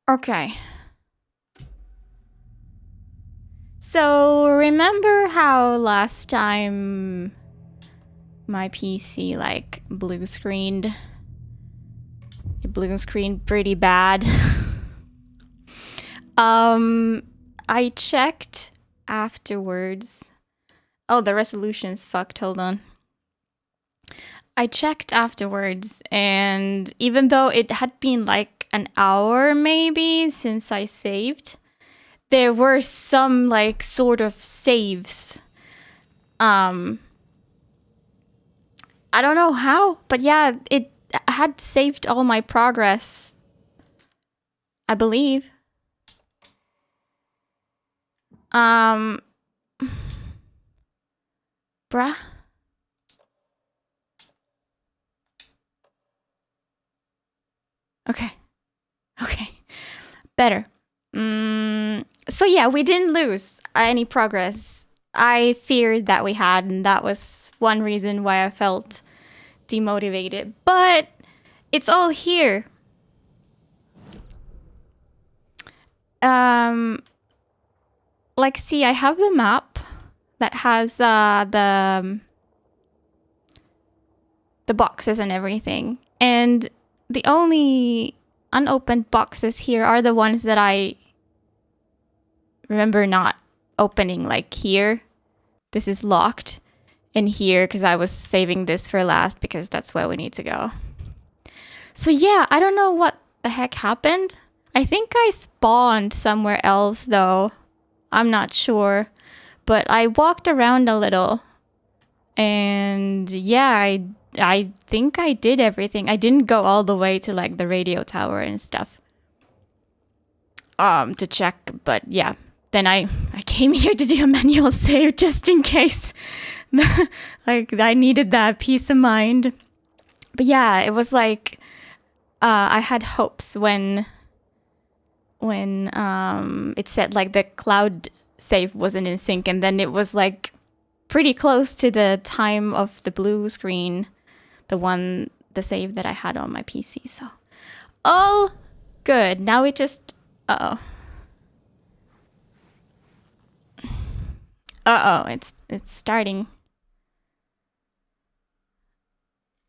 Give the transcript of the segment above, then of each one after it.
Okay. So remember how last time my PC like blue screened? It blue screened pretty bad. I checked afterwards. Oh, the resolution's fucked. Hold on. I checked afterwards, and even though it had been like an hour maybe since I saved, there were some like sort of saves. I don't know how, but yeah, it had saved all my progress, I believe. Um, bruh. Okay. Okay. Better. So yeah, we didn't lose any progress. I feared that we had, and that was one reason why I felt demotivated. But it's all here. Um, like, see, I have the map that has the boxes and everything, and the only unopened boxes here are the ones that I remember not opening. Like here, this is locked. In here, because I was saving this for last because that's where we need to go. So yeah, I don't know what the heck happened. I think I spawned somewhere else though. I'm not sure. But I walked around a little. And yeah, I think I did everything. I didn't go all the way to like the radio tower and stuff. To check, but yeah. Then I came here to do a manual save just in case. Like I needed that peace of mind. But yeah, it was like I had hopes when it said like the cloud save wasn't in sync, and then it was like pretty close to the time of the blue screen, the save that I had on my PC. So all good. Now we just it's starting.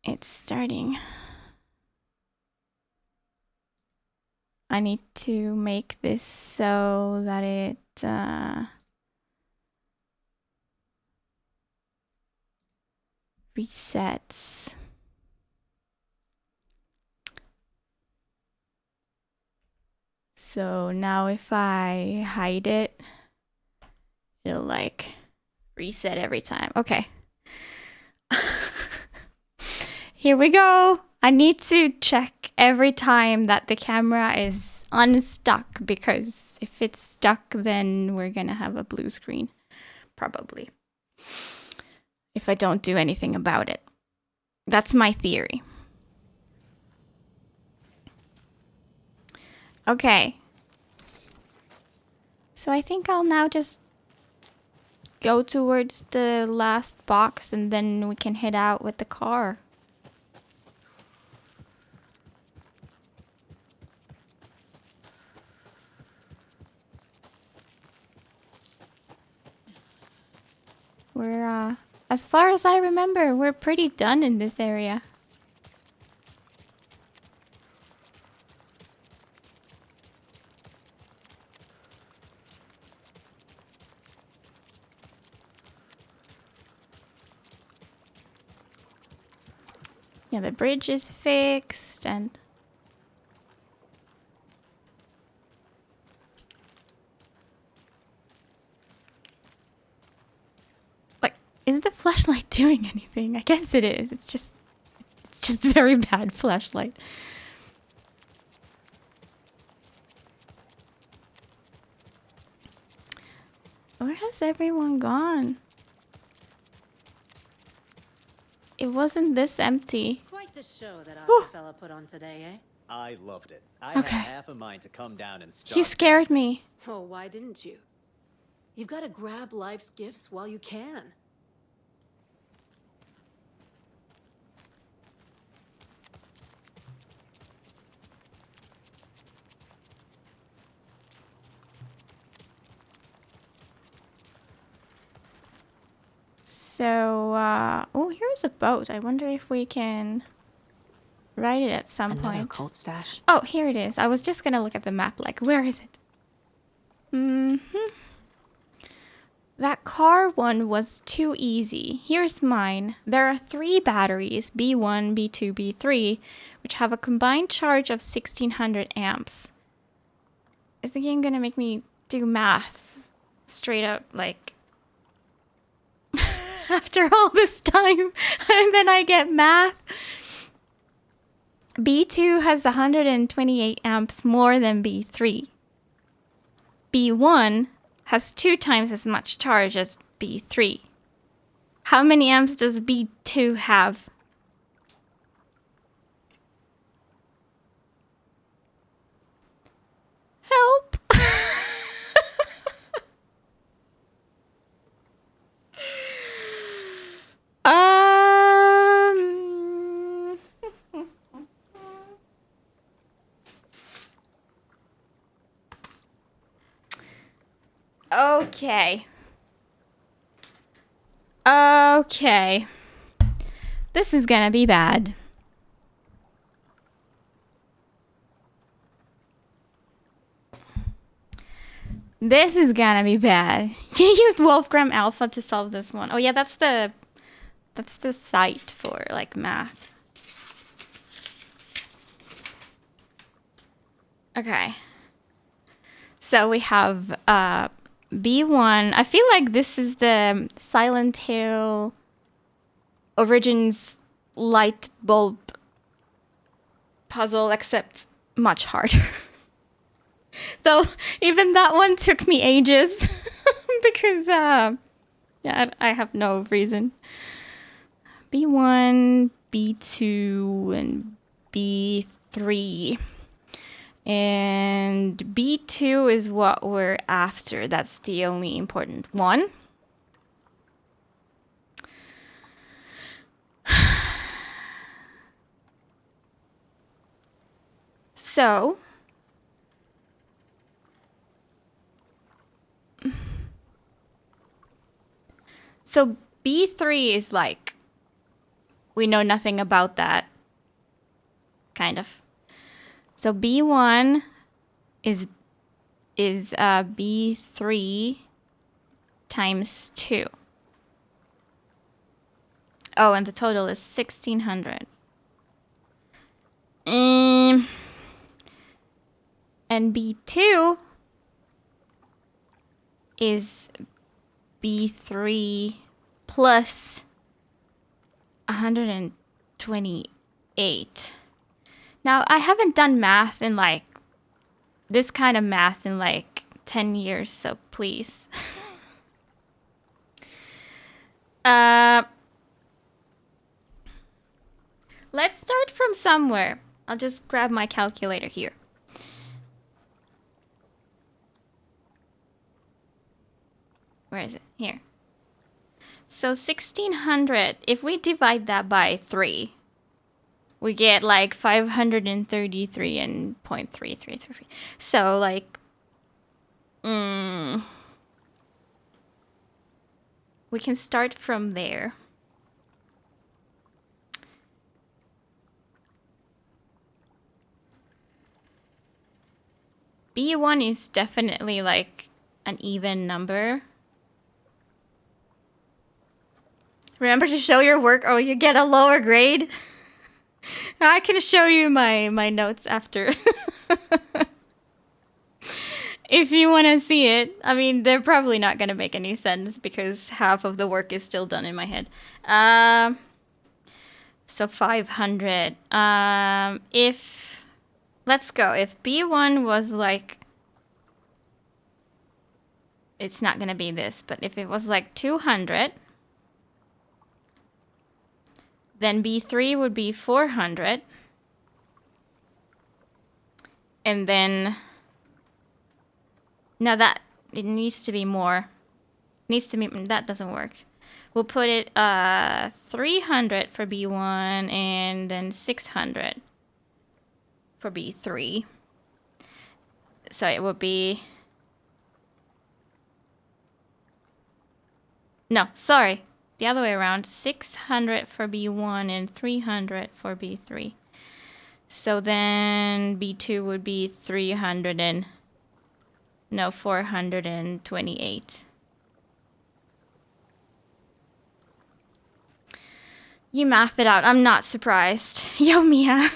It's starting. I need to make this so that it resets. So now if I hide it, it'll like reset every time. Okay. Here we go. I need to check every time that the camera is unstuck, because if it's stuck, then we're gonna have a blue screen. Probably. If I don't do anything about it. That's my theory. Okay. So I think I'll now just go towards the last box and then we can head out with the car. We're, as far as I remember, we're pretty done in this area. Yeah, the bridge is fixed and... Like, is the flashlight doing anything? I guess it is. It's just very bad flashlight. Where has everyone gone? It wasn't this empty. Quite the show that our fella put on today, eh? I loved it. I had half a mind to come down and start. You scared me. Oh, why didn't you? You've got to grab life's gifts while you can. So, oh, here's a boat. I wonder if we can ride it at some Another point. cult stash. Oh, here it is. I was just gonna look at the map, like, where is it? That car one was too easy. Here's mine. There are 3 batteries, B1, B2, B3, which have a combined charge of 1600 amps. Is the game gonna make me do math straight up, like, after all this time, and then I get math? B2 has 128 amps more than B3. B1 has 2 times as much charge as B3. How many amps does B2 have? Help! um. Okay. Okay. This is gonna be bad. This is gonna be bad. You used Wolfgram Alpha to solve this one. Oh yeah, that's the site for like math. Okay. So we have B1. I feel like this is the Silent Hill Origins light bulb puzzle, except much harder. Though even that one took me ages because yeah, I have no reason. B1, B2, and B3. And B2 is what we're after. That's the only important one. So, B3 is like, we know nothing about that, kind of. So B1 is B3 times 2. Oh, and the total is 1600. And B2 is B3 plus 128. Now, I haven't done math in like, this kind of math in like 10 years, so please. Let's start from somewhere. I'll just grab my calculator here. Where is it? Here. So 1600, if we divide that by 3, we get like 533 and 0.333. So like, we can start from there. B1 is definitely like an even number. Remember to show your work or you get a lower grade. I can show you my notes after. If you want to see it. I mean, they're probably not going to make any sense because half of the work is still done in my head. So 500. Let's go. If B1 was like, it's not going to be this, but if it was like 200, then B3 would be 400. And then, now that, it needs to be more. Needs to be, that doesn't work. We'll put it 300 for B1 and then 600 for B3. So it would be, no, sorry. the other way around. 600 for B1 and 300 for B3. So then B2 would be 428. You mathed it out. I'm not surprised. Yo, Mia.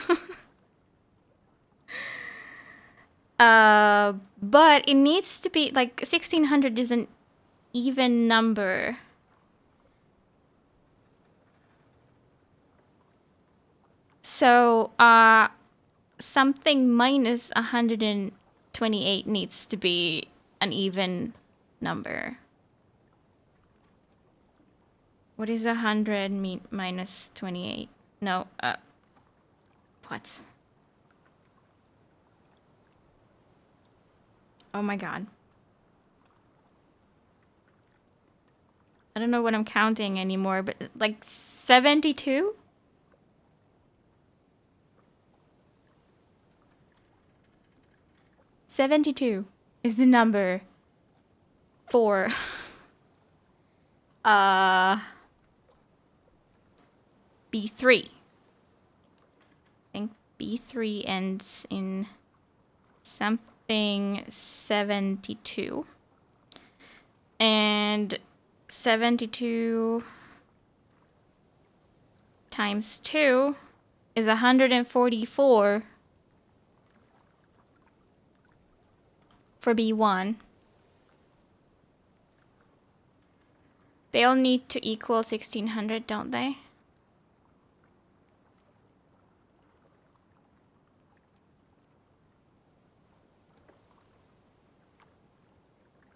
But it needs to be like 1600 is an even number. So, something minus 128 needs to be an even number. What is 100 minus 28? No, what? Oh my god. I don't know what I'm counting anymore, but like 72? $72 is the number for B3. I think B3 ends in something 72. And 72 times 2 is 144 for B1. They all need to equal 1600, don't they?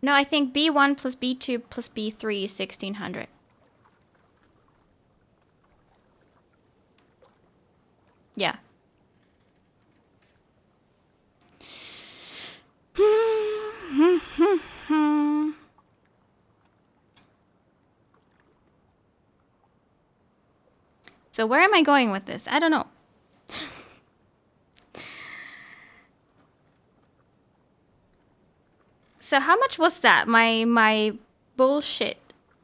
No, I think B1 plus B2 plus B3 is 1600. Yeah. So where am I going with this? I don't know. So how much was that? My bullshit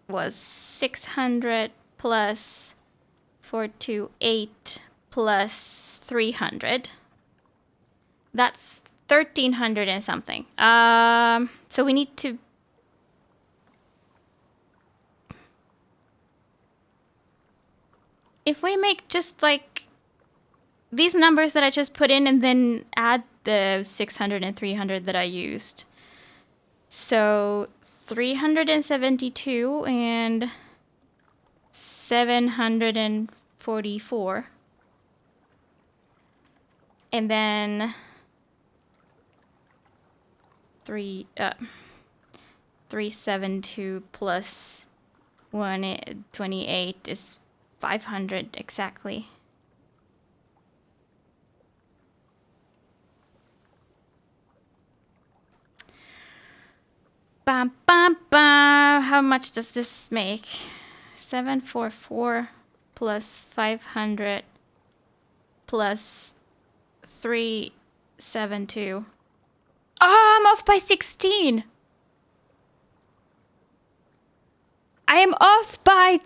was 600 plus 428 plus 300. That's 1300 and something. So we need to... If we make just like these numbers that I just put in and then add the 600 and 300 that I used. So 372 and 744. And then 372 plus 128 is 500 exactly. Bam, bam, bam. How much does this make? 744 plus 500 plus 372. Oh, I'm off by 16. I am off by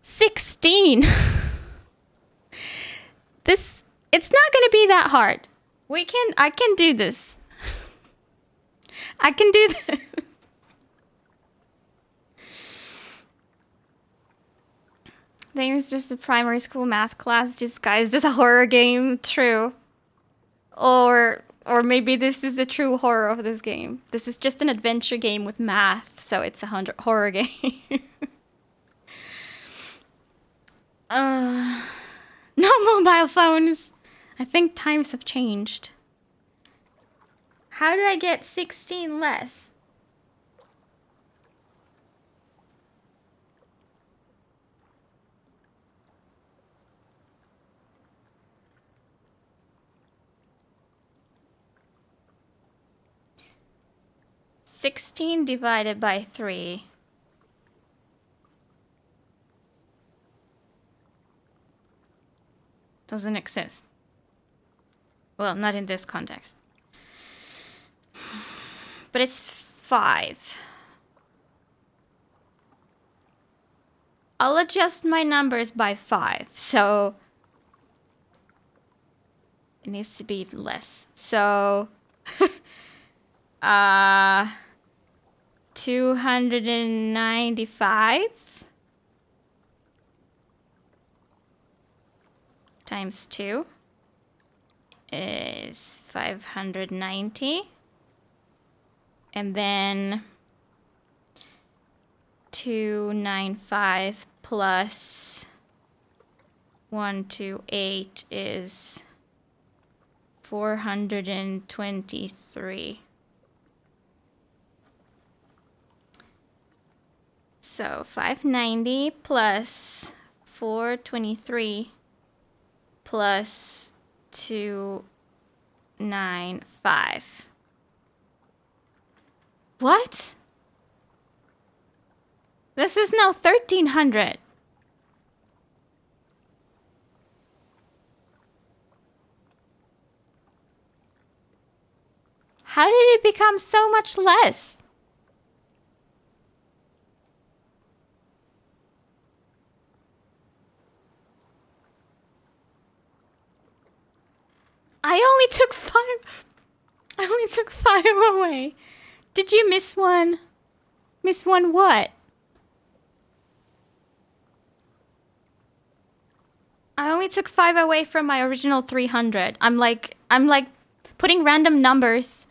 16. It's not going to be that hard. I can do this. I can do this. I think it's just a primary school math class. Just, guys, this is a horror game. True. Or maybe this is the true horror of this game. This is just an adventure game with math, so it's a horror game. No mobile phones. I think times have changed. How do I get 16 less? $16 divided by 3. Doesn't exist. Well, not in this context. But it's 5. I'll adjust my numbers by 5. So it needs to be less. So 295 times 2 is 590. And then 295 plus 128 is 423. So 590 plus 423 plus 295. What? This is now 1300. How did it become so much less? I only took 5. I only took 5 away. Did you miss one? Miss one what? I only took 5 away from my original 300. I'm like putting random numbers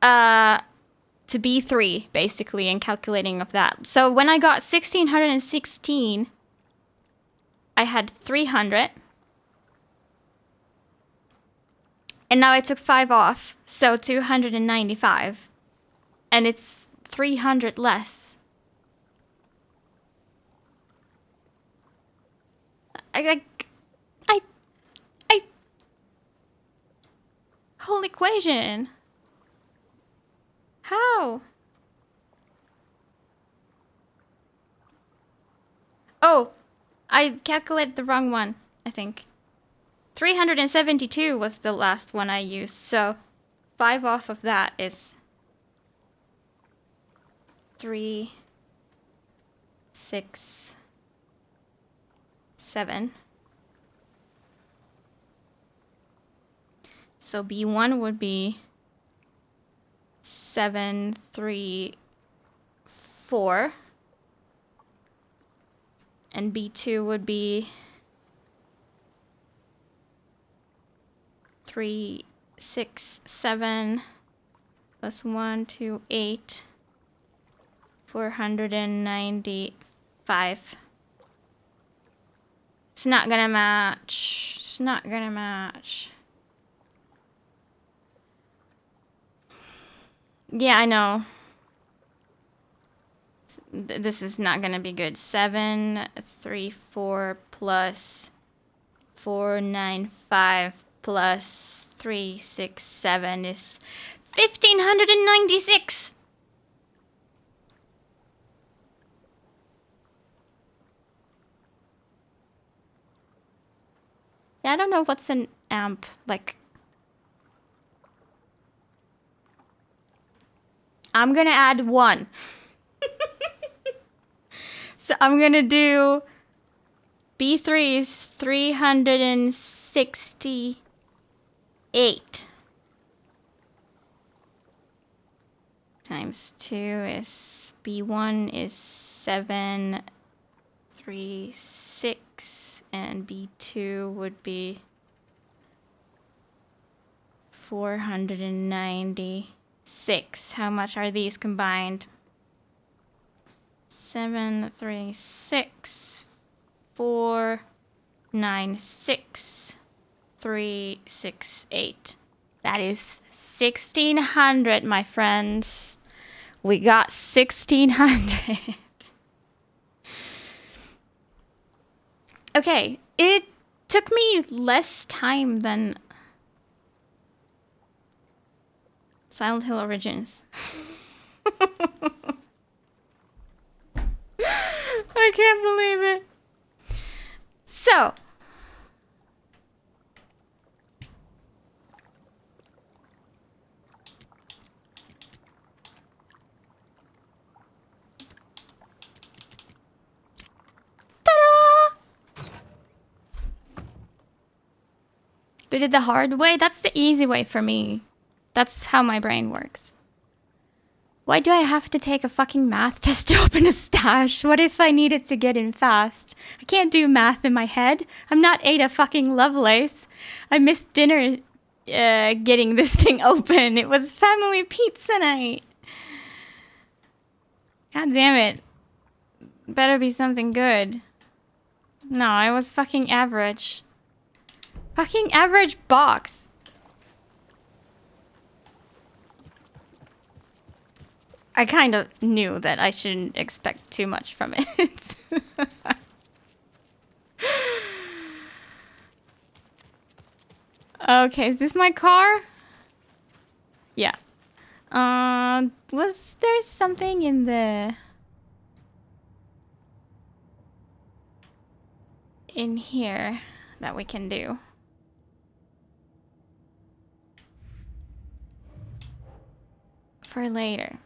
to be 3 basically and calculating of that. So when I got 1616, I had 300. And now I took 5 off, so 295. And it's 300 less. I whole equation. How? Oh, I calculated the wrong one, I think. 372 was the last one I used, so 5 off of that is 3, 6, 7. So B1 would be 7, 3, 4. And B2 would be 3, 6, 7 plus 1, 2, 8, 495. It's not gonna match. It's not gonna match. Yeah, I know. This is not gonna be good. 7, 3, 4 plus 495 plus 3, 6, 7 is 1,596. Yeah, I don't know what's an amp like. I'm gonna add 1. So I'm gonna do B3 is 368 times 2 is B1 is 736 and B2 would be 496. How much are these combined? 736 496 368. That is 1,600, my friends. We got 1,600. Okay, it took me less time than Silent Hill Origins. I can't believe it. So, Did it the hard way? That's the easy way for me. That's how my brain works. Why do I have to take a fucking math test to open a stash? What if I needed to get in fast? I can't do math in my head. I'm not Ada fucking Lovelace. I missed dinner getting this thing open. It was family pizza night. God damn it. Better be something good. No, I was fucking average. Fucking average box. I kind of knew that I shouldn't expect too much from it. Okay, is this my car? Yeah. Was there something in here that we can do? For later.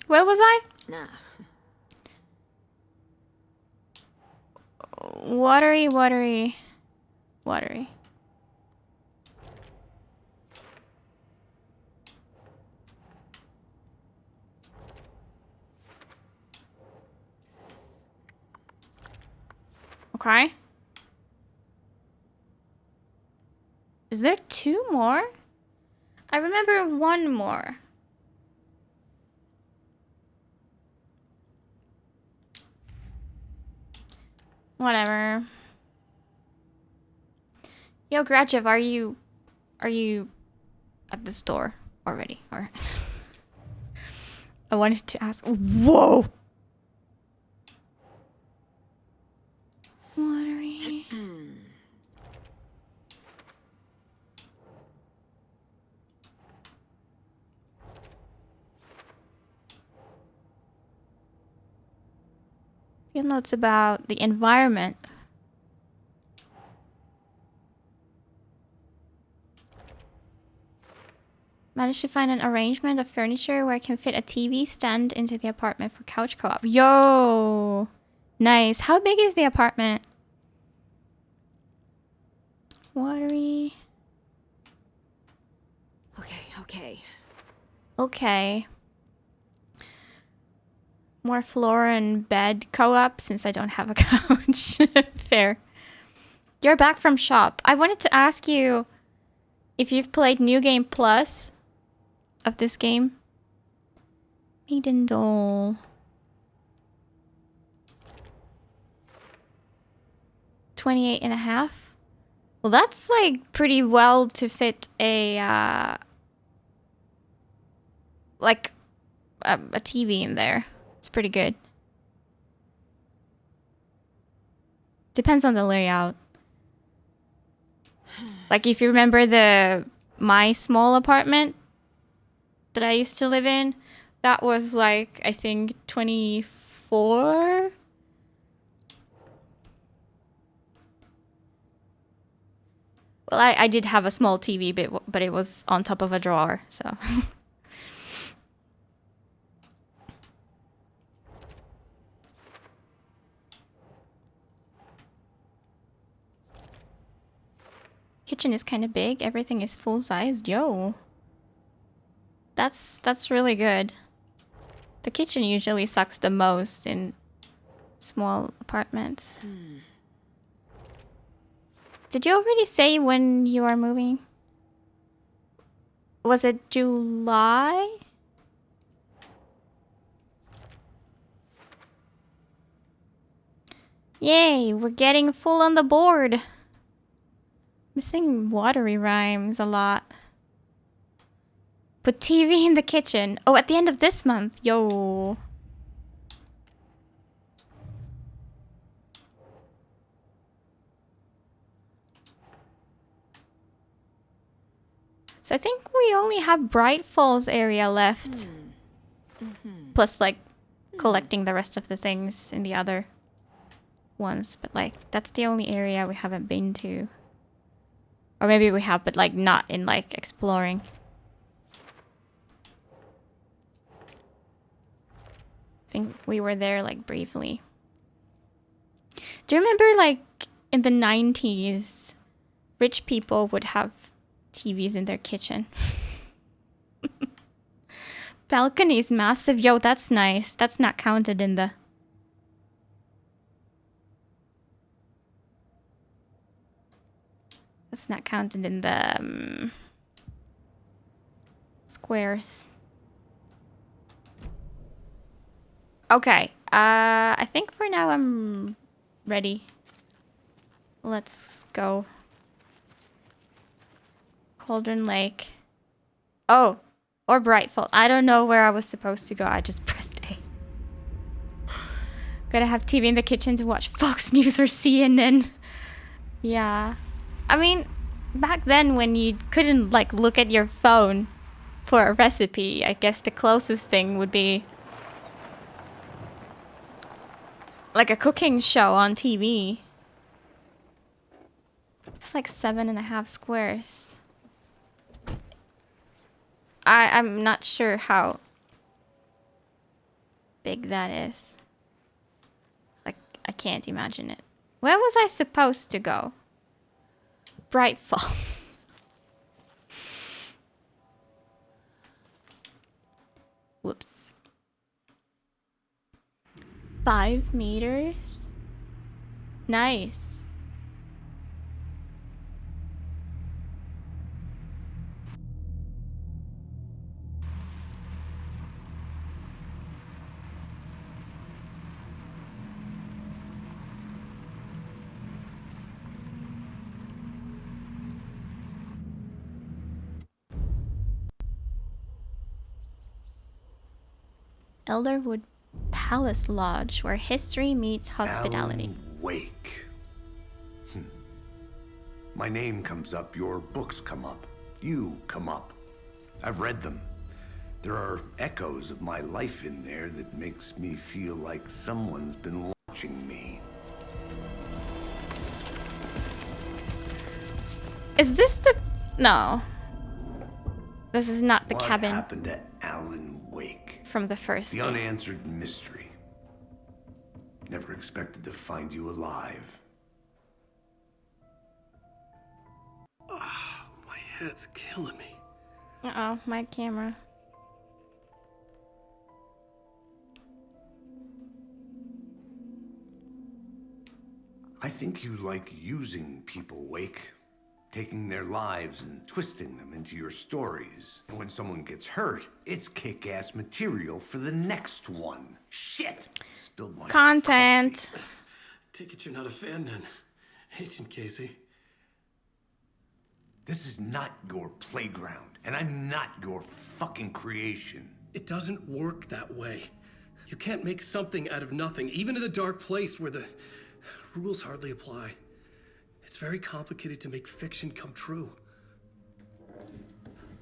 Where was I? Nah. Watery, watery, watery. Okay. Is there 2 more? I remember 1 more. Whatever. Yo, Grachev, are you at the store already? Or I wanted to ask. Whoa. Watery. Field notes about the environment. Managed to find an arrangement of furniture where I can fit a TV stand into the apartment for couch co-op. Yo! Nice. How big is the apartment? Watery. Okay. Okay. More floor and bed co-op since I don't have a couch. Fair. You're back from shop. I wanted to ask you if you've played New Game Plus of this game. Maiden Doll. 28.5. Well, that's like pretty well to fit a like a TV in there. It's pretty good. Depends on the layout. Like if you remember my small apartment that I used to live in, that was like I think 24. Well, I did have a small TV, but it was on top of a drawer, so. Kitchen is kind of big. Everything is full sized. Yo. That's really good. The kitchen usually sucks the most in small apartments. Did you already say when you are moving? Was it July? Yay, we're getting full on the board. Missing watery rhymes a lot. Put TV in the kitchen. Oh, at the end of this month. Yo. So I think we only have Bright Falls area left. Plus, like, collecting the rest of the things in the other ones. But, like, that's the only area we haven't been to. Or maybe we have, but, like, not in, like, exploring. think we were there like briefly. Do you remember like in the 90s, rich people would have TVs in their kitchen? Balcony's massive. Yo, that's nice. That's not counted in the... That's not counted in the squares. Okay. I think for now I'm ready. Let's go. Cauldron Lake. Oh, or Brightfall. I don't know where I was supposed to go. I just pressed A. Gotta have TV in the kitchen to watch Fox News or CNN. Yeah. I mean, back then when you couldn't like look at your phone for a recipe, I guess the closest thing would be like a cooking show on TV. It's like 7.5 squares. I'm not sure how big that is. Like, I can't imagine it. Where was I supposed to go? Bright Falls. Whoops. 5 meters? Nice. Elderwood Palace Lodge, where history meets hospitality. Alan Wake. My name comes up, your books come up, you come up. I've read them. There are echoes of my life in there that makes me feel like someone's been watching me. Is this the... No. This is not the What cabin happened to Alan Wake? from the first The game. unanswered mystery. Never expected to find you alive. My head's killing me. Uh-oh, my camera. I think you like using people, Wake. Taking their lives and twisting them into your stories. And when someone gets hurt, it's kick-ass material for the next one. Shit! Spilled my Content. coffee. Take it you're not a fan then, Agent Casey. This is not your playground, and I'm not your fucking creation. It doesn't work that way. You can't make something out of nothing, even in the dark place where the rules hardly apply. It's very complicated to make fiction come true.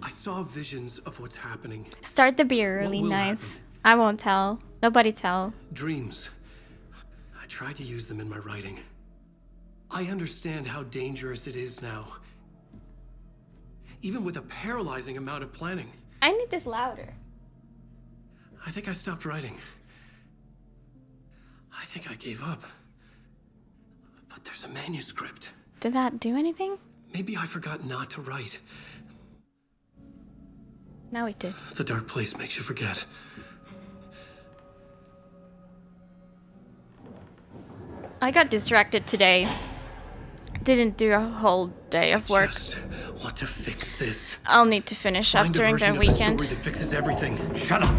I saw visions of what's happening. Start the beer really will nice. happen? I won't tell. Nobody tell. Dreams. I tried to use them in my writing. I understand how dangerous it is now. Even with a paralyzing amount of planning. I need this louder. I think I stopped writing. I think I gave up. But there's a manuscript. Did that do anything? Maybe I forgot not to write. Now it did. The dark place makes you forget. I got distracted today. Didn't do a whole day of work. Just want to fix this. I'll need to finish up Find a during version the of weekend. The story that fixes everything. Shut up!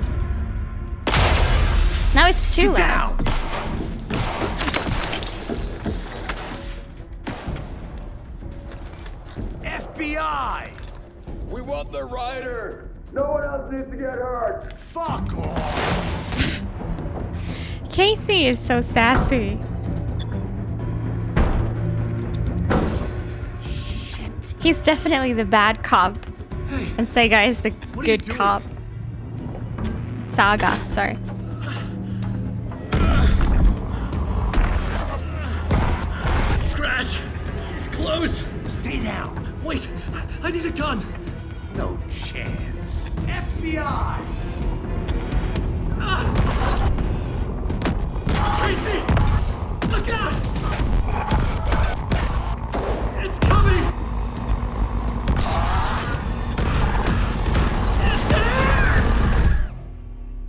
Now it's too loud. Down! FBI! We want the rider! No one else needs to get hurt! Fuck off! Casey is so sassy. He's definitely the bad cop. Hey, And Sega is the What are you good doing? cop. Saga, sorry. Scratch! He's close! Stay down! Wait, I need a gun! No chance. FBI!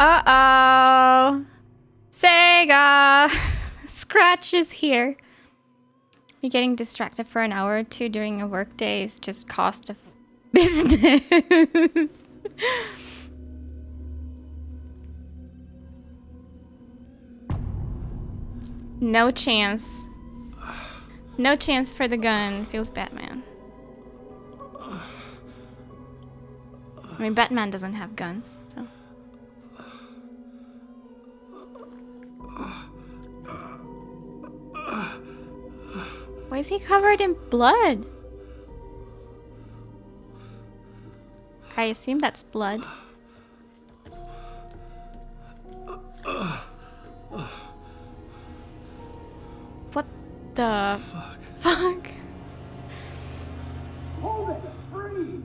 Uh-oh. Sega! Scratch is here. Me getting distracted for an hour or two during a workday is just cost of business. No chance. No chance for the gun. Feels Batman. I mean, Batman doesn't have guns, so. Why is he covered in blood? I assume that's blood. What the fuck? Hold it! Freeze!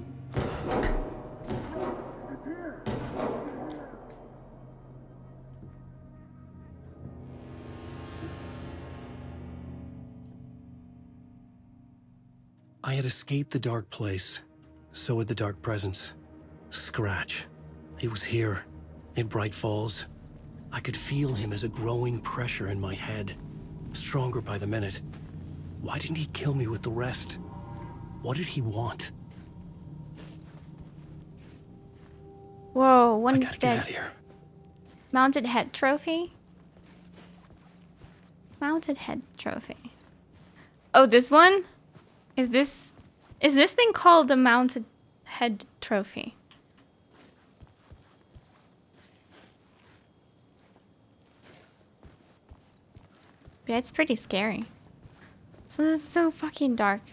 I had escaped the dark place. So had the dark presence. Scratch. He was here, in Bright Falls. I could feel him as a growing pressure in my head. Stronger by the minute. Why didn't he kill me with the rest? What did he want? Whoa, I one's gotta get out dead. of here. Mounted head trophy? Mounted head trophy. Oh, this one? Is this thing called the mounted head trophy? Yeah, it's pretty scary. So this is so fucking dark.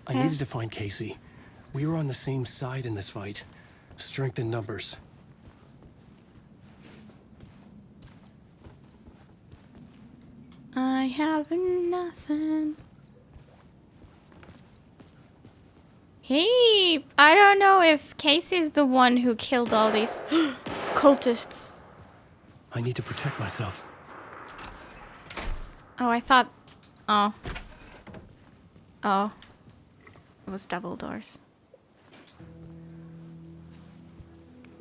I needed to find Casey. We were on the same side in this fight. Strength in numbers. I have nothing. Hey, I don't know if Casey's the one who killed all these cultists. I need to protect myself. Oh, I thought... Oh. Oh. It was double doors.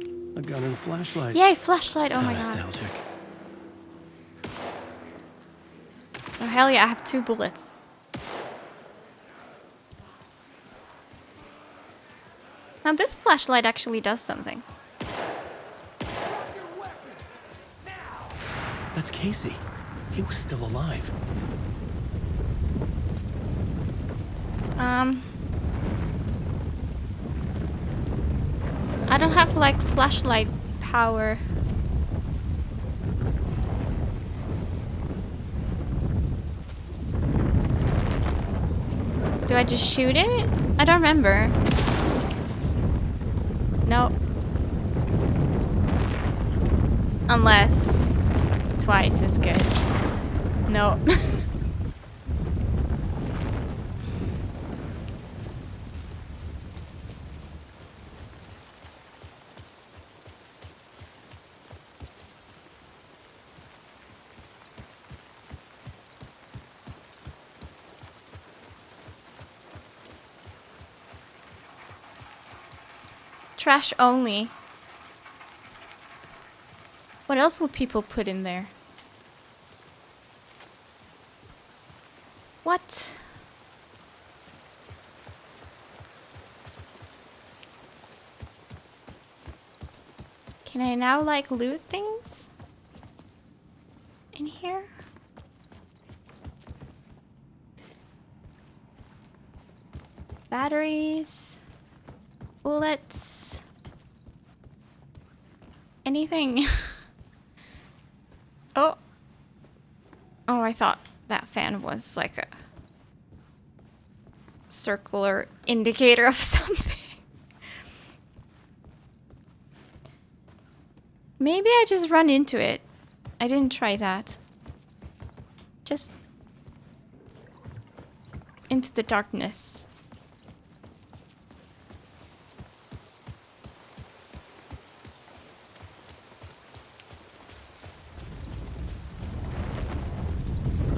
A gun and a flashlight. Yay, flashlight. Oh How my god. nostalgic. Oh, hell yeah, I have 2 bullets. Now this flashlight actually does something. That's Casey. He was still alive. I don't have like flashlight power. Do I just shoot it? I don't remember. Nope. Unless twice is good. Nope. Trash only. What else would people put in there? What? Can I now like loot things in here? Batteries, bullets, anything. Oh. Oh, I thought that fan was like a circular indicator of something. Maybe I just run into it. I didn't try that. Just into the darkness.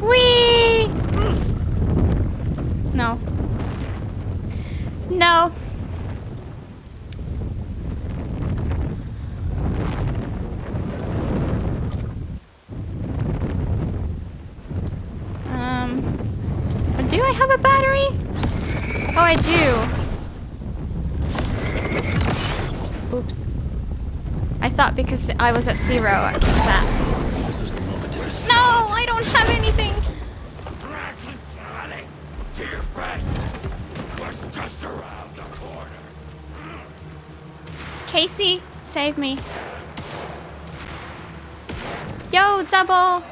Whee! no. Do I have a battery? Oh, I do. Oops. I thought because I was at 0 that. This was the moment to destroy. No, I don't have anything. Casey, save me. Yo, Double.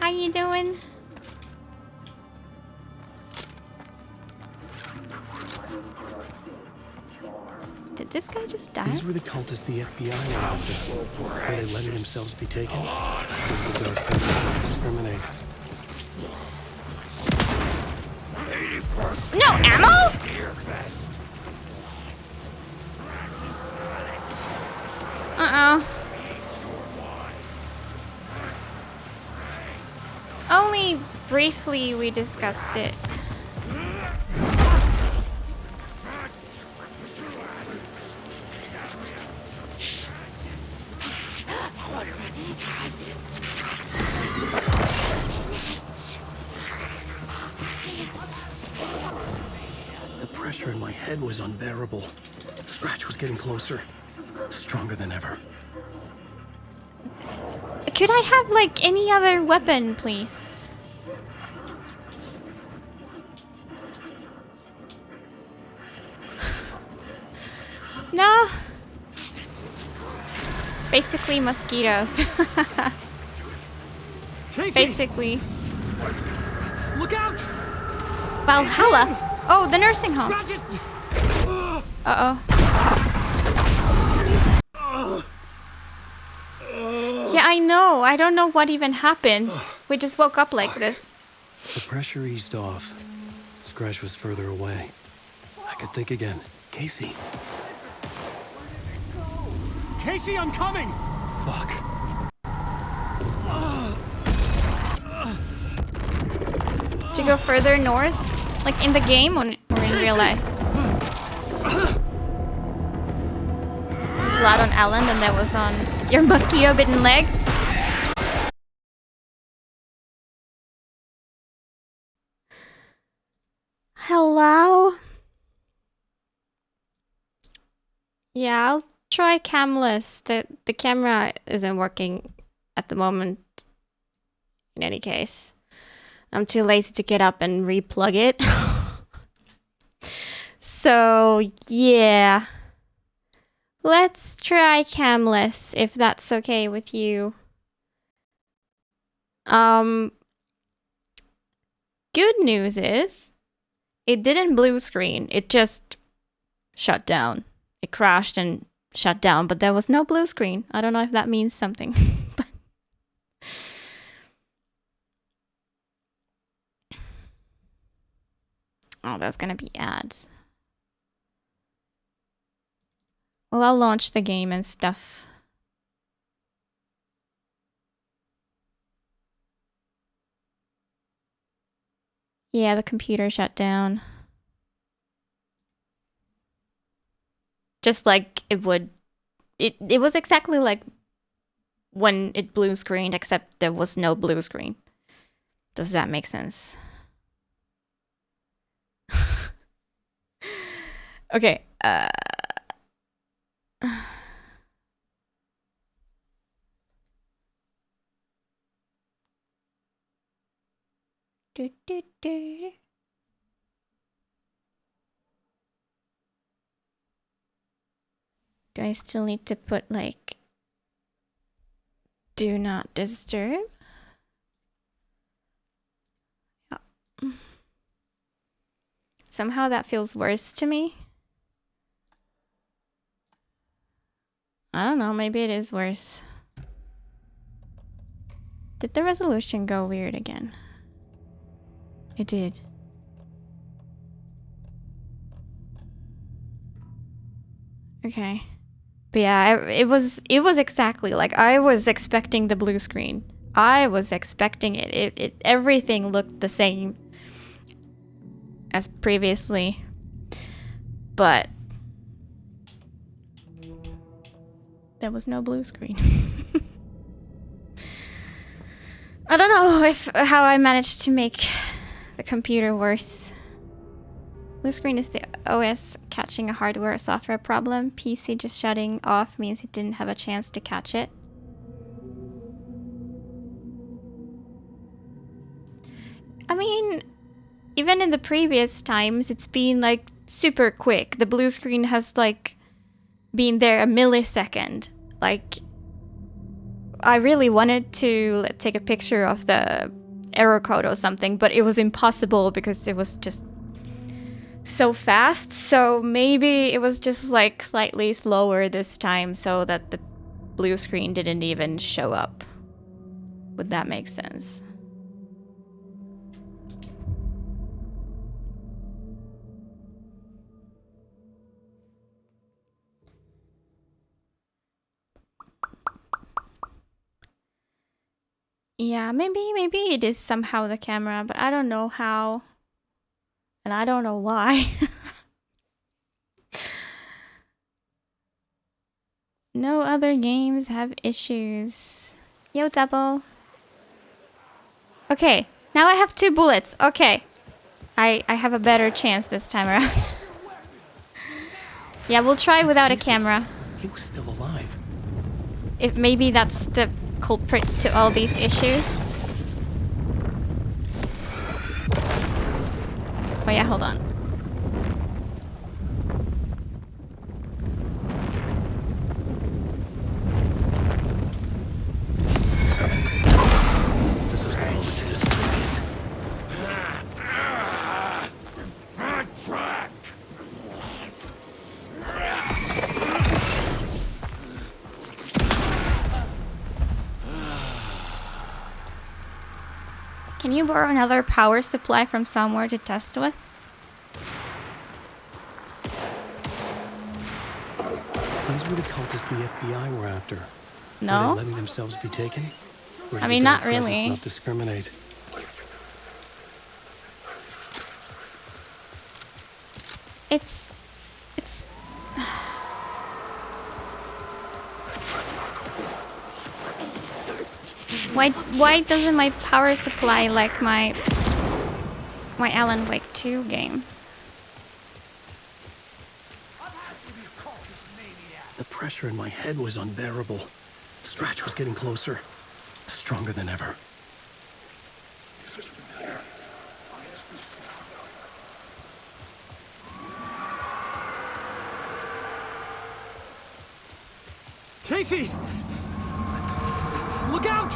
How you doing? Did this guy just die? These were the cultists the FBI were after. Were they letting themselves be taken? Or did the dark presence discriminate? No ammo? Uh-oh. Only briefly we discussed it. The pressure in my head was unbearable. Scratch was getting closer. Stronger than ever. Could I have, like, any other weapon, please? No. Basically, mosquitoes. Basically. Look out! Valhalla. Oh, the nursing home. Uh-oh. Yeah, I know. I don't know what even happened. We just woke up like this. The pressure eased off. Scratch was further away. I could think again. Casey. Casey, I'm coming! Fuck. To go further north? Like in the game or in real life? Blood on Alan and that was on your mosquito bitten leg? Hello? Yeah, I'll try camless. The camera isn't working at the moment in any case. I'm too lazy to get up and replug it. So, yeah. Let's try camless if that's okay with you. Good news is it didn't blue screen. It just shut down. It crashed and shut down, but there was no blue screen. I don't know if that means something. Oh, that's gonna be ads. Well, I'll launch the game and stuff. Yeah, the computer shut down. Just like it would. It was exactly like when it blue screened, except there was no blue screen. Does that make sense? Okay. Do I still need to put like do not disturb? Yeah. Somehow that feels worse to me. I don't know, maybe it is worse. Did the resolution go weird again? It did. Okay. But yeah, it was exactly like I was expecting the blue screen. I was expecting it. Everything looked the same. as previously. But there was no blue screen. I don't know how I managed to make the computer worse. Blue screen is the OS catching a hardware or software problem. PC just shutting off means it didn't have a chance to catch it. I mean, even in the previous times, it's been like super quick. The blue screen has like been there a millisecond. Like, I really wanted to take a picture of the error code or something, but it was impossible because it was just so fast. So maybe it was just like slightly slower this time so that the blue screen didn't even show up. Would that make sense? Yeah, maybe it is somehow the camera, but I don't know how. And I don't know why. No other games have issues. Yo, double. Okay, now I have 2 bullets. Okay. I have a better chance this time around. Yeah, we'll try without a camera. He was still alive. If maybe that's the culprit to all these issues. Oh yeah, hold on. This was the moment to destroy it. Can you borrow another power supply from somewhere to test with? These were the cultists the FBI were after. Were No? they letting themselves be taken? Or did I mean, the not dark presence really. not discriminate? It's why doesn't my power supply like my Alan Wake 2 game? The pressure in my head was unbearable. Scratch was getting closer. Stronger than ever. This is familiar. Why is this so familiar? Casey! Look out!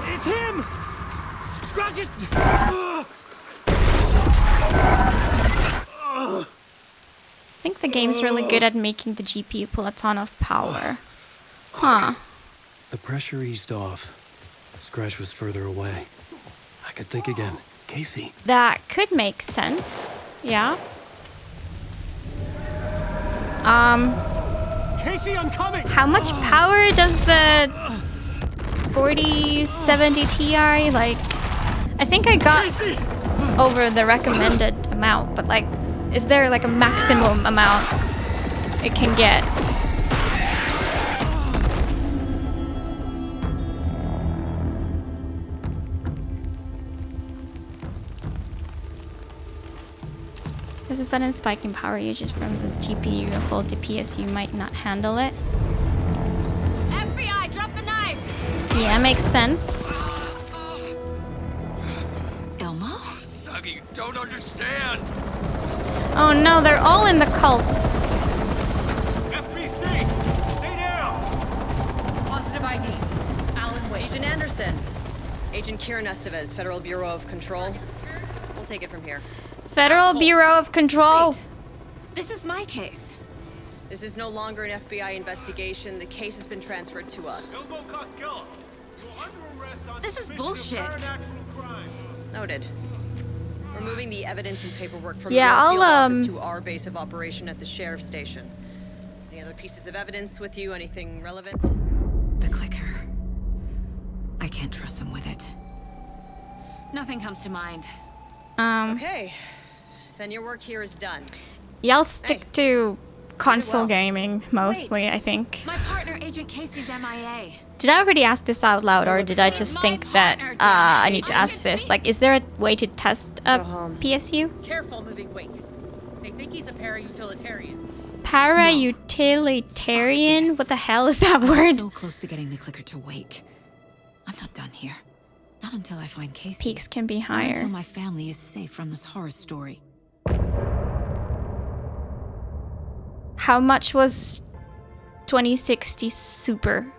It's him! Scratch it! I think the game's really good at making the GPU pull a ton of power. Huh. The pressure eased off. Scratch was further away. I could think again. Casey. That could make sense. Yeah. Casey, I'm coming! How much power does the 4070 Ti, like, I think I got Casey! over the recommended amount, but like, is there like a maximum amount it can get? There's a sudden spike in power usage from the GPU and full DPS, you might not handle it. FBI, drop the knife! Yeah, makes sense. Elmo? Suggy, you don't understand. Oh no, they're all in the cult. FBC, stay down. Positive ID. Alan Wake. Agent Anderson. Agent Kieran Estevez, Federal Bureau of Control. We'll take it from here. Federal Bureau of Control. Wait. This is my case. This is no longer an FBI investigation. The case has been transferred to us. Elmo Costello, you're under arrest on This is suspicion of bullshit. paradoxical crime. Noted. We're moving the evidence and paperwork from Yeah, your field I'll, office to our base of operation at the sheriff's station. Any other pieces of evidence with you? Anything relevant? The clicker. I can't trust them with it. Nothing comes to mind. Okay. then your work here is done. Yeah, I'll stick to console well. gaming mostly, Wait. I think. My partner, Agent Casey's MIA. Did I already ask this out loud, or did I just think that I need to ask this? Like, is there a way to test a PSU? Careful moving Wake. They think he's a para-utilitarian. Para-utilitarian? What the hell is that I'm word? so close to getting the clicker to wake. I'm not done here. Not until I find Casey. Peaks can be Not until higher. my family is safe from this horror story. How much was 2060 Super?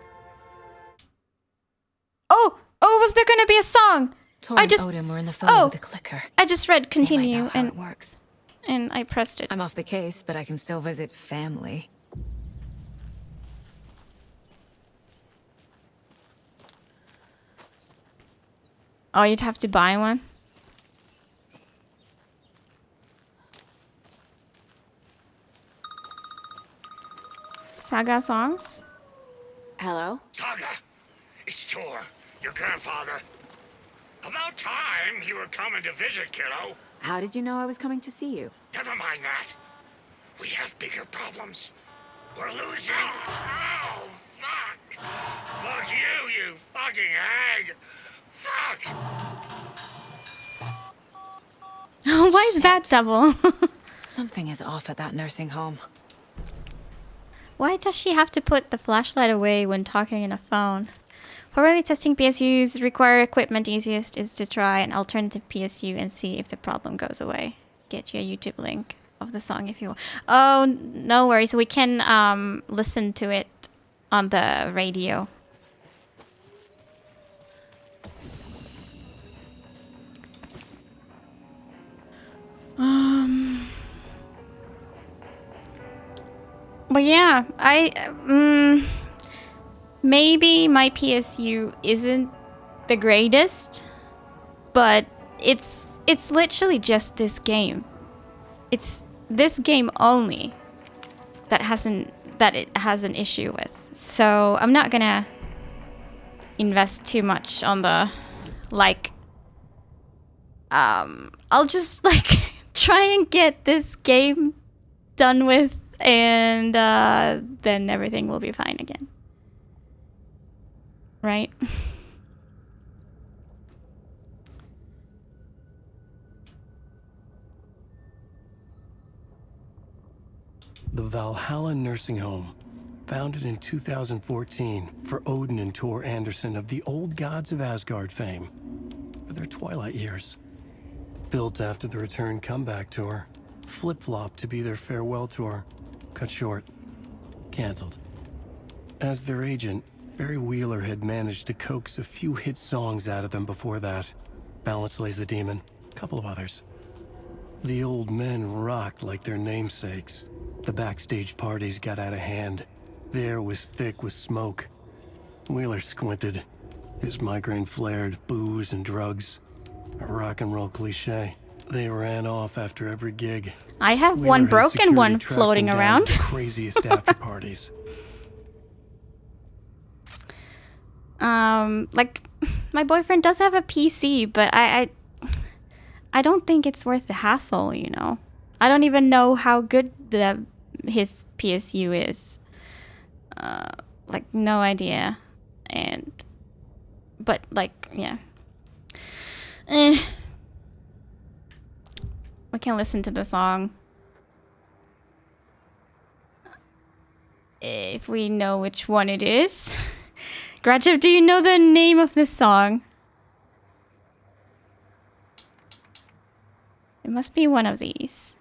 Oh, was there gonna be a song? Tori just- and Odin were in the photo with the clicker. I just read They might continue know how it works. and I pressed it. I'm off the case, but I can still visit family. Oh, you'd have to buy one. Saga songs? Hello? Saga, it's Tor, your grandfather. About time you were coming to visit, kiddo. How did you know I was coming to see you? Never mind that. We have bigger problems. We're losing. Oh, fuck. Fuck you, you fucking hag. Fuck. Why is that double? Something is off at that nursing home. Why does she have to put the flashlight away when talking in a phone? For really testing PSUs require equipment, easiest is to try an alternative PSU and see if the problem goes away. Get you a YouTube link of the song if you want. Oh, no worries. We can listen to it on the radio. But yeah, maybe my PSU isn't the greatest, but it's literally just this game. It's this game only that it has an issue with. So I'm not gonna invest too much on the I'll just try and get this game done with, and then everything will be fine again. Right? The Valhalla Nursing Home, founded in 2014 for Odin and Tor Anderson of the Old Gods of Asgard fame for their twilight years. Built after the return comeback tour, flip-flopped to be their farewell tour, cut short, canceled. As their agent, Barry Wheeler had managed to coax a few hit songs out of them before that. Balance Lays the Demon, a couple of others. The old men rocked like their namesakes. The backstage parties got out of hand. The air was thick with smoke. Wheeler squinted. His migraine flared, booze and drugs. A rock and roll cliche. They ran off after every gig. I have Wheeler one had broken security one track floating them down around. to the craziest after parties. My boyfriend does have a PC, but I don't think it's worth the hassle, you know. I don't even know how good his PSU is. No idea. But yeah. We can listen to the song. If we know which one it is. Gratchev, do you know the name of this song? It must be one of these.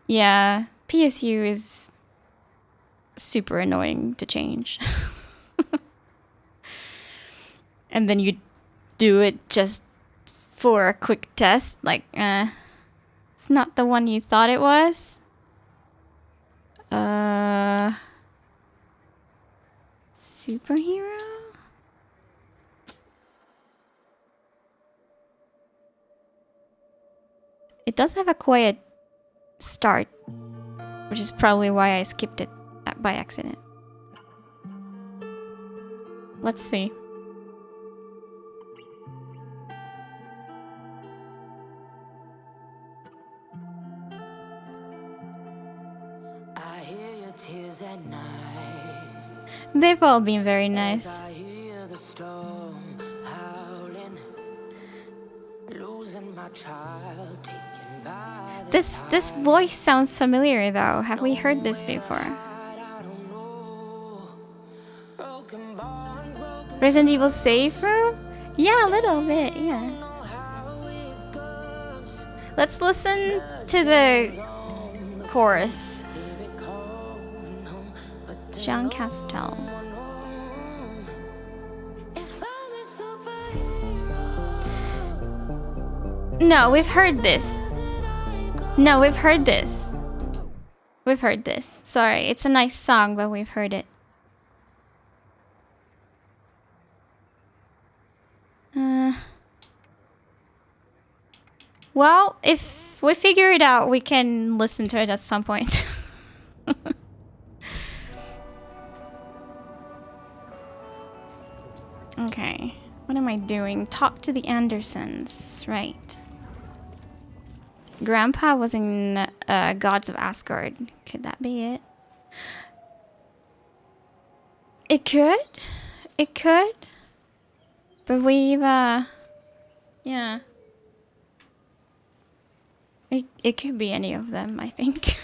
Yeah, PSU is super annoying to change. And then you do it just for a quick test, it's not the one you thought it was. Superhero? It does have a quiet start, which is probably why I skipped it by accident. Let's see. They've all been very nice. This voice sounds familiar though. Have we heard this before? Resident Evil safe room? Yeah, a little bit, yeah. Let's listen to the chorus. Jean Castel. No, we've heard this. No, we've heard this. We've heard this. Sorry, it's a nice song, but we've heard it. Well, if we figure it out, we can listen to it at some point. Okay, what am I doing? Talk to the Andersons, right? Grandpa was in Gods of Asgard. Could that be it? It could. It could. But we've, yeah. It could be any of them, I think.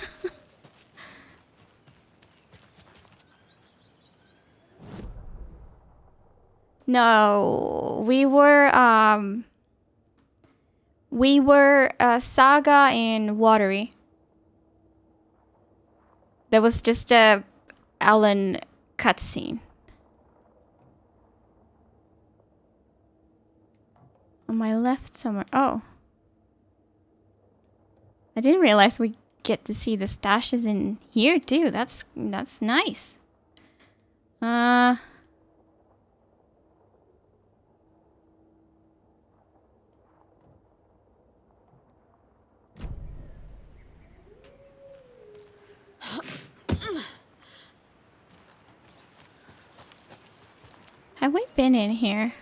No, we were Saga in Watery. There was just a Alan cutscene. On my left somewhere. Oh. I didn't realize we get to see the stashes in here too. That's nice. Have we been in here?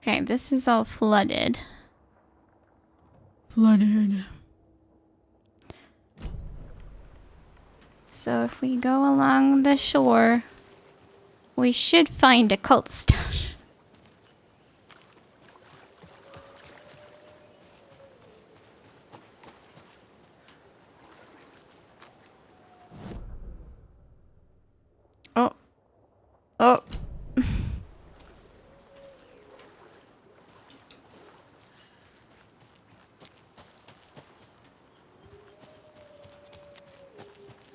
Okay, this is all flooded. Flooded. So if we go along the shore, we should find a cult stash. Oh. Oh.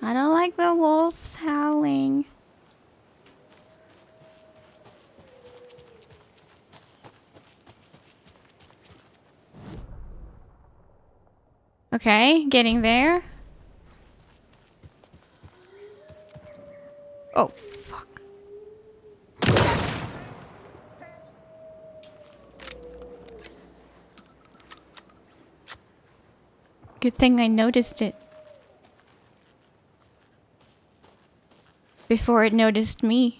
I don't like the wolves howling. Okay, getting there. Oh, fuck. Good thing I noticed it before it noticed me.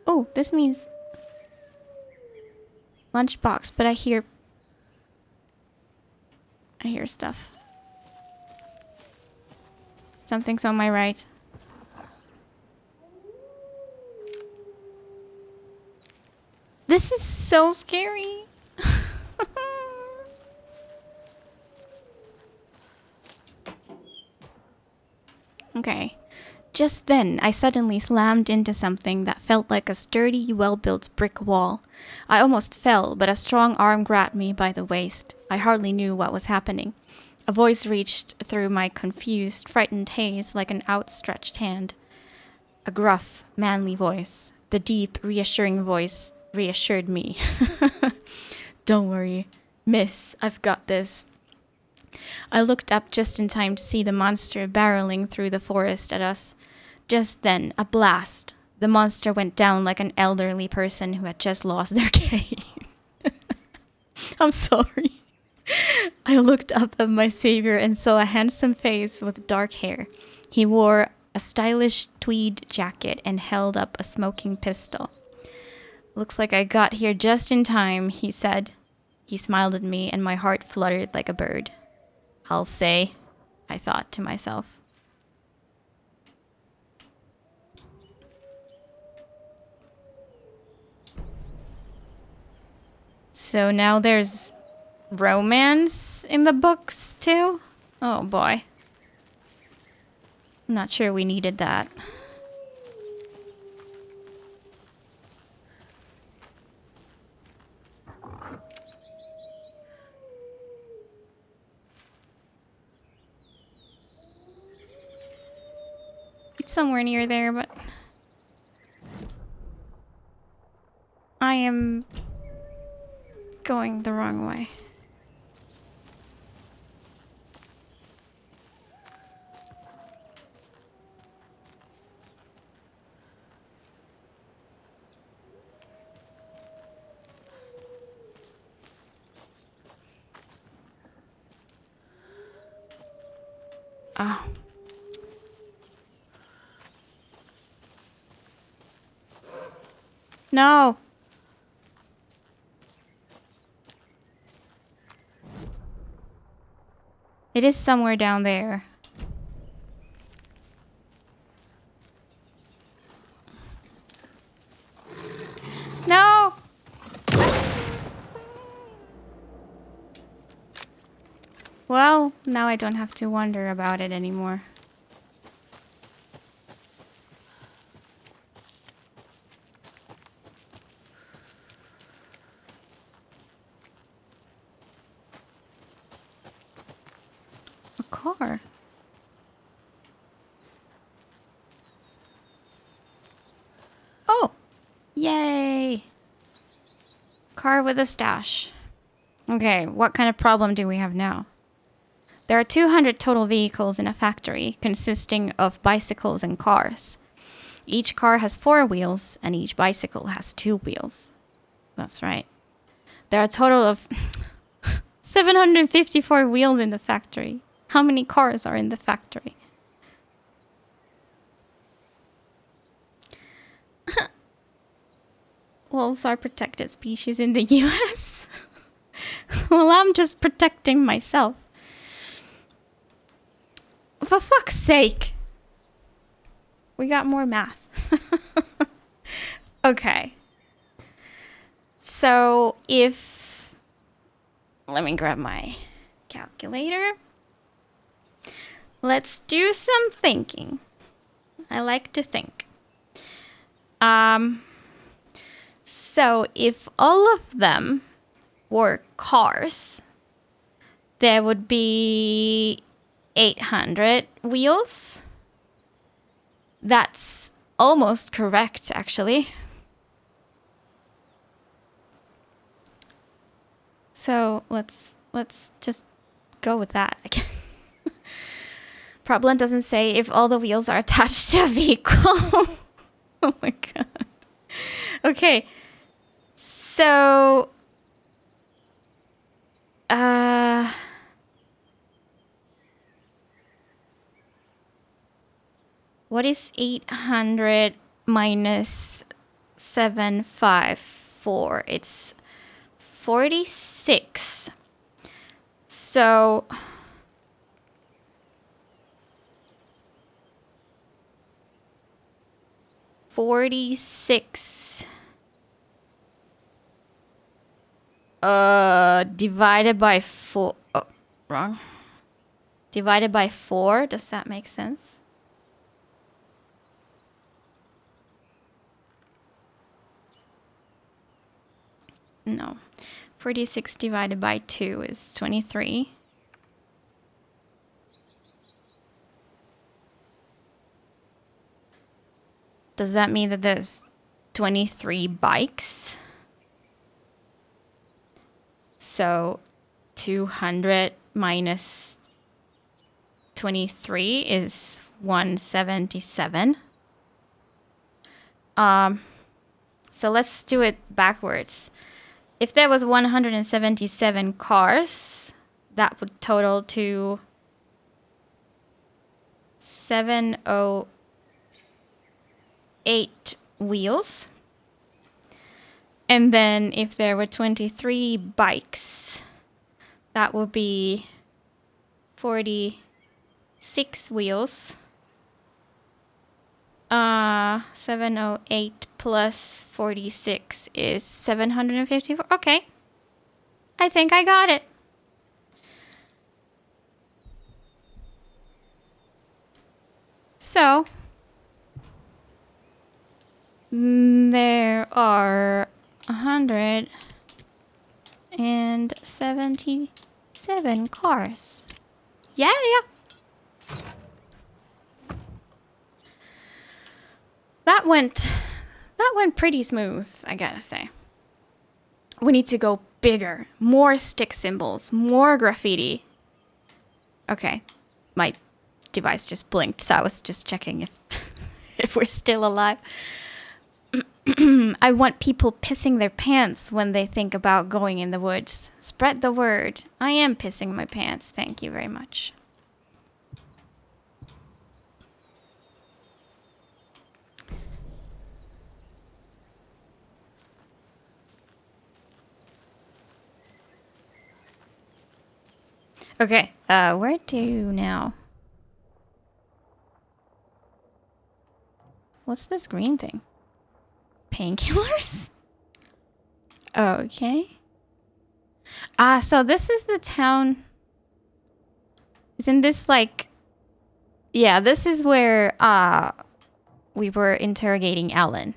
Oh, this means lunchbox, but I hear stuff. Something's on my right. This is so scary. Okay. Just then, I suddenly slammed into something that felt like a sturdy, well-built brick wall. I almost fell, but a strong arm grabbed me by the waist. I hardly knew what was happening. A voice reached through my confused, frightened haze like an outstretched hand. A gruff, manly voice. The deep, reassuring voice reassured me. Don't worry, miss, I've got this. I looked up just in time to see the monster barreling through the forest at us. Just then, a blast. The monster went down like an elderly person who had just lost their game. I'm sorry. I looked up at my savior and saw a handsome face with dark hair. He wore a stylish tweed jacket and held up a smoking pistol. Looks like I got here just in time, he said. He smiled at me and my heart fluttered like a bird. I'll say, I thought to myself. So now there's romance in the books too? Oh boy. I'm not sure we needed that. It's somewhere near there, but I am going the wrong way. Oh. No. It is somewhere down there. No. Well, now I don't have to wonder about it anymore. A car. Oh! Yay! Car with a stash. Okay, what kind of problem do we have now? There are 200 total vehicles in a factory consisting of bicycles and cars. Each car has 4 wheels and each bicycle has 2 wheels. That's right. There are a total of 754 wheels in the factory. How many cars are in the factory? Wolves are protected species in the US. Well, I'm just protecting myself. For fuck's sake. We got more math. Okay. So if... Let me grab my calculator. Let's do some thinking. I like to think. So if all of them were cars, there would be 800 wheels. That's almost correct, actually. So let's just go with that, I guess. Problem doesn't say if all the wheels are attached to a vehicle. Oh my god. Okay. So what is 800 minus 754? It's 46. So divided by 4. Oh, wrong. Divided by 4. Does that make sense? No. 46 divided by 2 is 23. Does that mean that there's 23 bikes? So 200 minus 23 is 177. So let's do it backwards. If there was 177 cars, that would total to 708 wheels. And then if there were 23 bikes, that would be 46 wheels. 708 plus 46 is 754. Okay. I think I got it. So, there are 177 cars. Yeah. That went pretty smooth, I gotta say. We need to go bigger. More stick symbols, more graffiti. Okay, my device just blinked, so I was just checking if we're still alive. I want people pissing their pants when they think about going in the woods. Spread the word. I am pissing my pants. Thank you very much. Okay, where to now? What's this green thing? Painkillers? Okay. So this is the town. Isn't this like... Yeah, this is where we were interrogating Alan.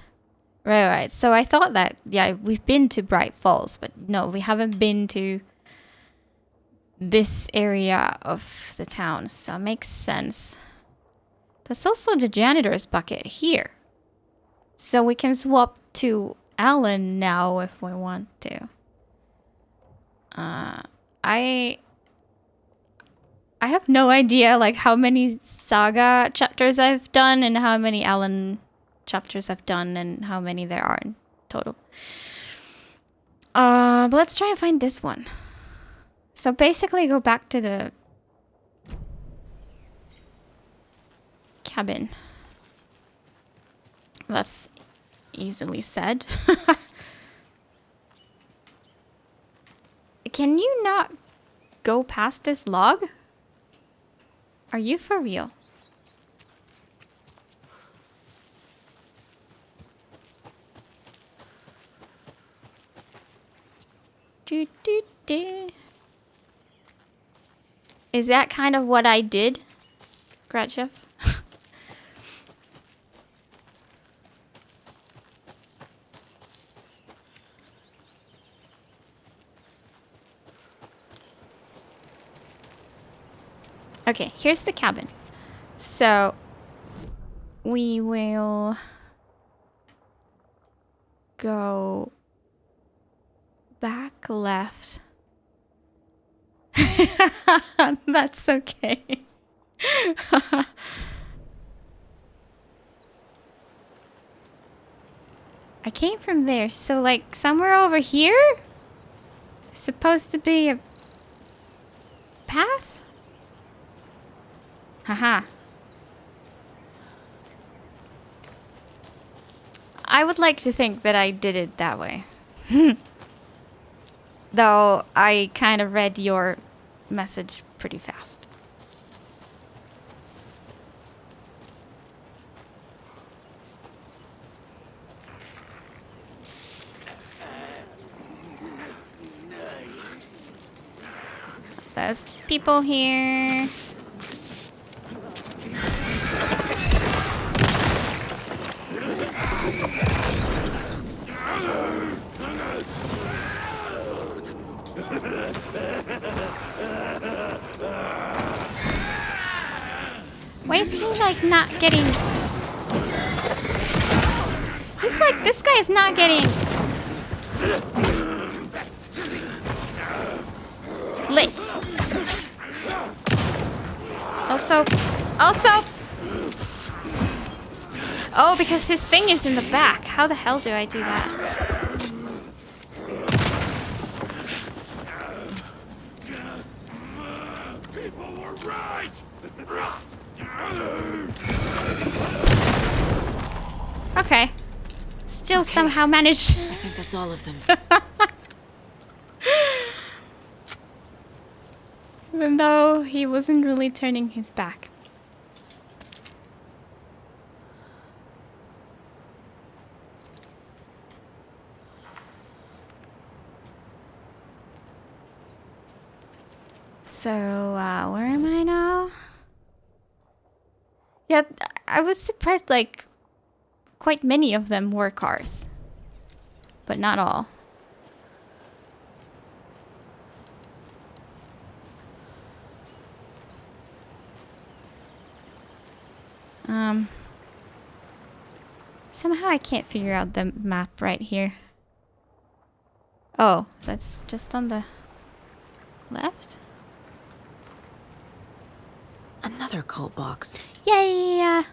Right. So I thought that, yeah, we've been to Bright Falls, but no, we haven't been to this area of the town, so it makes sense. There's also the janitor's bucket here. So we can swap to Alan now if we want to. I have no idea like how many Saga chapters I've done and how many Alan chapters I've done and how many there are in total. But let's try and find this one. So basically go back to the cabin. That's easily said. Can you not go past this log? Are you for real? Do, do, do. Is that kind of what I did, Gratchef? Okay, here's the cabin. So we will go back left. That's okay. I came from there, so like somewhere over here? Supposed to be a path? Haha. I would like to think that I did it that way. Though I kind of read your message pretty fast. There's people here. Why is he like not getting... He's like, this guy is not getting... lit. Also... Oh, because his thing is in the back. How the hell do I do that? Right! Okay. Still somehow managed. I think that's all of them. Even though he wasn't really turning his back. So, where am I now? Yeah, I was surprised, like, quite many of them were cars. But not all. Somehow I can't figure out the map right here. Oh, so that's just on the left? Another cult box. Yay!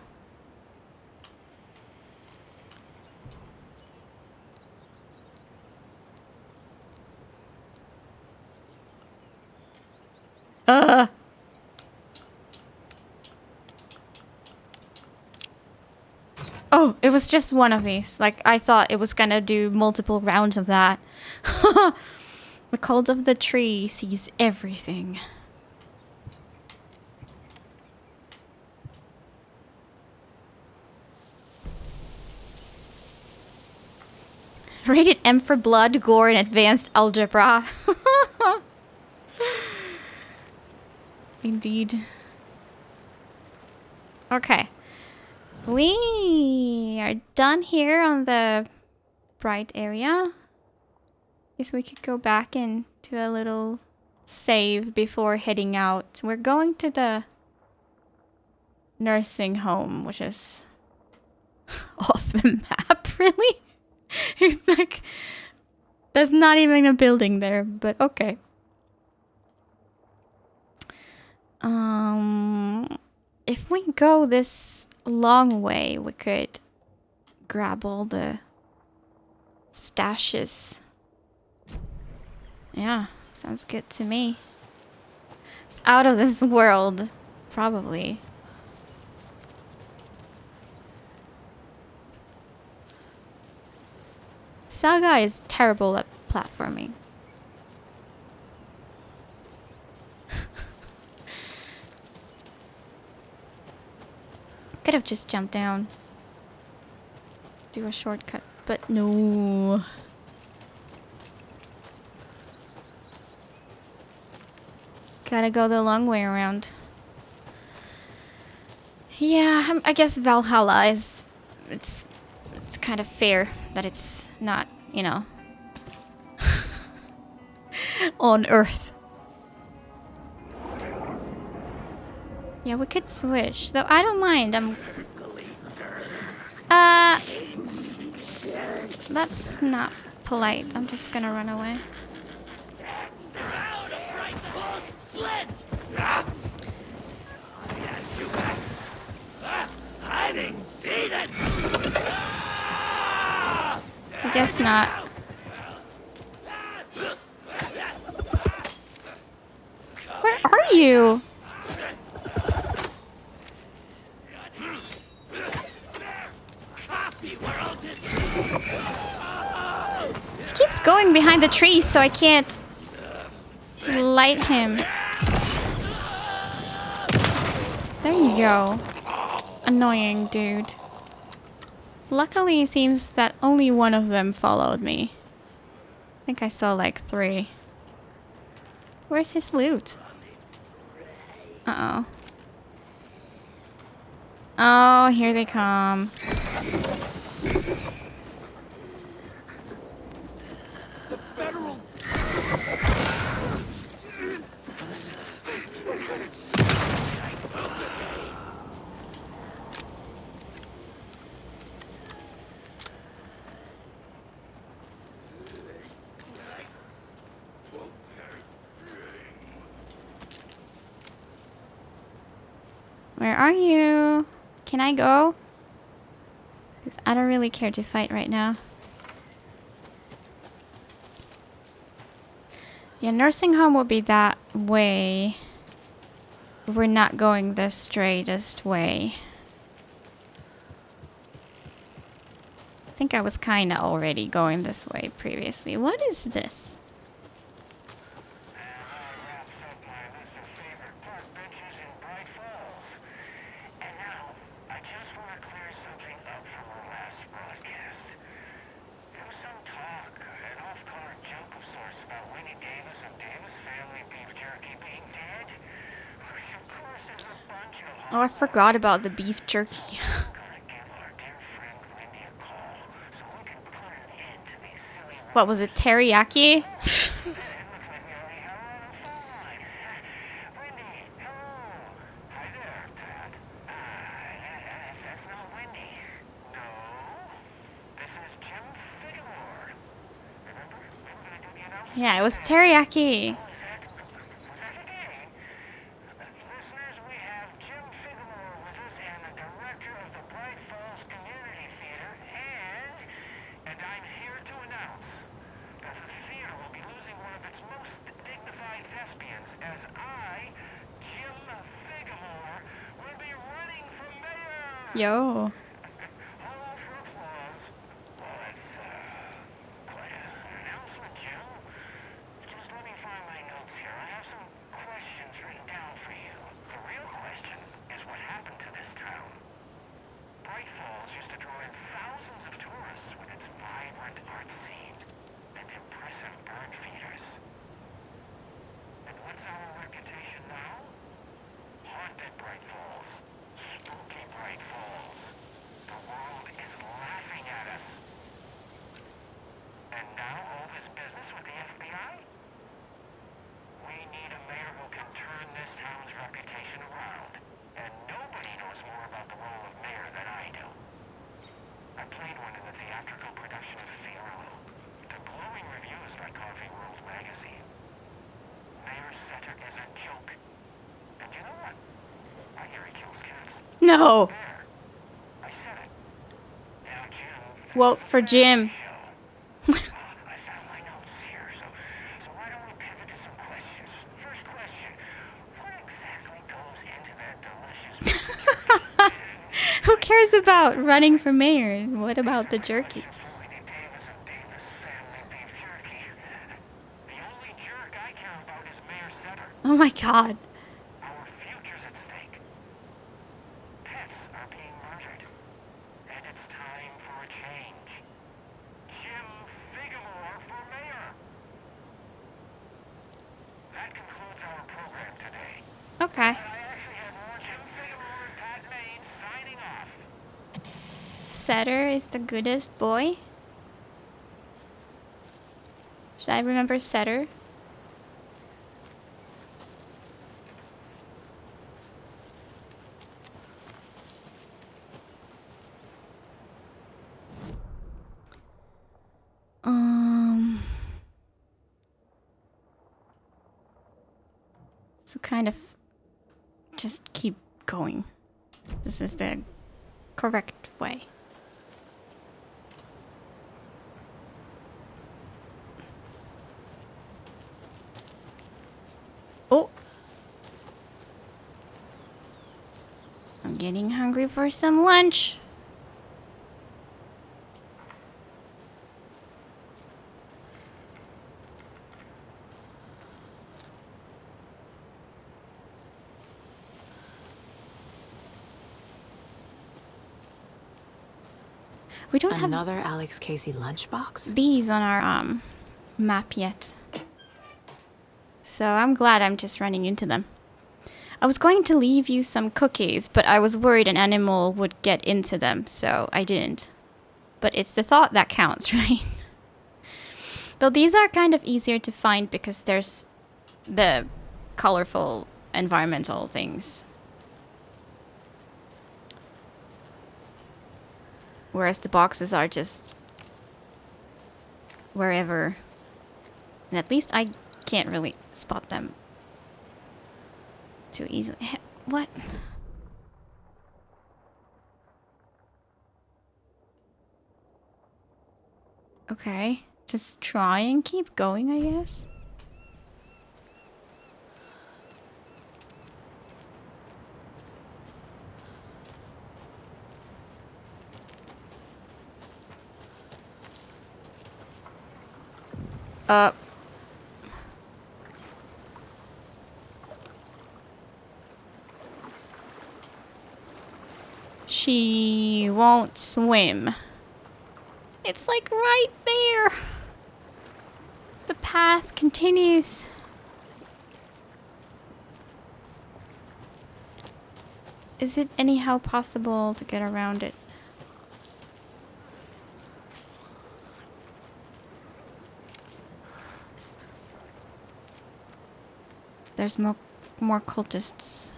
Oh, it was just one of these. Like, I thought it was gonna do multiple rounds of that. The cult of the tree sees everything. Rated M for blood, gore, and advanced algebra. Indeed. Okay. We are done here on the bright area. Guess we could go back into a little save before heading out. We're going to the nursing home, which is off the map, really? It's like, there's not even a building there, but okay. If we go this long way, we could grab all the stashes. Yeah, sounds good to me. It's out of this world, probably. Saga is terrible at platforming. Could have just jumped down. Do a shortcut, but no. Gotta go the long way around. Yeah, I guess Valhalla is... It's kind of fair that it's not, you know, on Earth. Yeah, we could switch, though I don't mind. That's not polite. I'm just gonna run away. I didn't see that. I guess not. Where are you? He keeps going behind the trees, so I can't light him. There you go. Annoying dude. Luckily, it seems that only one of them followed me. I think I saw like 3. Where's his loot? Uh-oh. Oh, here they come. Where are you? Can I go? Because I don't really care to fight right now. Yeah, nursing home will be that way. We're not going the straightest way. I think I was kinda already going this way previously. What is this? Oh, I forgot about the beef jerky. What was it, teriyaki? Yeah, it was teriyaki. Yo. No. Vote for Jim. Who cares about running for mayor? What about the jerky? Oh my god. Okay. Setter is the goodest boy. Should I remember Setter? So kind of just keep going. This is the correct way. Oh! I'm getting hungry for some lunch. We don't have another Alex Casey lunchbox? these on our map yet. So I'm glad I'm just running into them. I was going to leave you some cookies, but I was worried an animal would get into them, so I didn't. But it's the thought that counts, right? Though these are kind of easier to find because there's the colorful environmental things. Whereas the boxes are just wherever. And at least I can't really spot them too easily. What? Okay. Just try and keep going, I guess. She won't swim. It's like right there. The path continues. Is it anyhow possible to get around it? There's more cultists.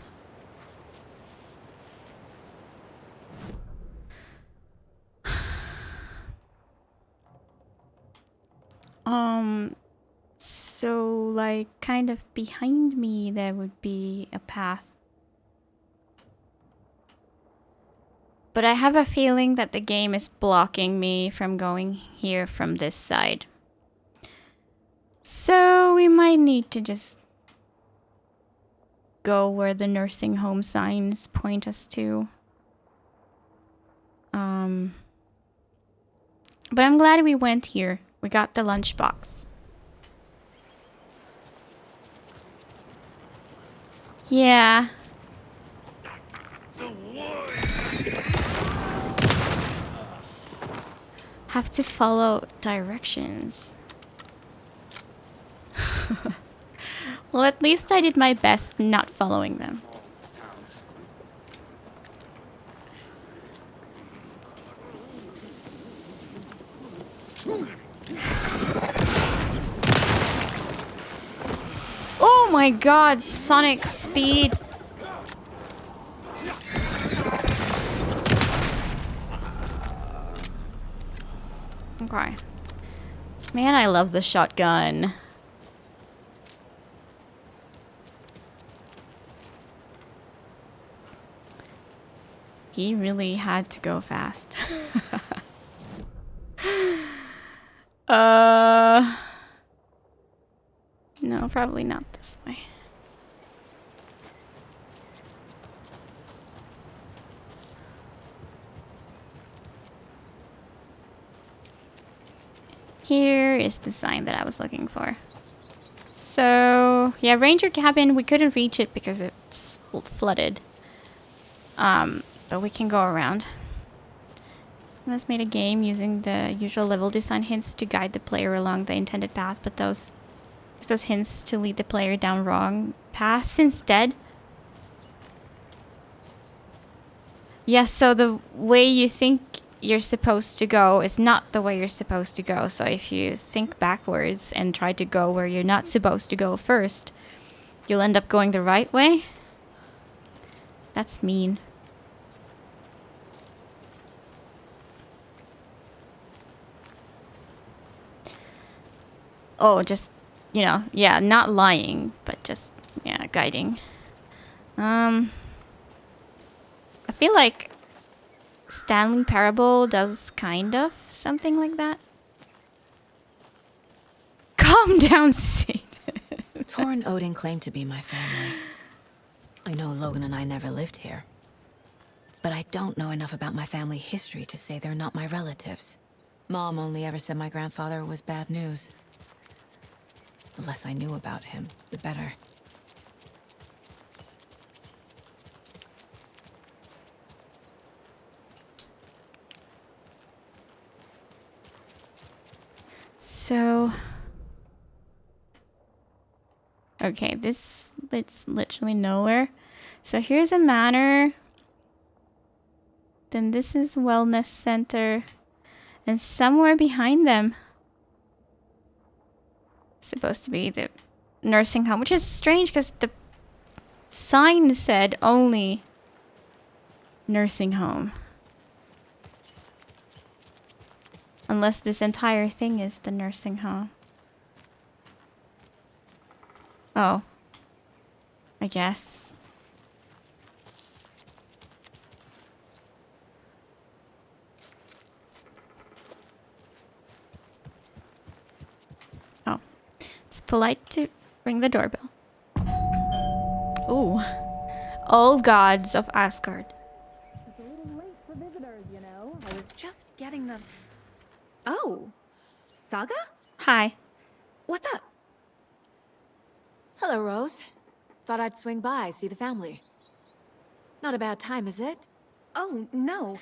So like kind of behind me there would be a path. But I have a feeling that the game is blocking me from going here from this side. So we might need to just go where the nursing home signs point us to. But I'm glad we went here. We got the lunchbox. Yeah. Have to follow directions. Well, at least I did my best not following them. Oh my god, Sonic speed. Okay. Man, I love the shotgun. He really had to go fast. No, probably not this way. Here is the sign that I was looking for. So, yeah, Ranger Cabin, we couldn't reach it because it's flooded. But we can go around. Let's made a game using the usual level design hints to guide the player along the intended path, but those hints to lead the player down wrong paths instead. Yes, so the way you think you're supposed to go is not the way you're supposed to go. So if you think backwards and try to go where you're not supposed to go first, you'll end up going the right way. That's mean. Oh, just, you know, yeah, not lying, but just, yeah, guiding. I feel like Stanley Parable does kind of something like that. Calm down, Sid. Torrin Odin claimed to be my family. I know Logan and I never lived here. But I don't know enough about my family history to say they're not my relatives. Mom only ever said my grandfather was bad news. The less I knew about him, the better. So, okay, this leads literally nowhere. So here's a manor. Then this is wellness center. And somewhere behind them, supposed to be the nursing home, which is strange because the sign said only nursing home. Unless this entire thing is the nursing home. Oh. I guess. Oh. It's polite to ring the doorbell. Ooh. Old gods of Asgard. It's a little late for visitors, you know. I was just getting the... Oh, Saga? Hi. What's up? Hello, Rose. Thought I'd swing by, see the family. Not a bad time, is it? Oh, no.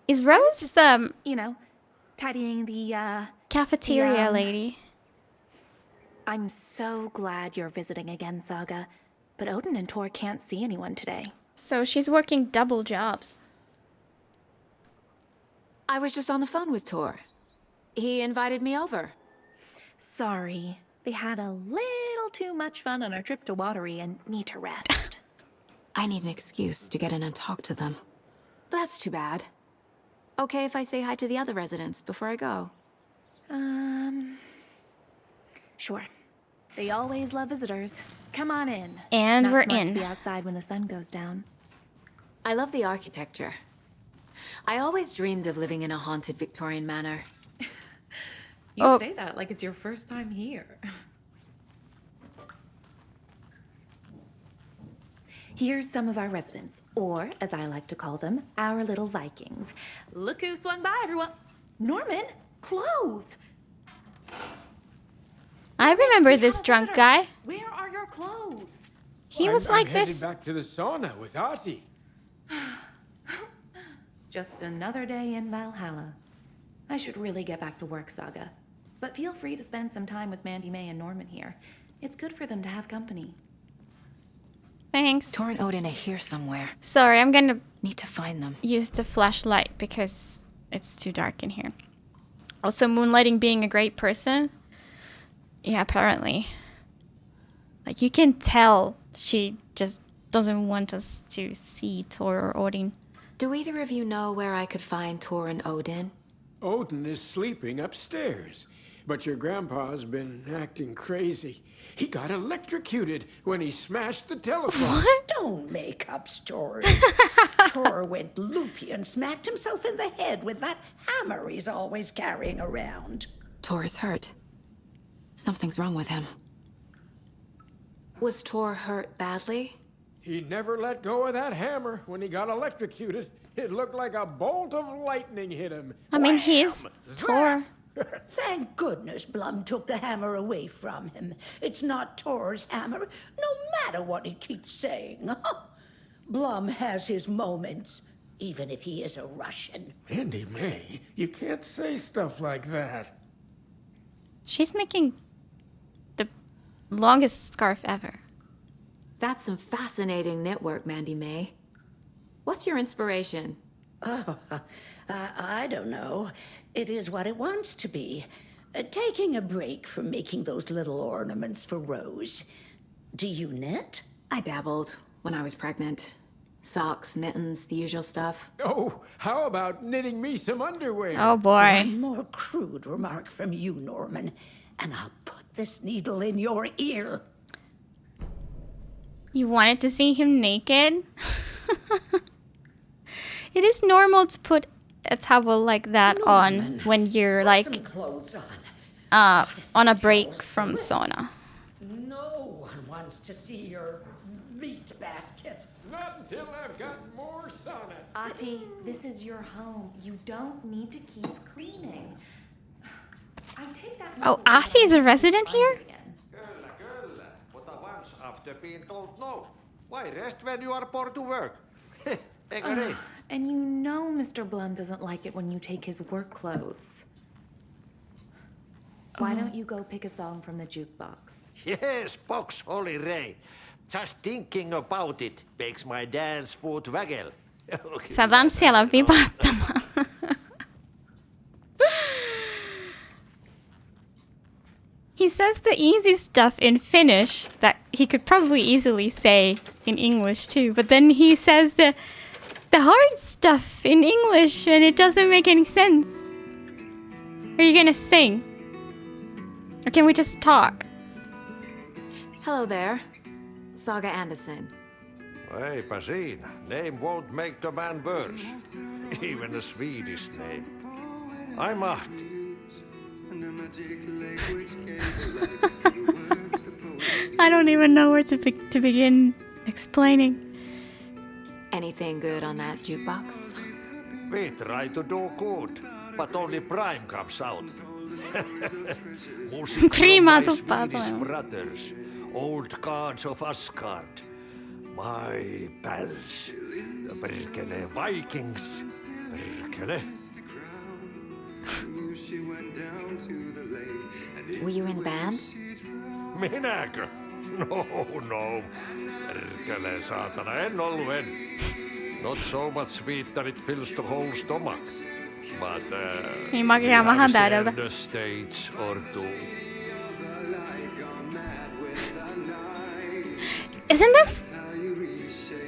Is Rose Just, the you know, tidying the, cafeteria Yeah. lady? I'm so glad you're visiting again, Saga. But Odin and Tor can't see anyone today. So she's working double jobs. I was just on the phone with Tor. He invited me over. Sorry. They had a little too much fun on our trip to Watery and need to rest. I need an excuse to get in and talk to them. That's too bad. Okay if I say hi to the other residents before I go? Sure. They always love visitors. Come on in. And Not we're smart in. to be outside when the sun goes down. I love the architecture. I always dreamed of living in a haunted Victorian manor. You Oh. say that like it's your first time here. Here's some of our residents, or as I like to call them, our little Vikings. Look who swung by, everyone. Norman, clothes. I remember We this have a drunk visitor. guy. Where are your clothes? He was like I'm this. heading back to the sauna with Artie. Just another day in Valhalla. I should really get back to work, Saga. But feel free to spend some time with Mandy May and Norman here. It's good for them to have company. Thanks. Tor and Odin are here somewhere. Sorry, I'm gonna Need to find them. use the flashlight because it's too dark in here. Also, Moonlighting being a great person. Yeah, apparently. Like, you can tell she just doesn't want us to see Tor or Odin. Do either of you know where I could find Tor and Odin? Odin is sleeping upstairs, but your grandpa's been acting crazy. He got electrocuted when he smashed the telephone. Don't make up stories. Tor went loopy and smacked himself in the head with that hammer he's always carrying around. Tor is hurt. Something's wrong with him. Was Tor hurt badly? He never let go of that hammer when he got electrocuted. It looked like a bolt of lightning hit him. I mean, he's Tor. Thank goodness Blum took the hammer away from him. It's not Tor's hammer, no matter what he keeps saying. Blum has his moments, even if he is a Russian. Mandy May, you can't say stuff like that. She's making the longest scarf ever. That's some fascinating knitwork, Mandy May. What's your inspiration? Oh, I don't know. It is what it wants to be. Taking a break from making those little ornaments for Rose. Do you knit? I dabbled when I was pregnant. Socks, mittens, the usual stuff. Oh, how about knitting me some underwear? Oh boy. One more crude remark from you, Norman, and I'll put this needle in your ear. You wanted to see him naked? It is normal to put a towel like that on when you're like Some clothes on. on a break from sauna. No one wants to see your meat basket. Not until I've got more sauna. Ati, this is your home. You don't need to keep cleaning. I take that. Oh, Ati is a resident here? Kyllä, kyllä. Mutta once after being told no. Why rest when you are poor to work? Eikö niin? And you know Mr. Blum doesn't like it when you take his work clothes. Why don't you go pick a song from the jukebox? Yes, box Holy Ray. Just thinking about it makes my dance foot waggle. Sä tanssialan vipattamaan. He says the easy stuff in Finnish that he could probably easily say in English too, but then he says the hard stuff in English and it doesn't make any sense. Are you gonna sing? Or can we just talk? Hello there. Saga Anderson. Eipä siinä. Name won't make the man worse. Even a Swedish name. I'm Ahti. I don't even know where to begin explaining. Anything good on that jukebox? We try to do good, but only Prime comes out. Prima my tuppa Swedish tulemaan. brothers, old gods of Asgard, my pals, the perkele Vikings, perkele. Were you in the band? Minäkö? No. Perkele saatana, en ollut en. Not so much sweet that it fills the whole stomach. But Niin makea mahan täydeltä. the stage or two. Isn't this...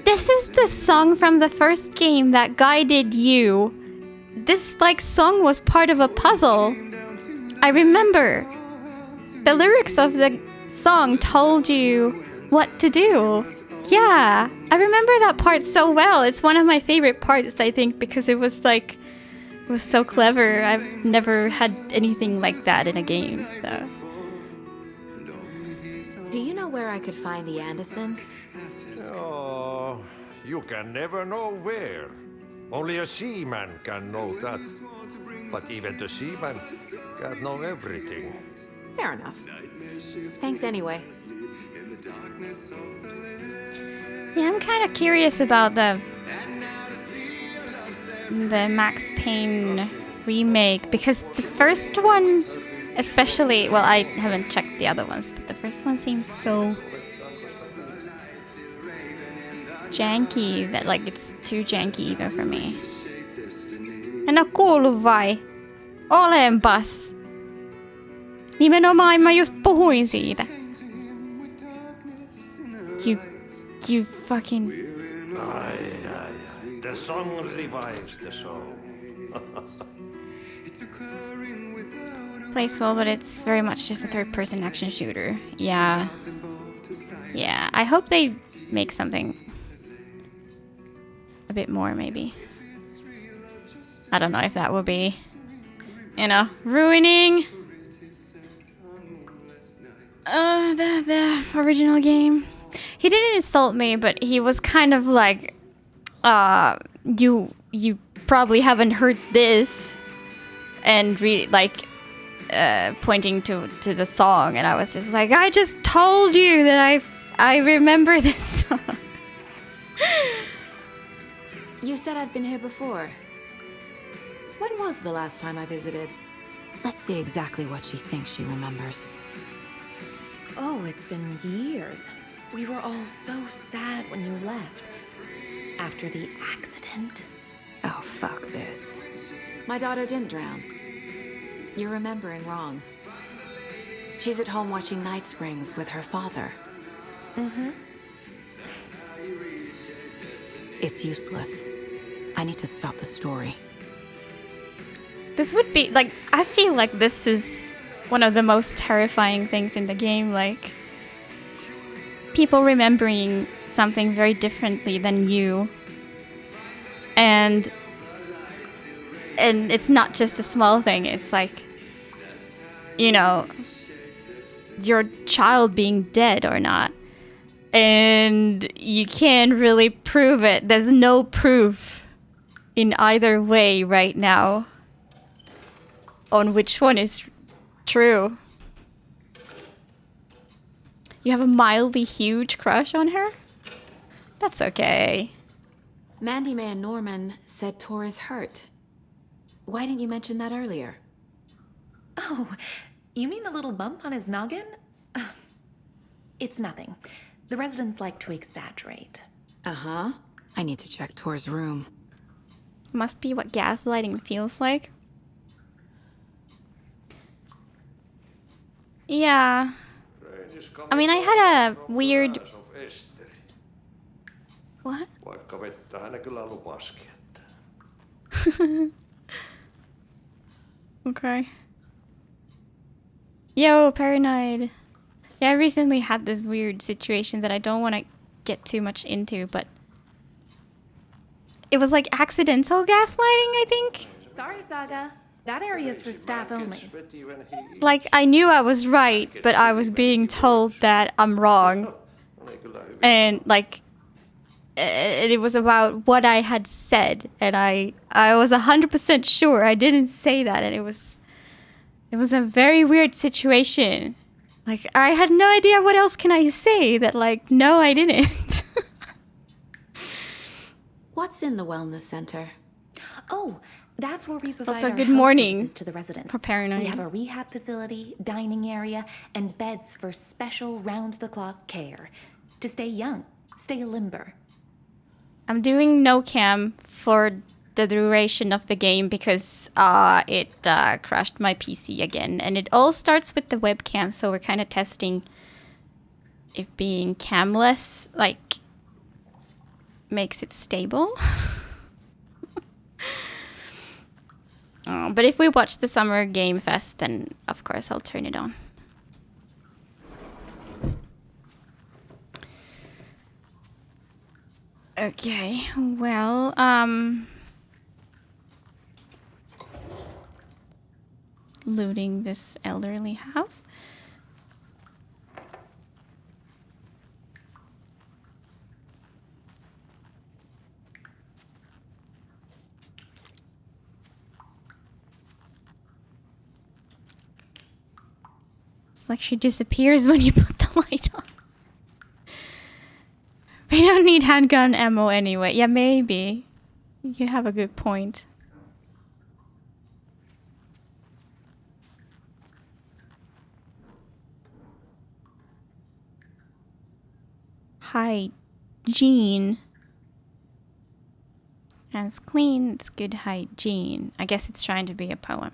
This is the song from the first game that guided you. This, like, song was part of a puzzle. I remember. The lyrics of the song told you what to do. Yeah, I remember that part so well. It's one of my favorite parts, I think, because it was, like... It was so clever. I've never had anything like that in a game, so... Do you know where I could find the Andersons? Oh, you can never know where. Only a seaman can know that. But even the seaman can't know everything. Fair enough. Thanks anyway. Yeah, I'm kind of curious about the Max Payne remake, because the first one especially, well, I haven't checked the other ones, but the first one seems so janky that, like, it's too janky even for me. En oo kuullut vai? Olenpas. Nimenomaan mä just puhuin siitä. You fucking... The song revives the soul. Plays well, but it's very much just a third-person action shooter. Yeah. Yeah, I hope they make something a bit more, maybe. I don't know if that will be, you know, ruining the original game. He didn't insult me, but he was kind of like, you probably haven't heard this, and pointing to the song, and I was just like, I just told you that I remember this song. You said I'd been here before. When was the last time I visited? Let's see exactly what she thinks she remembers. Oh, it's been years. We were all so sad when you left. After the accident. Oh, fuck this. My daughter didn't drown. You're remembering wrong. She's at home watching Night Springs with her father. Mm-hmm. It's useless. I need to stop the story. This would be, like, I feel like this is one of the most terrifying things in the game, like, people remembering something very differently than you. And it's not just a small thing, it's like, you know, your child being dead or not. And you can't really prove it. There's no proof in either way right now on which one is true. You have a mildly huge crush on her? That's okay. Mandy May and Norman said Tor is hurt. Why didn't you mention that earlier? Oh, you mean the little bump on his noggin? It's nothing. The residents like to exaggerate. Uh-huh. I need to check Tor's room. Must be what gaslighting feels like. Yeah. I mean, I had a weird... What? Vaikka vettä hän kyllä lupasikin, että... Okay. Yo, Paranoid. Yeah, I recently had this weird situation that I don't want to get too much into, but... It was like accidental gaslighting, I think? Sorry, Saga. That area is for staff only. Like, I knew I was right, but I was being told that I'm wrong. And, like, it was about what I had said, and I was 100% sure I didn't say that, and it was It was a very weird situation. Like, I had no idea what else can I say that, like, no, I didn't. What's in the wellness center? Oh, that's where we provide Also, our good health morning services to the residents. for Paranoid. We have a rehab facility, dining area, and beds for special round-the-clock care. To stay young, stay limber. I'm doing no cam for the duration of the game because it crashed my PC again. And it all starts with the webcam, so we're kind of testing if being camless, like, makes it stable. But if we watch the Summer Game Fest, then of course I'll turn it on. Okay, well, looting this elderly house. It's like she disappears when you put the light on. They don't need handgun ammo anyway. Yeah, maybe. You have a good point. Hygiene. As clean, it's good hygiene. I guess it's trying to be a poem.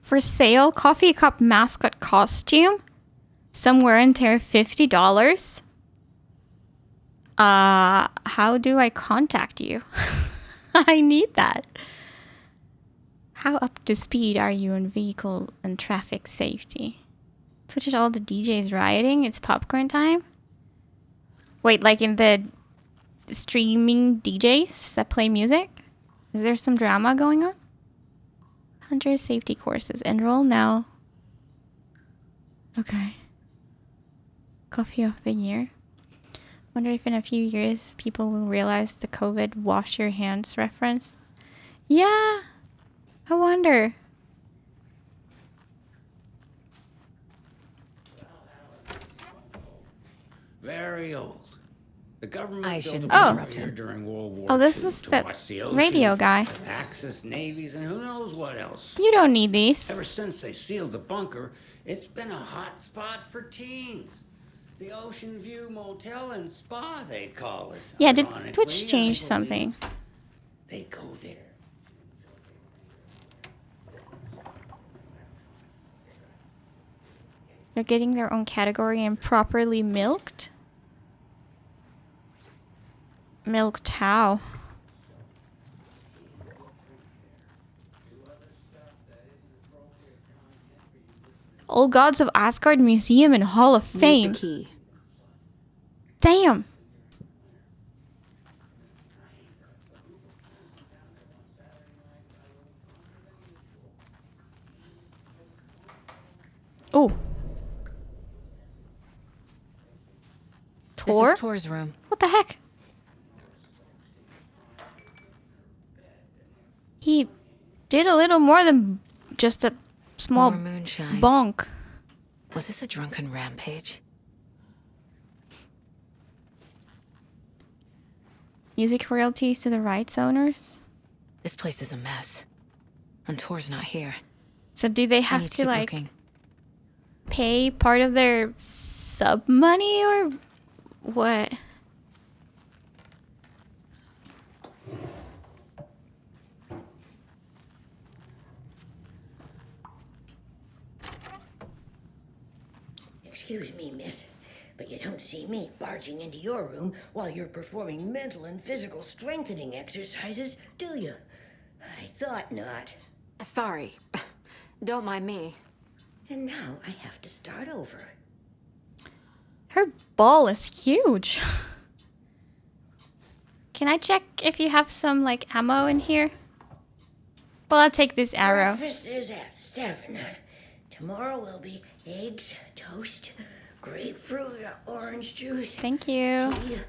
For sale, coffee cup mascot costume. Some wear and tear $50. How do I contact you? I need that. How up to speed are you on vehicle and traffic safety? Switch all the DJs rioting. It's popcorn time. Wait, like in the streaming DJs that play music? Is there some drama going on? Hunter safety courses. Enroll now. Okay. Coffee of the year. Wonder if in a few years people will realize the COVID wash your hands reference. Yeah. I wonder. Very old. The government I built a shouldn't bunker interrupt here him. during World War Oh, this II is to that watch the radio oceans, guy. Axis navies, and who knows what else. You don't need these. Ever since they sealed the bunker, it's been a hot spot for teens. The Ocean View Motel and Spa, they call it. Yeah, did Ironically, Twitch change I something? believe they go there. They're getting their own category and properly milked? Milked how? Old Gods of Asgard Museum and Hall of Fame. Need the key. Damn. Oh. Tor? This is Tor's room. What the heck? He did a little more than just a small More moonshine. bonk. Was this a drunken rampage? Music royalties to the rights owners. This place is a mess. And Tor's not here. So do they I have need to keep like looking. pay part of their sub money or what? Excuse me, miss, but you don't see me barging into your room while you're performing mental and physical strengthening exercises, do you? I thought not. Sorry. Don't mind me. And now I have to start over. Her ball is huge. Can I check if you have some like ammo in here? Well, I'll take this arrow. Breakfast is at 7. Tomorrow will be eggs, toast, grapefruit, orange juice. Thank you. Tea.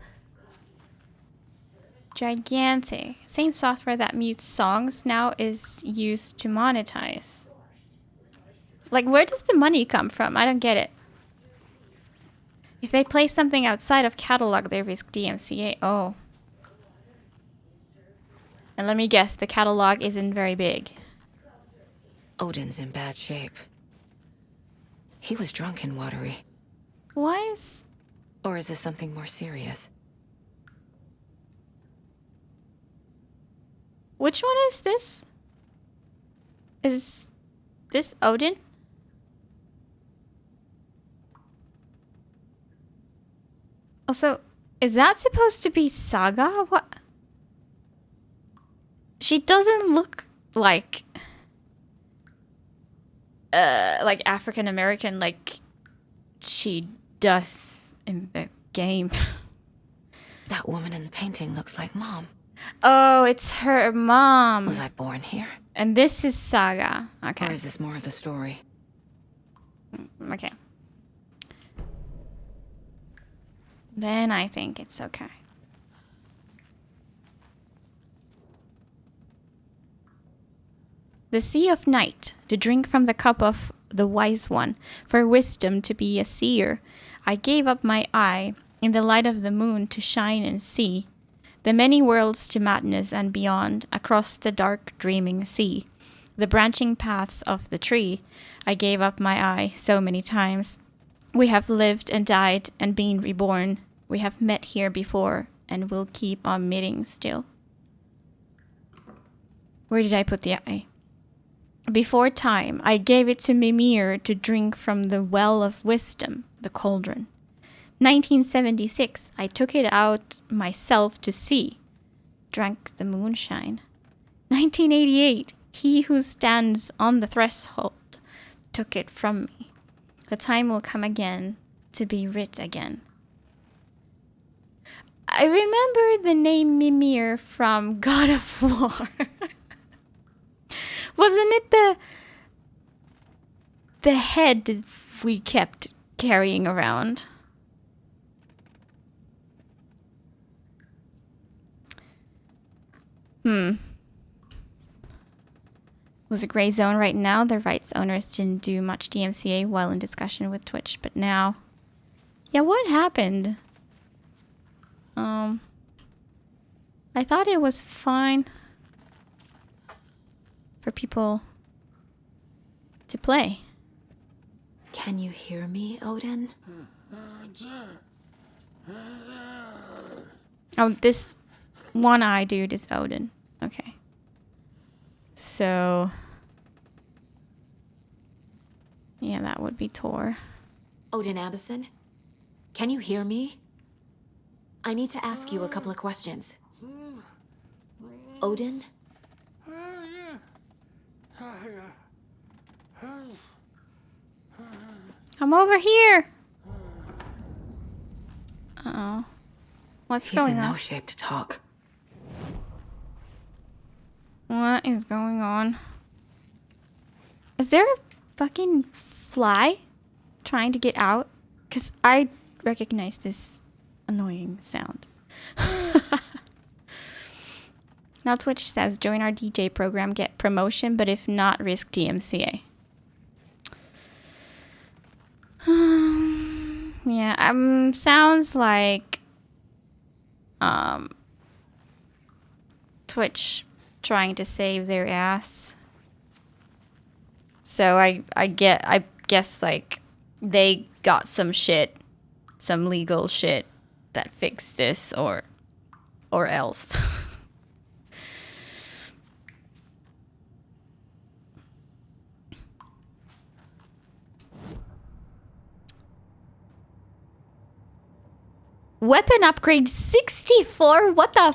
Gigantic. Same software that mutes songs now is used to monetize. Like, where does the money come from? I don't get it. If they play something outside of catalog, they risk DMCA. Oh. And let me guess, the catalog isn't very big. Odin's in bad shape. He was drunk and watery. Why is... Or is this something more serious? Which one is this? Is this Odin? Also, is that supposed to be Saga? What? She doesn't look like African American like she does in the game. That woman in the painting looks like Mom. Oh, it's her mom. Was I born here? And this is Saga. Okay. Or is this more of the story? Okay. Then I think it's okay. The Sea of Night, to drink from the cup of the Wise One, for wisdom to be a seer. I gave up my eye in the light of the moon to shine and see the many worlds to madness and beyond, across the dark dreaming sea. The branching paths of the tree, I gave up my eye so many times. We have lived and died and been reborn. We have met here before and will keep on meeting still. Where did I put the eye? Before time, I gave it to Mimir to drink from the well of wisdom, the cauldron. 1976, I took it out myself to see. Drank the moonshine. 1988, he who stands on the threshold took it from me. The time will come again to be writ again. I remember the name Mimir from God of War. Wasn't it the head we kept carrying around? Was a gray zone right now. The rights owners didn't do much DMCA while in discussion with Twitch, but now... Yeah, what happened? I thought it was fine for people to play. Can you hear me, Odin? Oh, this one-eye dude is Odin. Okay. So... yeah, that would be Tor. Odin Addison? Can you hear me? I need to ask you a couple of questions. Odin? I'm over here! Uh-oh. What's going on? He's in no shape to talk. What is going on? Is there a fucking fly trying to get out? Because I recognize this annoying sound. Now Twitch says, join our DJ program, get promotion, but if not, risk DMCA. Yeah, sounds like Twitch trying to save their ass. So I guess like they got some shit, some legal shit that fixed this or else. Weapon upgrade 64? What the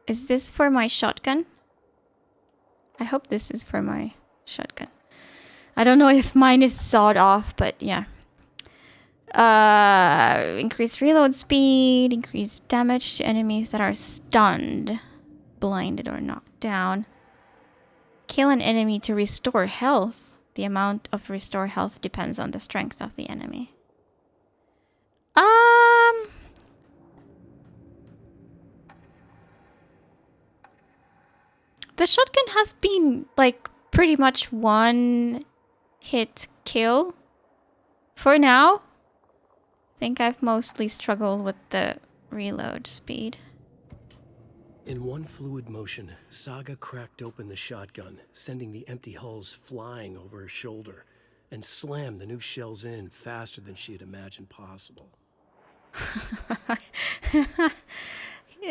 is this for my shotgun? I hope this is for my shotgun. I don't know if mine is sawed off, but yeah. Increased reload speed, increased damage to enemies that are stunned, blinded, or knocked down. kill an enemy to restore health. The amount of restore health depends on the strength of the enemy. The shotgun has been like pretty much one hit kill for now. I think I've mostly struggled with the reload speed. In one fluid motion, Saga cracked open the shotgun, sending the empty hulls flying over her shoulder, and slammed the new shells in faster than she had imagined possible.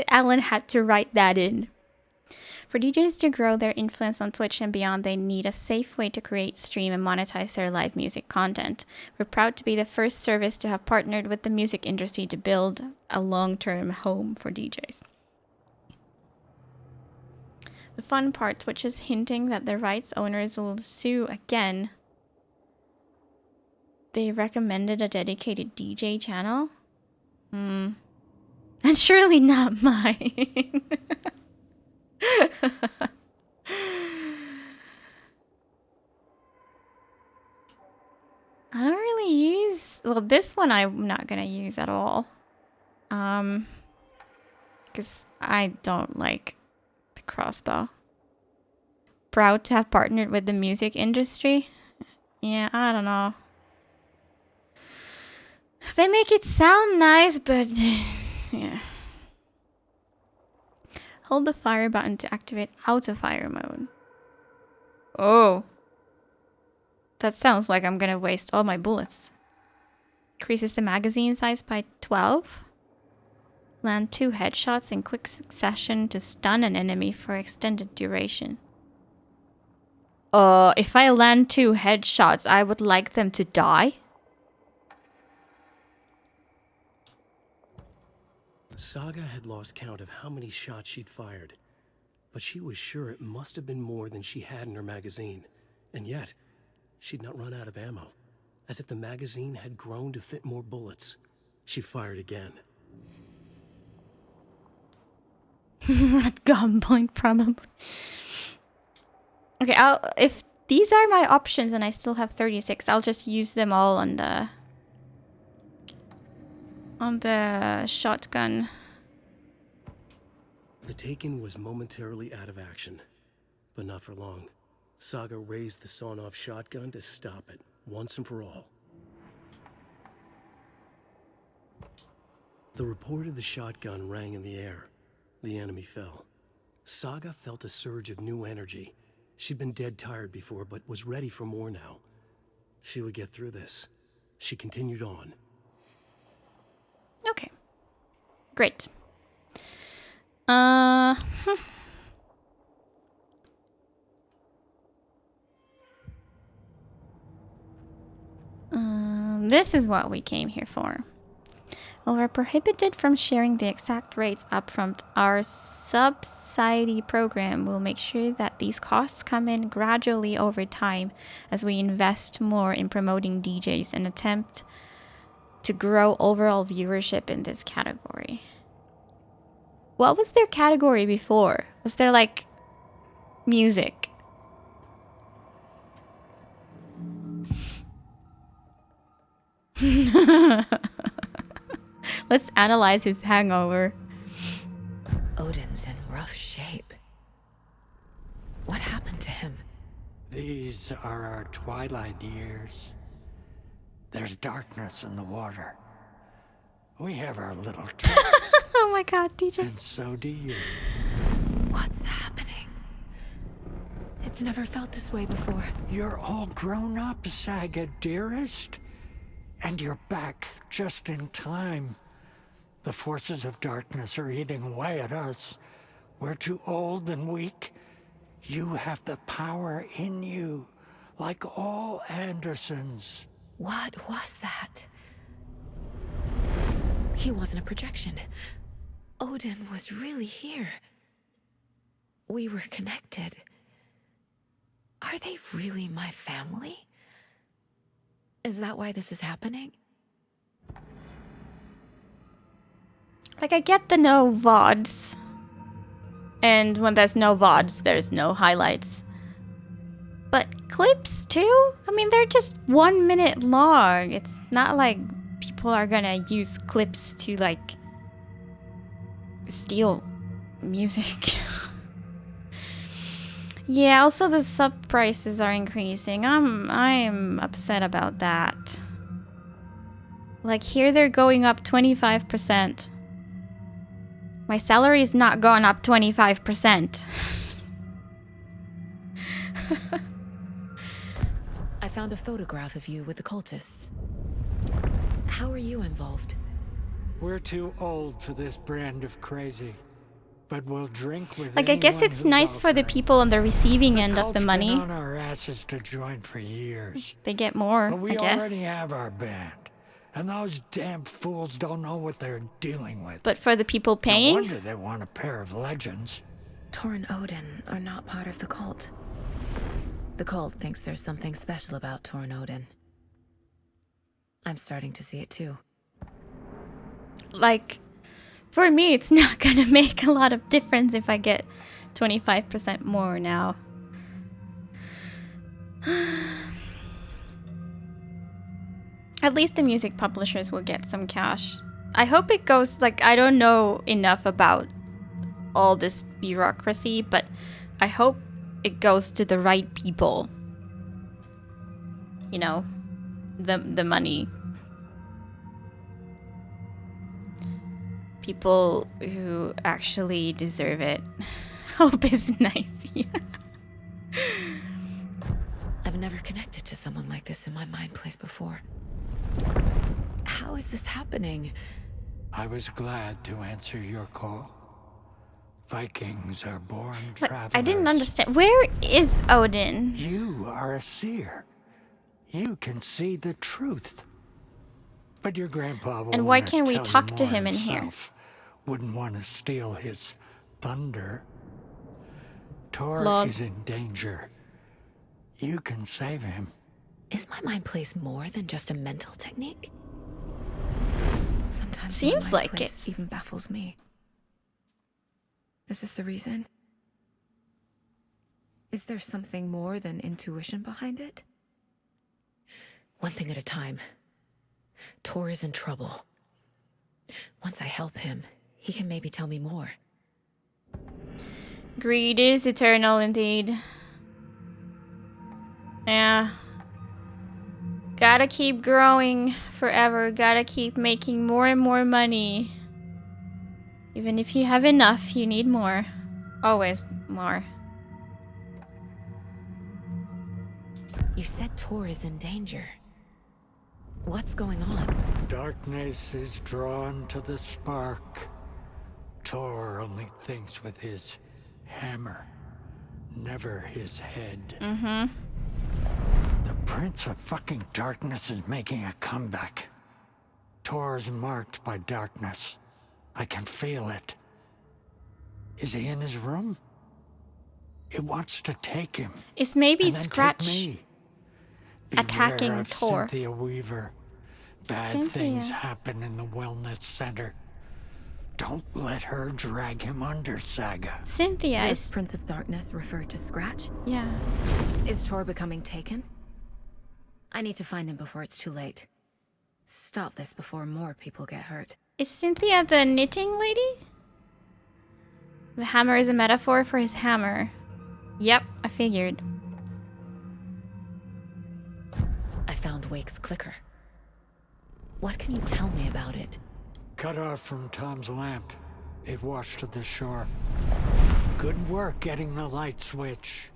Alan had to write that in. For DJs to grow their influence on Twitch and beyond, they need a safe way to create, stream, and monetize their live music content. We're proud to be the first service to have partnered with the music industry to build a long-term home for DJs. The fun part, Twitch is hinting that the rights owners will sue again. They recommended a dedicated DJ channel? And surely not mine. I don't really use... Well, this one I'm not going to use at all. Because I don't like the crossbow. Proud to have partnered with the music industry? Yeah, I don't know. They make it sound nice, but... yeah. Hold the fire button to activate auto-fire mode. Oh. That sounds like I'm gonna waste all my bullets. Increases the magazine size by 12. Land 2 headshots in quick succession to stun an enemy for extended duration. If I land 2 headshots, I would like them to die. Saga had lost count of how many shots she'd fired, but she was sure it must have been more than she had in her magazine. And yet, she'd not run out of ammo. As if the magazine had grown to fit more bullets. She fired again. At gunpoint, probably. Okay, if these are my options and I still have 36, I'll just use them all on the shotgun. The Taken was momentarily out of action, but not for long. Saga raised the sawn-off shotgun to stop it, once and for all. The report of the shotgun rang in the air. The enemy fell. Saga felt a surge of new energy. She'd been dead tired before, but was ready for more now. She would get through this. She continued on. Okay. Great. This is what we came here for. While we're prohibited from sharing the exact rates upfront, our subsidy program will make sure that these costs come in gradually over time as we invest more in promoting DJs and attempt to grow overall viewership in this category. What was their category before? Was there like music? Let's analyze his hangover. Odin's in rough shape. What happened to him? These are our twilight years. There's darkness in the water. We have our little tricks. Oh my god, DJ. And so do you. What's happening? It's never felt this way before. You're all grown up, Saga, dearest. And you're back just in time. The forces of darkness are eating away at us. We're too old and weak. You have the power in you, like all Andersons. What was that? He wasn't a projection. Odin was really here. We were connected. Are they really my family? Is that why this is happening? Like, I get the no VODs. And when there's no VODs, there's no highlights. But clips too? I mean, they're just 1 minute long. It's not like people are gonna use clips to like steal music. Yeah, also the sub prices are increasing. I'm upset about that. Like here they're going up 25%. My salary is not going up 25%. I found a photograph of you with the cultists. How are you involved? We're too old for this brand of crazy, but we'll drink with Like I guess anyone it's who's nice for the offering. people on the receiving end of the Cult's money. been on our asses to join for years. They get more, But we I guess. already have our band, and those damn fools don't know what they're dealing with. But for the people No paying, wonder they want a pair of legends. Tor and Odin are not part of the cult. The cult thinks there's something special about Tor and Odin. I'm starting to see it too. like, for me, it's not gonna make a lot of difference if I get 25% more now. At least the music publishers will get some cash. I hope it goes, like, I don't know enough about all this bureaucracy, but I hope it goes to the right people. You know, the money. People who actually deserve it. Hope is nice. Yeah. I've never connected to someone like this in my mind place before. How is this happening? I was glad to answer your call. Vikings are born But travelers. I didn't understand. Where is Odin? You are a seer. You can see the truth. But your grandpa will And why wanna can't we tell you talk to more him in here? himself. Wouldn't want to steal his thunder. Tor Lol. is in danger. You can save him. Is my mind place more than just a mental technique? Sometimes Seems my mind like place it. even baffles me. Is this the reason? Is there something more than intuition behind it? One thing at a time. Tor is in trouble. Once I help him, he can maybe tell me more. Greed is eternal indeed. Yeah. Gotta keep growing forever. Gotta keep making more and more money. Even if you have enough, you need more. Always more. You said Tor is in danger. What's going on? Darkness is drawn to the spark. Tor only thinks with his hammer, never his head. Mm-hmm. The Prince of fucking Darkness is making a comeback. Tor's marked by darkness. I can feel it. Is he in his room? It wants to take him. It's maybe and then Scratch take me. attacking Beware of Tor. Cynthia Weaver. Bad Cynthia. things happen in the wellness center. Don't let her drag him under, Saga. Cynthia Does is... Prince of Darkness refer to Scratch? Yeah. Is Tor becoming taken? I need to find him before it's too late. Stop this before more people get hurt. Is Cynthia the knitting lady? The hammer is a metaphor for his hammer. Yep, I figured. I found Wake's clicker. What can you tell me about it? Cut off from Tom's lamp. It washed to the shore. Good work getting the light switch.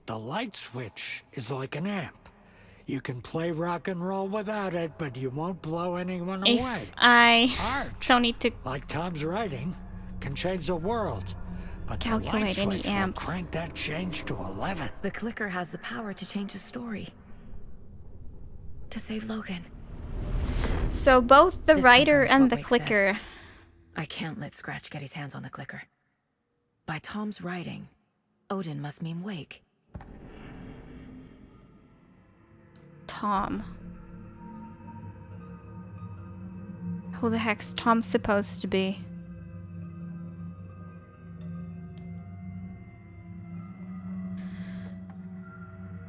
The light switch is like an amp. You can play rock and roll without it, but you won't blow anyone away. If I Art, don't need to like Tom's writing, can change the world. But the light calculate any switch will amps. crank that change to 11. The clicker has the power to change the story. To save Logan. So both the This writer confirms and what the Wake said. clicker. I can't let Scratch get his hands on the clicker. By Tom's writing, Odin must mean Wake. Tom. Who the heck's Tom supposed to be?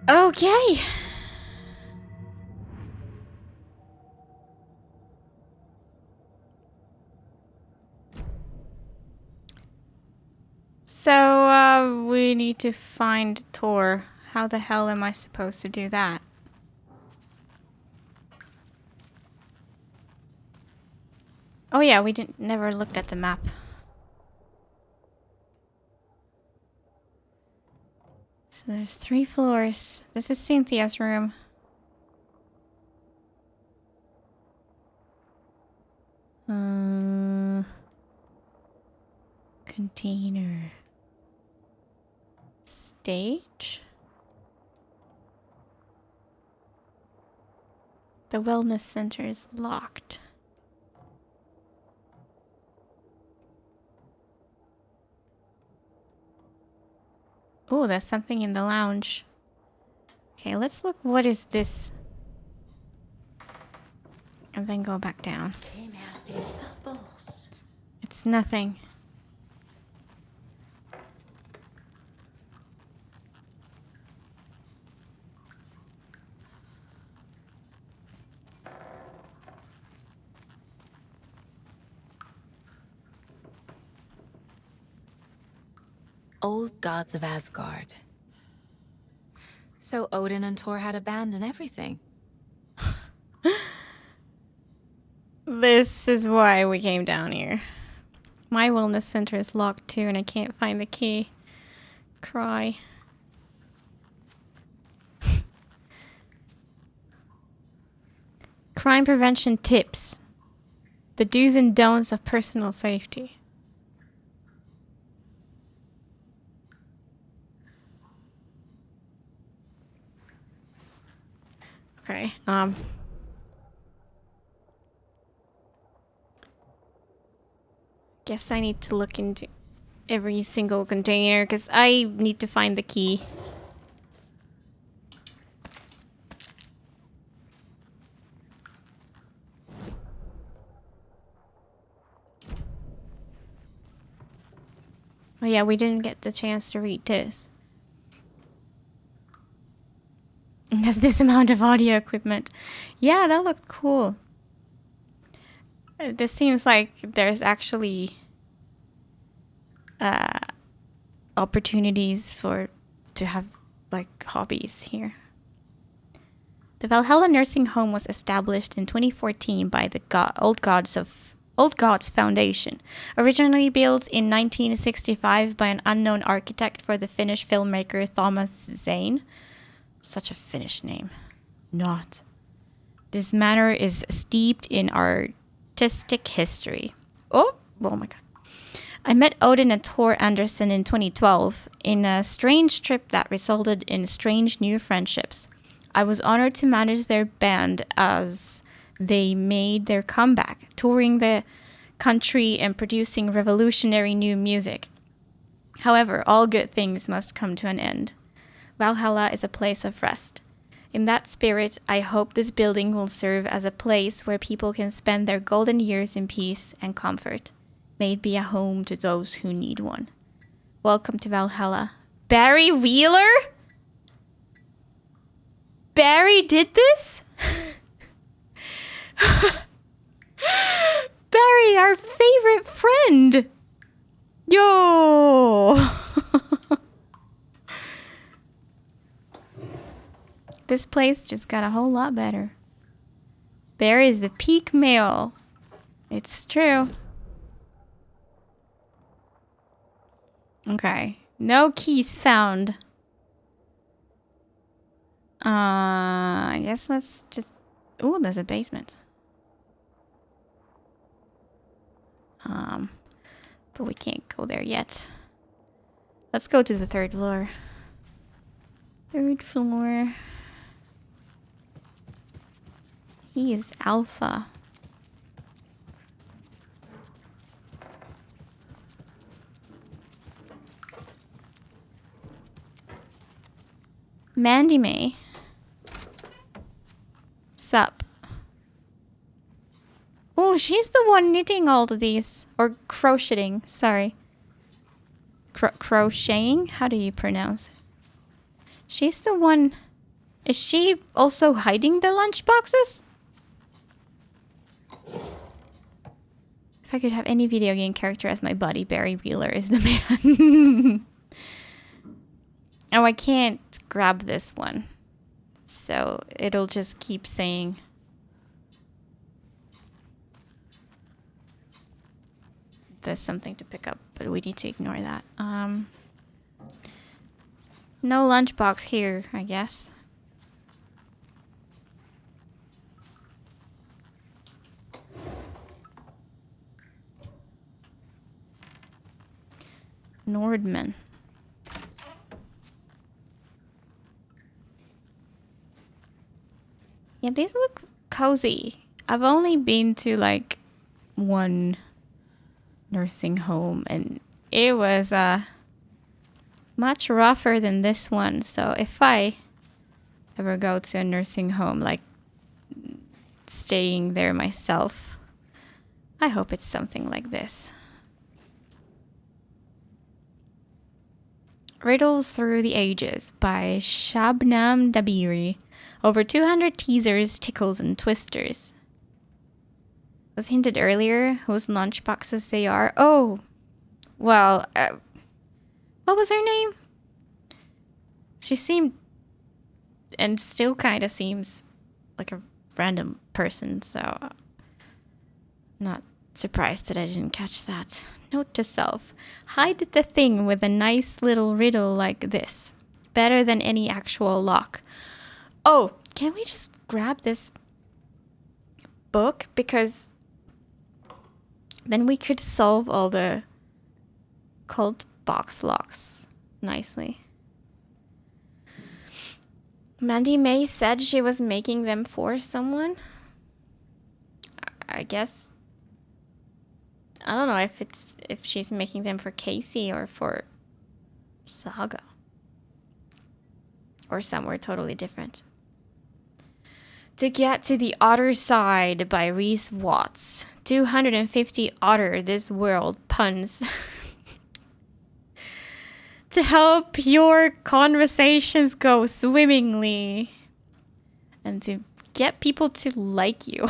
Okay. So, we need to find Tor. How the hell am I supposed to do that? Oh yeah, we never looked at the map. So there's 3 floors. This is Cynthia's room. Container. Stage? The wellness center is locked. Oh, there's something in the lounge. Okay, let's look. What is this? And then go back down. Came out in bubbles. It's nothing. Old gods of Asgard. So Odin and Thor had a band and everything. This is why we came down here. My wellness center is locked too, and I can't find the key. Cry. Crime prevention tips. The do's and don'ts of personal safety. Okay, guess I need to look into every single container because I need to find the key. Oh yeah, we didn't get the chance to read this. It has this amount of audio equipment. Yeah, that looked cool. This seems like there's actually opportunities to have like hobbies here. The Valhalla Nursing Home was established in 2014 by the Old Gods Foundation, originally built in 1965 by an unknown architect for the Finnish filmmaker Thomas Zane. Such a Finnish name. Not. This manor is steeped in artistic history. Oh my god. I met Odin and Thor Anderson in 2012 in a strange trip that resulted in strange new friendships. I was honored to manage their band as they made their comeback, touring the country and producing revolutionary new music. However, all good things must come to an end. Valhalla is a place of rest. In that spirit, I hope this building will serve as a place where people can spend their golden years in peace and comfort. May it be a home to those who need one. Welcome to Valhalla. Barry Wheeler? Barry did this? Barry, our favorite friend. Yo! This place just got a whole lot better. Barry is the peak male. It's true. Okay. No keys found. I guess let's just... Ooh, there's a basement. But we can't go there yet. Let's go to the 3rd floor. 3rd floor. He is Alpha. Mandy May. Sup. Oh, she's the one knitting all of these. Or crocheting, sorry. Crocheting? How do you pronounce it? She's the one Is she also hiding the lunchboxes? If I could have any video game character as my buddy, Barry Wheeler is the man. Oh, I can't grab this one. So it'll just keep saying... There's something to pick up, but we need to ignore that. No lunchbox here, I guess. Nordman. Yeah, these look cozy. I've only been to like one nursing home and it was much rougher than this one. So if I ever go to a nursing home, like staying there myself, I hope it's something like this. Riddles Through the Ages by Shabnam Dabiri. Over 200 teasers, tickles, and twisters. Was hinted earlier whose lunchboxes they are. Oh, well, what was her name? She seemed, and still kind of seems, like a random person, so not surprised that I didn't catch that. Note to self, hide the thing with a nice little riddle like this. Better than any actual lock. Oh, can we just grab this book? Because then we could solve all the cult box locks nicely. Mandy May said she was making them for someone. I guess. I don't know if she's making them for Casey or for Saga. Or somewhere totally different. To Get to the Other Side by Reese Watts. 250 Otter This World puns. To help your conversations go swimmingly. And to get people to like you.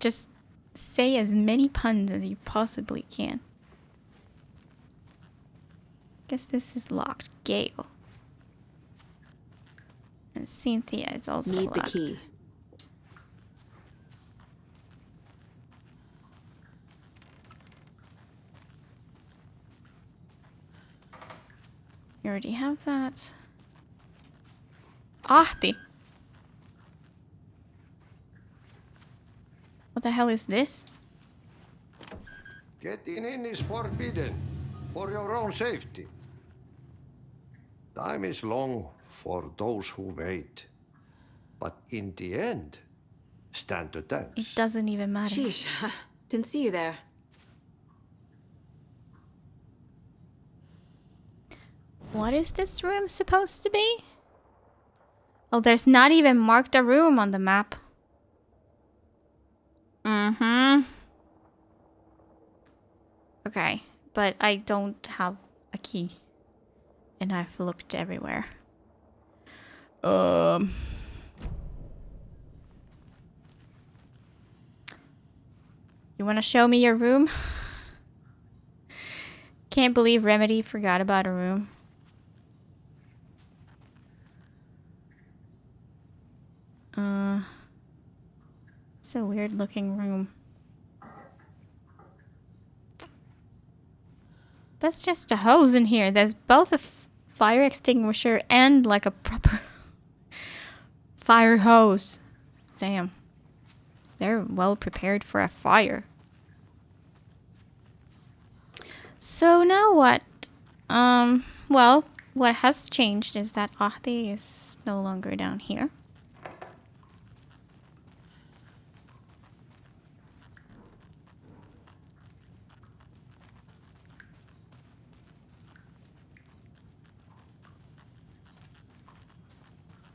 Just say as many puns as you possibly can. Guess this is locked. Gale. And Cynthia is also Need the locked. key. You already have that. Ahti. What the hell is this? Getting in is forbidden, for your own safety. Time is long for those who wait. But in the end, stand the test. It doesn't even matter. Sheesh, didn't see you there. What is this room supposed to be? Oh, there's not even marked a room on the map. Okay, but I don't have a key. And I've looked everywhere. You wanna show me your room? Can't believe Remedy forgot about a room. It's a weird looking room. That's just a hose in here. There's both a fire extinguisher and like a proper fire hose. Damn. They're well prepared for a fire. So now what? Well, what has changed is that Ahti is no longer down here.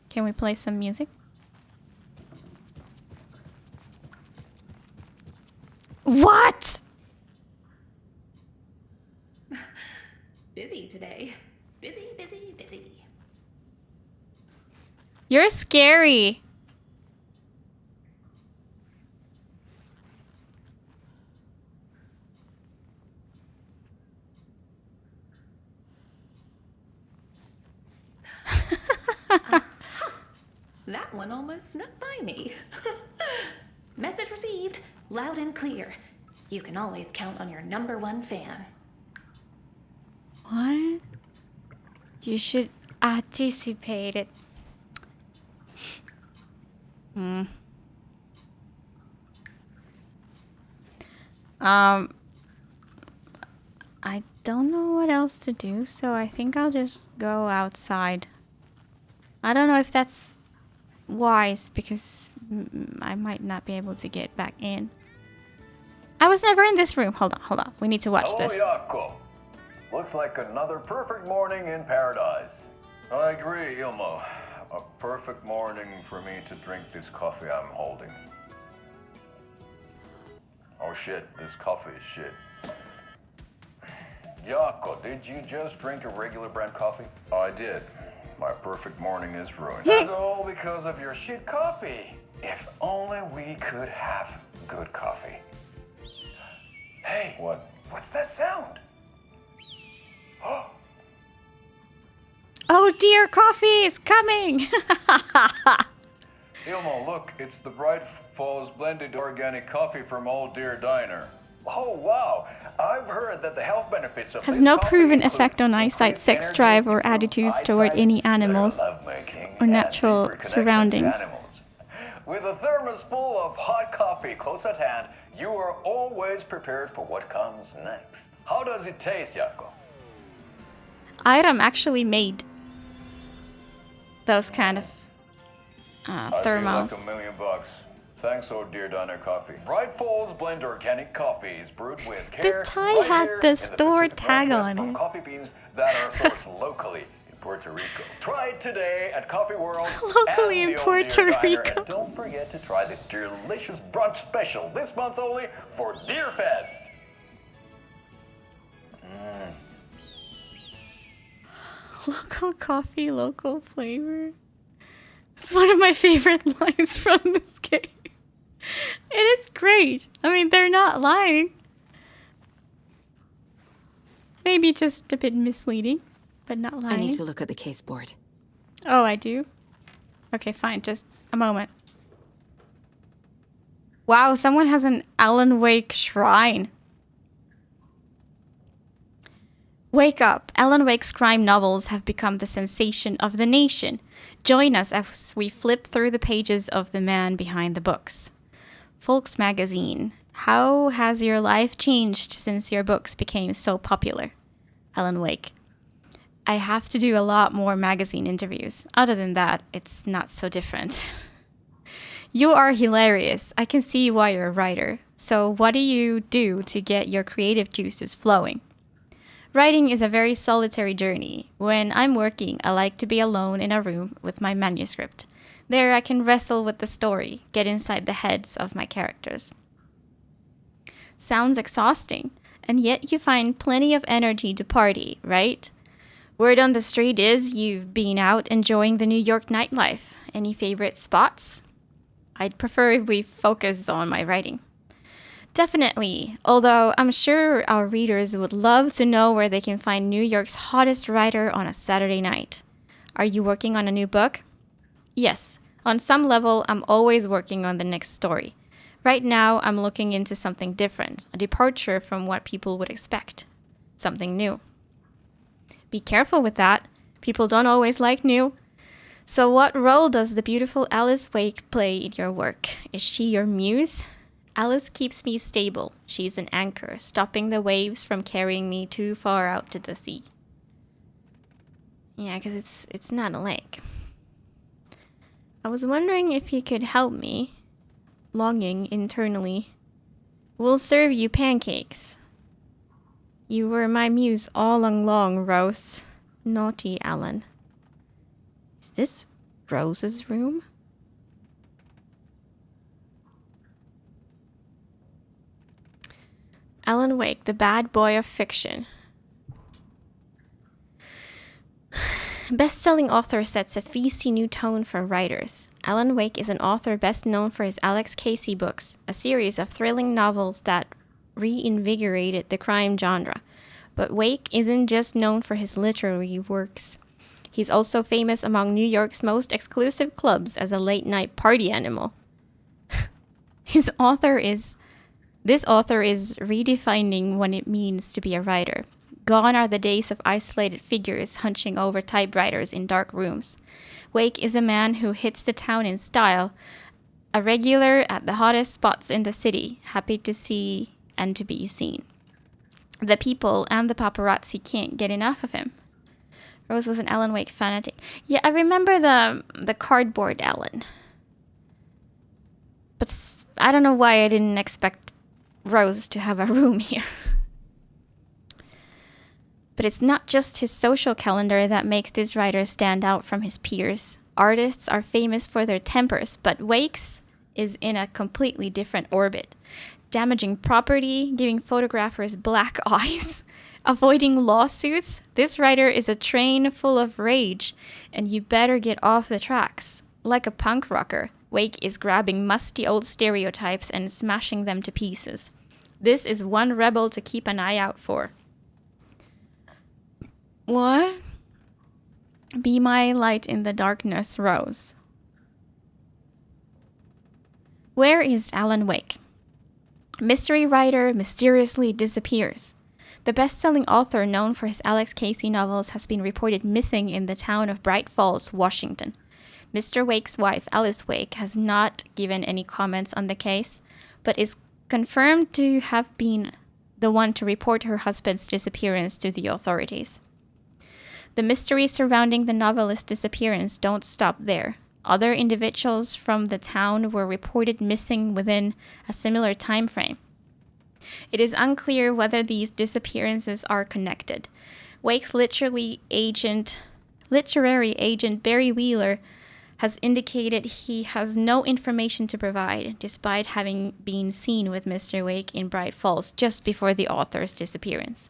Can we play some music? What? Busy You're scary. That one almost snuck by me. Message received, loud and clear. You can always count on your #1 fan. What? You should anticipate it. I don't know what else to do, so I think I'll just go outside. I don't know if that's wise because I might not be able to get back in. I was never in this room. Hold on. We need to watch this. Jaakko. Looks like another perfect morning in paradise. I agree, Ilmo. A perfect morning for me to drink this coffee I'm holding. Oh shit, this coffee is shit. Jaakko, did you just drink a regular brand coffee? I did. My perfect morning is ruined. And all because of your shit coffee. If only we could have good coffee. Hey, what's that sound? Oh dear, coffee is coming. Ilmo, look, it's the Bright Falls blended organic coffee from Old Deer Diner. Oh wow, I've heard that the health benefits of Has this no coffee proven include effect on eyesight, increased sex energy, drive, or improved attitudes toward eyesight, any better animals lovemaking, or and natural deeper connection to surroundings. animals. With a thermos full of hot coffee close at hand, you are always prepared for what comes next. How does it taste, Jaakko? Item actually made those kind of I feel thermals. like $1 million. Thanks, Old Deer Diner Coffee. Bright Falls Blend Organic Coffee is brewed with care. The tie right had here the in store Pacific tag Northwest on from it. coffee beans that are sourced locally in Puerto Rico. Try it today at Coffee World Locally and in the Old Puerto Deer Diner. Rico. And don't forget to try the delicious brunch special this month only for Deer Fest. Local coffee, local flavor. It's one of my favorite lines from this game. It is great. I mean, they're not lying. Maybe just a bit misleading, but not lying. I need to look at the case board. Oh, I do? Okay, fine. Just a moment. Wow, someone has an Alan Wake shrine. Wake up. Alan Wake's crime novels have become the sensation of the nation. Join us as we flip through the pages of the man behind the books. Folks Magazine. How has your life changed since your books became so popular? Alan Wake. I have to do a lot more magazine interviews. Other than that, it's not so different. You are hilarious. I can see why you're a writer. So what do you do to get your creative juices flowing? Writing is a very solitary journey. When I'm working, I like to be alone in a room with my manuscript. There I can wrestle with the story, get inside the heads of my characters. Sounds exhausting, and yet you find plenty of energy to party, right? Word on the street is you've been out enjoying the New York nightlife. Any favorite spots? I'd prefer if we focus on my writing. Definitely, although I'm sure our readers would love to know where they can find New York's hottest writer on a Saturday night. Are you working on a new book? Yes, on some level, I'm always working on the next story. Right now, I'm looking into something different, a departure from what people would expect. Something new. Be careful with that. People don't always like new. So what role does the beautiful Alice Wake play in your work? Is she your muse? Alice keeps me stable. She's an anchor, stopping the waves from carrying me too far out to the sea. Yeah, because it's not a lake. I was wondering if you could help me. Longing internally. We'll serve you pancakes. You were my muse all along, Rose. Naughty Alan. Is this Rose's room? Alan Wake, the bad boy of fiction. Best-selling author sets a feisty new tone for writers. Alan Wake is an author best known for his Alex Casey books, a series of thrilling novels that reinvigorated the crime genre. But Wake isn't just known for his literary works. He's also famous among New York's most exclusive clubs as a late-night party animal. This author is redefining what it means to be a writer. Gone are the days of isolated figures hunching over typewriters in dark rooms. Wake is a man who hits the town in style, a regular at the hottest spots in the city, happy to see and to be seen. The people and the paparazzi can't get enough of him. Rose was an Alan Wake fanatic. Yeah, I remember the cardboard Alan. But I don't know why I didn't expect Rose to have a room here. But it's not just his social calendar that makes this writer stand out from his peers. Artists are famous for their tempers, but Wake's is in a completely different orbit. Damaging property, giving photographers black eyes, avoiding lawsuits. This writer is a train full of rage, and you better get off the tracks. Like a punk rocker, Wake is grabbing musty old stereotypes and smashing them to pieces. This is one rebel to keep an eye out for. What? Be my light in the darkness, Rose. Where is Alan Wake? Mystery writer mysteriously disappears. The best-selling author known for his Alex Casey novels has been reported missing in the town of Bright Falls, Washington. Mr. Wake's wife, Alice Wake, has not given any comments on the case, but is confirmed to have been the one to report her husband's disappearance to the authorities. The mysteries surrounding the novelist's disappearance don't stop there. Other individuals from the town were reported missing within a similar time frame. It is unclear whether these disappearances are connected. Wake's literary agent Barry Wheeler has indicated he has no information to provide, despite having been seen with Mr. Wake in Bright Falls just before the author's disappearance.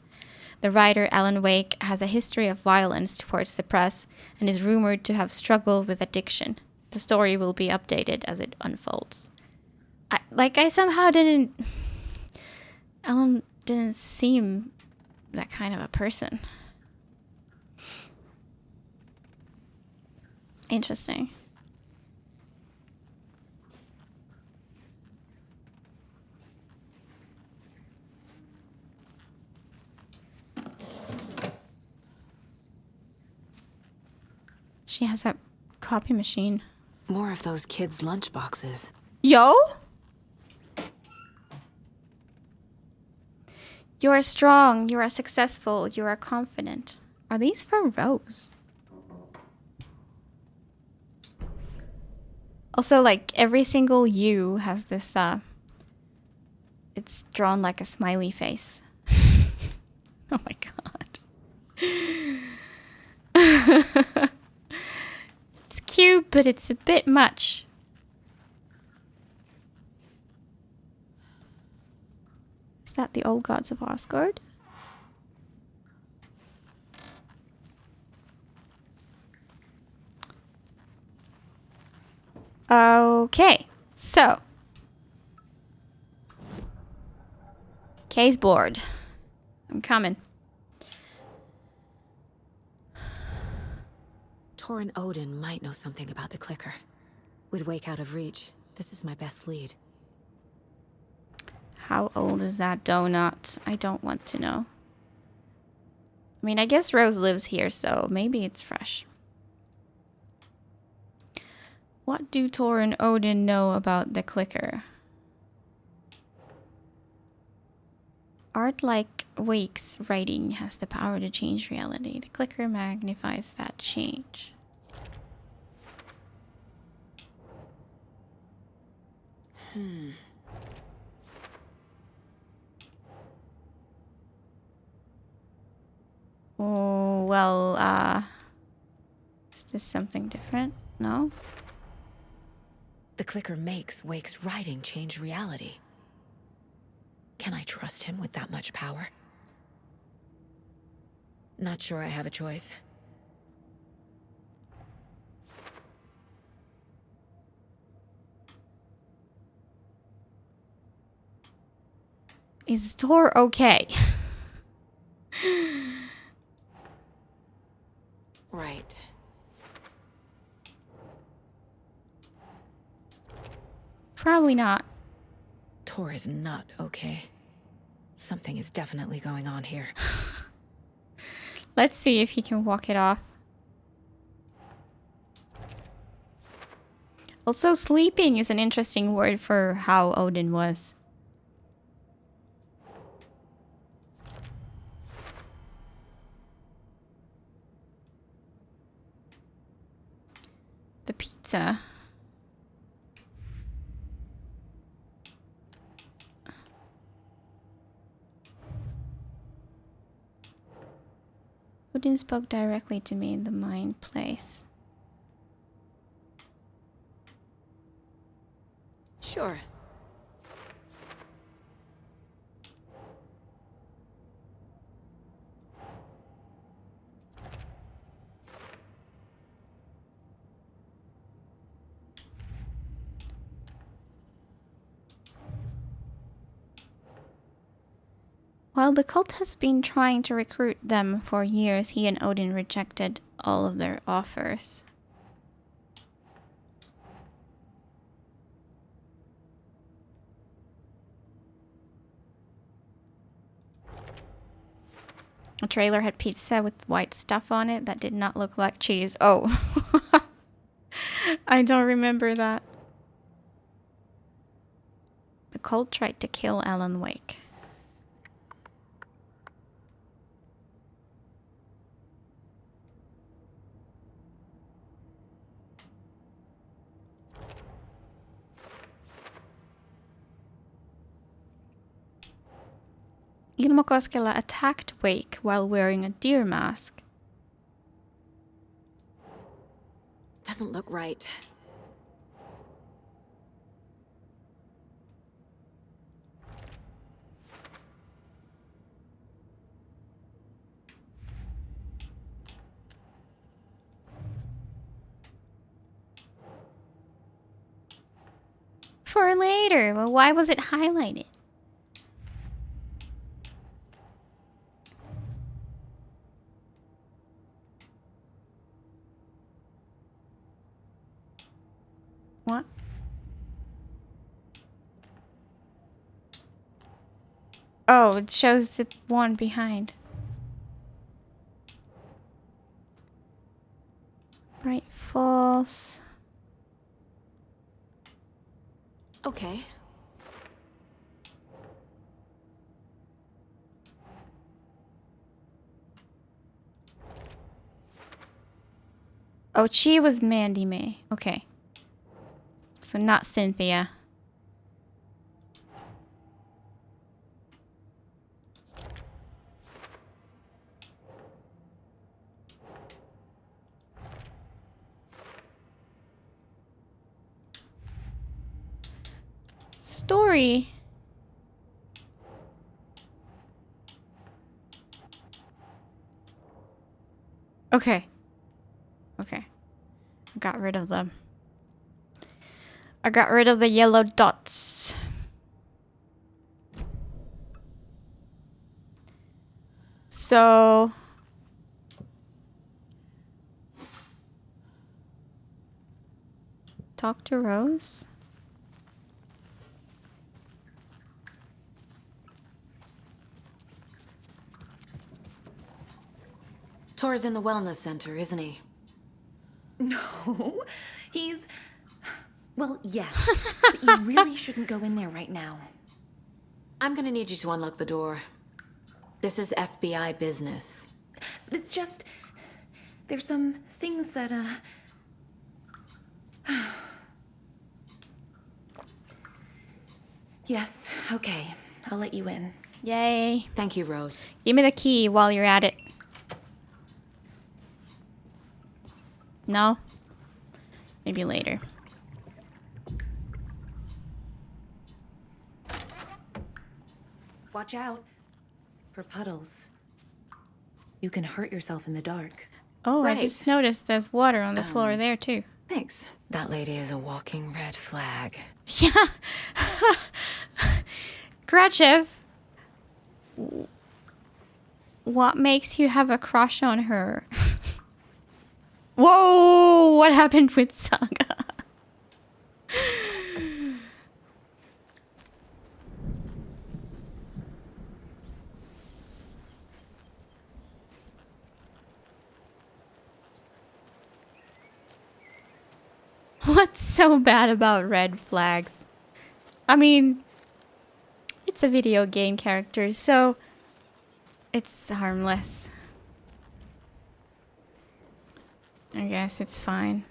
The writer Alan Wake has a history of violence towards the press and is rumored to have struggled with addiction. The story will be updated as it unfolds. Alan didn't seem that kind of a person. Interesting. She has a copy machine. More of those kids' lunchboxes. Yo? You are strong, you are successful, you are confident. Are these for Rose? Also, like, every single U has this, it's drawn like a smiley face. Oh my god. It's cute, but it's a bit much. Is that the old gods of Asgard? Okay, so. Kay's bored. I'm coming. Torin Odin might know something about the clicker. With Wake out of reach, this is my best lead. How old is that donut? I don't want to know. I mean, I guess Rose lives here, so maybe it's fresh. What do Tor and Odin know about the clicker? Art like Wake's writing has the power to change reality. The clicker magnifies that change. Oh, well, is this something different? No? The clicker makes Wake's writing change reality. Can I trust him with that much power? Not sure I have a choice. Is Thor okay? Right. Probably not. Thor is not okay. Something is definitely going on here. Let's see if he can walk it off. Also, sleeping is an interesting word for how Odin was. The pizza. Odin spoke directly to me in the mind place. Sure. While the cult has been trying to recruit them for years, he and Odin rejected all of their offers. The trailer had pizza with white stuff on it that did not look like cheese. Oh. I don't remember that. The cult tried to kill Alan Wake. Ilmakoskela attacked Wake while wearing a deer mask. Doesn't look right. For later. Well, why was it highlighted? What? Oh, it shows the one behind. Bright Falls. Okay. Oh, she was Mandy May. Okay. So not Cynthia. Story. Okay. Okay. I got rid of them. I got rid of the yellow dots. So talk to Rose. Tor's in the wellness center, isn't he? No, he's... Well, yes, but you really shouldn't go in there right now. I'm gonna need you to unlock the door. This is FBI business. It's just... There's some things that, Yes, okay. I'll let you in. Yay. Thank you, Rose. Give me the key while you're at it. No? Maybe later. Watch out for puddles. You can hurt yourself in the dark. Oh, Right. I just noticed there's water on the floor there too. Thanks. That lady is a walking red flag. Yeah. Krachev, What makes you have a crush on her? Whoa! What happened with Saga? What's so bad about red flags? I mean, it's a video game character, so it's harmless. I guess it's fine.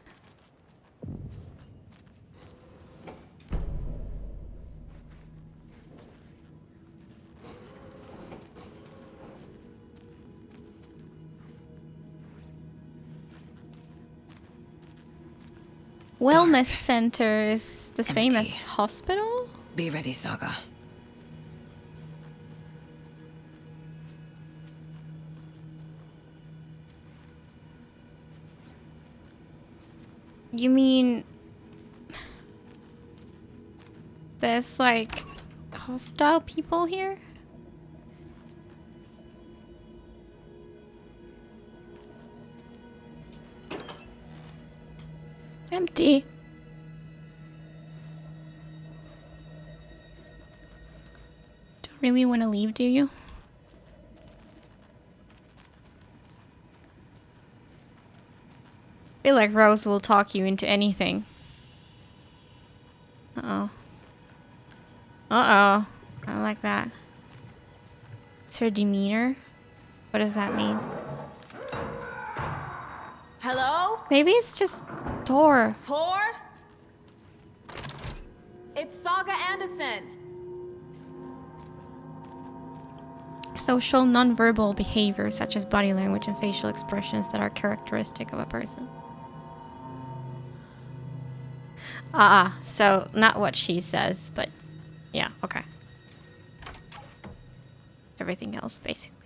Wellness center is the same as hospital? Be ready, Saga. You mean there's like hostile people here? Empty. Don't really want to leave, do you? I feel like Rose will talk you into anything. Uh-oh. Uh-oh. I don't like that. It's her demeanor. What does that mean? Hello? Maybe it's just Tor. Tor? It's Saga Anderson. Social nonverbal behavior such as body language and facial expressions that are characteristic of a person. So not what she says, but yeah, okay. Everything else, basically.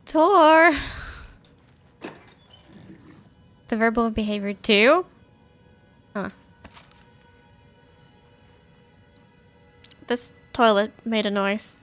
Tor! The verbal behavior too? Huh. This toilet made a noise.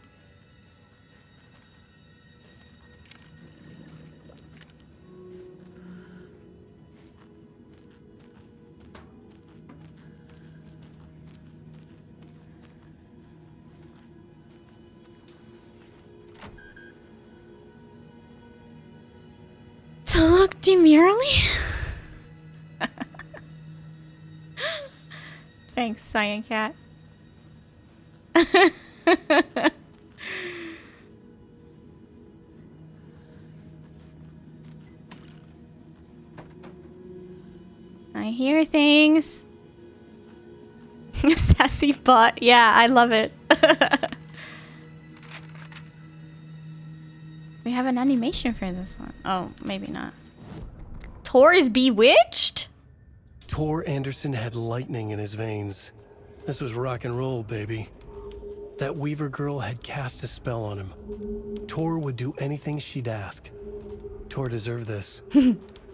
To look demurely? Thanks, Cyan Cat. I hear things. Sassy bot. Yeah, I love it. We have an animation for this one. Oh, maybe not. Tor is bewitched? Tor Anderson had lightning in his veins. This was rock and roll, baby. That Weaver girl had cast a spell on him. Tor would do anything she'd ask. Tor deserved this.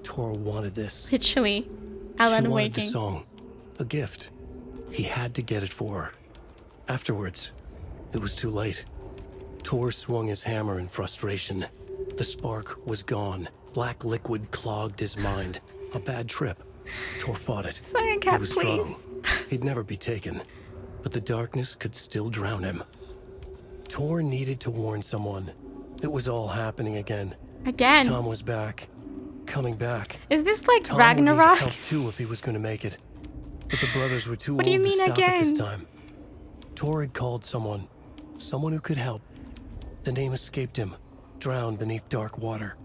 Tor wanted this. Literally. Alan She wanted the Waking. song. A gift. He had to get it for her. Afterwards, it was too late. Tor swung his hammer in frustration. The spark was gone. Black liquid clogged his mind. A bad trip. Tor fought it. Cyan Cat, He was please. strong. He'd never be taken. But the darkness could still drown him. Tor needed to warn someone. It was all happening again. Again? Tom was back. Coming back. Is this like Tom would need Ragnarok? help too if he was going to make it. But the brothers were too What old do you mean to stop at this again? time. Tor had called someone. Someone who could help. The name escaped him. Drowned beneath dark water.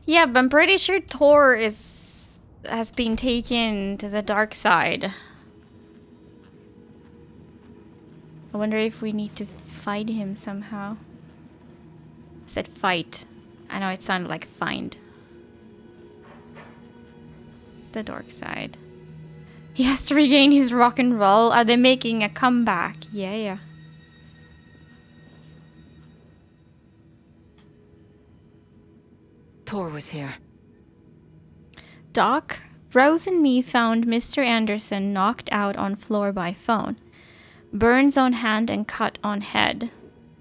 Yeah, but I'm pretty sure Tor has been taken to the dark side. I wonder if we need to fight him somehow. I said fight. I know it sounded like find. The dark side. He has to regain his rock and roll. Are they making a comeback? Yeah. Tor was here. Doc? Rose and me found Mr. Anderson knocked out on floor by phone. Burns on hand and cut on head.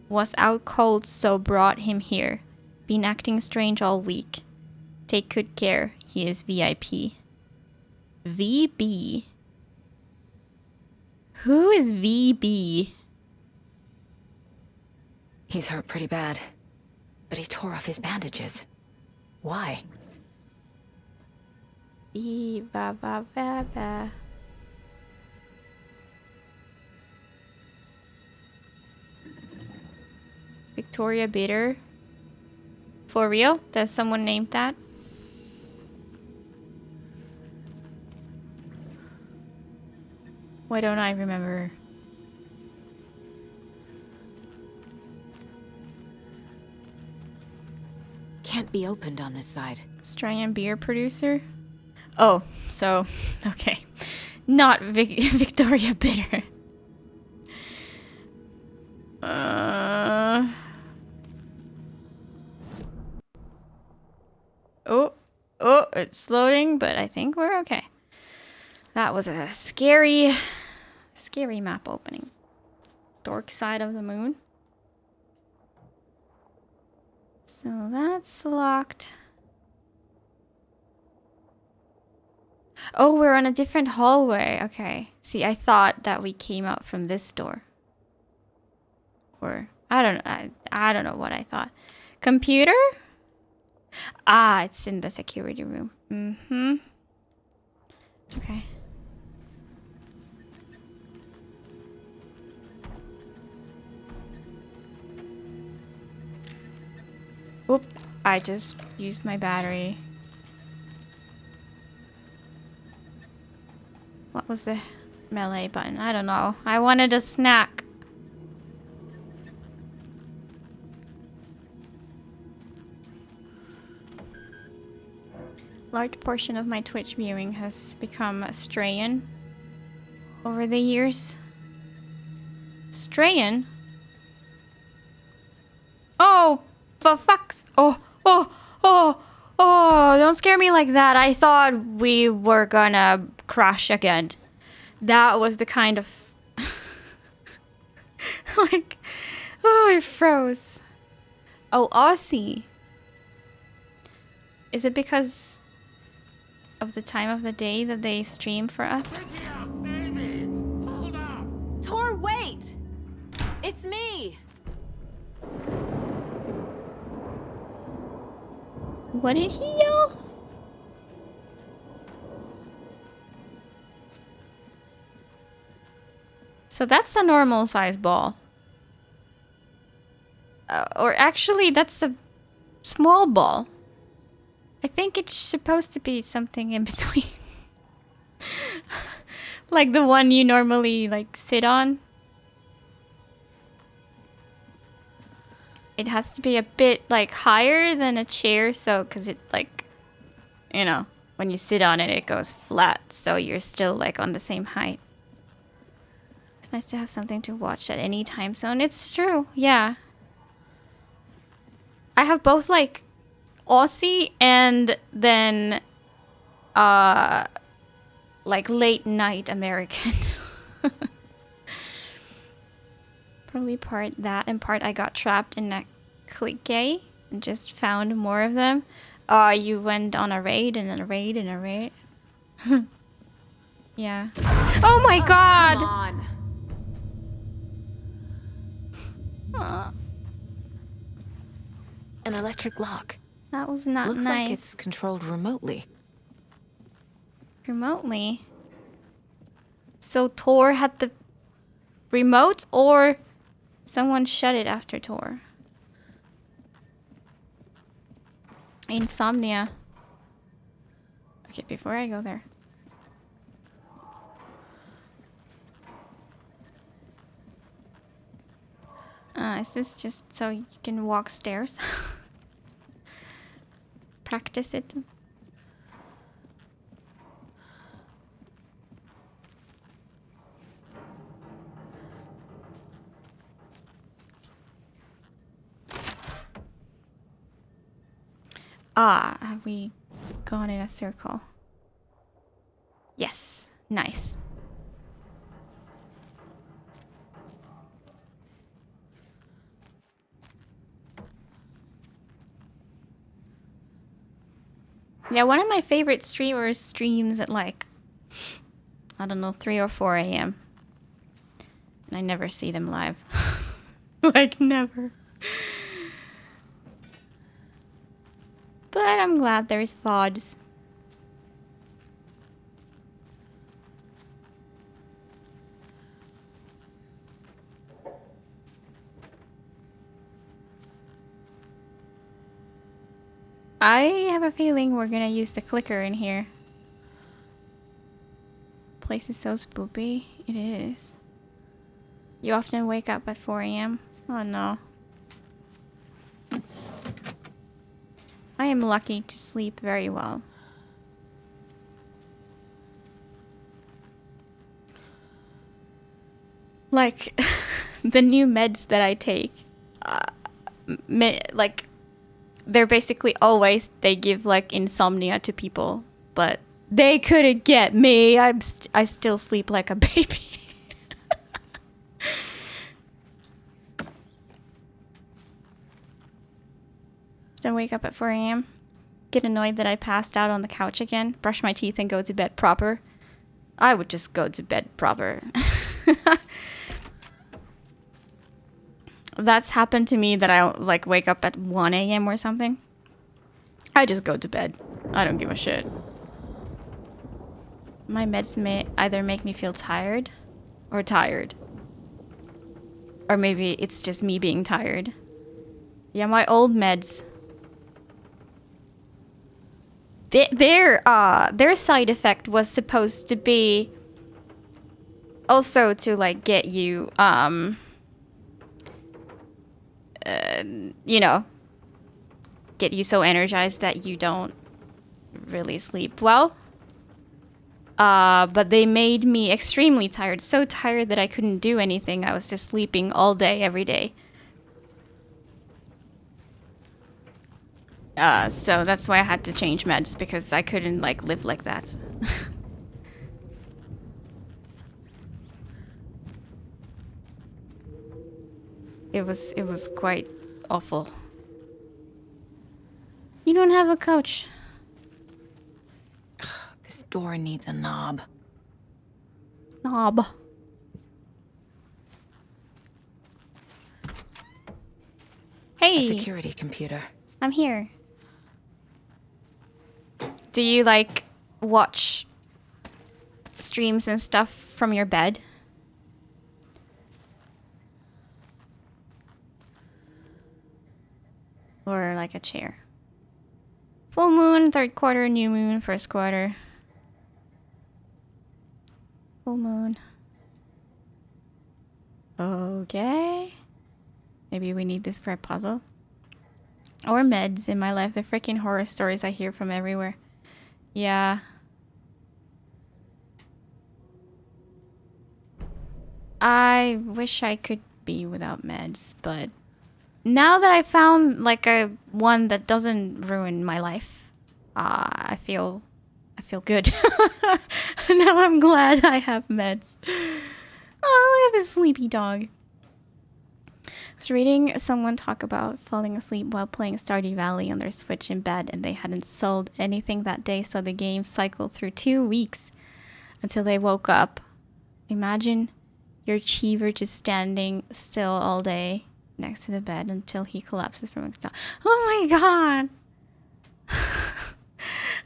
Was out cold, so brought him here. Been acting strange all week. Take good care. He is VIP. VB. Who is VB? He's hurt pretty bad, but he tore off his bandages. Why? Ba ba ba ba. Victoria Bitter. For real? Does someone name that? Why don't I remember? Can't be opened on this side. Australian beer producer? Oh, so, okay. Not Victoria Bitter. Oh, it's loading, but I think we're okay. That was a scary map opening. Dark side of the moon. So that's locked. Oh, we're on a different hallway. Okay. See, I thought that we came out from this door. Or I don't know what I thought. Computer? Ah, it's in the security room. Okay. Oop, I just used my battery. What was the melee button? I don't know. I wanted a snack. Large portion of my Twitch viewing has become Strayan over the years. Strayan? Oh, for fuck's... Oh, don't scare me like that. I thought we were gonna crash again. That was the kind of... like... Oh, it froze. Oh, Aussie. Is it because of the time of the day that they stream for us? Tor, wait! It's me! What did he yell? So that's a normal size ball. Or actually, that's a small ball. I think it's supposed to be something in between. Like the one you normally like sit on. It has to be a bit like higher than a chair, so because it like, you know, when you sit on it, it goes flat, so you're still like on the same height. It's nice to have something to watch at any time zone. It's true, yeah. I have both like Aussie and then like late night American. Probably part that and part I got trapped in a clique and just found more of them. You went on a raid and a raid and a raid. Yeah. Oh my god! Come on. An electric lock. That was not Looks nice. like it's controlled remotely. Remotely? So Tor had the remote, or someone shut it after Tor? Insomnia. Okay, before I go there. Is this just so you can walk stairs? Practice it. Have we gone in a circle? Nice. Yeah, one of my favorite streamers streams at like, I don't know, 3 or 4 a.m. And I never see them live. Like, never. But I'm glad there's VODs. I have a feeling we're gonna use the clicker in here. Place is so spoopy. It is. You often wake up at 4 a.m. Oh no. I am lucky to sleep very well. Like, the new meds that I take, like, they're basically always, they give like insomnia to people, but they couldn't get me. I still sleep like a baby. Don't wake up at 4 a.m. Get annoyed that I passed out on the couch again. Brush my teeth and go to bed proper. I would just go to bed proper. That's happened to me that I like wake up at 1 a.m. or something. I just go to bed. I don't give a shit. My meds may either make me feel tired or tired. Or maybe it's just me being tired. Yeah, my old meds. Their side effect was supposed to be also to like get you you know, get you so energized that you don't really sleep well. But they made me extremely tired, so tired that I couldn't do anything. I was just sleeping all day, every day. So that's why I had to change meds, because I couldn't like live like that. It was quite awful. You don't have a couch. This door needs a knob. Knob. Hey. A security computer. I'm here. Do you like watch streams and stuff from your bed? Or like a chair? Full moon, third quarter, new moon, first quarter. Full moon. Okay. Maybe we need this for a puzzle. Or meds in my life. The freaking horror stories I hear from everywhere. Yeah. I wish I could be without meds, but now that I found like a one that doesn't ruin my life, I feel good. Now I'm glad I have meds. Oh, look at this sleepy dog. I was reading someone talk about falling asleep while playing Stardew Valley on their Switch in bed, and they hadn't sold anything that day, so the game cycled through 2 weeks until they woke up. Imagine your Cheever just standing still all day next to the bed until he collapses from exhaustion. Oh my god!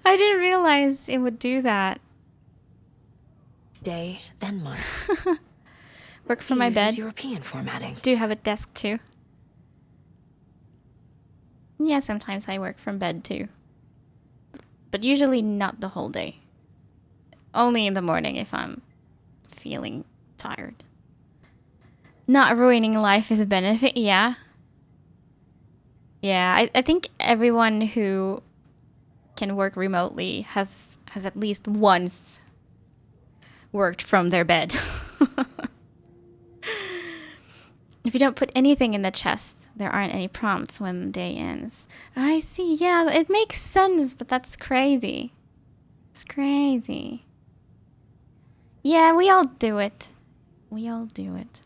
I didn't realize it would do that. Day, then month. Work from my bed. European formatting. Do you have a desk too? Yeah, sometimes I work from bed too. But usually not the whole day. Only in the morning if I'm feeling tired. Not ruining life is a benefit, yeah. Yeah, I think everyone who can work remotely has at least once worked from their bed. If you don't put anything in the chest, there aren't any prompts when the day ends. I see, yeah, it makes sense, but that's crazy. It's crazy. Yeah, we all do it. We all do it.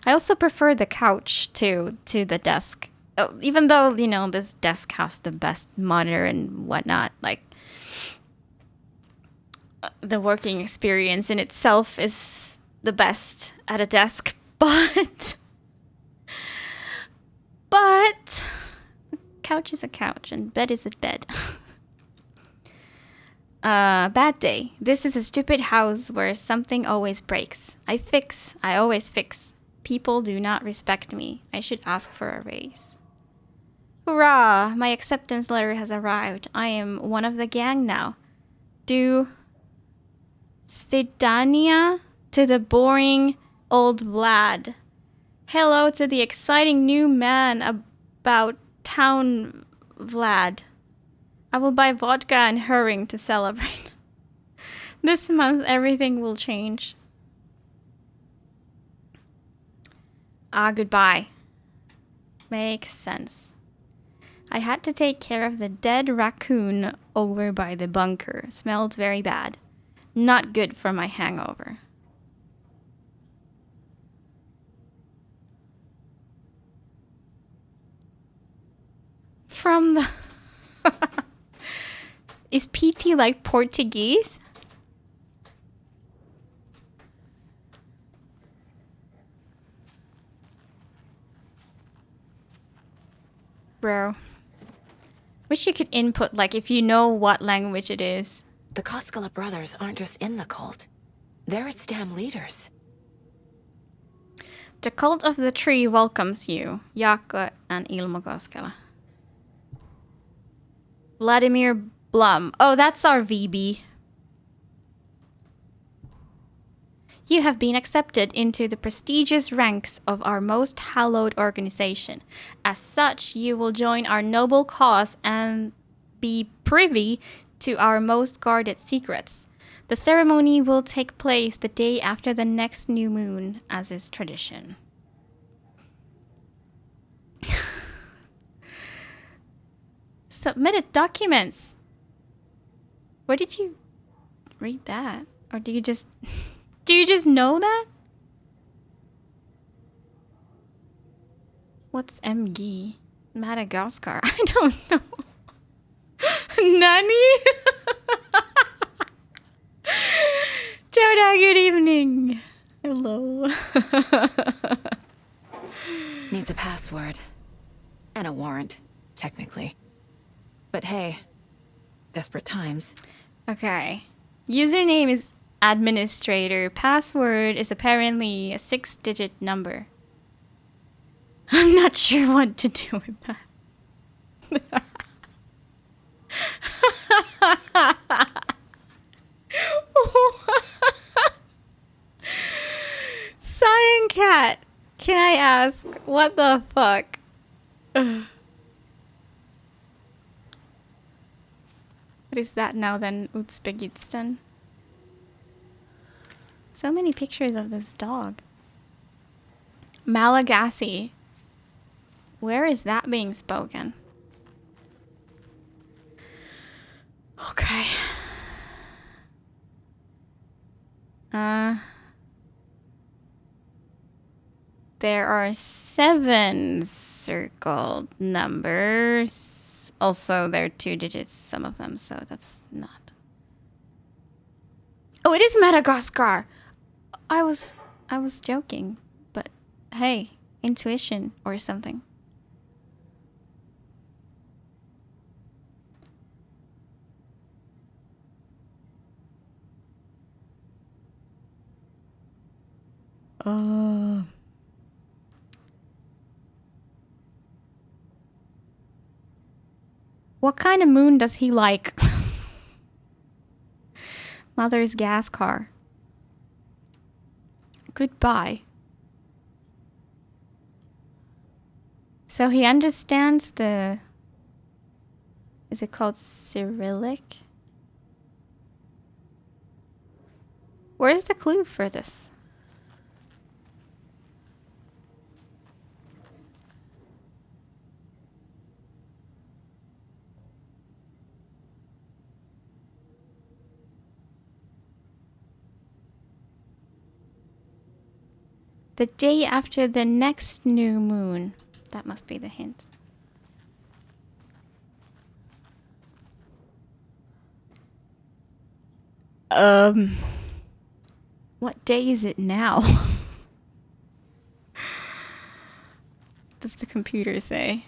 I also prefer the couch to the desk. Oh, even though, you know, this desk has the best monitor and whatnot, like the working experience in itself is the best at a desk, but couch is a couch and bed is a bed. Bad day. This is a stupid house where something always breaks. I always fix. People do not respect me. I should ask for a raise. Hurrah! My acceptance letter has arrived. I am one of the gang now. Do Svidania to the boring old Vlad. Hello to the exciting new man about town, Vlad. I will buy vodka and herring to celebrate. This month everything will change. Goodbye. Makes sense. I had to take care of the dead raccoon over by the bunker. Smelled very bad. Not good for my hangover. From the... Is PT like Portuguese? Bro. Wish you could input, like, if you know what language it is. The Koskela brothers aren't just in the cult. They're its damn leaders. The cult of the tree welcomes you. Jaakko and Ilmo Koskela. Vladimir Blum. Oh, that's our VB. You have been accepted into the prestigious ranks of our most hallowed organization. As such, you will join our noble cause and be privy to our most guarded secrets. The ceremony will take place the day after the next new moon, as is tradition. Submitted documents. Where did you read that? Or do you just know that? What's MG? Madagascar? I don't know. Nani? Joda, good evening. Hello. Needs a password. And a warrant, technically. But hey, desperate times. Okay. Username is administrator. Password is apparently a 6-digit number. I'm not sure what to do with that. Cyan Cat, can I ask, what the fuck? What is that now then, Uzbekistan? So many pictures of this dog. Malagasy. Where is that being spoken? Okay. There are 7 circled numbers. Also, they're 2 digits, some of them, so that's not. Oh, it is Madagascar! I was joking, but hey, intuition or something. What kind of moon does he like? Mother's gas car. Goodbye. So he understands the... Is it called Cyrillic? Where's the clue for this? The day after the next new moon. That must be the hint. What day is it now? Does the computer say?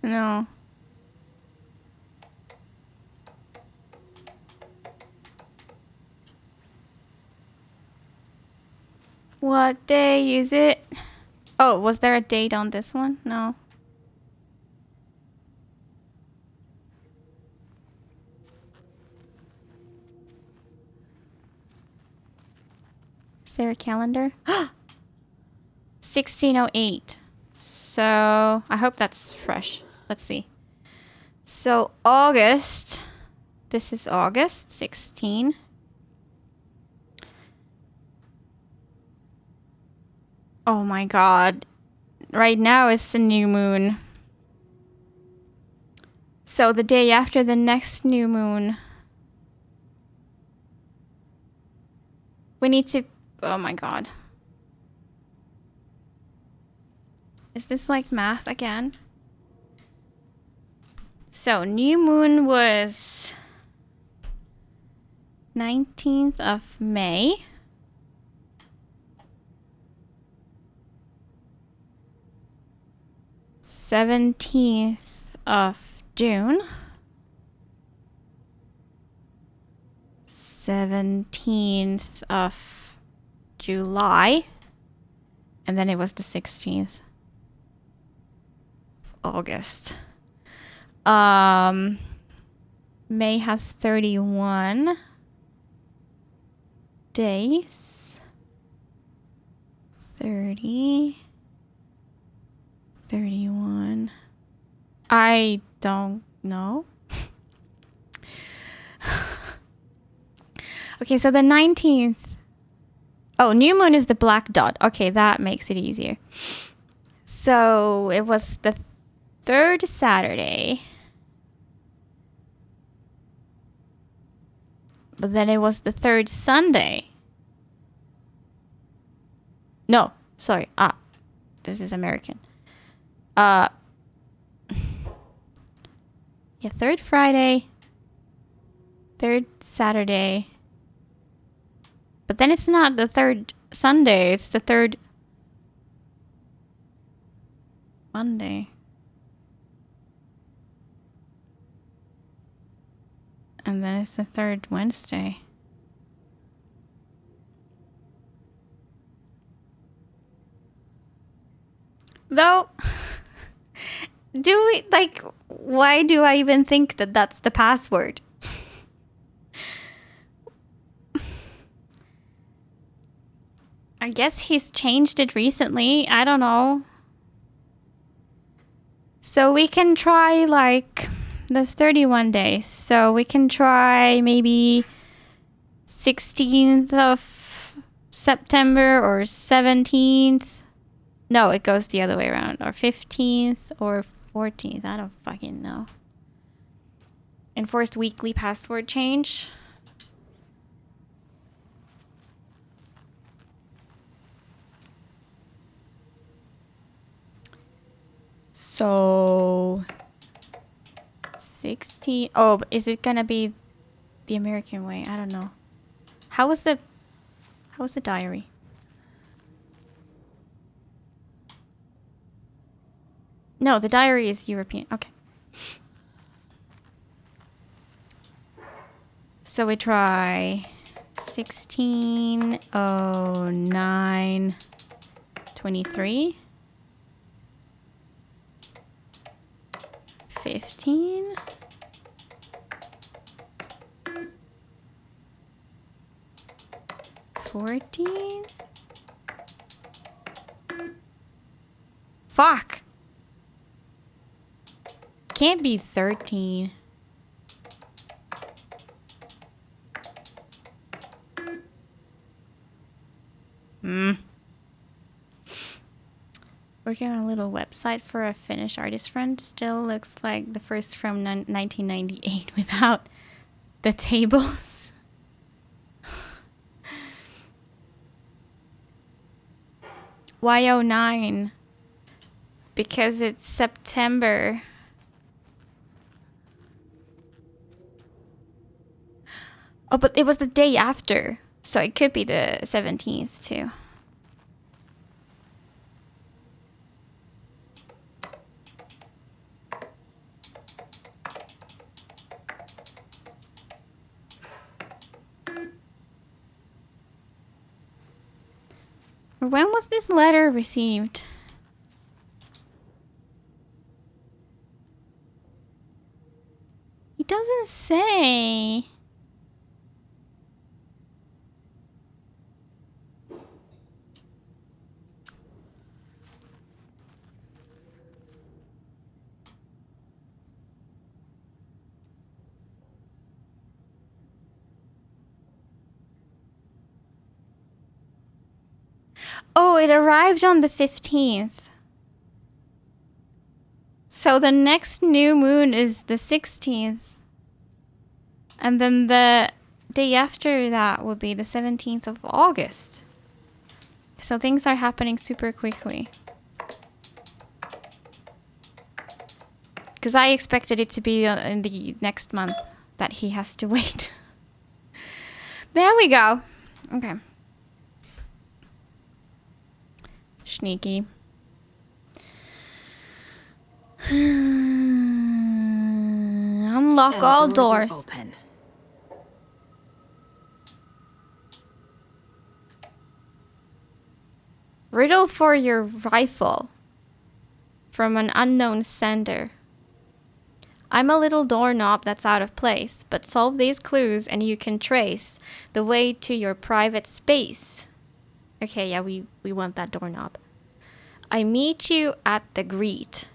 No. What day is it? Oh, was there a date on this one? No. Is there a calendar? 1608. So, I hope that's fresh. Let's see. So, August. This is August 16. Oh my god. Right now it's the new moon. So, the day after the next new moon. We need to... Oh my god. Is this like math again? So, new moon was 19th of May. Seventeenth of June. 17th of July. And then it was the 16th of August. May has 31 days. 30. 31. I don't know. Okay, so the 19th. Oh, new moon is the black dot. Okay, that makes it easier. So it was the third Saturday. But then it was the third Sunday. No, sorry. This is American. Yeah, third Friday, third Saturday. But then it's not the third Sunday, it's the third Monday. And then it's the third Wednesday. Though, do we, like, why do I even think that that's the password? I guess he's changed it recently. I don't know. So we can try, like, there's 31 days. So we can try maybe 16th of September or 17th. No, it goes the other way around. Or 15th or 14th. I don't fucking know. Enforced weekly password change. So 16. Oh, is it gonna be the American way? I don't know. How was the diary? No, the diary is European. Okay. So we try 160923. 15. 14. Fuck. Can't be 13. Working on a little website for a Finnish artist friend. Still looks like the first from 1998 without the tables. Y09? Because it's September. Oh, but it was the day after. So it could be the 17th too. When was this letter received? It doesn't say. Oh, it arrived on the 15th. So the next new moon is the 16th. And then the day after that will be the 17th of August. So things are happening super quickly. Because I expected it to be in the next month that he has to wait. There we go. Okay. Sneaky. Unlock all doors. Open. Riddle for your rifle. From an unknown sender. I'm a little doorknob that's out of place, but solve these clues and you can trace the way to your private space. Okay, yeah, we want that doorknob. I meet you at the greet.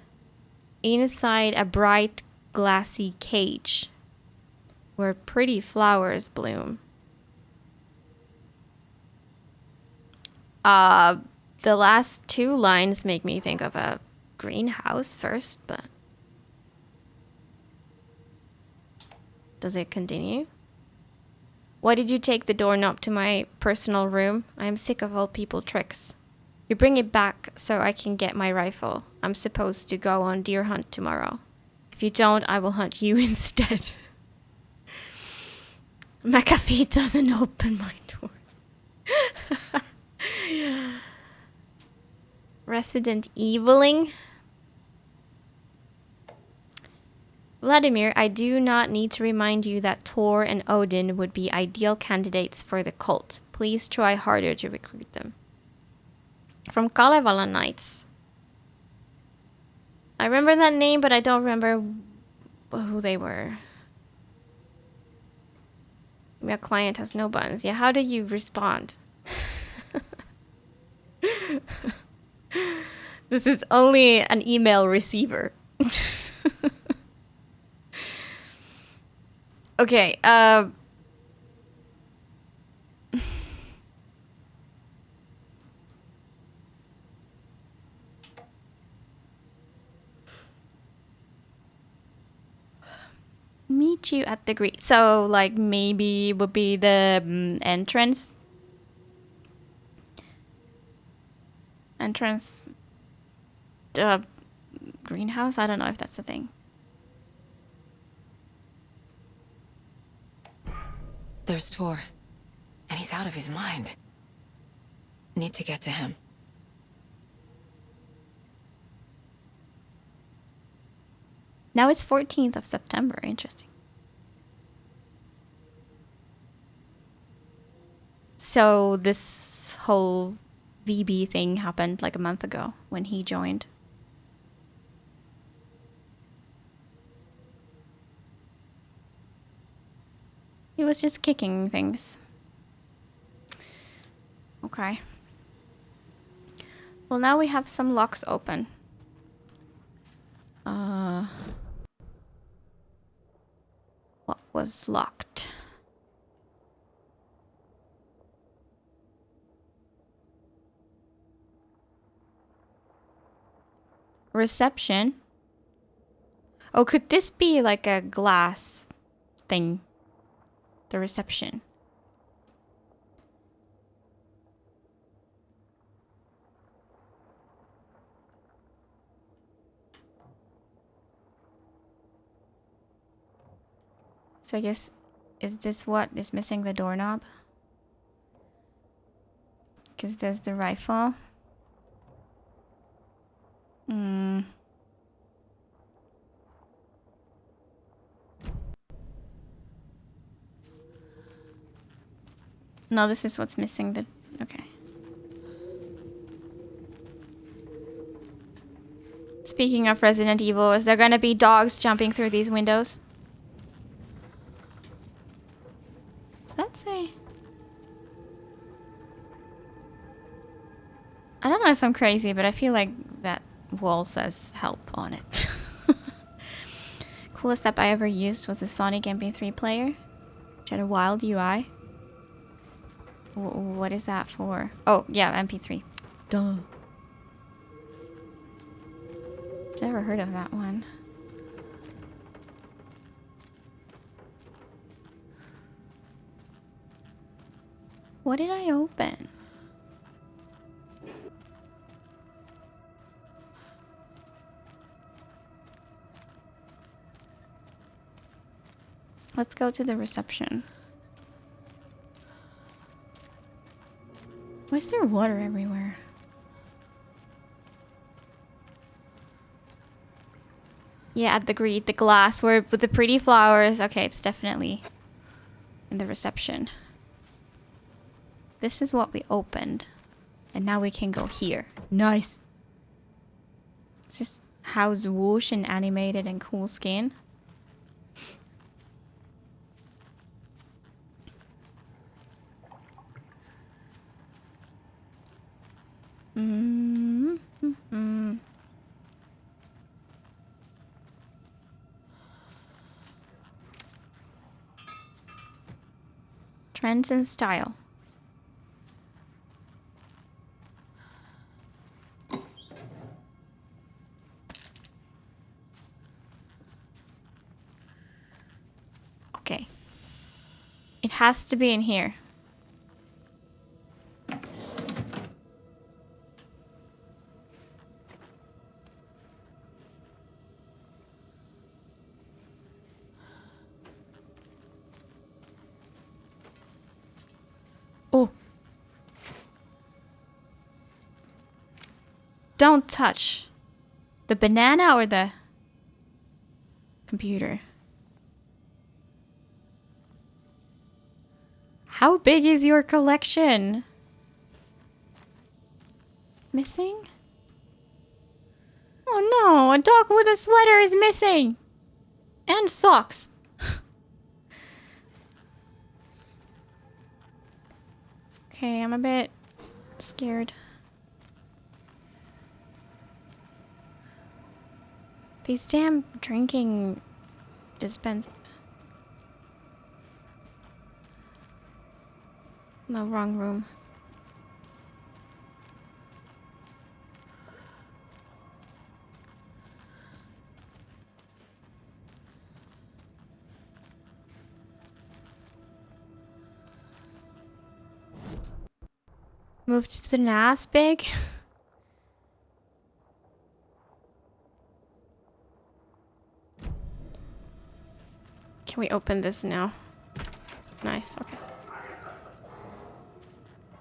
Inside a bright, glassy cage. Where pretty flowers bloom. The last two lines make me think of a greenhouse first, but... Does it continue? Why did you take the doorknob to my personal room? I am sick of old people tricks. You bring it back so I can get my rifle. I'm supposed to go on deer hunt tomorrow. If you don't, I will hunt you instead. McAfee doesn't open my doors. Resident Eviling. Vladimir, I do not need to remind you that Thor and Odin would be ideal candidates for the cult. Please try harder to recruit them. From Kalevala Knights. I remember that name, but I don't remember who they were. Your client has no buttons. Yeah, how do you respond? This is only an email receiver. Okay, meet you at the greet. So, like, maybe would be the entrance. Entrance. Greenhouse? I don't know if that's a thing. There's Tor. And he's out of his mind. Need to get to him. Now it's 14th of September. Interesting. So this whole VB thing happened like a month ago when he joined. He was just kicking things. Okay. Well, now we have some locks open. What was locked? Reception. Oh, could this be like a glass thing? The reception. So I guess, is this what is missing the doorknob? Because there's the rifle. No, this is what's missing. Okay. Speaking of Resident Evil, is there gonna be dogs jumping through these windows? Does that say? I don't know if I'm crazy, but I feel like that wall says help on it. Coolest app I ever used was the Sonic MP3 player, which had a wild UI. What is that for? Oh, yeah, MP3. Duh. Never heard of that one. What did I open? Let's go to the reception. Why is there water everywhere? Yeah, at the glass where with the pretty flowers. Okay, it's definitely in the reception. This is what we opened. And now we can go here. Nice. It's just how's whoosh and animated and cool skin. Trends and style. Okay. It has to be in here. Oh. Don't touch the banana or the computer. How big is your collection? Missing? Oh no, a dog with a sweater is missing. And socks. Okay, I'm a bit scared. These damn drinking dispense. No, wrong room. Moved to the Nasbig. Can we open this now? Nice, okay.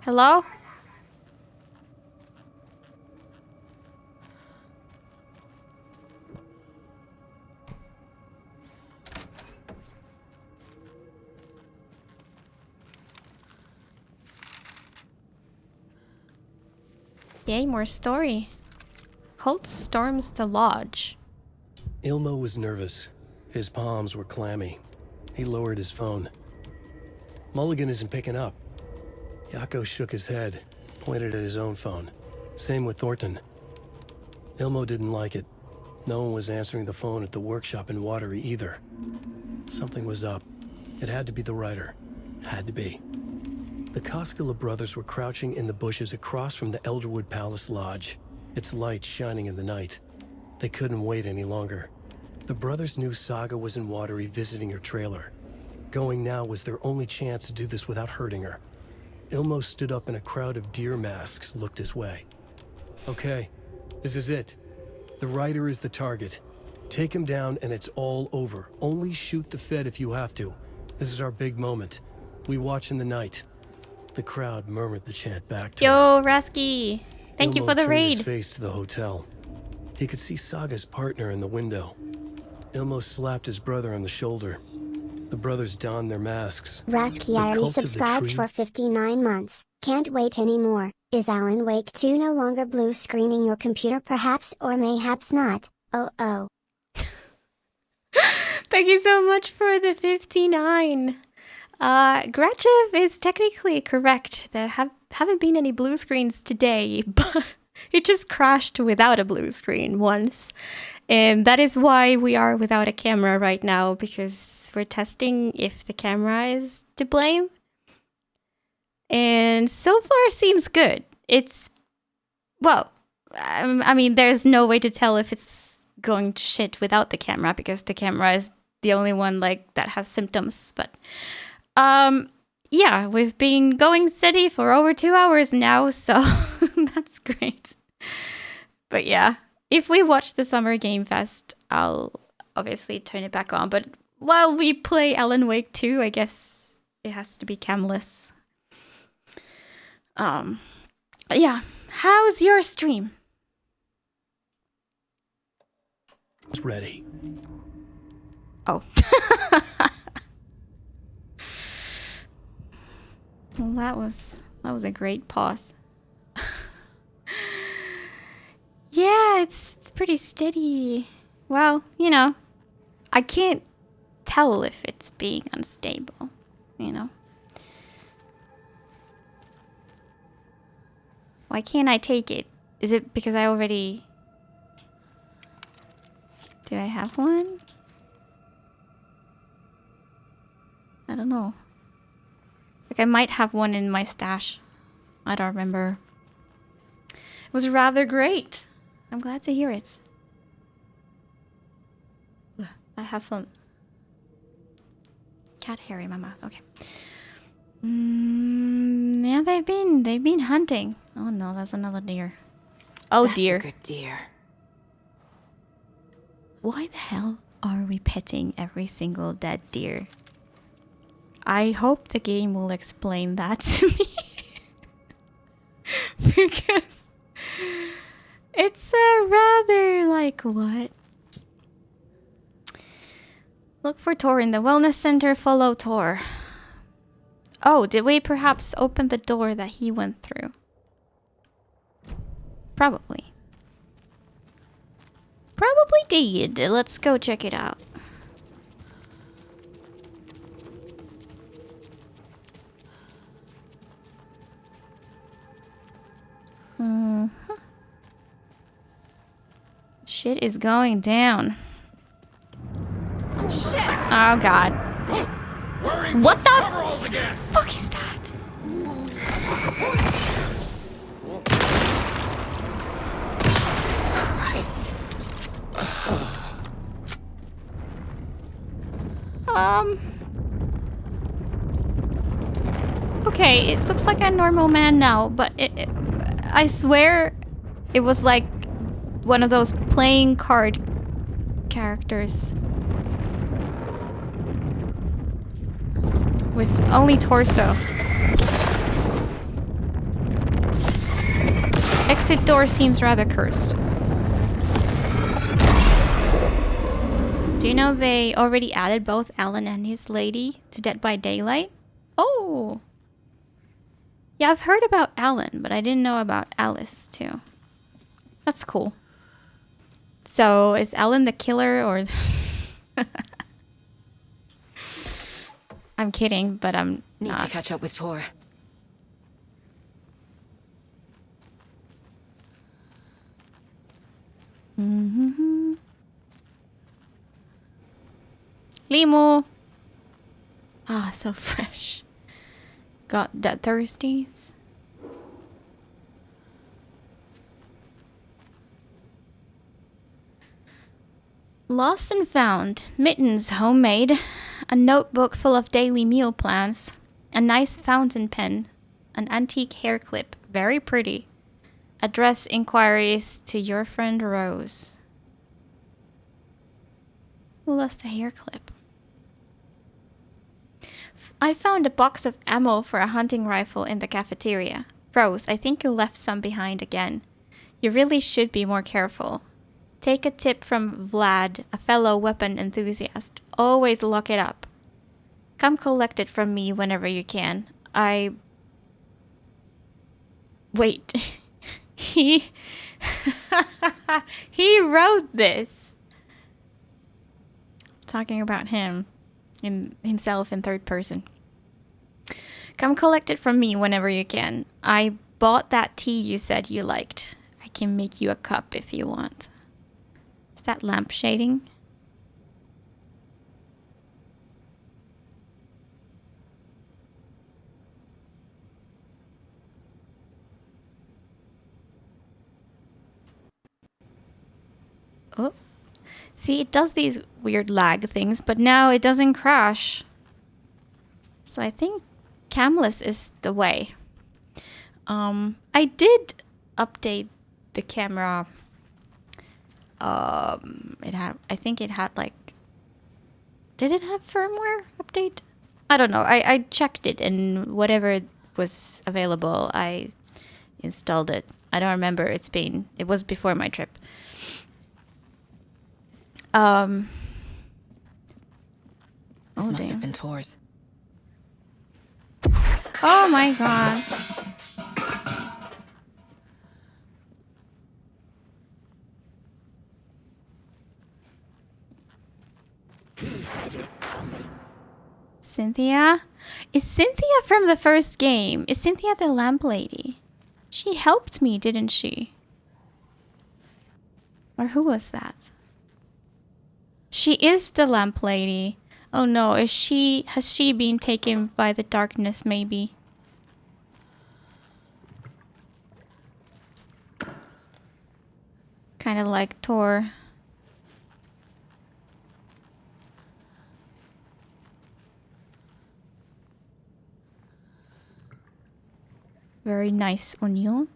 Hello? Yay, more story. Colt storms the lodge. Ilmo was nervous. His palms were clammy. He lowered his phone. Mulligan isn't picking up. Yako shook his head, pointed at his own phone. Same with Thornton. Ilmo didn't like it. No one was answering the phone at the workshop in Watery either. Something was up. It had to be the writer. Had to be. The Koskela brothers were crouching in the bushes across from the Elderwood Palace Lodge, its light shining in the night. They couldn't wait any longer. The brothers knew Saga was in Watery visiting her trailer. Going now was their only chance to do this without hurting her. Ilmo stood up and a crowd of deer masks looked his way. Okay, this is it. The writer is the target. Take him down and it's all over. Only shoot the Fed if you have to. This is our big moment. We watch in the night. The crowd murmured the chant back to Yo, Rasky. Thank you Ilmo for the turned his raid. face to the hotel. He could see Saga's partner in the window. Ilmo slapped his brother on the shoulder. The brothers donned their masks. Rasky, The I already cult of the subscribed tree- for 59 months. Can't wait anymore. Is Alan Wake 2 no longer blue screening your computer perhaps or mayhaps not? Oh. Thank you so much for the 59. Grachev is technically correct. There haven't been any blue screens today, but it just crashed without a blue screen once. And that is why we are without a camera right now, because we're testing if the camera is to blame. And so far seems good. It's, well, I mean, there's no way to tell if it's going to shit without the camera, because the camera is the only one like that has symptoms. But yeah, we've been going steady for over 2 hours now, so that's great. But yeah, if we watch the Summer Game Fest, I'll obviously turn it back on. But while we play Alan Wake 2, I guess it has to be camless. Yeah, how's your stream? It's ready. Oh. Well, that was a great pause. Yeah, it's pretty steady. Well, you know, I can't tell if it's being unstable, you know. Why can't I take it? Is it because I already... Do I have one? I don't know. Like, I might have one in my stash. I don't remember. It was rather great. I'm glad to hear it. Ugh, I have fun. Cat hair in my mouth. Okay. Yeah, they've been hunting. Oh no, that's another deer. Oh dear. That's a good deer. Why the hell are we petting every single dead deer? I hope the game will explain that to me. Because it's rather like, what? Look for Tor in the wellness center, follow Tor. Oh, did we perhaps open the door that he went through? Probably. Probably did. Let's go check it out. Shit is going down. Shit! Oh god. What the fuck is that? Jesus Christ. Okay, it looks like a normal man now, but I swear it was like one of those playing card characters. With only torso. Exit door seems rather cursed. Do you know they already added both Alan and his lady to Dead by Daylight? Oh! Yeah, I've heard about Alan, but I didn't know about Alice too. That's cool. So, is Alan the killer or... I'm kidding, but I'm Need not. to catch up with Tor. Limo. Ah, so fresh. Got that thirsties. Lost and found. Mittens homemade. A notebook full of daily meal plans. A nice fountain pen. An antique hair clip. Very pretty. Address inquiries to your friend Rose. Who lost a hair clip? I found a box of ammo for a hunting rifle in the cafeteria. Rose, I think you left some behind again. You really should be more careful. Take a tip from Vlad, a fellow weapon enthusiast. Always lock it up. Come collect it from me whenever you can. Wait. He wrote this. Talking about himself in third person. Come collect it from me whenever you can. I bought that tea you said you liked. I can make you a cup if you want. Is that lamp shading? Oh. See, it does these weird lag things, but now it doesn't crash. So I think camless is the way. I did update the camera. I think it had like... Did it have firmware update? I don't know. I checked it and whatever was available, I installed it. I don't remember. It was before my trip. This must have been Tor's. Oh my god. Cynthia? Is Cynthia from the first game? Is Cynthia the lamp lady? She helped me, didn't she? Or who was that? She is the lamp lady. Oh no, has she been taken by the darkness maybe? Kind of like Tor. Very nice onion.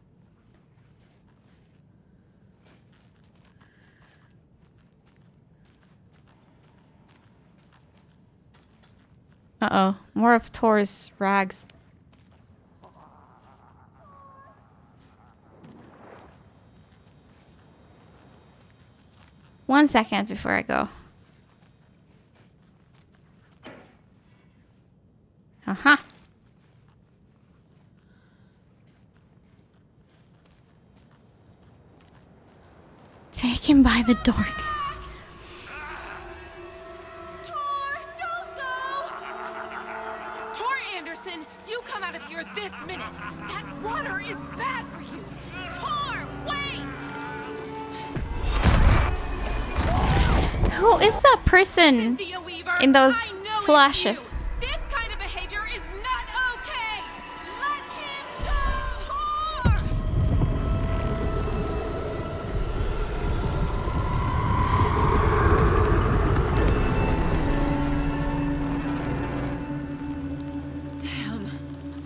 Uh-oh, more of Tor's rags. One second before I go. Uh-huh. Take him by the dork. You come out of here this minute! That water is bad for you! Tor, wait! Who is that person in those flashes? This kind of behavior is not okay! Let him go! Tor!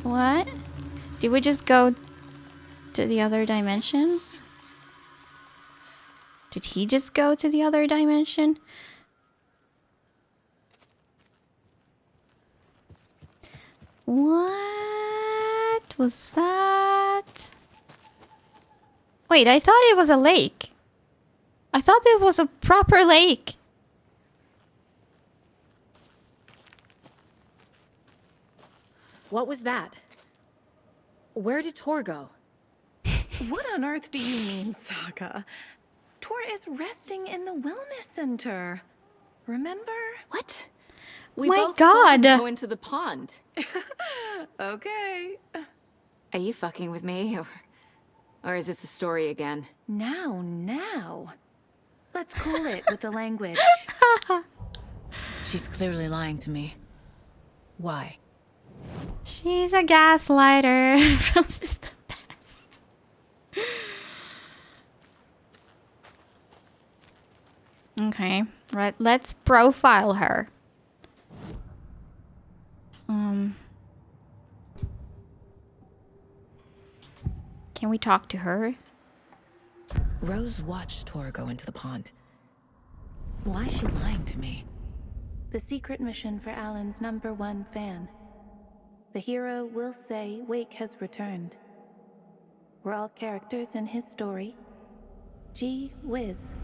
What? Did we just go to the other dimension? Did he just go to the other dimension? What was that? Wait, I thought it was a lake. I thought it was a proper lake. What was that? Where did Tor go? What on earth do you mean, Saga? Tor is resting in the wellness center. Remember? What? We My both saw him God. go into the pond. Okay. Are you fucking with me, or is this a story again? Now. Let's cool it with the language. She's clearly lying to me. Why? She's a gaslighter from System Best. Okay, right. Let's profile her. Can we talk to her? Rose watched Tor go into the pond. Why is she lying to me? The secret mission for Alan's #1 fan. The hero will say Wake has returned. We're all characters in his story. Gee whiz.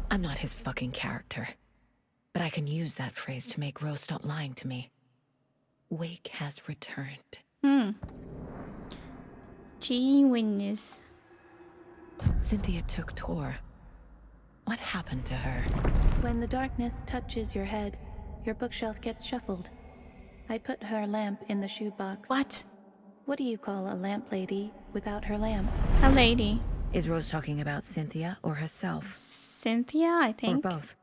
I'm not his fucking character. But I can use that phrase to make Rose stop lying to me. Wake has returned. Gee whiz. Cynthia took Tor. What happened to her? When the darkness touches your head, your bookshelf gets shuffled. I put her lamp in the shoebox. What? What do you call a lamp lady without her lamp? A lady. Is Rose talking about Cynthia or herself? Cynthia, I think. Or both?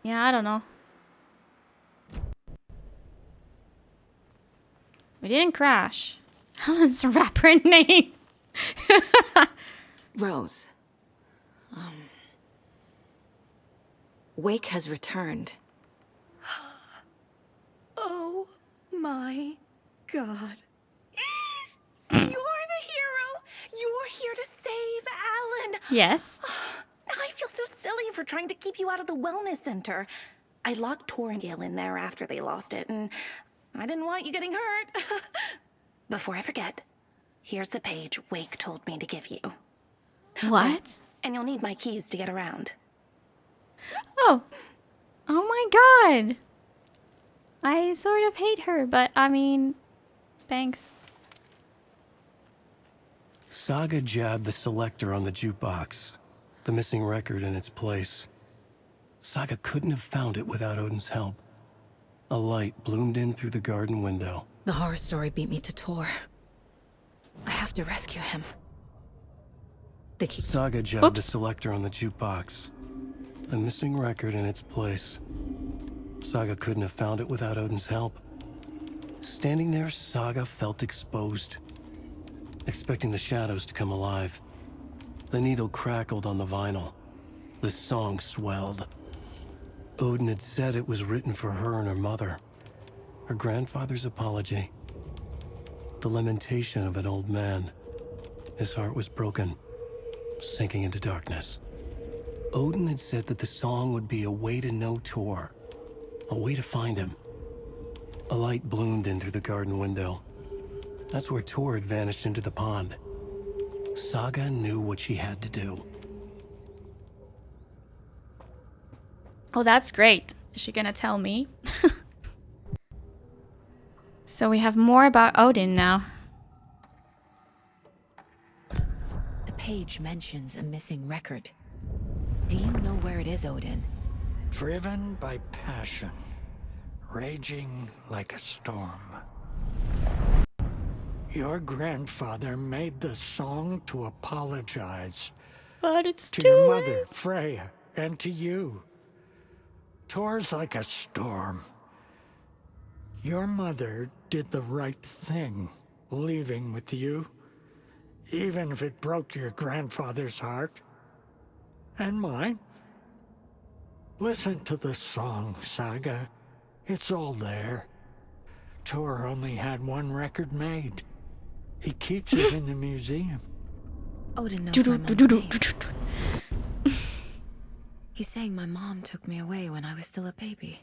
Yeah, I don't know. We didn't crash. That's a rapper name. Rose. Wake has returned. Oh my god. You're the hero! You're here to save Alan! Yes. I feel so silly for trying to keep you out of the wellness center. I locked Tor and Gale in there after they lost it, and I didn't want you getting hurt. Before I forget, here's the page Wake told me to give you. What? And you'll need my keys to get around. Oh. Oh my god. I sort of hate her, but I mean, thanks. Saga jabbed the selector on the jukebox, the missing record in its place. Saga couldn't have found it without Odin's help. A light bloomed in through the garden window. The horror story beat me to Tor. I have to rescue him. Saga jabbed the selector on the jukebox, the missing record in its place. Saga couldn't have found it without Odin's help. Standing there, Saga felt exposed, expecting the shadows to come alive. The needle crackled on the vinyl. The song swelled. Odin had said it was written for her and her mother. Her grandfather's apology. The lamentation of an old man. His heart was broken, sinking into darkness. Odin had said that the song would be a way to know Tor, a way to find him. A light bloomed in through the garden window. That's where Tor had vanished into the pond. Saga knew what she had to do. Oh, that's great. Is she gonna tell me? So we have more about Odin now. The page mentions a missing record. Do you know where it is, Odin? Driven by passion, raging like a storm. Your grandfather made the song to apologize. But it's to your mother, Freya, and to you. Tor's like a storm. Your mother did the right thing, leaving with you, even if it broke your grandfather's heart. And mine. Listen to the song, Saga. It's all there. Tor only had one record made. He keeps it in the museum. Odin knows my mom's name. He's saying my mom took me away when I was still a baby.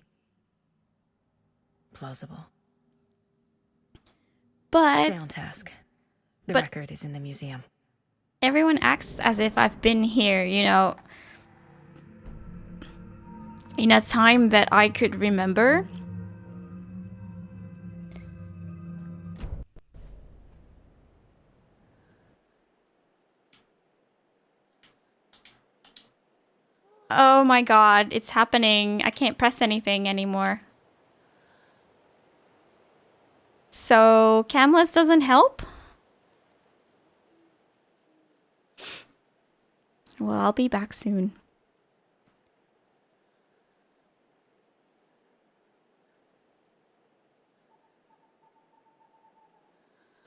Plausible. But stay on task. The record is in the museum. Everyone acts as if I've been here, you know, in a time that I could remember. Oh my god, it's happening. I can't press anything anymore. So, Camless doesn't help? Well, I'll be back soon.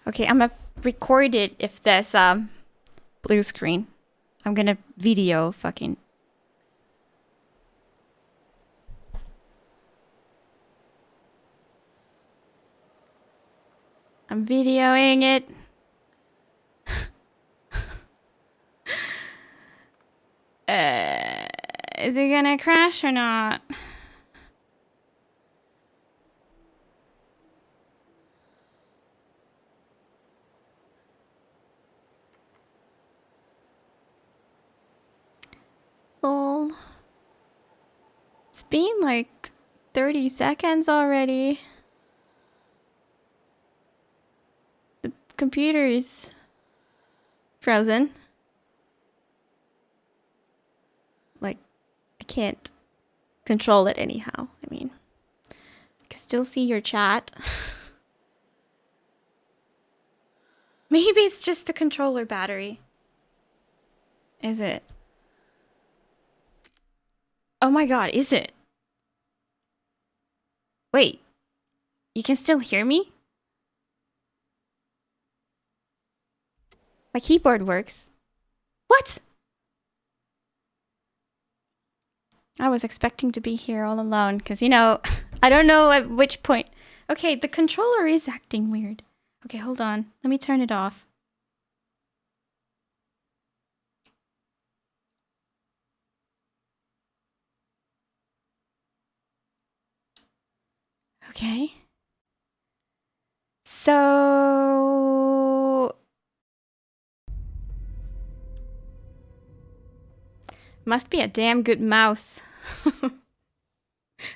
Okay, I'm gonna record it if there's blue screen. I'm gonna video fucking. I'm videoing it. Is it gonna crash or not? Lol. It's been like 30 seconds already. The computer is frozen. Like, I can't control it anyhow. I mean, I can still see your chat. Maybe it's just the controller battery. Is it? Oh my god, is it? Wait. You can still hear me? My keyboard works. What? I was expecting to be here all alone, because, you know, I don't know at which point. Okay, the controller is acting weird. Okay, hold on. Let me turn it off. Okay. So... must be a damn good mouse.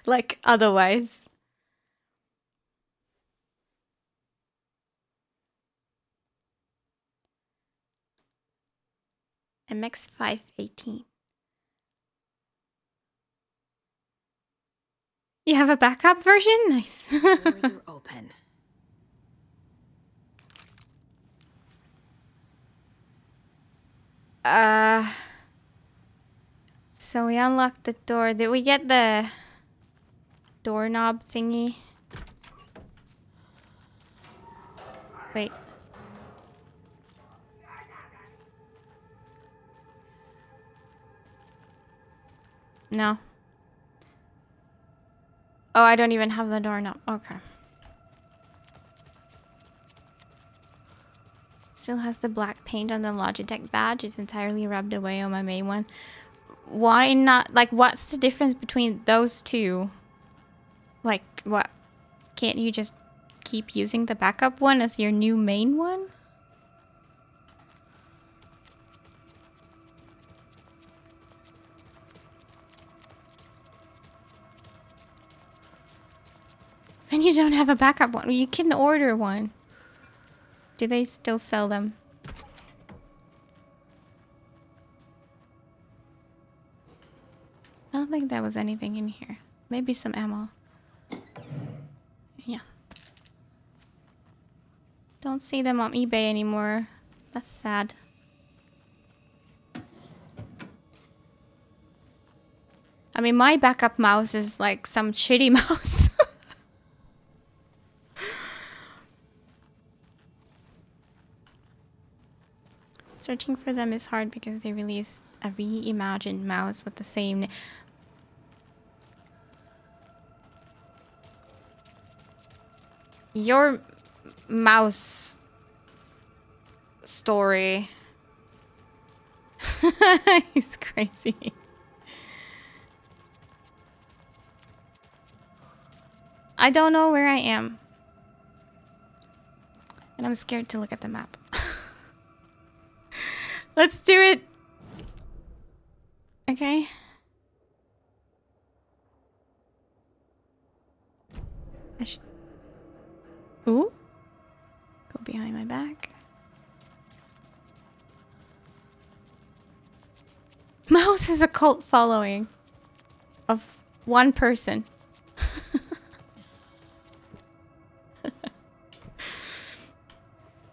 Like, otherwise. MX518. You have a backup version? Nice. Doors are open. So we unlocked the door. Did we get the doorknob thingy? Wait. No. Oh, I don't even have the doorknob. Okay. Still has the black paint on the Logitech badge. It's entirely rubbed away on my main one. Why not? Like, what's the difference between those two? Like, what? Can't you just keep using the backup one as your new main one? Then you don't have a backup one. You can order one. Do they still sell them? I don't think there was anything in here. Maybe some ammo. Yeah. Don't see them on eBay anymore. That's sad. I mean, my backup mouse is like some shitty mouse. Searching for them is hard because they released a reimagined mouse with the same name. Your mouse story is crazy. I don't know where I am. And I'm scared to look at the map. Let's do it. Okay. I should... Ooh. Go behind my back. Mouse has a cult following of one person.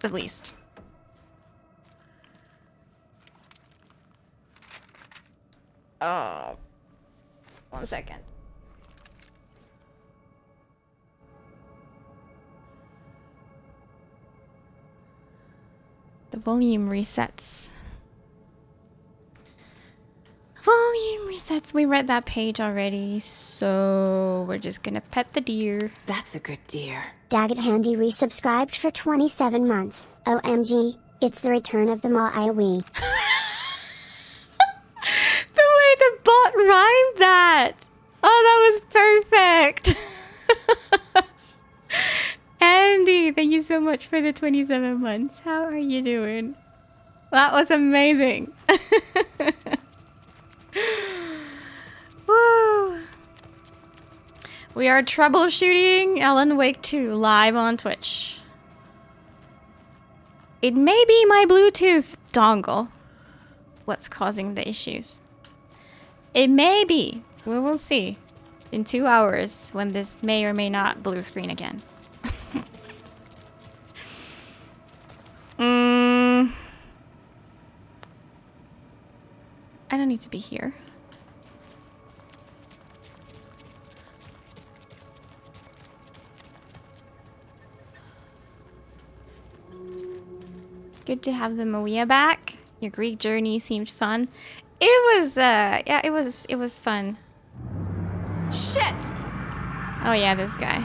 At least. Oh. 1 second. The volume resets. Volume resets. We read that page already, so we're just gonna pet the deer. That's a good deer. Daggett Handy resubscribed for 27 months. OMG, it's the return of the Maiwi. The way the bot rhymed that. Oh, that was perfect. Andy, thank you so much for the 27 months. How are you doing? That was amazing. Woo. We are troubleshooting Alan Wake 2 live on Twitch. It may be my Bluetooth dongle what's causing the issues. It may be. We will see in 2 hours when this may or may not blue screen again. I don't need to be here. Good to have the Moia back. Your Greek journey seemed fun. It was, yeah, it was fun. Shit! Oh yeah, this guy.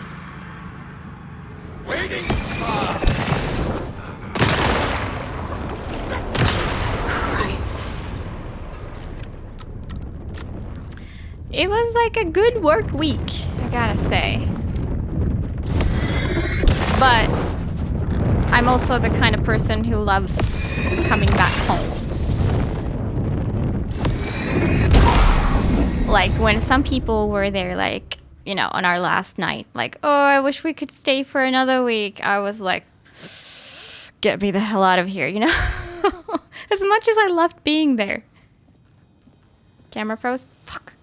Waiting! Jesus Christ. It was like a good work week, I gotta say. But I'm also the kind of person who loves coming back home. Like when some people were there, like, you know, on our last night, like, oh, I wish we could stay for another week. I was like, get me the hell out of here, you know? As much as I loved being there. Camera froze? Fuck.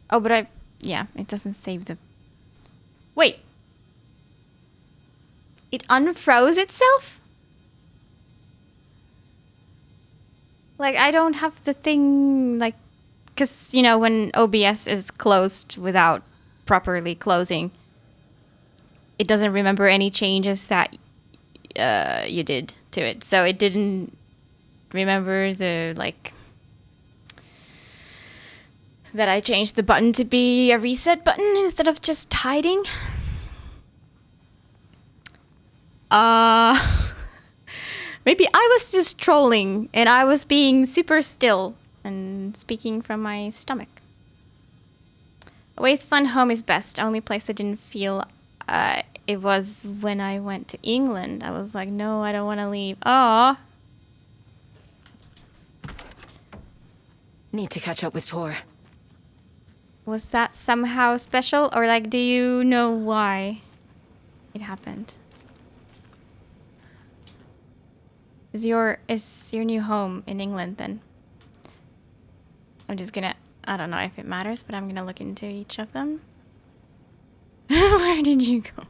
Oh, but yeah, it doesn't save the... Wait. It unfroze itself? Like, I don't have the thing, like... Because, you know, when OBS is closed without properly closing, it doesn't remember any changes that you did to it. So it didn't remember the, like... that I changed the button to be a reset button instead of just hiding. Maybe I was just trolling and I was being super still and speaking from my stomach. Always fun, home is best. Only place I didn't feel it was when I went to England. I was like, no, I don't want to leave. Aw. Need to catch up with Tor. Was that somehow special, or like, do you know why it happened? Is your new home in England then? I'm just gonna, I don't know if it matters, but I'm gonna look into each of them. Where did you go?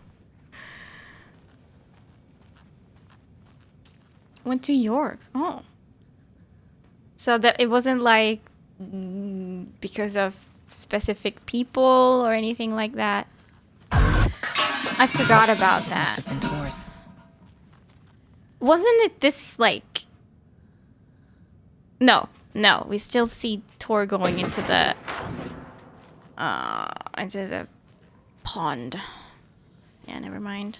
Went to York. Oh. So that it wasn't like because of specific people or anything like that. I forgot about that. Must have been Tor's. Wasn't it this like... No, we still see Tor going into the pond. Yeah, never mind.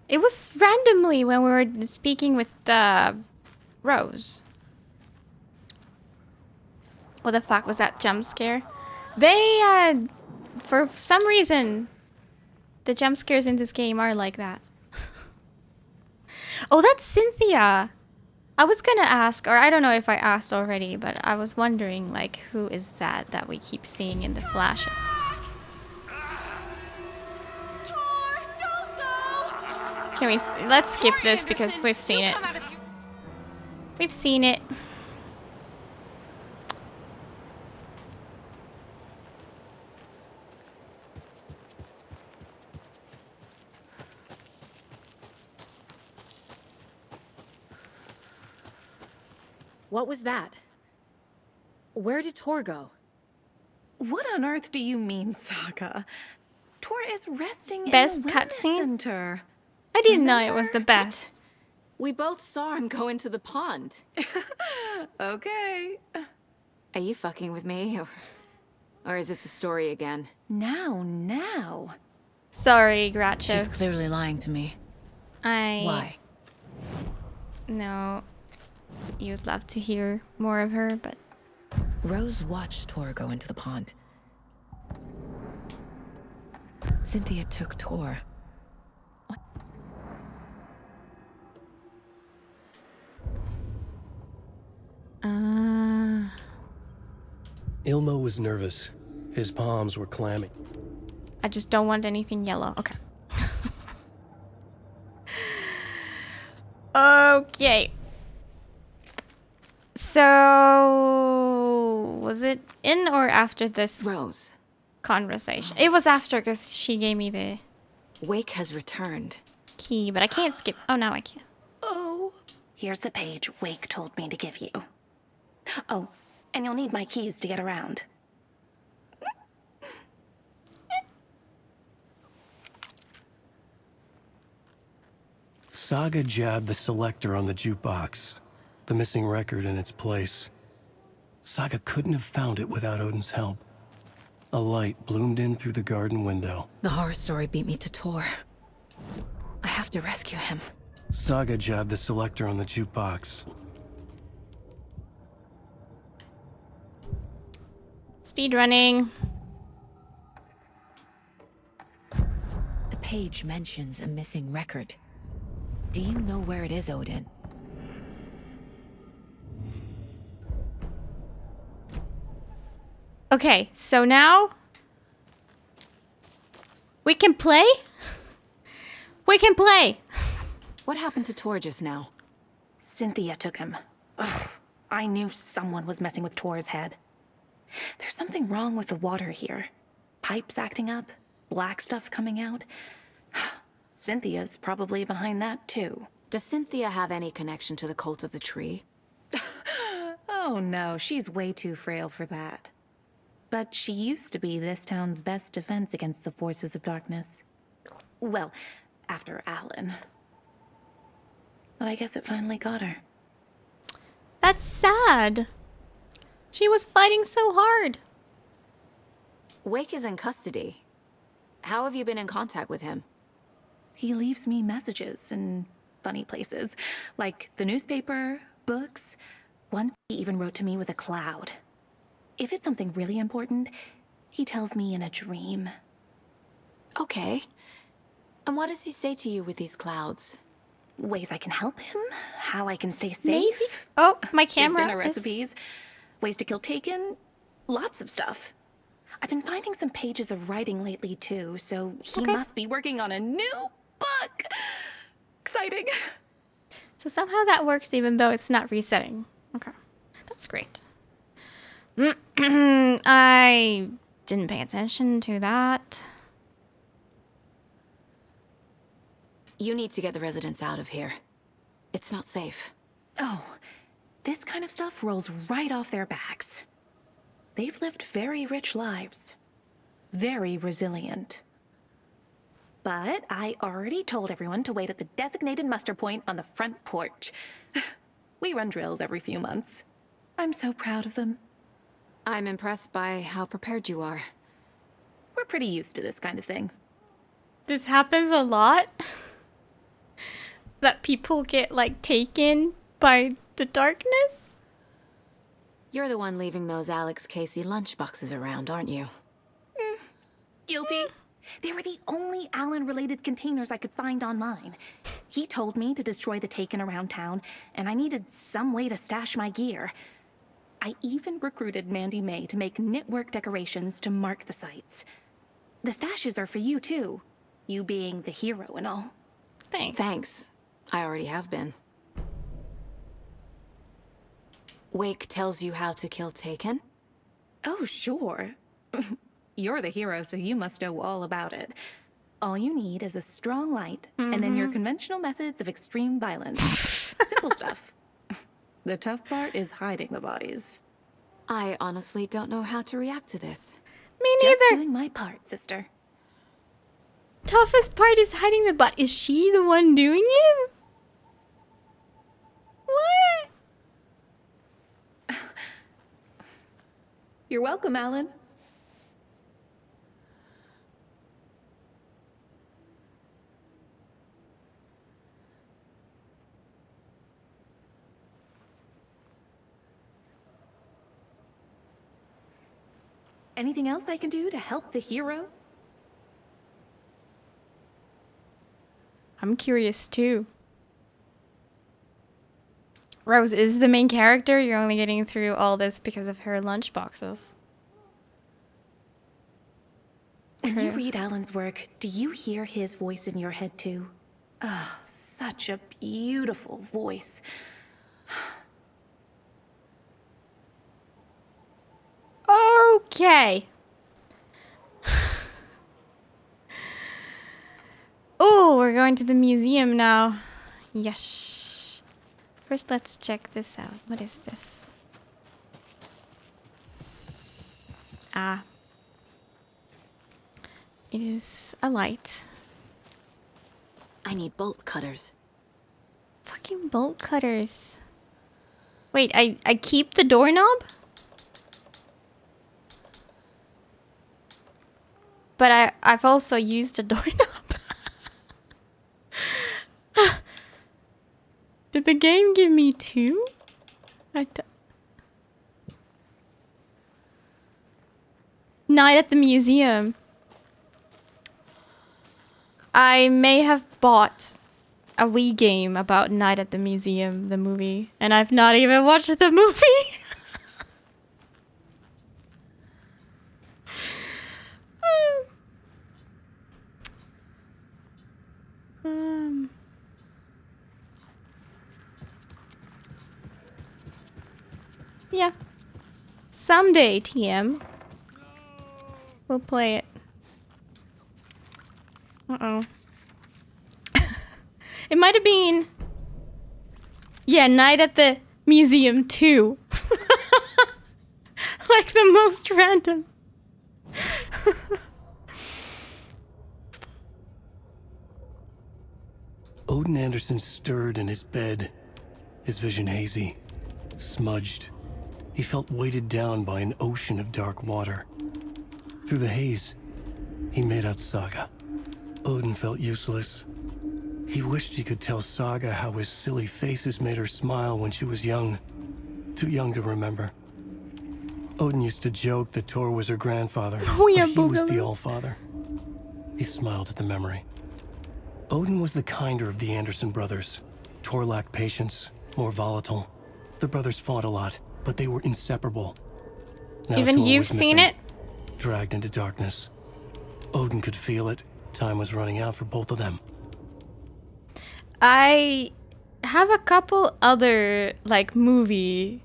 It was randomly when we were speaking with Rose. What the fuck was that jump scare? They, for some reason, the jump scares in this game are like that. Oh, that's Cynthia. I was gonna ask, or I don't know if I asked already, but I was wondering, like, who is that we keep seeing in the flashes? Can we, let's skip this because we've seen it. We've seen it. What was that? Where did Tor go? What on earth do you mean, Saga? Tor is resting Best in the wellness cutscene? center. I didn't know it was the best. We both saw him go into the pond. Okay. Are you fucking with me? Or is this the story again? Now. Sorry, Groucho. She's clearly lying to me. Why? No. you'd love to hear more of her, but... Rose watched Tor go into the pond. Cynthia took Tor. What? Ilmo was nervous. His palms were clammy. I just don't want anything yellow. Okay. Okay. So... was it in or after this Rose conversation? It was after, because she gave me the... Wake has returned. Key, but I can't skip. Oh, now I can. Oh. Here's the page Wake told me to give you. Oh, and you'll need my keys to get around. Saga jabbed the selector on the jukebox, the missing record in its place. Saga couldn't have found it without Odin's help. A light bloomed in through the garden window. The horror story beat me to Tor. I have to rescue him. Saga jabbed the selector on the jukebox. Speedrunning. The page mentions a missing record. Do you know where it is, Odin? Okay, so now... we can play? We can play! What happened to Tor just now? Cynthia took him. Ugh, I knew someone was messing with Tor's head. There's something wrong with the water here. Pipes acting up, black stuff coming out. Cynthia's probably behind that, too. Does Cynthia have any connection to the Cult of the Tree? Oh no, she's way too frail for that. But she used to be this town's best defense against the forces of darkness. Well, after Alan. But I guess it finally got her. That's sad. She was fighting so hard. Wake is in custody. How have you been in contact with him? He leaves me messages in funny places, like the newspaper, books. Once he even wrote to me with a cloud. If it's something really important, he tells me in a dream. Okay. And what does he say to you with these clouds? Ways I can help him, how I can stay safe. Maybe. Oh, my Big camera dinner is... recipes, ways to kill Taken, lots of stuff. I've been finding some pages of writing lately too, so he must be working on a new book. Exciting. So somehow that works even though it's not resetting. Okay. That's great. I didn't pay attention to that. You need to get the residents out of here. It's not safe. Oh, this kind of stuff rolls right off their backs. They've lived very rich lives. Very resilient. But I already told everyone to wait at the designated muster point on the front porch. We run drills every few months. I'm so proud of them. I'm impressed by how prepared you are. We're pretty used to this kind of thing. This happens a lot. That people get, like, taken by the darkness. You're the one leaving those Alex Casey lunchboxes around, aren't you? Guilty. They were the only Alan-related containers I could find online. He told me to destroy the Taken around town, and I needed some way to stash my gear. I even recruited Mandy May to make knitwork decorations to mark the sites. The stashes are for you, too. You being the hero and all. Thanks. I already have been. Wake tells you how to kill Taken? Oh, sure. You're the hero, so you must know all about it. All you need is a strong light, and then your conventional methods of extreme violence. Simple stuff. The tough part is hiding the bodies. I honestly don't know how to react to this. Me neither. Just doing my part, sister. Toughest part is hiding the butt. Is she the one doing it? What? You're welcome, Alan. Anything else I can do to help the hero? I'm curious too. Rose is the main character. You're only getting through all this because of her lunch boxes. When you read Alan's work, do you hear his voice in your head too? Ah, such a beautiful voice. Okay. Oh, we're going to the museum now. Yes. First, let's check this out. What is this? Ah. It is a light. I need bolt cutters. Fucking bolt cutters. Wait, I keep the doorknob? But I've also used a doorknob. Did the game give me two? Night at the museum. I may have bought a Wii game about Night at the Museum, the movie, and I've not even watched the movie. Yeah. Someday, TM. We'll play it. Uh-oh. It might have been... Yeah, Night at the Museum 2. Like the most random. Odin Anderson stirred in his bed, his vision hazy, smudged. He felt weighted down by an ocean of dark water. Through the haze, he made out Saga. Odin felt useless. He wished he could tell Saga how his silly faces made her smile when she was young. Too young to remember. Odin used to joke that Thor was her grandfather, Oh, yeah, but he was the Boogaloo. Allfather. He smiled at the memory. Odin was the kinder of the Anderson brothers. Thor lacked patience, more volatile. The brothers fought a lot, but they were inseparable. Now Even Thor you've was seen missing, it? dragged into darkness. Odin could feel it. Time was running out for both of them. I have a couple other, like, movie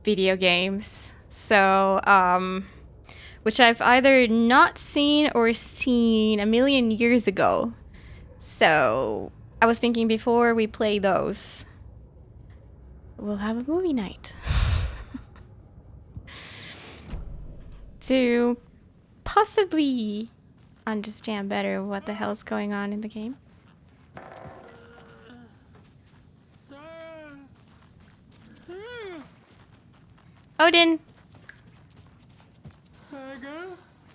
video games. So, which I've either not seen or seen a million years ago. So, I was thinking before we play those, we'll have a movie night. To possibly understand better what the hell's going on in the game. Odin.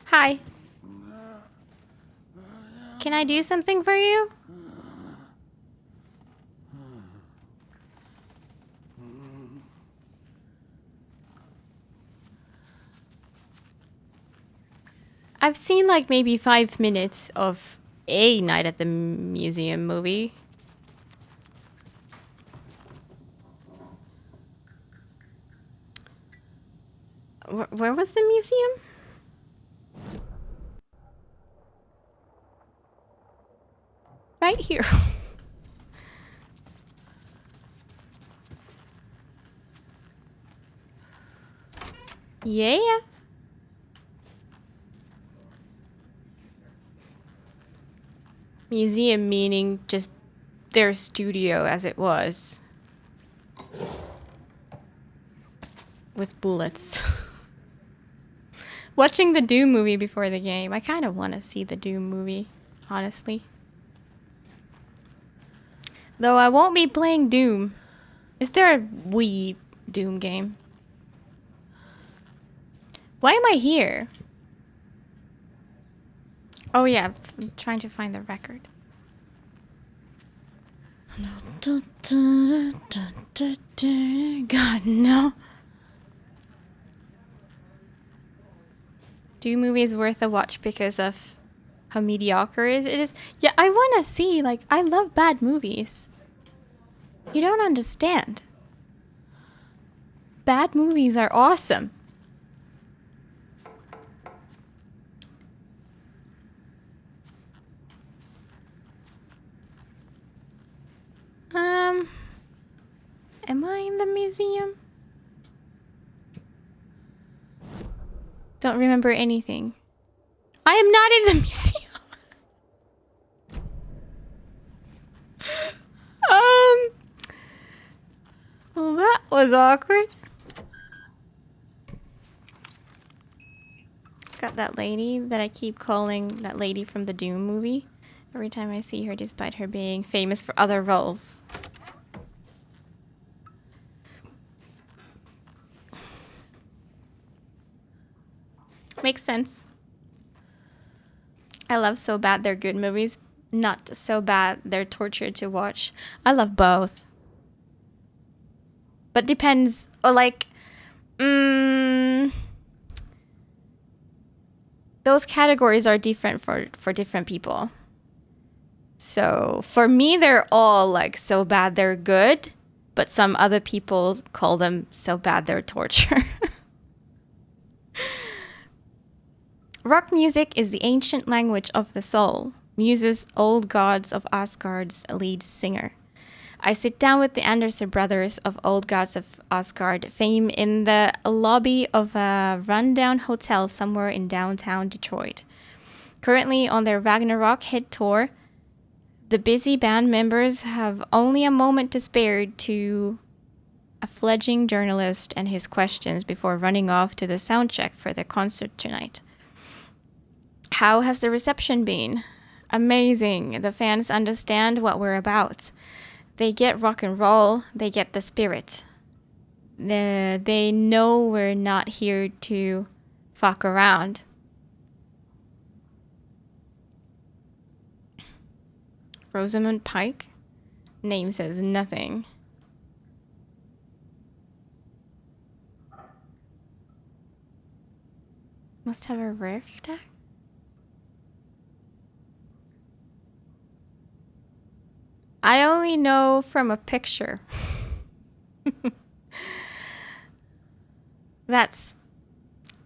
Hi. Can I do something for you? I've seen like maybe 5 minutes of a Night at the Museum movie. Where was the museum? Right here. Yeah. Museum meaning just their studio as it was. With bullets. Watching the Doom movie before the game. I kind of want to see the Doom movie, honestly. Though I won't be playing Doom. Is there a Wii Doom game? Why am I here? Oh yeah, I'm trying to find the record. God, no. Doom movie is worth a watch because of how mediocre it is. Yeah, I want to see, like, I love bad movies. You don't understand. Bad movies are awesome. Am I in the museum? Don't remember anything. I am not in the museum. Well, that was awkward. It's got that lady that I keep calling that lady from the Doom movie. Every time I see her, despite her being famous for other roles. Makes sense. I love So Bad They're Good movies. Not so bad they're torture to watch. I love both. But depends, or like, those categories are different for different people. So for me, they're all like so bad they're good, but some other people call them so bad they're torture. Rock music is the ancient language of the soul, muses old gods of Asgard's lead singer. I sit down with the Anderson brothers of Old Gods of Asgard fame in the lobby of a rundown hotel somewhere in downtown Detroit. Currently on their Ragnarok hit tour, the busy band members have only a moment to spare to a fledgling journalist and his questions before running off to the soundcheck for their concert tonight. How has the reception been? Amazing. The fans understand what we're about. They get rock and roll. They get the spirit. They know we're not here to fuck around. Rosamund Pike? Name says nothing. Must have a riff deck? I only know from a picture. That's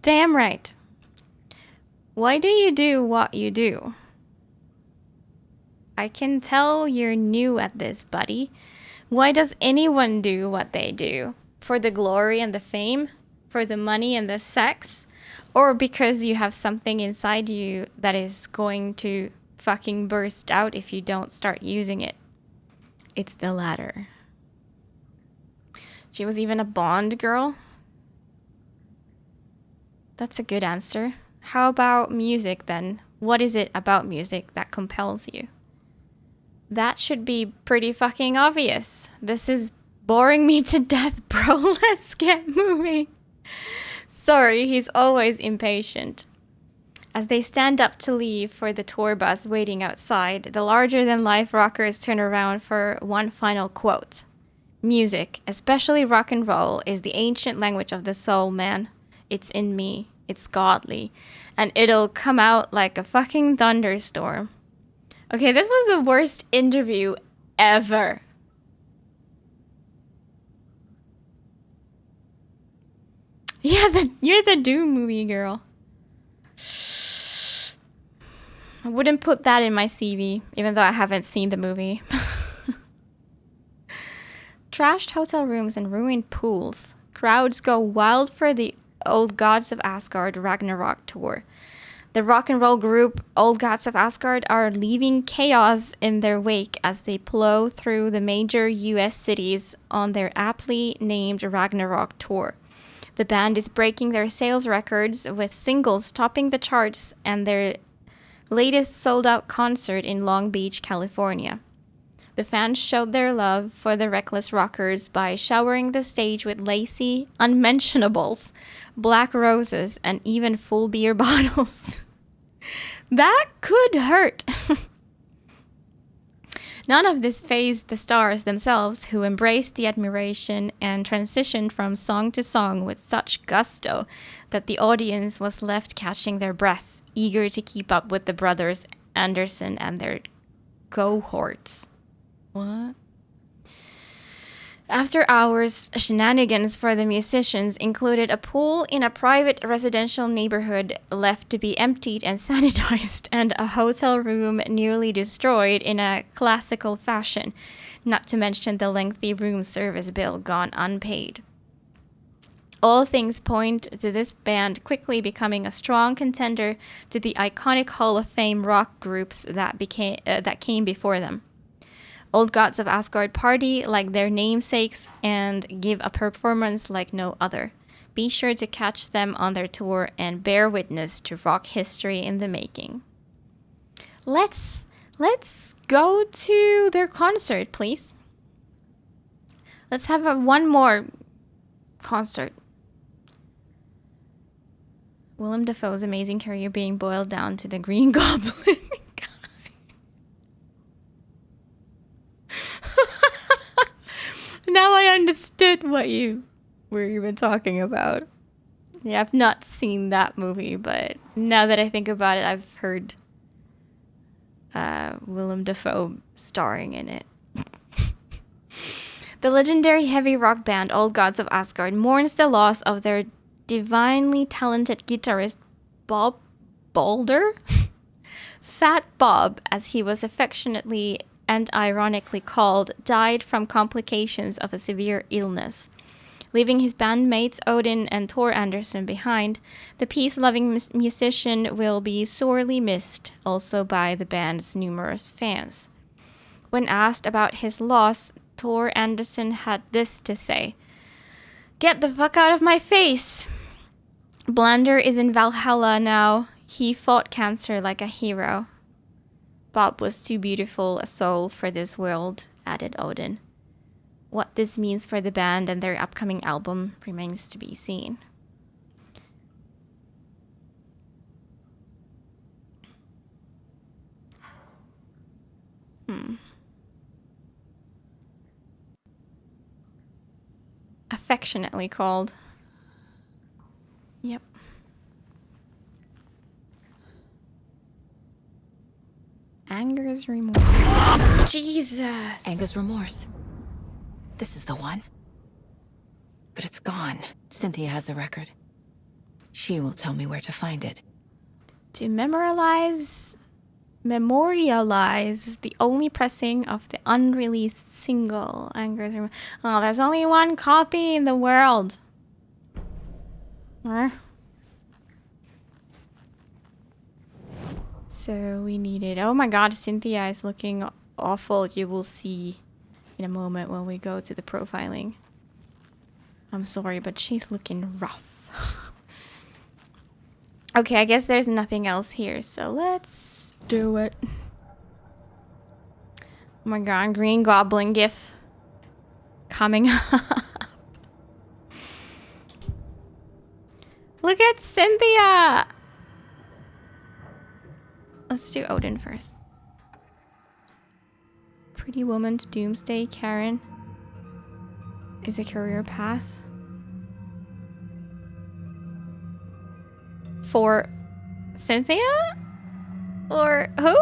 damn right. Why do you do what you do? I can tell you're new at this, buddy. Why does anyone do what they do? For the glory and the fame? For the money and the sex? Or because you have something inside you that is going to fucking burst out if you don't start using it? It's the latter. She was even a Bond girl? That's a good answer. How about music then? What is it about music that compels you? That should be pretty fucking obvious. This is boring me to death, bro. Let's get moving. Sorry, he's always impatient. As they stand up to leave for the tour bus waiting outside, the larger-than-life rockers turn around for one final quote. Music, especially rock and roll, is the ancient language of the soul, man. It's in me. It's godly. And it'll come out like a fucking thunderstorm. Okay, this was the worst interview ever. Yeah, you're the Doom movie girl. I wouldn't put that in my CV, even though I haven't seen the movie. Trashed hotel rooms and ruined pools. Crowds go wild for the Old Gods of Asgard Ragnarok tour. The rock and roll group Old Gods of Asgard are leaving chaos in their wake as they plow through the major US cities on their aptly named Ragnarok tour. The band is breaking their sales records with singles topping the charts and their latest sold-out concert in Long Beach, California. The fans showed their love for the reckless rockers by showering the stage with lacy unmentionables, black roses, and even full beer bottles. That could hurt. None of this fazed the stars themselves, who embraced the admiration and transitioned from song to song with such gusto that the audience was left catching their breath, eager to keep up with the brothers Anderson and their cohorts. What? After hours, shenanigans for the musicians included a pool in a private residential neighborhood left to be emptied and sanitized, and a hotel room nearly destroyed in a classical fashion, not to mention the lengthy room service bill gone unpaid. All things point to this band quickly becoming a strong contender to the iconic Hall of Fame rock groups that came before them. Old Gods of Asgard party like their namesakes and give a performance like no other. Be sure to catch them on their tour and bear witness to rock history in the making. Let's go to their concert, please. Let's have one more concert. Willem Dafoe's amazing career being boiled down to the Green Goblin. Now I understood what you were even talking about. Yeah, I've not seen that movie, but now that I think about it, I've heard Willem Dafoe starring in it. The legendary heavy rock band Old Gods of Asgard mourns the loss of their divinely talented guitarist Bob Boulder? Fat Bob, as he was affectionately and ironically called, died from complications of a severe illness. Leaving his bandmates Odin and Tor Anderson behind, the peace-loving musician will be sorely missed, also by the band's numerous fans. When asked about his loss, Tor Anderson had this to say: "Get the fuck out of my face! Blander is in Valhalla now. He fought cancer like a hero. Bob was too beautiful a soul for this world," added Odin. What this means for the band and their upcoming album remains to be seen. Affectionately called. Yep. Anger's remorse. Jesus. Anger's remorse. This is the one. But it's gone. Cynthia has the record. She will tell me where to find it. To memorialize the only pressing of the unreleased single, Anger's remorse. Oh, there's only one copy in the world. So we needed... Oh my god, Cynthia is looking awful. You will see in a moment when we go to the profiling. I'm sorry, but she's looking rough. Okay, I guess there's nothing else here, so let's do it. Oh my god, Green Goblin gif coming up. Look at Cynthia! Let's do Odin first. Pretty woman to doomsday, Karen is a career path. For Cynthia? Or who?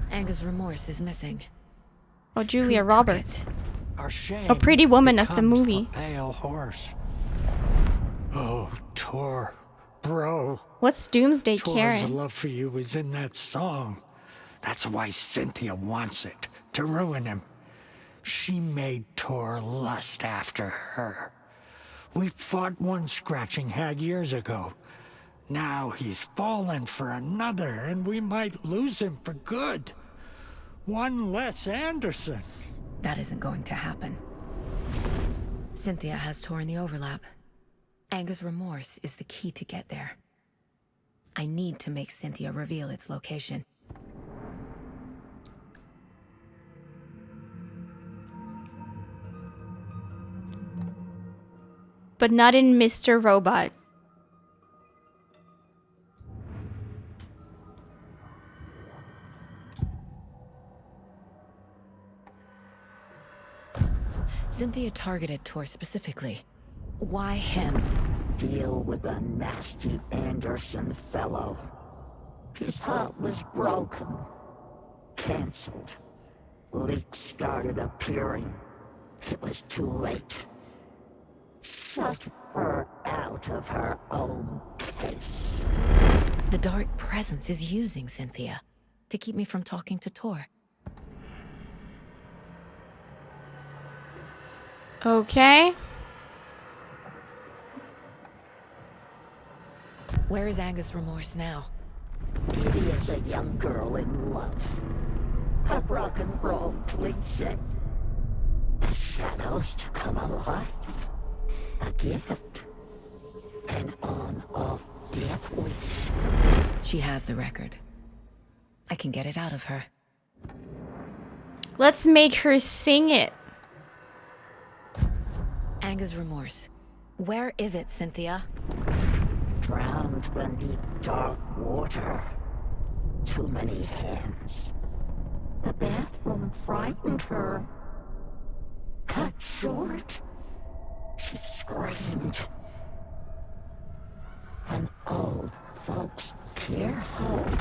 Anger's remorse is missing. Oh, Julia Roberts. Our shame Oh, Pretty Woman as the becomes movie. The pale horse. Oh, Tor, bro. What's Doomsday, Tor's Karen? love for you is in that song. That's why Cynthia wants it, to ruin him. She made Tor lust after her. We fought one scratching hag years ago. Now he's fallen for another, and we might lose him for good. One less Anderson. That isn't going to happen. Cynthia has Tor in the overlap. Anger's remorse is the key to get there. I need to make Cynthia reveal its location. But not in Mr. Robot. Cynthia targeted Tor specifically. Why him? Deal with the nasty Anderson fellow. His heart was broken. Cancelled. Leaks started appearing. It was too late. Shut her out of her own case. The Dark Presence is using Cynthia to keep me from talking to Tor. Okay. Where is Angus Remorse now? Didi is a young girl in love. A rock and roll cliche. The shadows to come alive. A gift. An on-off death wish. She has the record. I can get it out of her. Let's make her sing it. Angus Remorse. Where is it, Cynthia? Drowned beneath dark water. Too many hands. The bathroom frightened her. Cut short. She screamed. An old folks' care home.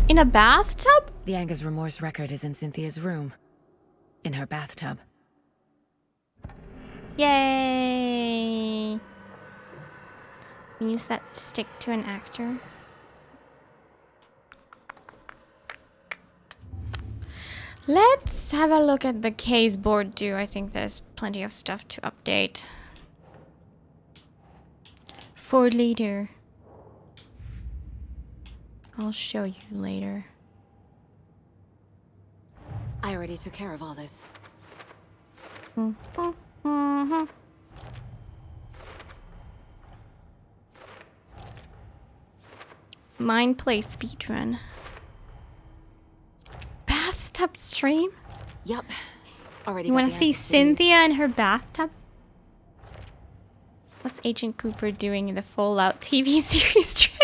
In a bathtub? The Angus Remorse record is in Cynthia's room. In her bathtub. Yay! Use that stick to an actor. Let's have a look at the case board too. I think there's plenty of stuff to update. For later. I'll show you later. I already took care of all this. Mine play speedrun. Bathtub stream? Yup. Already. You want to see Cynthia in her bathtub? What's Agent Cooper doing in the Fallout TV series trailer?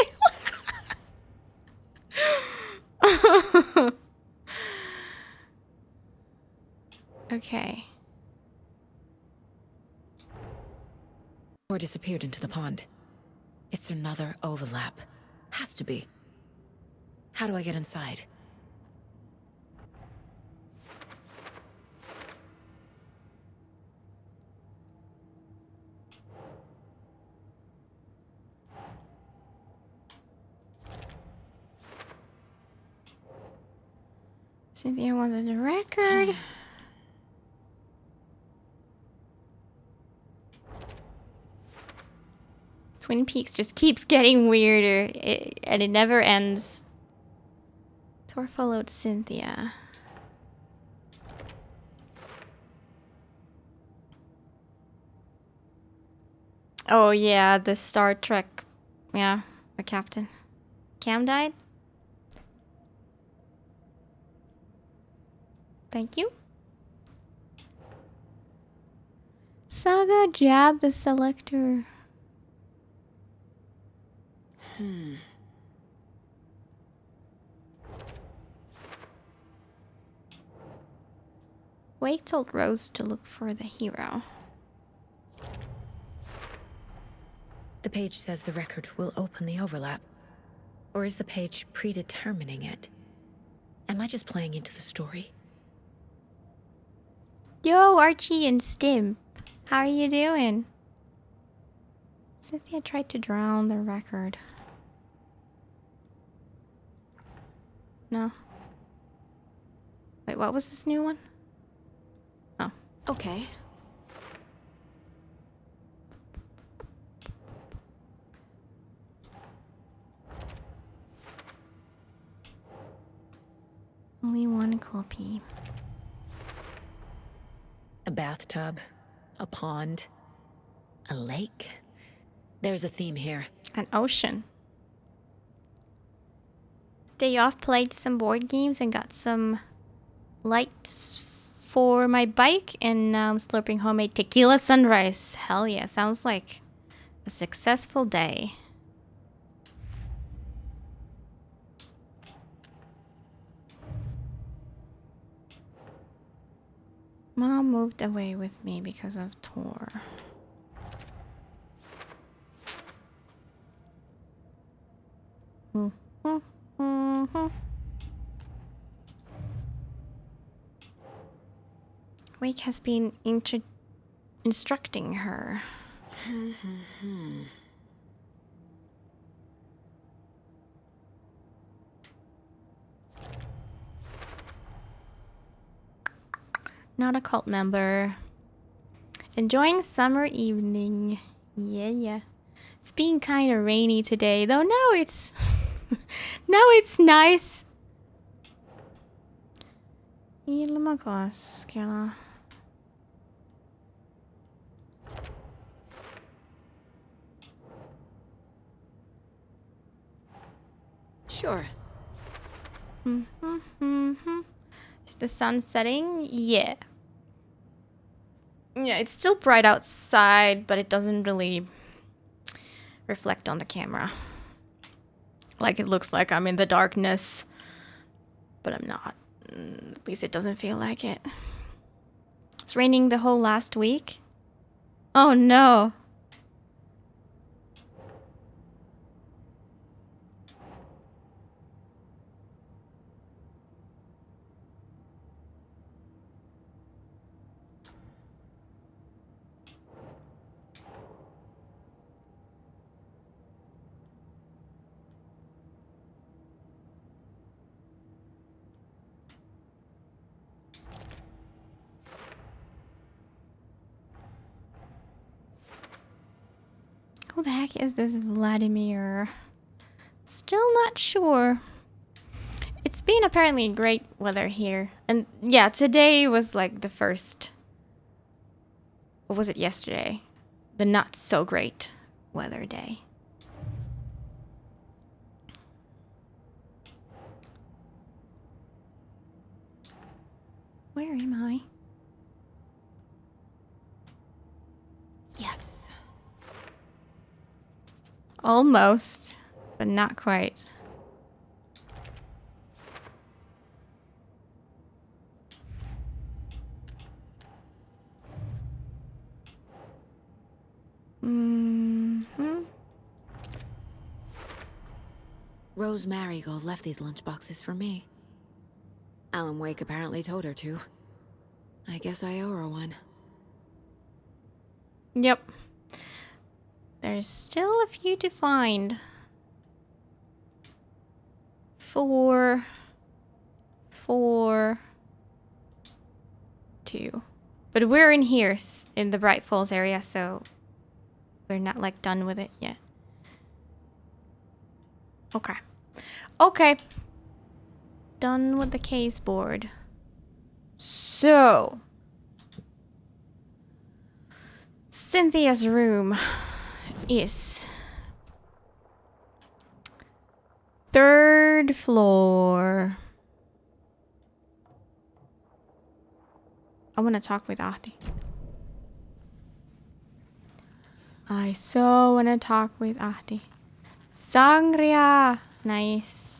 Okay. Or disappeared into the pond. It's another overlap. Has to be. How do I get inside? Cynthia wanted the record. Twin Peaks just keeps getting weirder, and it never ends. Tor followed Cynthia. Oh yeah, the Star Trek, yeah, the captain. Cam died? Thank you. Saga jabbed the selector. Wake told Rose to look for the hero. The page says the record will open the overlap. Or is the page predetermining it? Am I just playing into the story? Yo, Archie and Stim. How are you doing? Cynthia tried to drown the record. No. Wait, what was this new one? Oh. Okay. Only one copy. A bathtub, a pond, a lake. There's a theme here. An ocean. Day off, played some board games and got some lights for my bike, and now I'm slurping homemade tequila sunrise. Hell yeah, sounds like a successful day. Mom moved away with me because of Tor. Wake has been instructing her. Not a cult member. Enjoying summer evening. Yeah. It's being kind of rainy today, though. No, it's no, it's nice. Ilmakas, kela. Sure. Is the sun setting? Yeah. Yeah, it's still bright outside, but it doesn't really reflect on the camera. Like it looks like I'm in the darkness, but I'm not. At least it doesn't feel like it. It's raining the whole last week. Oh no. Who the heck is this Vladimir? Still not sure. It's been apparently great weather here. And yeah, today was like the first... Or was it yesterday? The not so great weather day. Where am I? Yes. Almost, but not quite. Rose Marigold left these lunchboxes for me. Alan Wake apparently told her to. I guess I owe her one. Yep. There's still a few to find. 4, 4, 2. But we're in here, in the Bright Falls area, so we're not like done with it yet. Okay. Done with the case board. So, Cynthia's room is 3rd floor. I want to talk with Ahti. I so want to talk with Ahti. Sangria! Nice.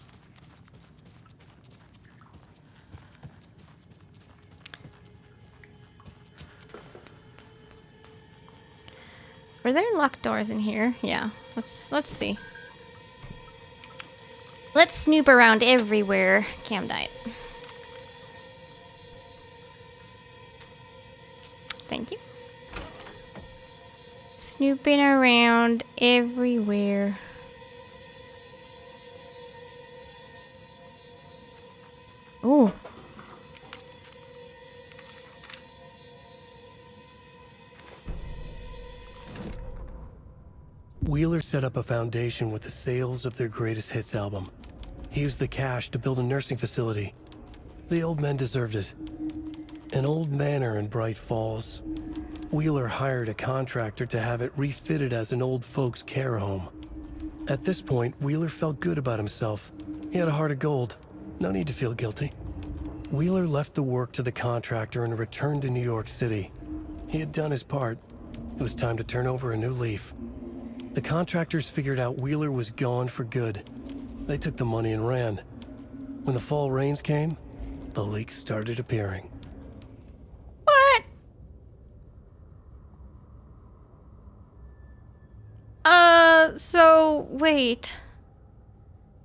Were there locked doors in here? Yeah. Let's see. Let's snoop around everywhere. Cam died. Thank you. Snooping around everywhere. Oh. Wheeler set up a foundation with the sales of their greatest hits album. He used the cash to build a nursing facility. The old men deserved it. An old manor in Bright Falls. Wheeler hired a contractor to have it refitted as an old folks' care home. At this point, Wheeler felt good about himself. He had a heart of gold. No need to feel guilty. Wheeler left the work to the contractor and returned to New York City. He had done his part. It was time to turn over a new leaf. The contractors figured out Wheeler was gone for good. They took the money and ran. When the fall rains came, the leaks started appearing. What? So wait.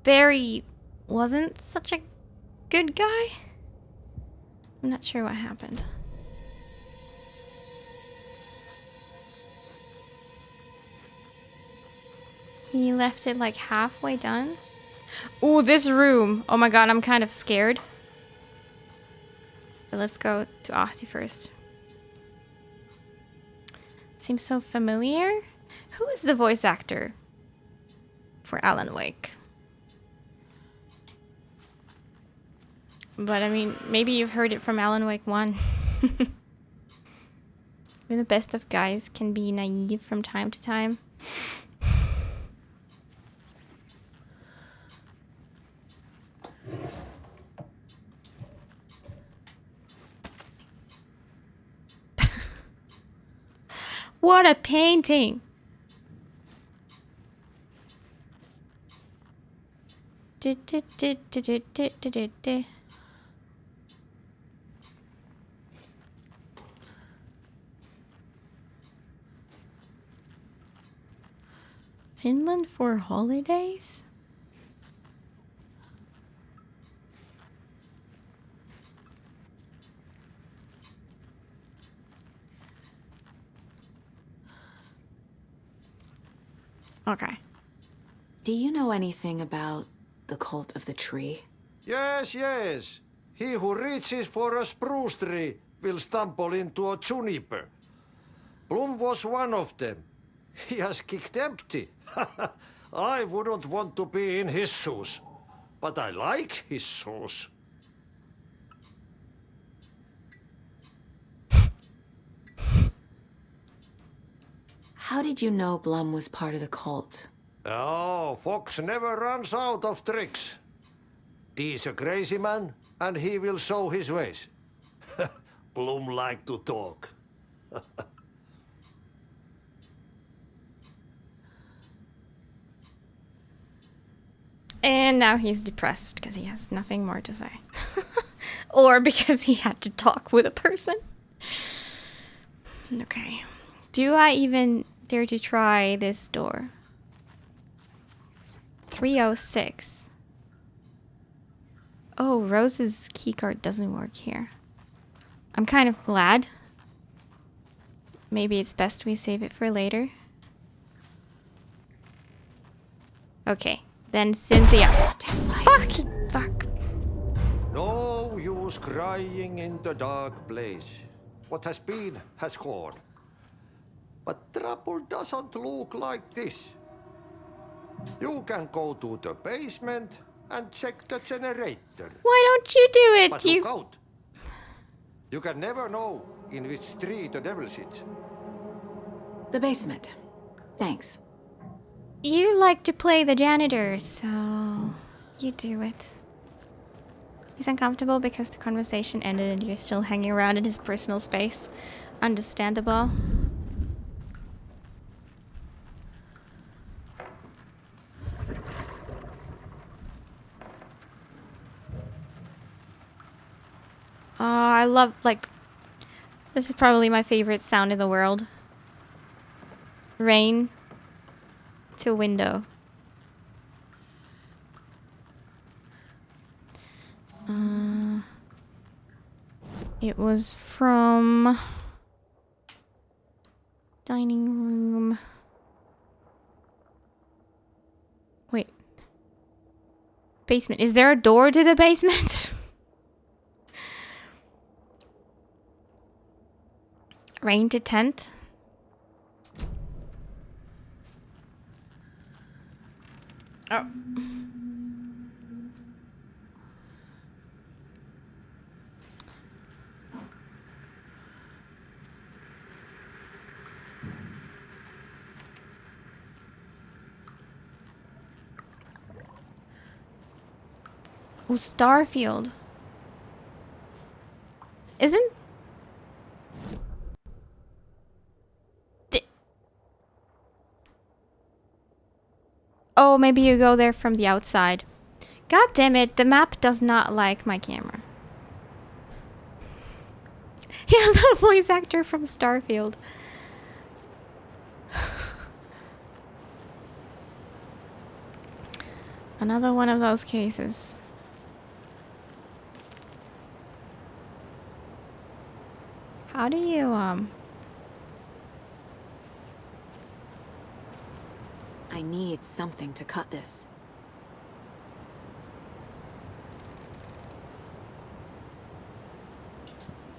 Barry wasn't such a good guy? I'm not sure what happened. He left it like halfway done. Ooh, this room. Oh my god, I'm kind of scared. But let's go to Ahti first. Seems so familiar. Who is the voice actor for Alan Wake? But I mean, maybe you've heard it from Alan Wake 1. Even the best of guys can be naive from time to time. What a painting! Finland for holidays? Okay. Do you know anything about the cult of the tree? Yes, yes. He who reaches for a spruce tree will stumble into a juniper. Bloom was one of them. He has kicked empty. I wouldn't want to be in his shoes, but I like his shoes. How did you know Blum was part of the cult? Oh, Fox never runs out of tricks. He's a crazy man, and he will show his ways. Bloom like to talk. And now he's depressed because he has nothing more to say. Or because he had to talk with a person. Okay. Do I even dare to try this door? 306. Oh, Rose's keycard doesn't work here. I'm kind of glad. Maybe it's best we save it for later. Okay, then Cynthia. Fuck. No use crying in the dark place. What has been has gone. But trouble doesn't look like this. You can go to the basement and check the generator. Why don't you do it? But look out. You can never know in which tree the devil sits. The basement. Thanks. You like to play the janitor, so you do it. He's uncomfortable because the conversation ended and you're still hanging around in his personal space. Understandable. I love, like, this is probably my favorite sound in the world. Rain to window. It was from dining room. Wait. Basement. Is there a door to the basement? Rain to tent. Oh. Oh, Starfield. Isn't... Oh, maybe you go there from the outside. God damn it, the map does not like my camera. Yeah, the voice actor from Starfield. Another one of those cases. How do you, I need something to cut this.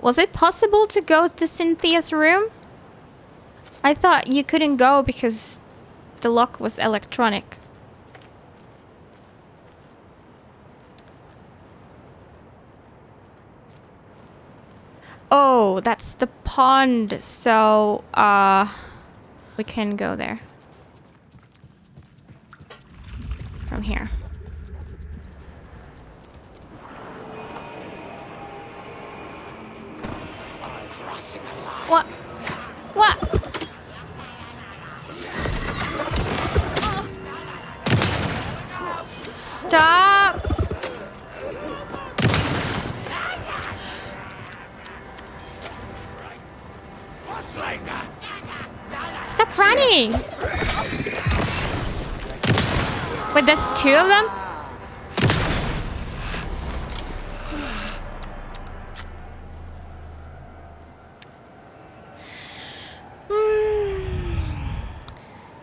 Was it possible to go to Cynthia's room? I thought you couldn't go because the lock was electronic. Oh, that's the pond. So, we can go there. From here. What? What? Stop! Stop running! Wait, there's two of them?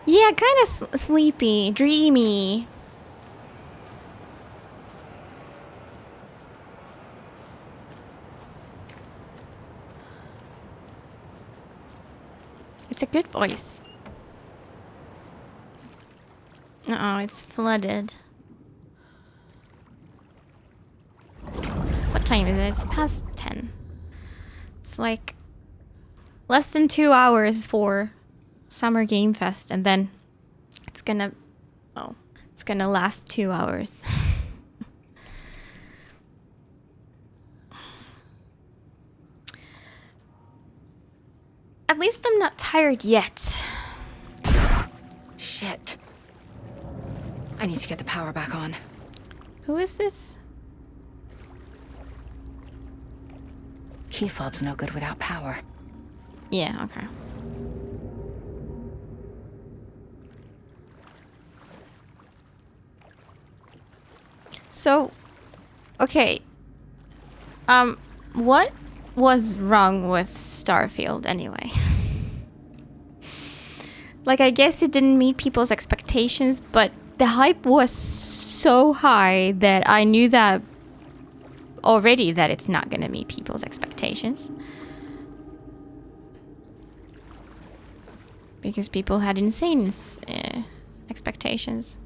Yeah, kind of sleepy, dreamy. It's a good voice. Uh-oh, it's flooded. What time is it? It's past 10. It's like less than 2 hours for Summer Game Fest, and then it's gonna last 2 hours. At least I'm not tired yet. Shit. I need to get the power back on. Who is this? Key fob's no good without power. Yeah, okay. So, okay. What was wrong with Starfield anyway? Like, I guess it didn't meet people's expectations, but the hype was so high that I knew that already that it's not gonna meet people's expectations. Because people had insane expectations.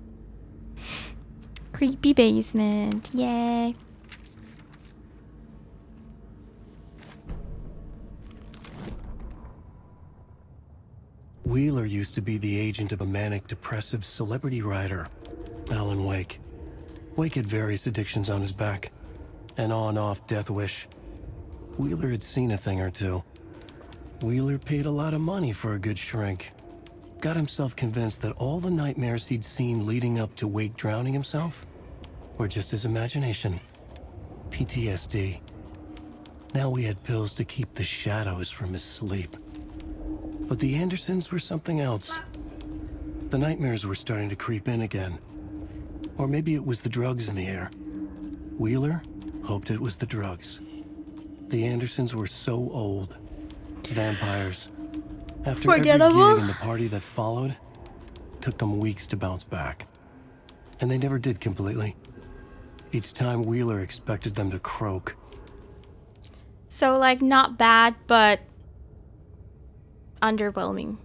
Creepy basement, yay. Wheeler used to be the agent of a manic-depressive celebrity writer, Alan Wake. Wake had various addictions on his back, an on-off death wish. Wheeler had seen a thing or two. Wheeler paid a lot of money for a good shrink. Got himself convinced that all the nightmares he'd seen leading up to Wake drowning himself were just his imagination. PTSD. Now we had pills to keep the shadows from his sleep. But the Andersons were something else. The nightmares were starting to creep in again. Or maybe it was the drugs in the air. Wheeler hoped it was the drugs. The Andersons were so old. Vampires. After every gig and the party that followed, it took them weeks to bounce back. And they never did completely. Each time Wheeler expected them to croak. So, like, not bad, but underwhelming.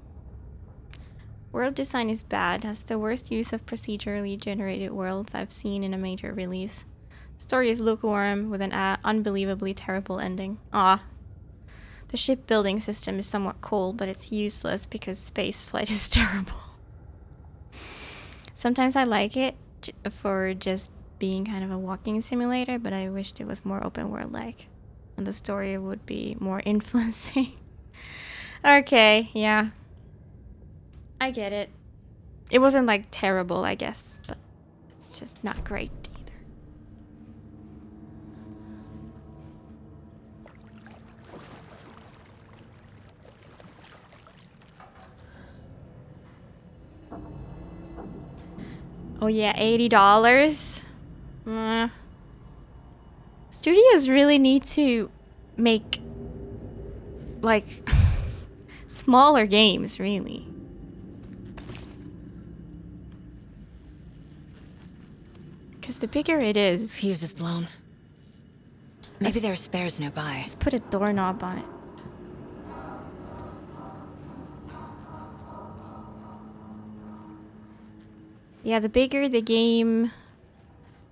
World design is bad, has the worst use of procedurally generated worlds I've seen in a major release. Story is lukewarm with an unbelievably terrible ending. Ah. The shipbuilding system is somewhat cool, but it's useless because spaceflight is terrible. Sometimes I like it for just being kind of a walking simulator, but I wished it was more open world-like. And the story would be more influencing. Okay, yeah. I get it. It wasn't like terrible, I guess, but it's just not great either. Oh yeah, $80. Studios really need to make like smaller games, really. Because the bigger it is, fuse is blown. Maybe there are spares nearby. Let's put a doorknob on it. Yeah, the bigger the game,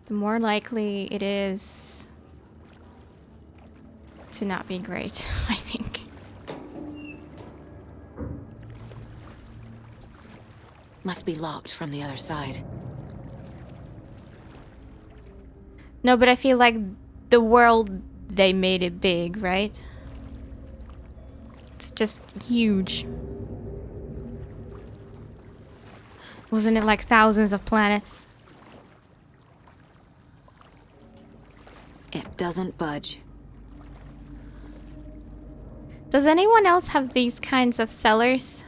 the more likely it is to not be great, I think. Must be locked from the other side. No, but I feel like the world, they made it big, right? It's just huge. Wasn't it like thousands of planets? It doesn't budge. Does anyone else have these kinds of cellars?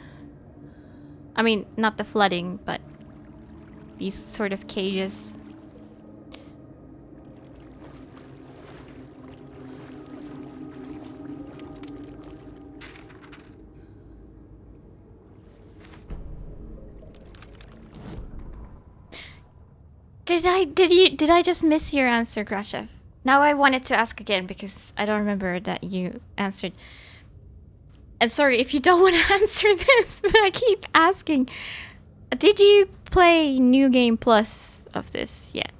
I mean, not the flooding, but these sort of cages. Did I just miss your answer, Grashev? Now I wanted to ask again because I don't remember that you answered. And sorry if you don't want to answer this, but I keep asking. Did you play New Game Plus of this yet?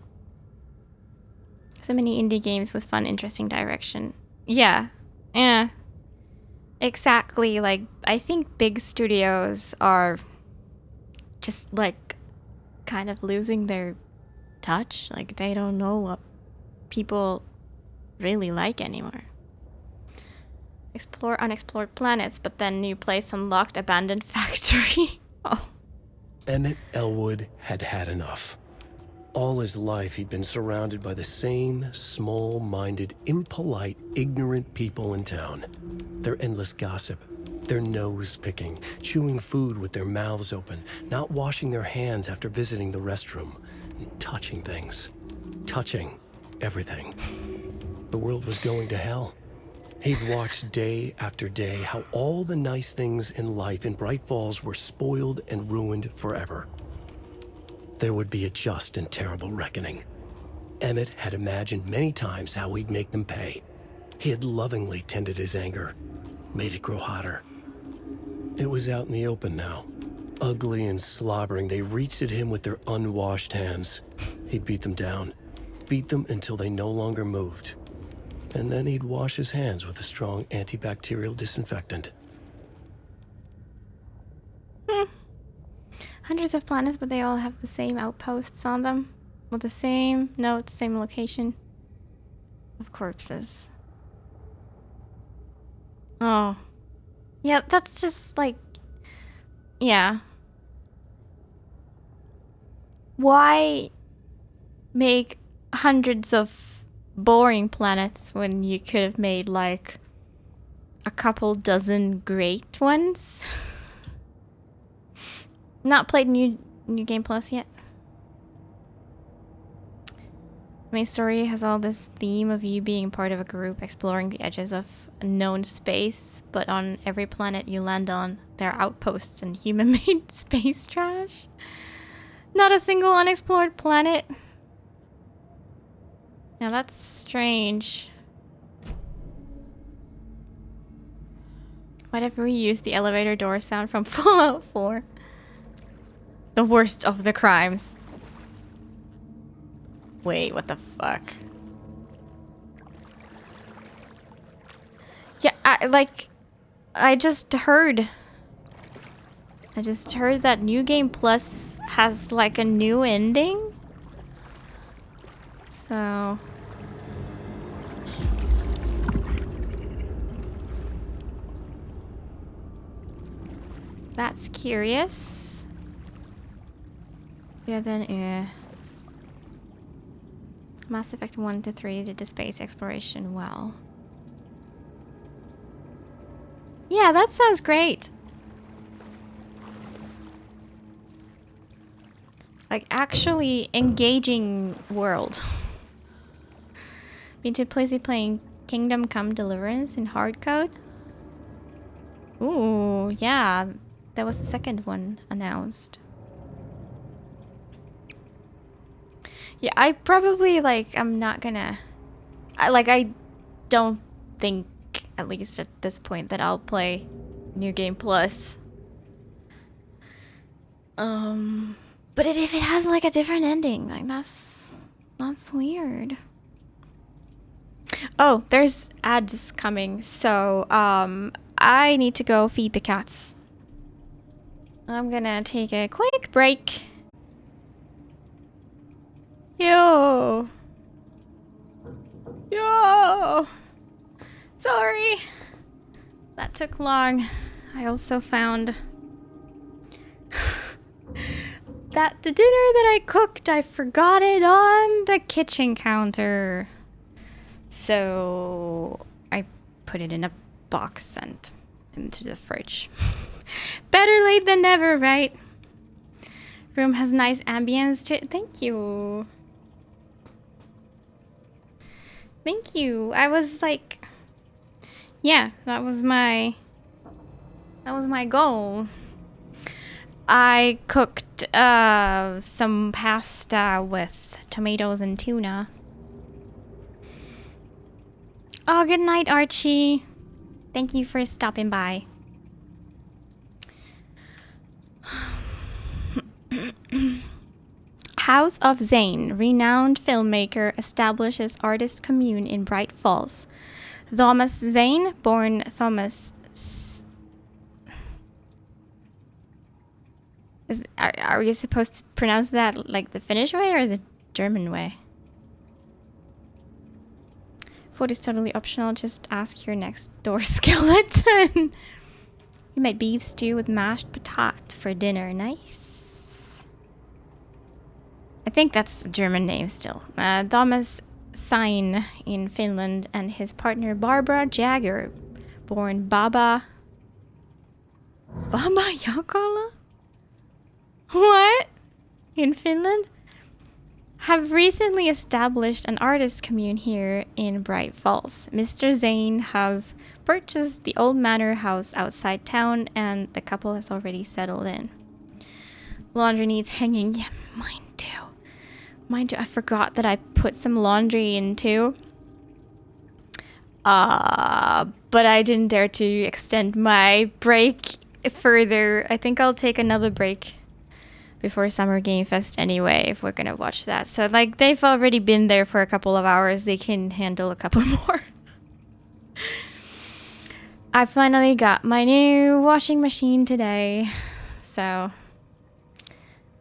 So many indie games with fun, interesting direction. Yeah. Yeah. Exactly. Like, I think big studios are just, like, kind of losing their touch. Like, they don't know what people really like anymore. Explore unexplored planets, but then you play some locked abandoned factory. Oh. Emmett Elwood had had enough. All his life, he'd been surrounded by the same small-minded, impolite, ignorant people in town. Their endless gossip, their nose-picking, chewing food with their mouths open, not washing their hands after visiting the restroom, and touching things. Touching everything. The world was going to hell. He'd watched day after day how all the nice things in life in Bright Falls were spoiled and ruined forever. There would be a just and terrible reckoning. Emmett had imagined many times how he'd make them pay. He had lovingly tended his anger, made it grow hotter. It was out in the open now. Ugly and slobbering, they reached at him with their unwashed hands. He'd beat them down, beat them until they no longer moved. And then he'd wash his hands with a strong antibacterial disinfectant. Hundreds of planets, but they all have the same outposts on them. With the same notes, same location of corpses. Oh. Yeah, that's just like... Yeah. Why make hundreds of boring planets when you could have made like a couple dozen great ones? Not played New Game Plus yet. My story has all this theme of you being part of a group exploring the edges of a known space, but on every planet you land on, there are outposts and human-made space trash. Not a single unexplored planet. Now that's strange. Why have we used the elevator door sound from Fallout 4? The worst of the crimes. Wait, what the fuck? Yeah, I just heard that New Game Plus has like a new ending. So that's curious. Yeah, then Mass Effect 1 to 3 did the space exploration well. Yeah, that sounds great. Like, actually engaging world. Been too busy playing Kingdom Come Deliverance in hardcode. Ooh, yeah. That was the second one announced. Yeah, I probably, like, I'm not gonna... I don't think, at least at this point, that I'll play New Game Plus. But if it has, like, a different ending, like, that's weird. Oh, there's ads coming, so, I need to go feed the cats. I'm gonna take a quick break. Yo! Sorry! That took long. I also found that the dinner that I cooked, I forgot it on the kitchen counter. So I put it in a box and into the fridge. Better late than never, right? Room has nice ambience to it. Thank you. Thank you. I was like, yeah, that was my goal. I cooked some pasta with tomatoes and tuna. Oh, good night, Archie. Thank you for stopping by. House of Zane, renowned filmmaker, establishes artist commune in Bright Falls. Thomas Zane, born Thomas... Are you supposed to pronounce that like the Finnish way or the German way? Food is totally optional, just ask your next door skeleton. You made beef stew with mashed potato for dinner. Nice. I think that's a German name still. Thomas Sain in Finland and his partner Barbara Jagger, born Baba Jakala? What? In Finland? Have recently established an artist commune here in Bright Falls. Mr. Zane has purchased the old manor house outside town and the couple has already settled in. Laundry needs hanging. Yeah, mine too. Mine too. I forgot that I put some laundry in too. But I didn't dare to extend my break further. I think I'll take another break before Summer Game Fest anyway, if we're gonna watch that. So, like, they've already been there for a couple of hours. They can handle a couple more. I finally got my new washing machine today. So,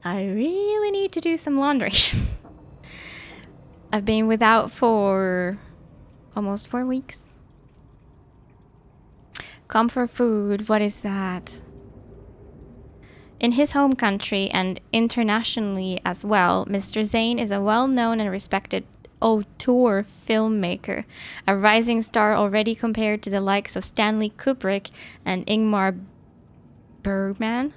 I really need to do some laundry. I've been without for almost 4 weeks. Comfort food, what is that? In his home country and internationally as well, Mr. Zane is a well-known and respected auteur filmmaker, a rising star already compared to the likes of Stanley Kubrick and Ingmar Bergman.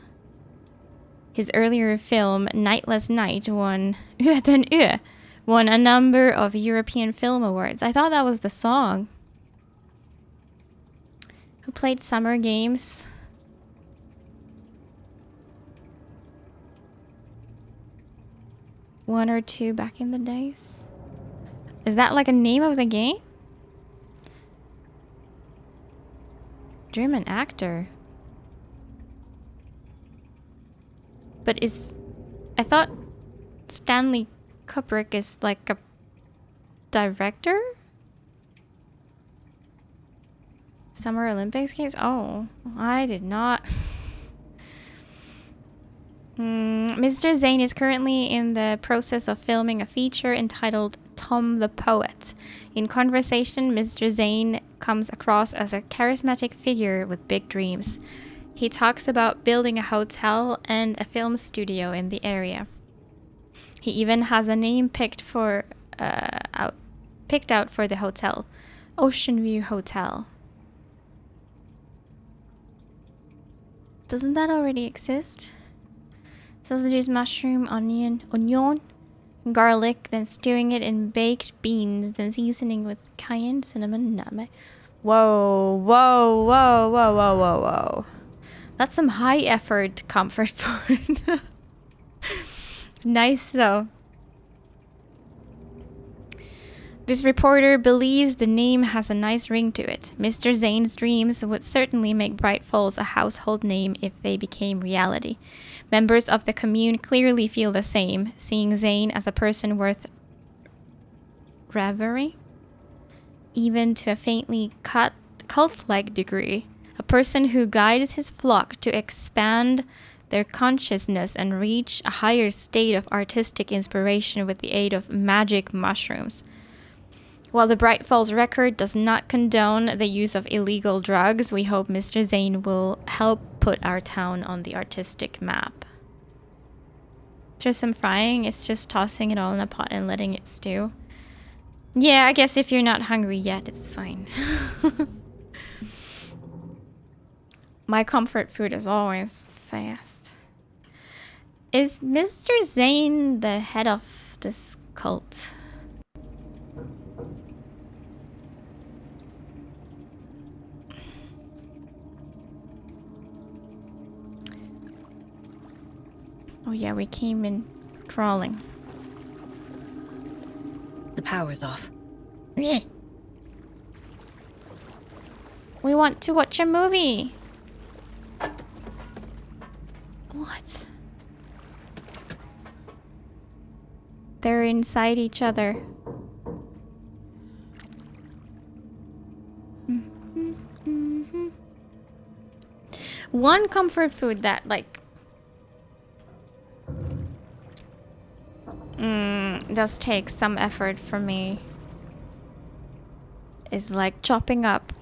His earlier film, Nightless Night, won a number of European Film Awards. I thought that was the song. Who played Summer Games? One or two back in the days. Is that like a name of the game? German actor. But I thought Stanley Kubrick is like a director? Summer Olympics Games? Oh, I did not. Mr. Zane is currently in the process of filming a feature entitled Tom the Poet. In conversation, Mr. Zane comes across as a charismatic figure with big dreams. He talks about building a hotel and a film studio in the area. He even has a name picked out for the hotel, Ocean View Hotel. Doesn't that already exist? Sausages, mushroom, onion, garlic, then stewing it in baked beans, then seasoning with cayenne, cinnamon, nutmeg. Whoa, whoa, whoa, whoa, whoa, whoa, whoa. That's some high effort comfort food. Nice though. This reporter believes the name has a nice ring to it. Mr. Zane's dreams would certainly make Bright Falls a household name if they became reality. Members of the commune clearly feel the same, seeing Zane as a person worth revering, even to a faintly cult-like degree. A person who guides his flock to expand their consciousness and reach a higher state of artistic inspiration with the aid of magic mushrooms. While the Bright Falls Record does not condone the use of illegal drugs, we hope Mr. Zane will help put our town on the artistic map. After some frying, it's just tossing it all in a pot and letting it stew. Yeah, I guess if you're not hungry yet, it's fine. My comfort food is always fast. Is Mr. Zane the head of this cult? Oh yeah, we came in crawling. The power's off. Yeah. We want to watch a movie. What? They're inside each other. One comfort food that does take some effort for me is like chopping up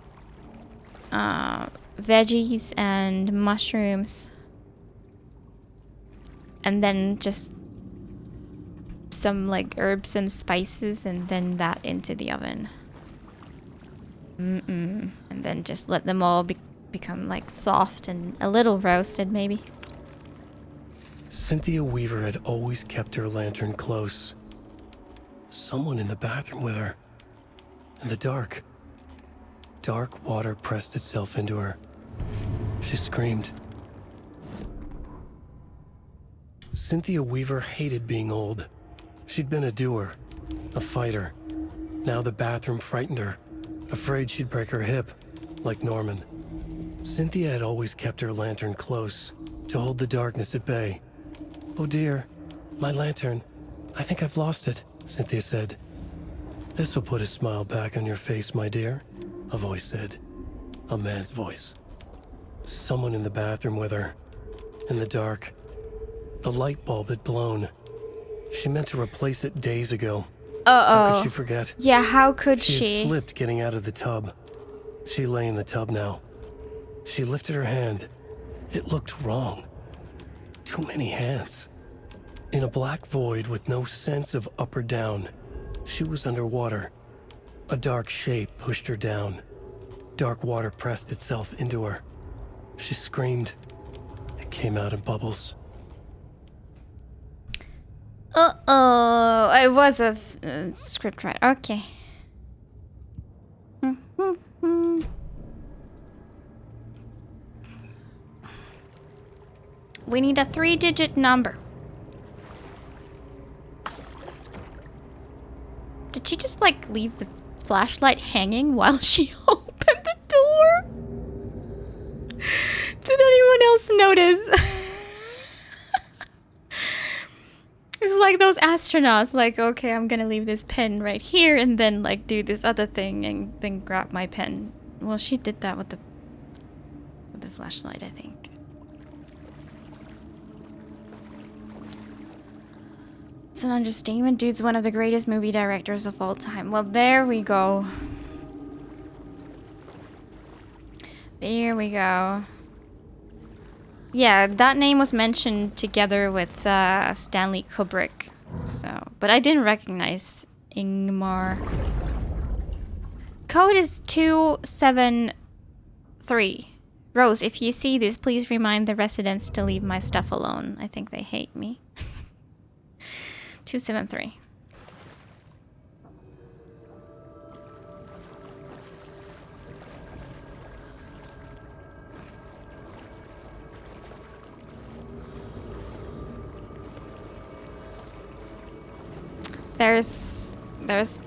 veggies and mushrooms and then just some like herbs and spices and then that into the oven. And then just let them all become like soft and a little roasted maybe. Cynthia Weaver had always kept her lantern close. Someone in the bathroom with her. In the dark. Dark water pressed itself into her. She screamed. Cynthia Weaver hated being old. She'd been a doer, a fighter. Now the bathroom frightened her, afraid she'd break her hip, like Norman. Cynthia had always kept her lantern close, to hold the darkness at bay. "Oh dear, my lantern. I think I've lost it," Cynthia said. "This will put a smile back on your face, my dear," a voice said. A man's voice. Someone in the bathroom with her. In the dark. The light bulb had blown. She meant to replace it days ago. How could she forget? Yeah, how could She she? had slipped getting out of the tub. She lay in the tub now. She lifted her hand. It looked wrong. Too many hands. In a black void with no sense of up or down, she was underwater. A dark shape pushed her down. Dark water pressed itself into her. She screamed. It came out in bubbles. It was a script writer. Okay. We need a 3-digit number. Did she just like leave the flashlight hanging while she opened the door? Did anyone else notice? It's like those astronauts, like, okay, I'm gonna leave this pen right here and then like do this other thing and then grab my pen. Well, she did that with the flashlight, I think. It's an understatement. Dude's one of the greatest movie directors of all time. Well, there we go. There we go. Yeah, that name was mentioned together with Stanley Kubrick. So, but I didn't recognize Ingmar. Code is 273. Rose, if you see this, please remind the residents to leave my stuff alone. I think they hate me. 273.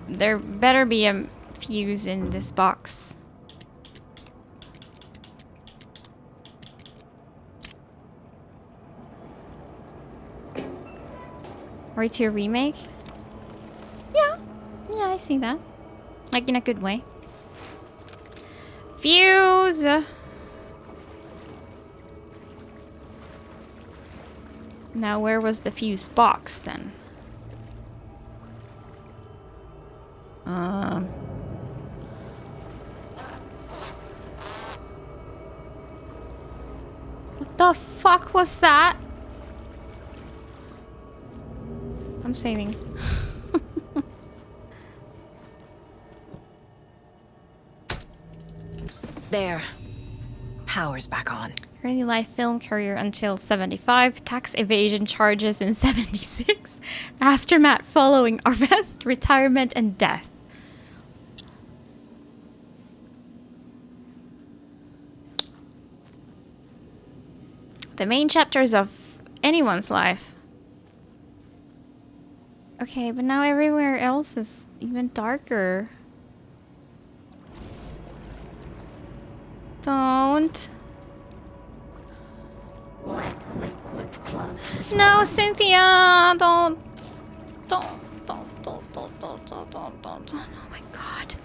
There better be a fuse in this box. R2 remake? Yeah, I see that. Like in a good way. Fuse! Now where was the fuse box then? What the fuck was that? I'm saving. There. Power's back on. Early life film career until 75. Tax evasion charges in 76. Aftermath following arrest, retirement, and death. The main chapters of anyone's life. Okay, but now everywhere else is even darker. Don't. No, Cynthia, don't. Oh my god.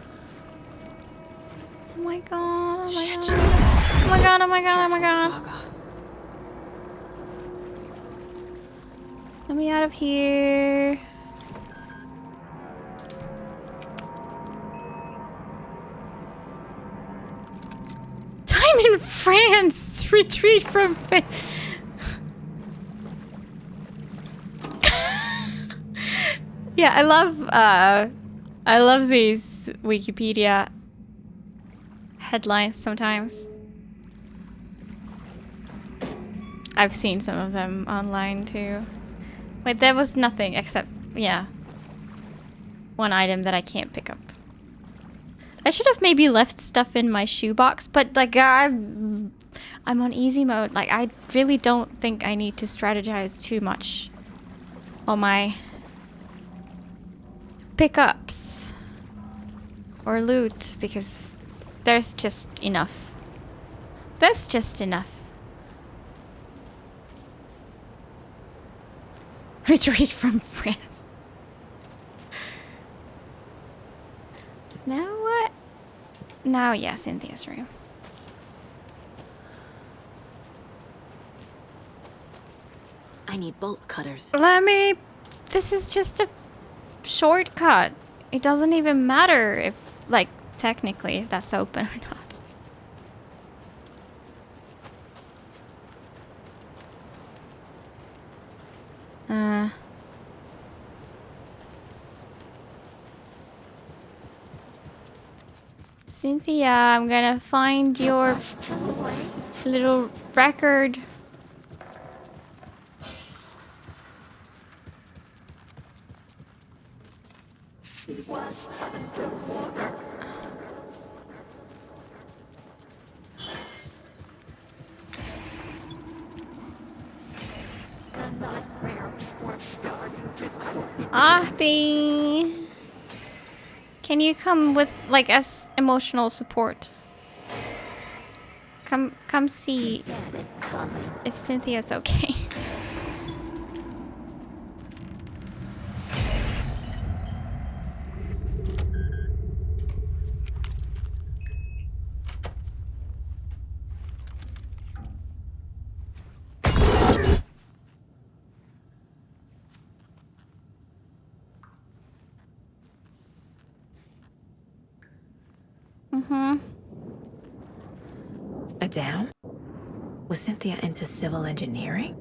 Oh my god. Oh my god. Oh my god. Oh my god. Let me out of here. Time in France. Retreat from Yeah, I love these Wikipedia headlines sometimes. I've seen some of them online too. Wait, there was nothing except, yeah, one item that I can't pick up. I should have maybe left stuff in my shoebox, but like I'm on easy mode. Like I really don't think I need to strategize too much on my pickups or loot because there's just enough. There's just enough. Retreat from France. Now what? Now, yeah, Cynthia's room. I need bolt cutters. This is just a shortcut. It doesn't even matter if, like, technically, if that's open or not. Cynthia, I'm gonna find your little record. Ahti, can you come with like as emotional support? Come see if Cynthia's okay. A dam? Was Cynthia into civil engineering?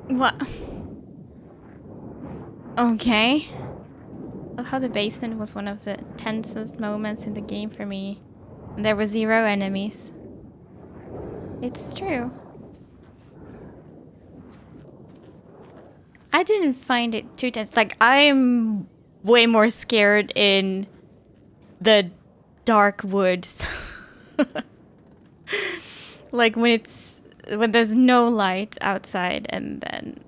What? Okay. of how the basement was one of the tensest moments in the game for me. And there were 0 enemies. It's true. I didn't find it too tense. Like, I'm way more scared in the dark woods. Like when there's no light outside and then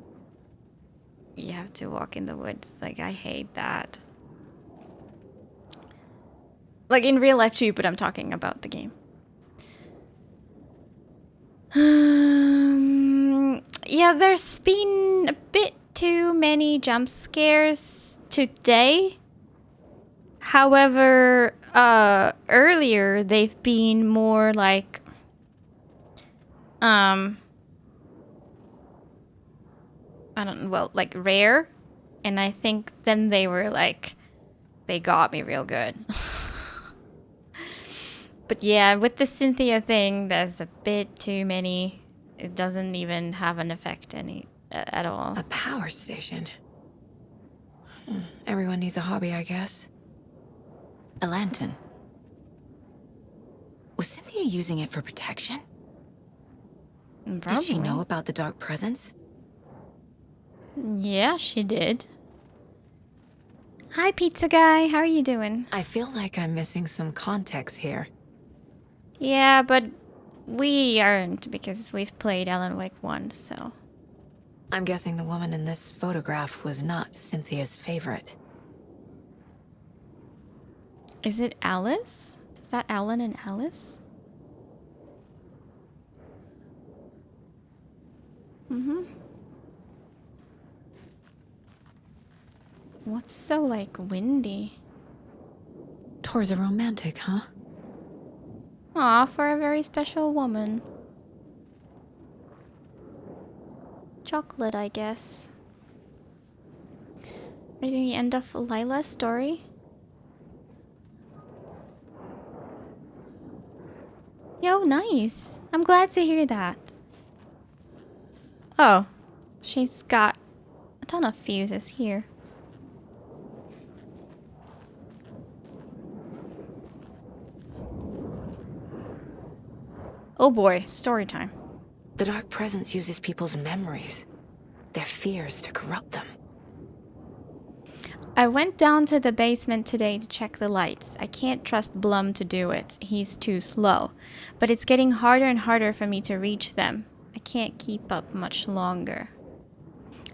you have to walk in the woods. Like, I hate that. Like in real life too, but I'm talking about the game. Yeah, there's been a bit too many jump scares today. However, earlier they've been more like I don't know, well, like rare, and I think then they were like they got me real good. But yeah, with the Cynthia thing, there's a bit too many. It doesn't even have an effect at all. A power station. Everyone needs a hobby, I guess. A lantern. Was Cynthia using it for protection? Probably. Did she know about the dark presence? Yeah, she did. Hi, pizza guy. How are you doing? I feel like I'm missing some context here. Yeah, but we aren't because we've played Alan Wake 1, so... I'm guessing the woman in this photograph was not Cynthia's favorite. Is it Alice? Is that Alan and Alice? Mm-hmm. What's so, like, windy? Tor's a romantic, huh? Aw, for a very special woman. Chocolate, I guess. Reading the end of Lila's story? Yo, nice. I'm glad to hear that. Oh, she's got a ton of fuses here. Oh boy, story time. The dark presence uses people's memories, their fears to corrupt them. I went down to the basement today to check the lights. I can't trust Blum to do it. He's too slow. But it's getting harder and harder for me to reach them. I can't keep up much longer.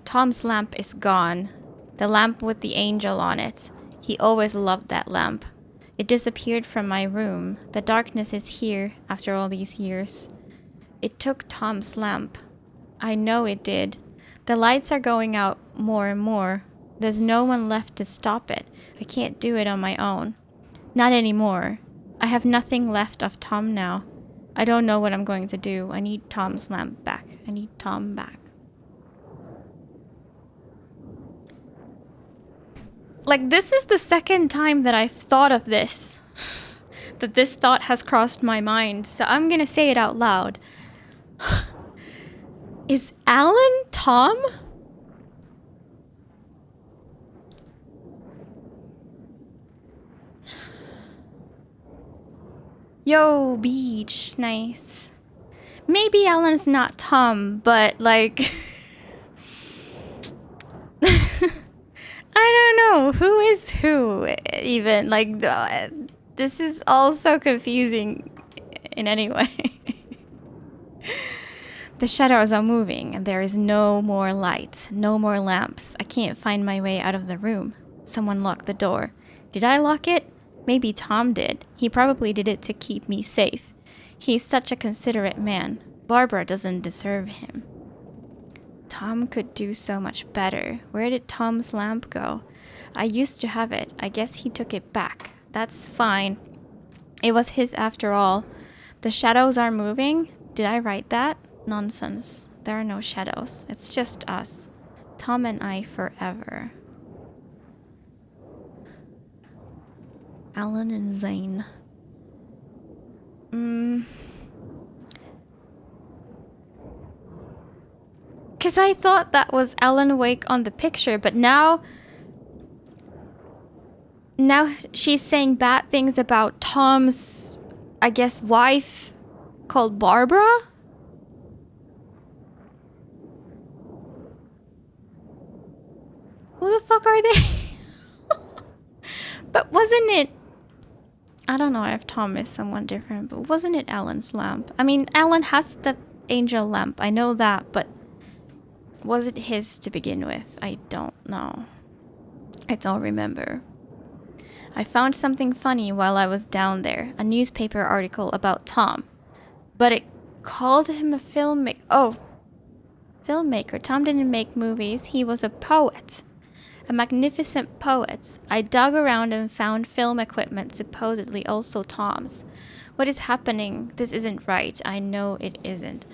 Tom's lamp is gone. The lamp with the angel on it. He always loved that lamp. It disappeared from my room. The darkness is here after all these years. It took Tom's lamp. I know it did. The lights are going out more and more. There's no one left to stop it. I can't do it on my own. Not anymore. I have nothing left of Tom now. I don't know what I'm going to do. I need Tom's lamp back. I need Tom back. Like, this is the second time that I've thought of this. That this thought has crossed my mind. So I'm gonna say it out loud. Is Alan Tom? Yo, beach, nice. Maybe Alan's not Tom, but like... I don't know, who is who, even, like, this is all so confusing in any way. The shadows are moving, and there is no more lights, no more lamps. I can't find my way out of the room. Someone locked the door. Did I lock it? Maybe Tom did. He probably did it to keep me safe. He's such a considerate man. Barbara doesn't deserve him. Tom could do so much better. Where did Tom's lamp go? I used to have it. I guess he took it back. That's fine. It was his after all. The shadows are moving? Did I write that? Nonsense. There are no shadows. It's just us. Tom and I forever. Alan and Zane. Because I thought that was Alan Wake on the picture, but now now she's saying bad things about Tom's, I guess, wife called Barbara? Who the fuck are they? But wasn't it... I don't know if Tom is someone different, but wasn't it Alan's lamp? I mean, Alan has the angel lamp. I know that, but was it his to begin with? I don't know. I don't remember. I found something funny while I was down there. A newspaper article about Tom. But it called him a filmmaker. Oh, filmmaker. Tom didn't make movies. He was a poet. A magnificent poet. I dug around and found film equipment, supposedly also Tom's. What is happening? This isn't right. I know it isn't.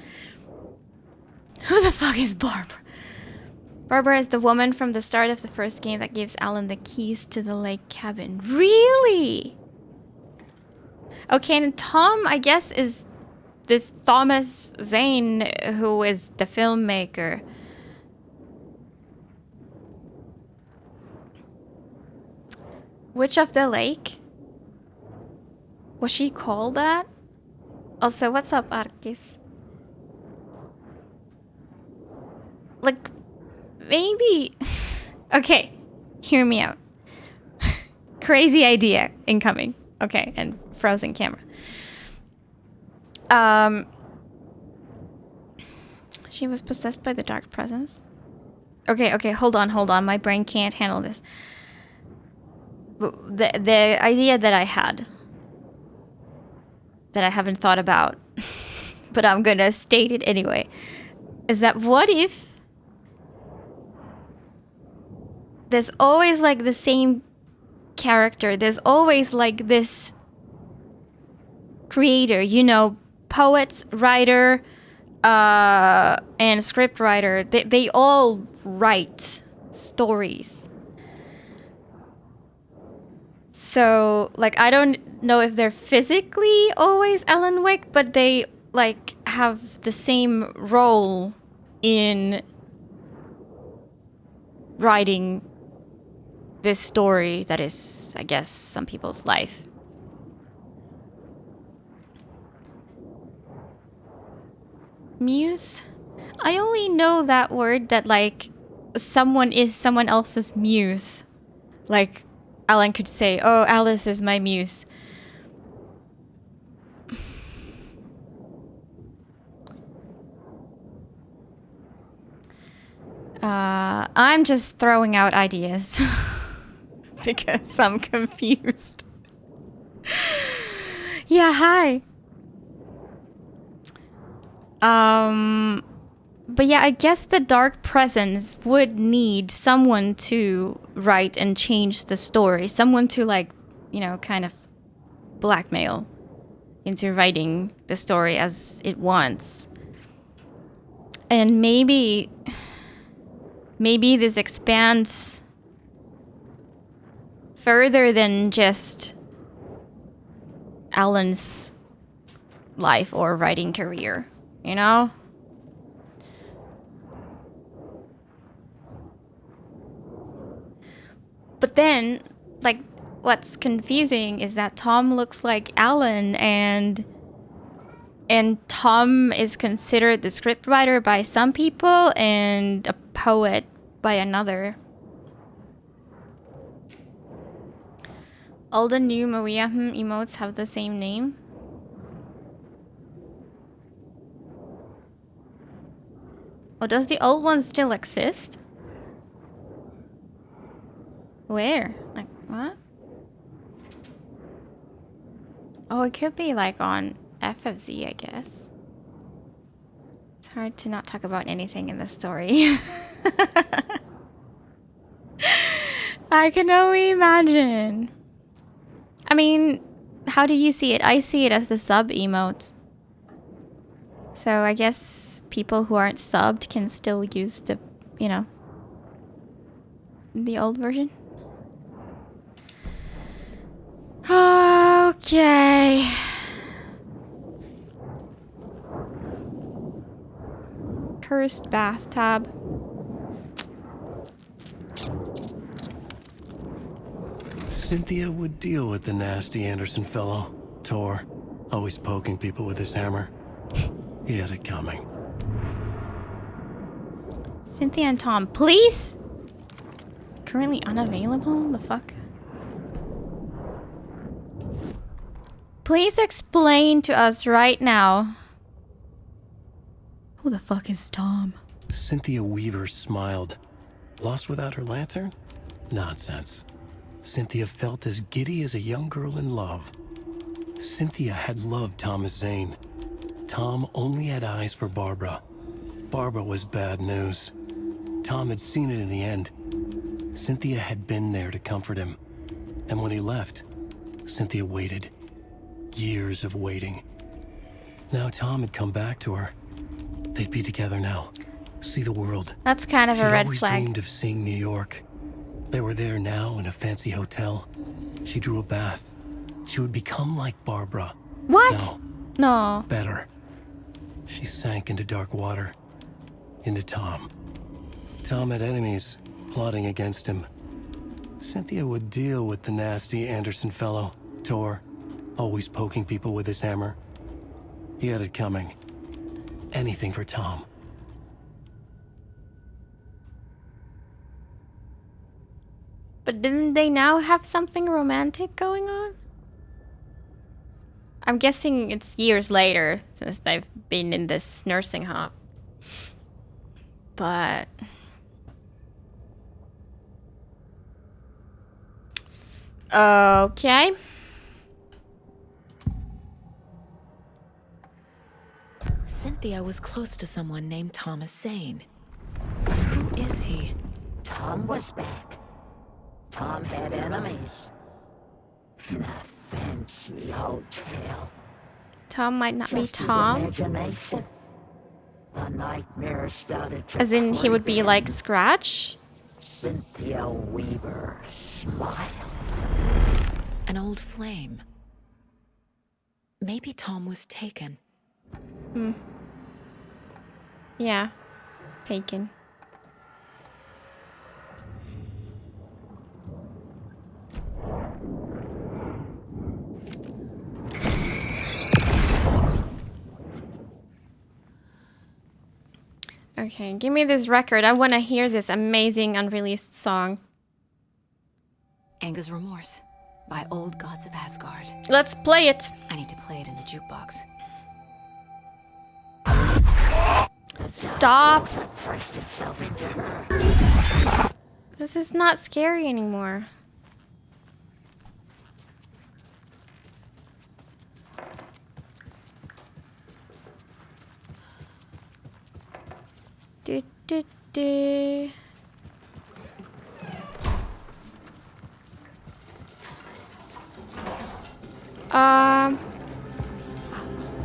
Who the fuck is Barbara? Barbara is the woman from the start of the first game that gives Alan the keys to the lake cabin. Really? Okay, and Tom, I guess, is this Thomas Zane, who is the filmmaker. Witch of the Lake? Was she called that? Also, what's up, Arkis? Like, maybe... Okay, hear me out. Crazy idea incoming. Okay, and frozen camera. She was possessed by the dark presence. Okay, hold on. My brain can't handle this. The idea that I had, that I haven't thought about, but I'm gonna state it anyway, is that what if there's always like the same character, there's always like this creator, you know, poet, writer, and script writer, they all write stories. So, like, I don't know if they're physically always Alan Wake, but they, like, have the same role in writing this story that is, I guess, some people's life. Muse? I only know that word that, like, someone is someone else's muse. Like, Alan could say, oh, Alice is my muse. I'm just throwing out ideas because I'm confused. Yeah, hi. But yeah, I guess the dark presence would need someone to write and change the story. Someone to, like, you know, kind of blackmail into writing the story as it wants. And maybe this expands further than just Alan's life or writing career, you know? But then, like, what's confusing is that Tom looks like Alan, and Tom is considered the scriptwriter by some people and a poet by another. All the new Maria emotes have the same name. Oh, does the old one still exist? Where? Like, what? Oh, it could be like on FFZ, I guess. It's hard to not talk about anything in the story. I can only imagine. I mean, how do you see it? I see it as the sub emote. So I guess people who aren't subbed can still use the, you know, the old version. Okay. Cursed bathtub. Cynthia would deal with the nasty Anderson fellow, Tor, always poking people with his hammer. He had it coming. Cynthia and Tom, please? Currently unavailable? The fuck? Please explain to us right now. Who the fuck is Tom? Cynthia Weaver smiled. Lost without her lantern? Nonsense. Cynthia felt as giddy as a young girl in love. Cynthia had loved Thomas Zane. Tom only had eyes for Barbara. Barbara was bad news. Tom had seen it in the end. Cynthia had been there to comfort him. And when he left, Cynthia waited. Years of waiting. Now Tom had come back to her. They'd be together now. See the world. That's kind of a red flag. She'd always dreamed of seeing New York. They were there now in a fancy hotel. She drew a bath. She would become like Barbara. What? No. Better. She sank into dark water. Into Tom. Tom had enemies plotting against him. Cynthia would deal with the nasty Anderson fellow, Tor, always poking people with his hammer. He had it coming. Anything for Tom. But didn't they now have something romantic going on? I'm guessing it's years later since they've been in this nursing home. But... okay. Cynthia was close to someone named Thomas Zane. Who is he? Tom was back. Tom had enemies. In a fancy hotel. Tom might not be Just his Tom. imagination. The nightmare started to As in, he would be creep like in. Scratch? Cynthia Weaver smiled. An old flame. Maybe Tom was taken. Hmm. Yeah. Taken. Okay, give me this record. I want to hear this amazing unreleased song. Anger's Remorse by Old Gods of Asgard. Let's play it. I need to play it in the jukebox. Stop. Pressed itself into her. This is not scary anymore. Do, do, do.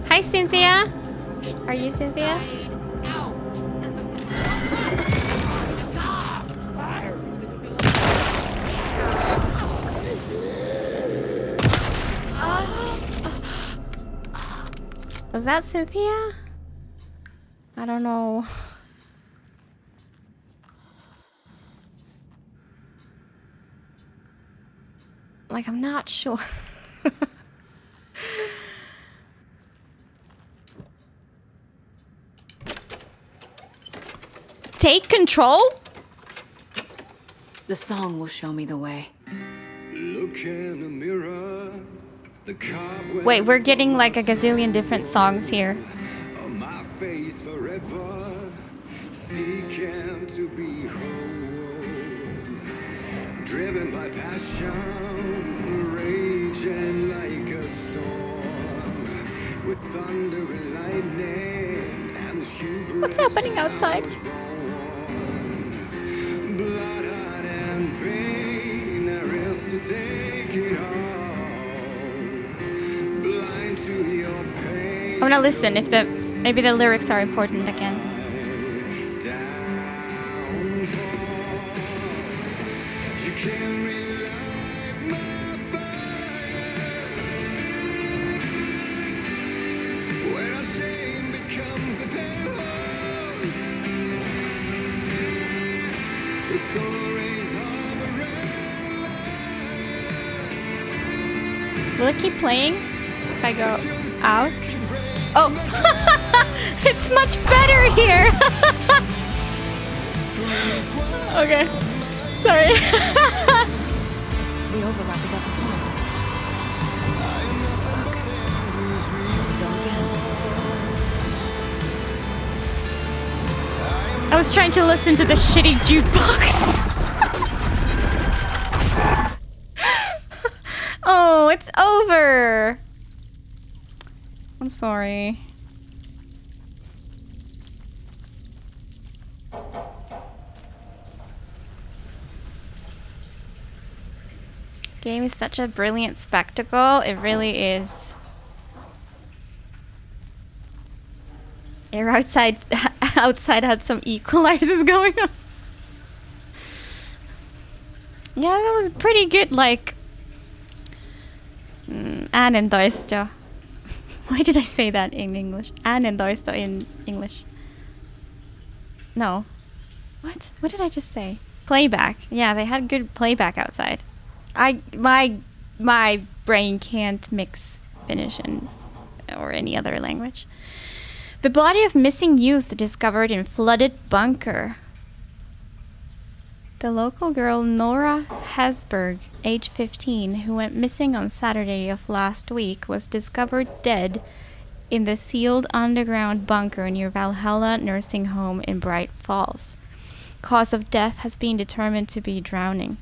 Hi, Cynthia. Are you Cynthia? Was that Cynthia? I don't know. Like, I'm not sure. Take control? The song will show me the way. Look in the mirror. The cobweb Wait, we're getting like a gazillion different songs here. on my face forever. Seeking to be whole. Driven by passion. Raging like a storm. With thunder and lightning. And the shoe What's happening outside? blood, heart, and pain. There is to take it all. Blind to your pain. I'm gonna listen if maybe the lyrics are important again. You can relight my fire. When our shame becomes a devil. The stories of a red light. Will it keep playing if I go out? Oh, it's much better here. Okay, sorry. The overlap is at the point. Go again. I was trying to listen to the shitty jukebox. Oh, it's over. I'm sorry. Game is such a brilliant spectacle. It really is. Air outside had some equalizers going on. Yeah, that was pretty good, like äänentoisto. Why did I say that in English? Äänentoisto in English. No. What? What did I just say? Playback. Yeah, they had good playback outside. My brain can't mix Finnish and or any other language. The body of missing youth discovered in flooded bunker. The local girl Nora Hesberg, age 15, who went missing on Saturday of last week, was discovered dead in the sealed underground bunker near Valhalla Nursing Home in Bright Falls. Cause of death has been determined to be drowning.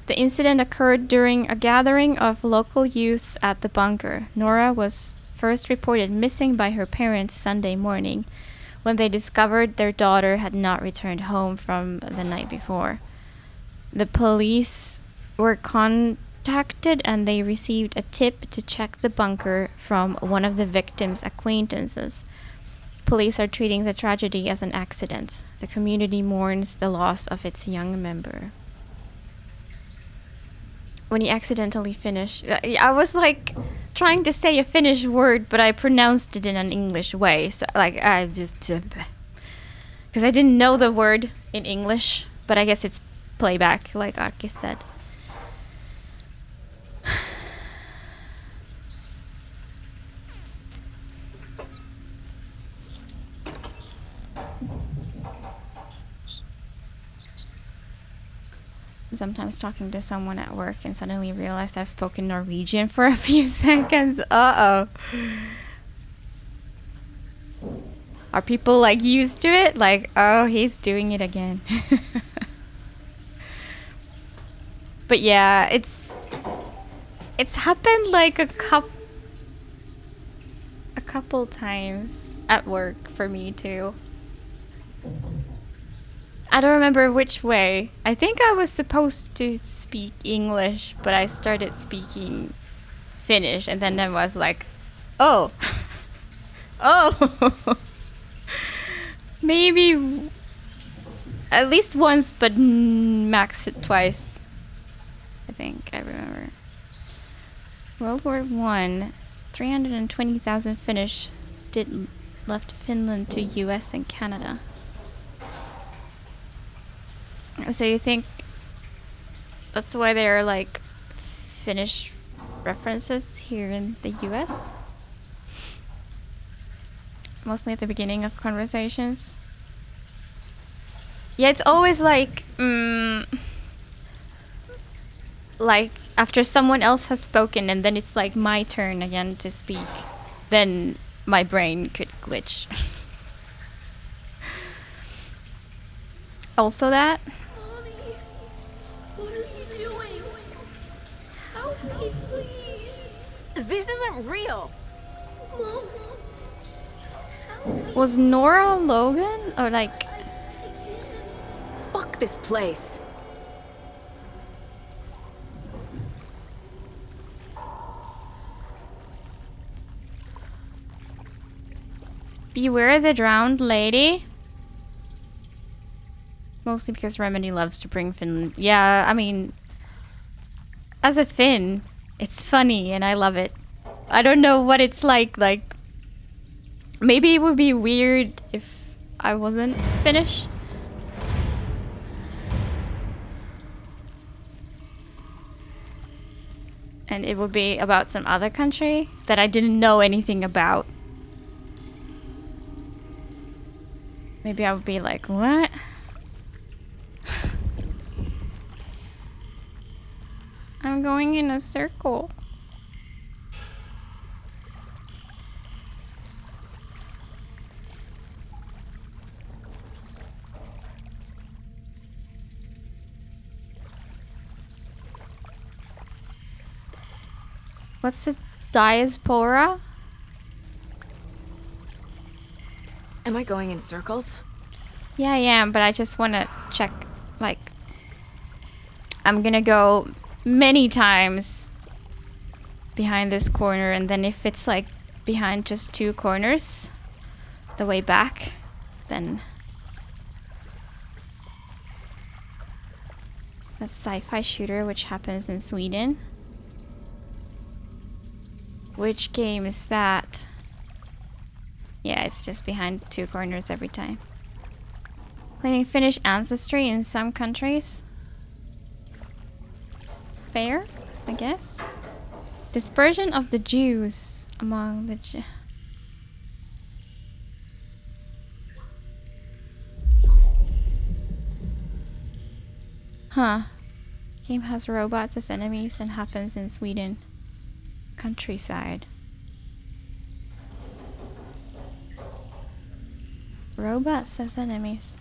The incident occurred during a gathering of local youths at the bunker. Nora was first reported missing by her parents Sunday morning, when they discovered their daughter had not returned home from the night before. The police were contacted and they received a tip to check the bunker from one of the victim's acquaintances. Police are treating the tragedy as an accident. The community mourns the loss of its young member. When you accidentally finish, I was like trying to say a Finnish word, but I pronounced it in an English way. So like because I didn't know the word in English, but I guess it's playback, like Aki said. Sometimes talking to someone at work and suddenly realized I've spoken Norwegian for a few seconds. Uh-oh. Are people like used to it? Like, oh, he's doing it again. But yeah, it's happened like a couple times at work for me too. I don't remember which way. I think I was supposed to speak English, but I started speaking Finnish, and then I was like, oh. Oh. Maybe at least once, but max twice. I think I remember. World War I, 320,000 Finnish left Finland to US and Canada. So you think that's why there are like Finnish references here in the US? Mostly at the beginning of conversations. Yeah, it's always like after someone else has spoken and then it's like my turn again to speak, then my brain could glitch. Also that. What are you doing? Help me, please. This isn't real. Mom. Was Nora Logan or like? Fuck this place. Beware the drowned lady. Mostly because Remedy loves to bring Finland. Yeah, I mean, as a Finn, it's funny and I love it. I don't know what it's like. Like, maybe it would be weird if I wasn't Finnish. and it would be about some other country that I didn't know anything about. Maybe I would be like, what? I'm going in a circle. What's the diaspora? Am I going in circles? Yeah, I am, but I just want to check, like, I'm gonna go many times behind this corner, and then if it's like behind just 2 corners the way back, then that's sci-fi shooter, which happens in Sweden. Which game is that? Yeah, it's just behind 2 corners every time. Claiming Finnish ancestry in some countries. Fair, I guess. Dispersion of the Jews among the Huh. Game has robots as enemies and happens in Sweden. Countryside. Robots as enemies.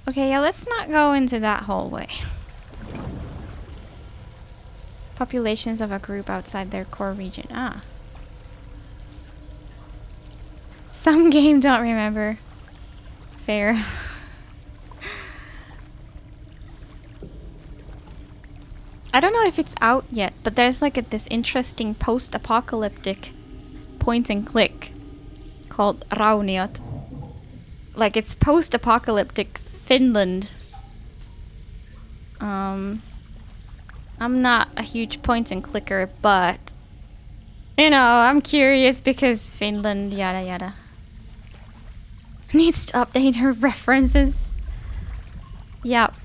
Okay, yeah, let's not go into that hallway. Populations of a group outside their core region. Ah. Some game don't remember. Fair. I don't know if it's out yet, but there's like this interesting post-apocalyptic point and click called Rauniot. Like it's post-apocalyptic Finland. I'm not a huge point and clicker, but you know, I'm curious because Finland yada yada needs to update her references. Yep.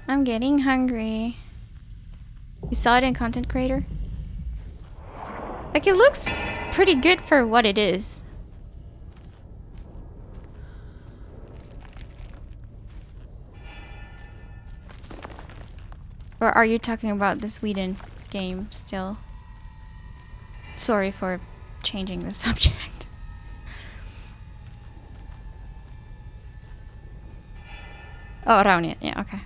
I'm getting hungry. You saw it in Content Creator? Like, it looks pretty good for what it is. Or are you talking about the Sweden game still? Sorry for changing the subject. Oh, Rauniot, yeah, okay.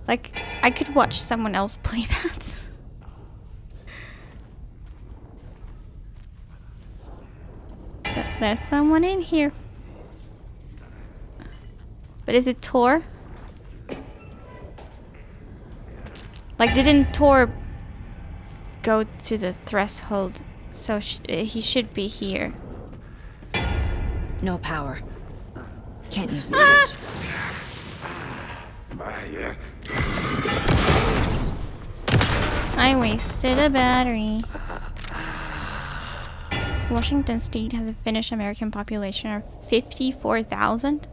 Like, I could watch someone else play that. But there's someone in here. But is it Tor? Like, didn't Tor go to the threshold? So he should be here. No power. Can't use the switch. I wasted a battery. Washington State has a Finnish American population of 54,000.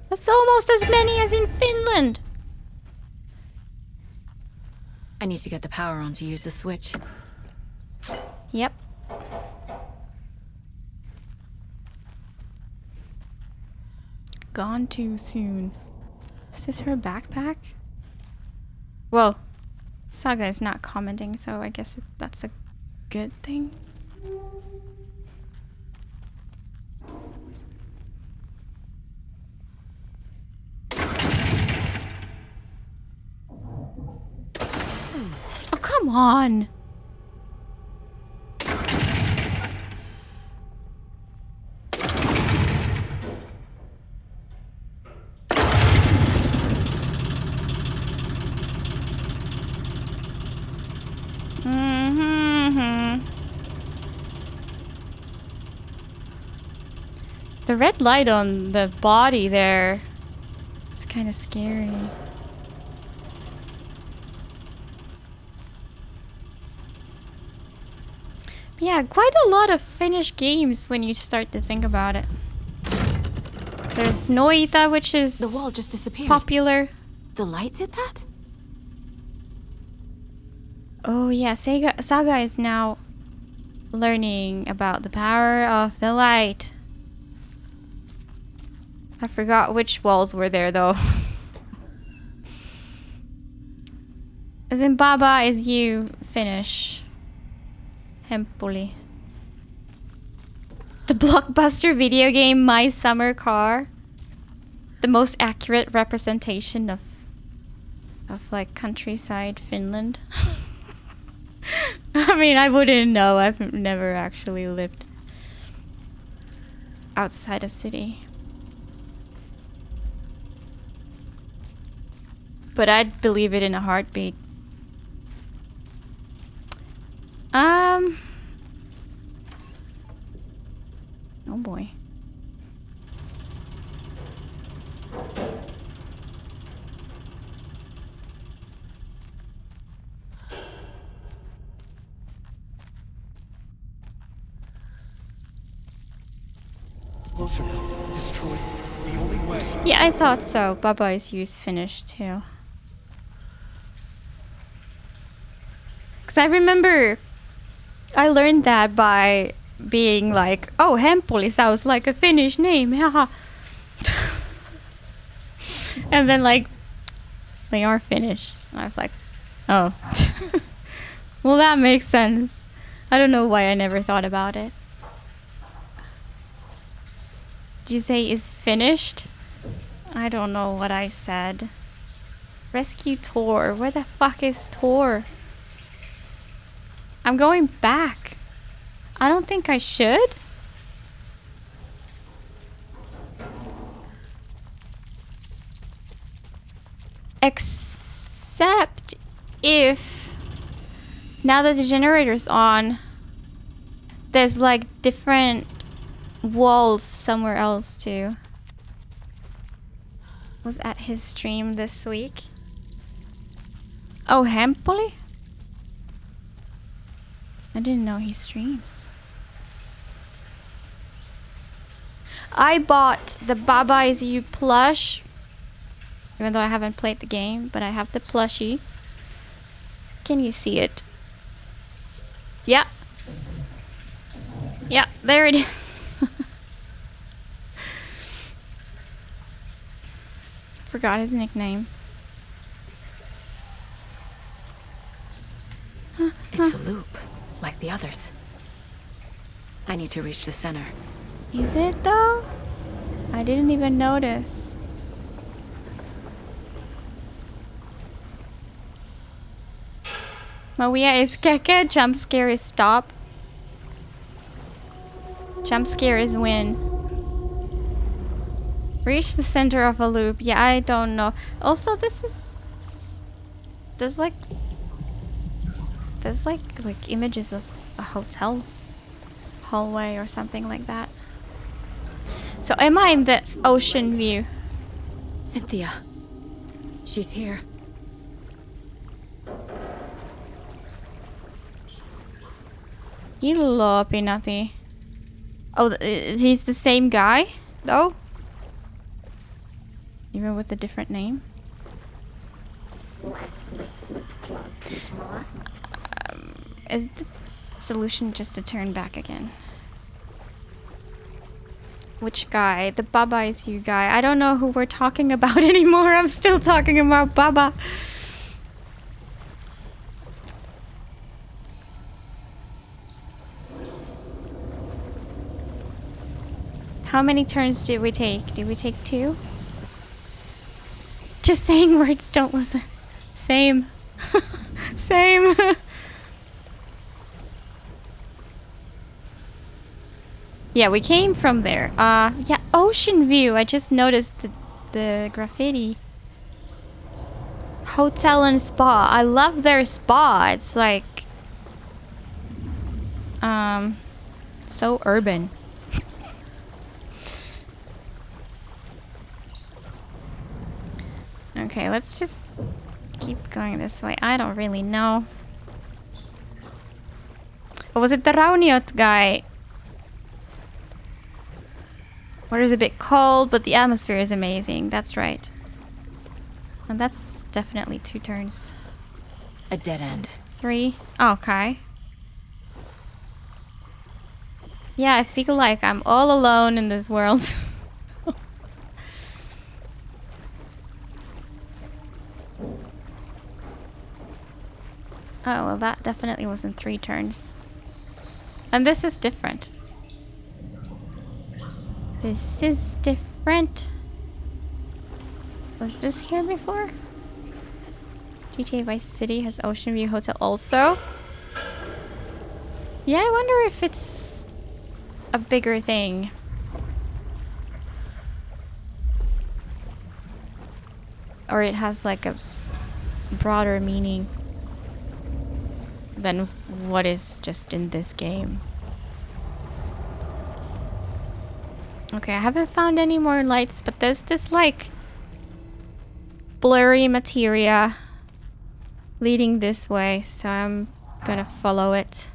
That's almost as many as in Finland. I need to get the power on to use the switch. Yep. Gone too soon. Is this her backpack? Well, Saga is not commenting, so I guess that's a good thing. Oh, come on! The red light on the body there. It's kind of scary. Yeah, quite a lot of Finnish games when you start to think about it. There's Noita, which is The wall just disappeared. popular. The light did that? Oh yeah, Saga is now learning about the power of the light. I forgot which walls were there though. As in Baba is you Finnish. Hempuli. The blockbuster video game My Summer Car. The most accurate representation of like countryside Finland. I mean, I wouldn't know. I've never actually lived outside a city. But I'd believe it in a heartbeat. Oh boy. Closer. Destroy. The only way. Yeah, I thought so. Baba is used Finnish too. Because I remember I learned that by being like, oh, Hempuli sounds like a Finnish name, haha. And then like, they are Finnish. And I was like, oh. Well, that makes sense. I don't know why I never thought about it. Did you say is finished? I don't know what I said. Rescue Tor. Where the fuck is Tor? I'm going back. I don't think I should. Except if now that the generator's on, there's like different walls somewhere else too. Was at his stream this week. Oh, Hempoli? I didn't know he streams. I bought the Baba Is You plush. Even though I haven't played the game, but I have the plushie. Can you see it? Yeah. Yeah, there it is. Forgot his nickname. It's a loop, like the others. I need to reach the center. Is it though? I didn't even notice. Maria is keke, jump scare is stop. Jump scare is win. Reach the center of a loop. Yeah, I don't know. Also, there's like images of a hotel hallway or something like that. So am I in the ocean view? Cynthia. She's here. Illo Pinati. Oh, he's the same guy, though? Even with a different name? Is the solution just to turn back again? Which guy? The Baba Is You guy. I don't know who we're talking about anymore. I'm still talking about Baba. How many turns did we take? Did we take 2? Just saying words, don't listen. Same. Same. Yeah, we came from there. Yeah, ocean view. I just noticed the graffiti. Hotel and spa. I love their spa. It's like so urban. Okay, let's just keep going this way. I don't really know. Or was it the Rauniot guy? Water is a bit cold, but the atmosphere is amazing. That's right. And that's definitely 2 turns. A dead end. 3. Oh, okay. Yeah, I feel like I'm all alone in this world. Oh, well, that definitely wasn't 3 turns. And this is different. This is different. Was this here before? GTA Vice City has Ocean View Hotel also. Yeah, I wonder if it's a bigger thing. Or it has like a broader meaning than what is just in this game. Okay, I haven't found any more lights, but there's this like blurry materia leading this way, so I'm gonna follow it.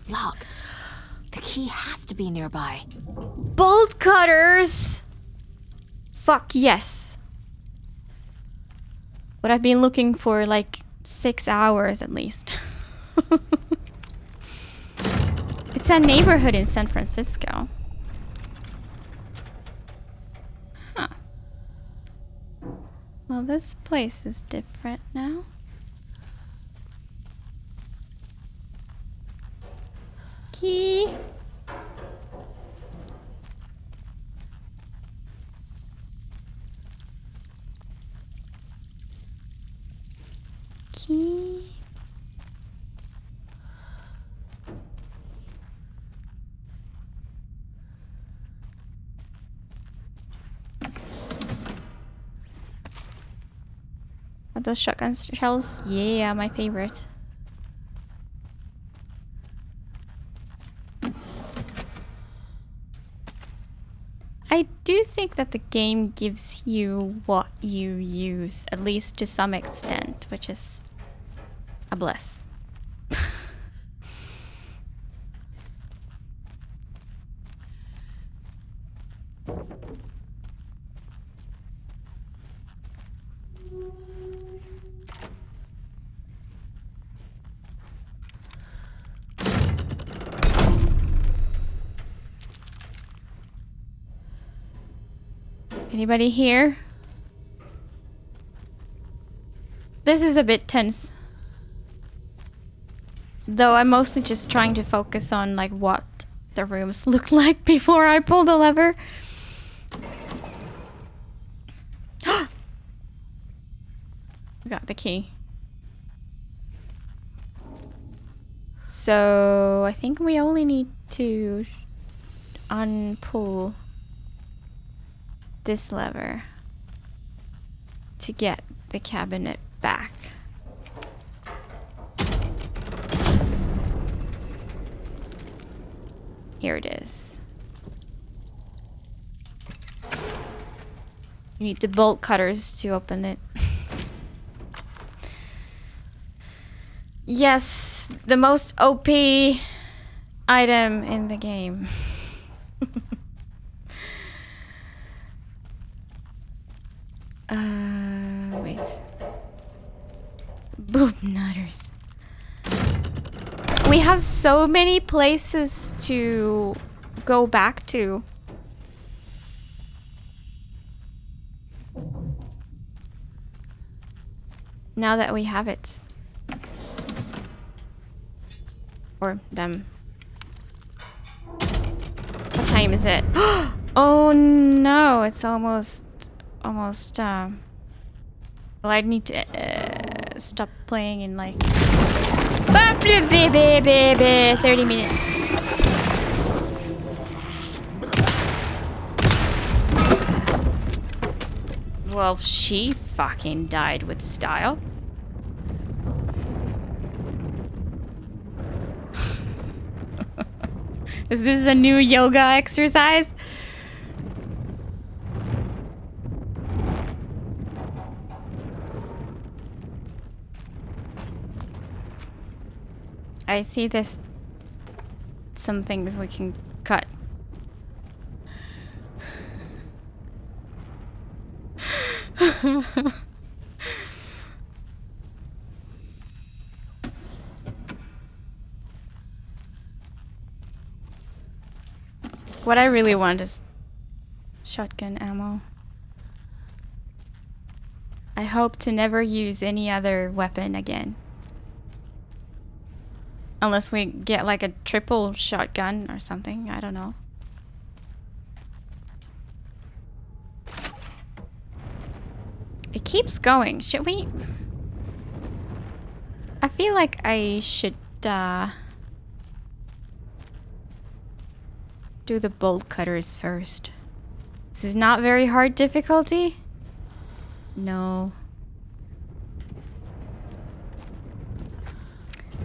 Locked. The key has to be nearby. Bolt cutters! Fuck yes. What I've been looking for like 6 hours at least. It's a neighborhood in San Francisco. Huh. Well, this place is different now. Key. Key. Are those shotgun shells? Yeah, my favorite. I do think that the game gives you what you use, at least to some extent, which is a bless. Anybody here? This is a bit tense. Though I'm mostly just trying to focus on like what the rooms look like before I pull the lever. We got the key. So I think we only need to unpull this lever to get the cabinet back. Here it is. You need the bolt cutters to open it. Yes, the most OP item in the game. Wait. Boob nutters. We have so many places to go back to. Now that we have it. Or them. What time is it? Oh no, it's almost, well, I need to stop playing in like 30 minutes. Well, she fucking died with style. Is this a new yoga exercise? I see this. Some things we can cut. What I really want is shotgun ammo. I hope to never use any other weapon again. Unless we get like a triple shotgun or something, I don't know. It keeps going. Should we? I feel like I should do the bolt cutters first. This is not very hard difficulty. No.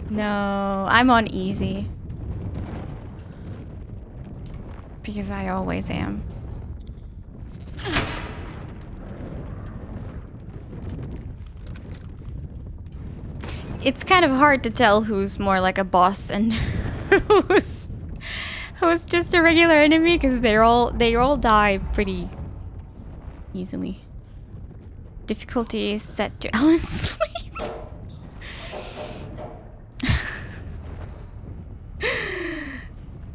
No, I'm on easy. Because I always am. It's kind of hard to tell who's more like a boss and who's just a regular enemy, because they all die pretty easily. Difficulty is set to Alan's sleep.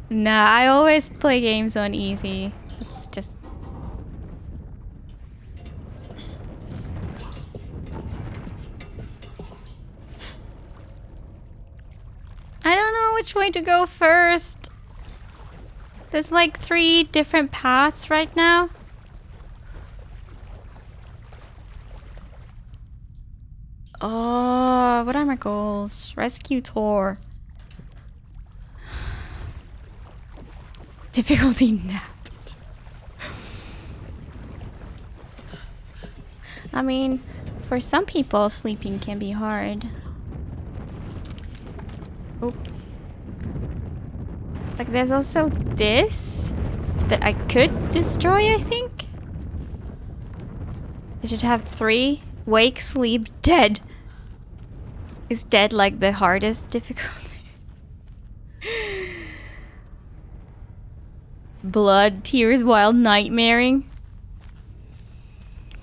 Nah, I always play games on easy. It's just... I don't know which way to go first. There's like 3 different paths right now. Oh, what are my goals? Rescue Tor. Difficulty nap. I mean, for some people, sleeping can be hard. Oh. Like, there's also this that I could destroy, I think. I should have 3. Wake, sleep, dead. Is dead like the hardest difficulty? Blood, tears while nightmaring.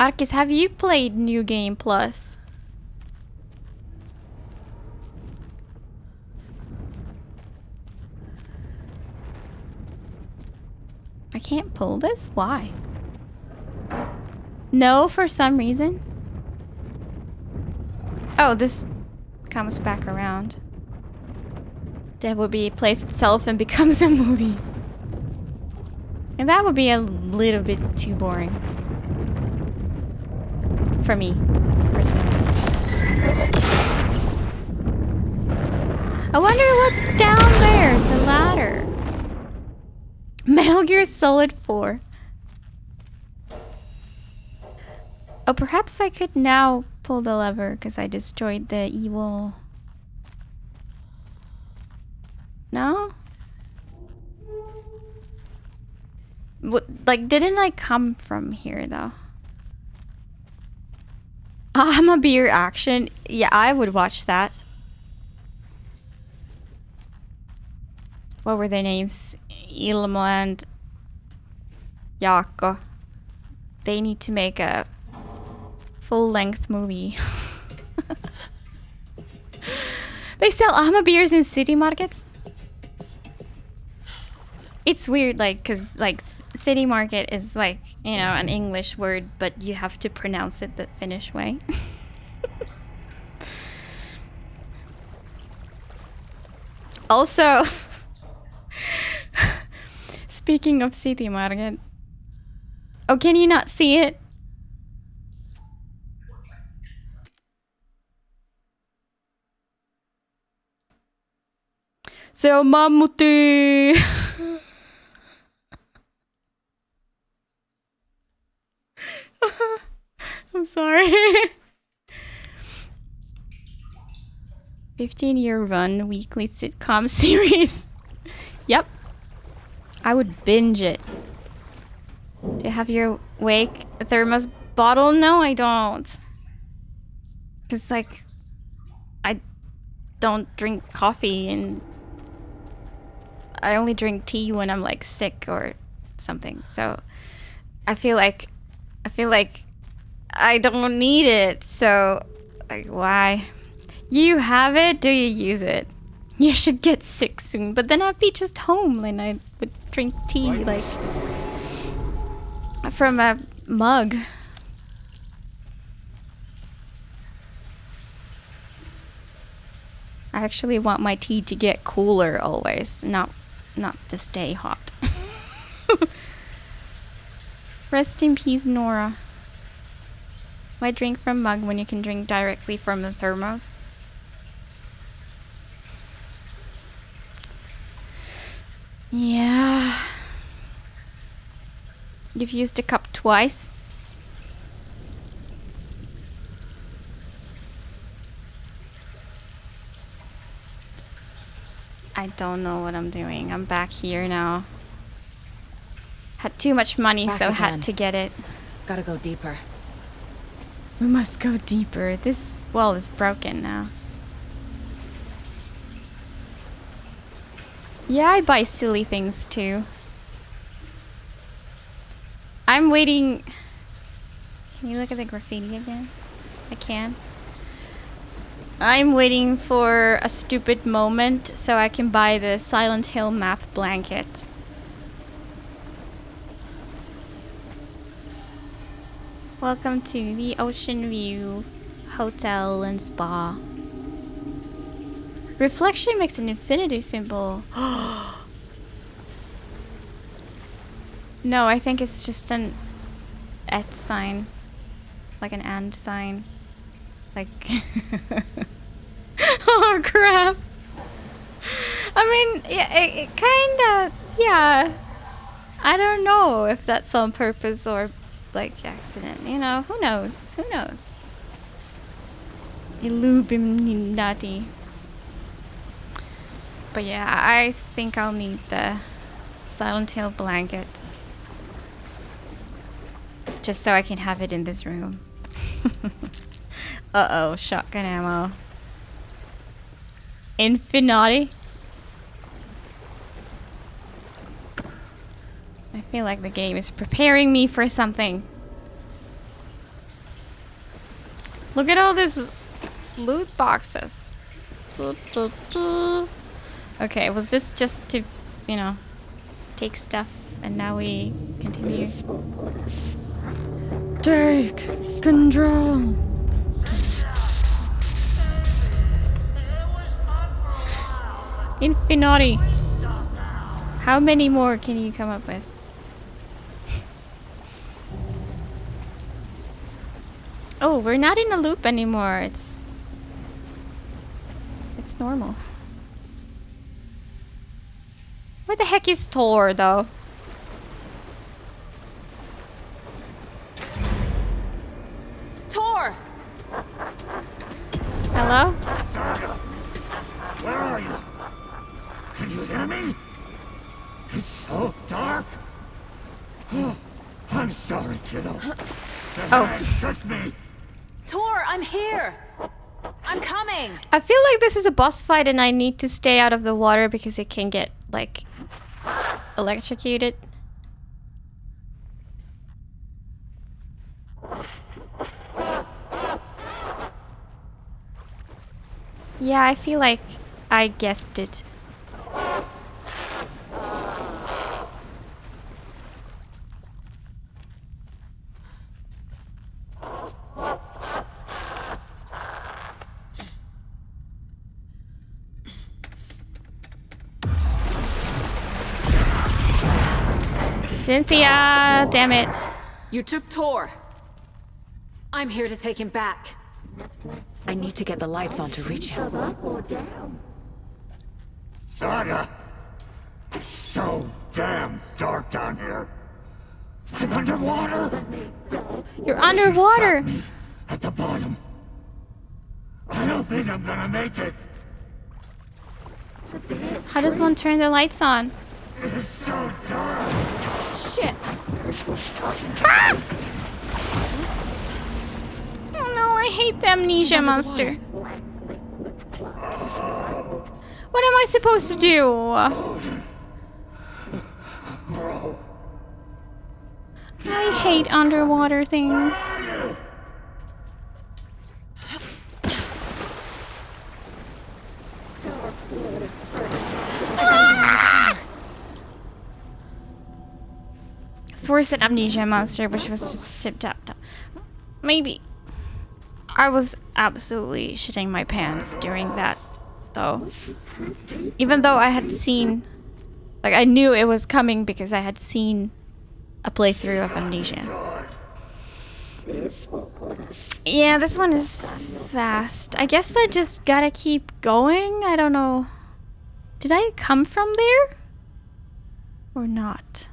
Arcus, have you played New Game Plus? I can't pull this? Why? No, for some reason. Oh, this comes back around. Dead would be plays itself and becomes a movie. And that would be a little bit too boring. For me, personally. I wonder what's down there, the ladder. Metal Gear Solid 4. Oh, perhaps I could now pull the lever because I destroyed the evil... No? What, like, didn't I come from here, though? I'm a beer action. Yeah, I would watch that. What were their names? Ilmo and Jaakko. They need to make a full-length movie. They sell Alma beers in city markets? It's weird, like, because, like, city market is, like, you know, an English word, but you have to pronounce it the Finnish way. Also, speaking of city market, oh, can you not see it? Se on mammutti! I'm sorry. 15-year run weekly sitcom series. Yep. I would binge it. Do you have your Wake thermos bottle? No, I don't. Cause like, don't drink coffee, and I only drink tea when I'm like sick or something. So I feel like I don't need it. So like, why? You have it? Do you use it? You should get sick soon. But then I'd be just home and I would drink tea like from a mug. I actually want my tea to get cooler always, not to stay hot. Rest in peace, Nora. Why drink from mug when you can drink directly from the thermos? Yeah. You've used a cup twice? I don't know what I'm doing. I'm back here now. Had too much money, Back so again. had to get it. Gotta go deeper. We must go deeper. This wall is broken now. Yeah, I buy silly things too. I'm waiting. Can you look at the graffiti again? I can. I'm waiting for a stupid moment so I can buy the Silent Hill map blanket. Welcome to the Ocean View Hotel and Spa. Reflection makes an infinity symbol. No, I think it's just an et sign. Like an and sign. Like... Oh crap. I mean, yeah, it kinda... Yeah. I don't know if that's on purpose or like accident. You know, who knows? Who knows? Illuminati. But yeah, I think I'll need the Silent Hill blanket. Just so I can have it in this room. Uh-oh, shotgun ammo. Infinity? I feel like the game is preparing me for something. Look at all these loot boxes. Okay, was this just to, you know, take stuff and now we continue? Take control. Infinity. How many more can you come up with? Oh, we're not in a loop anymore. It's normal. Where the heck is Tor, though? Tor! Hello? Where are you? Can you hear me? It's so dark. Oh, I'm sorry, kiddo. The man shook me. Tor, I'm here! I'm coming! I feel like this is a boss fight and I need to stay out of the water because it can get, like, electrocuted. Yeah, I feel like I guessed it. Cynthia, damn it. You took Tor. I'm here to take him back. I need to get the lights on to reach him. Saga! It's so damn dark down here. I'm underwater. You're underwater. At the bottom. I don't think I'm gonna make it. How does one turn the lights on? It's so dark. Shit! Ah! Oh no, I hate the amnesia monster. What am I supposed to do? I hate underwater things. It's worse than Amnesia Monster, which was just tip-tap-tap. Maybe. I was absolutely shitting my pants during that, though. Even though I had seen... Like, I knew it was coming because I had seen a playthrough of Amnesia. Yeah, this one is fast. I guess I just gotta keep going. I don't know. Did I come from there? Or not?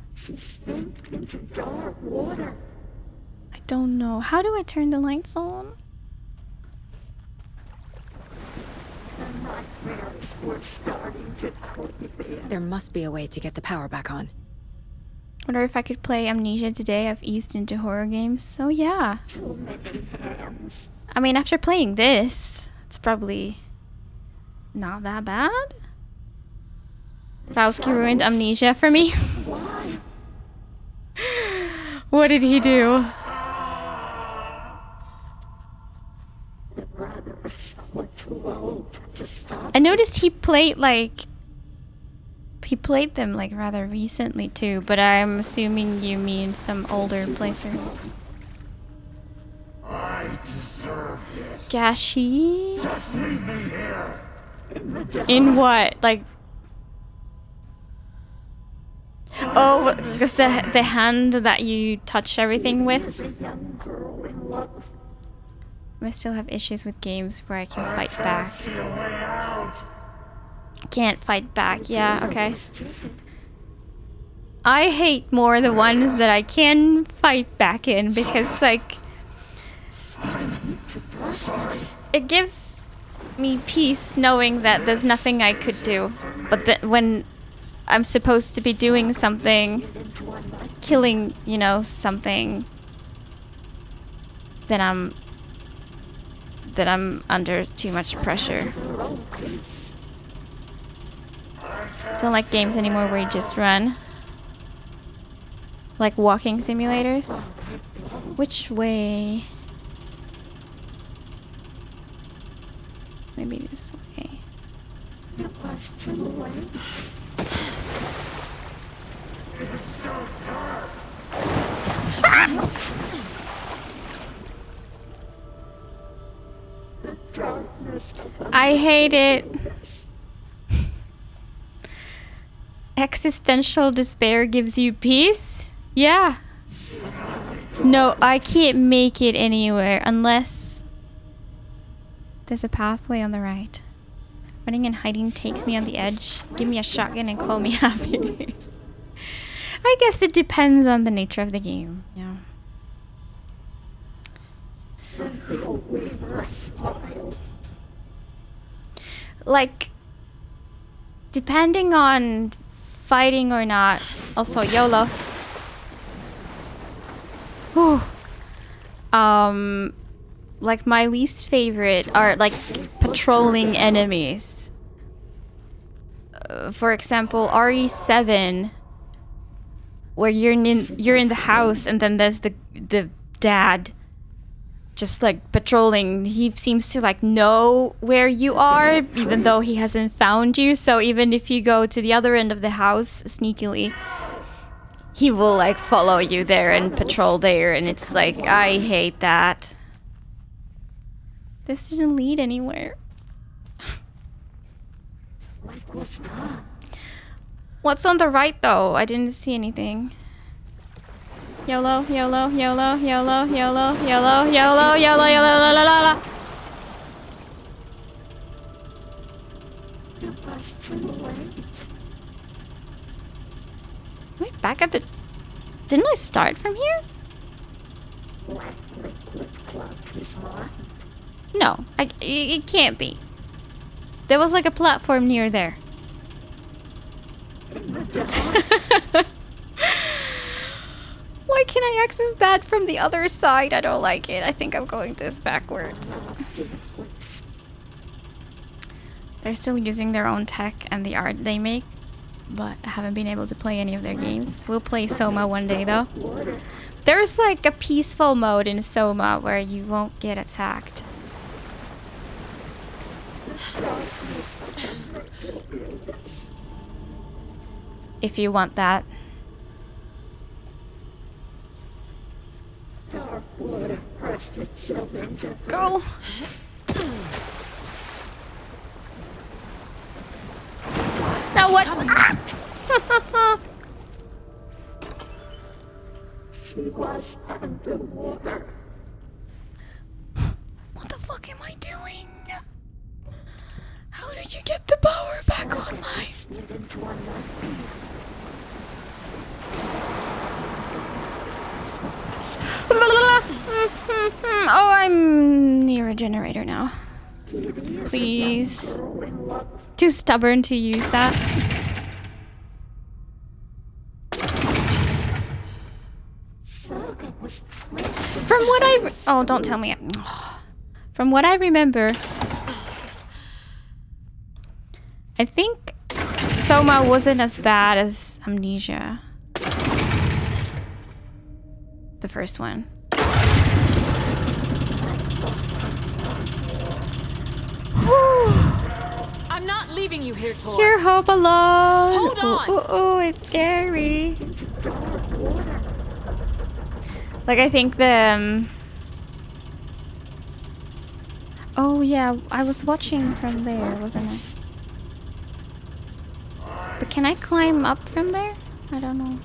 I don't know. How do I turn the lights on? There must be a way to get the power back on. Wonder if I could play Amnesia today. I've eased into horror games. So yeah. I mean, after playing this, it's probably not that bad. Bowski ruined Amnesia for me. What did he do? I noticed he played them like rather recently too, but I'm assuming you mean some older playthrough. I deserve this. Gashi? Just leave me here. In what? Like... Oh, because the hand that you touch everything with? I still have issues with games where I can fight back. Can't fight back, yeah, okay. I hate more the ones that I can fight back in because, like, it gives me peace knowing that there's nothing I could do. But that when I'm supposed to be doing something, killing, you know, something, then I'm under too much pressure. Don't like games anymore where you just run. Like walking simulators. Which way? Maybe this way. I hate it. Existential despair gives you peace? Yeah. No, I can't make it anywhere unless there's a pathway on the right. Running and hiding takes me on the edge. Give me a shotgun and call me happy. I guess it depends on the nature of the game, yeah. Like, depending on fighting or not. Also, YOLO. Whew. Like my least favorite are like patrolling enemies. For example, RE7, where you're in the house and then there's the dad just like patrolling. He seems to like know where you are even though he hasn't found you. So even if you go to the other end of the house sneakily, he will like follow you there and patrol there, and it's like, I hate that. This didn't lead anywhere. What's on the right though? I didn't see anything. YOLO, YOLO, YOLO, YOLO, YOLO, YOLO, YOLO, YOLO, YOLO, la la la la. Wait, back at the... Didn't I start from here? No, it can't be. There was like a platform near there. Why can't I access that from the other side? I don't like it. I think I'm going this backwards. They're still using their own tech and the art they make, but I haven't been able to play any of their games. We'll play Soma one day though. There's like a peaceful mode in Soma where you won't get attacked. If you want that. Go! Now what? Ah! She was underwater. What the fuck am I doing? How did you get the power back online? Oh, I'm near a generator now. Please. Too stubborn to use that. From what oh, don't tell me. From what I remember, I think Soma wasn't as bad as Amnesia. The first one. I'm not leaving you here, Tor. You're home alone. Hold on. Ooh, it's scary. Like, I think the... oh, yeah. I was watching from there, wasn't I? But can I climb up from there? I don't know.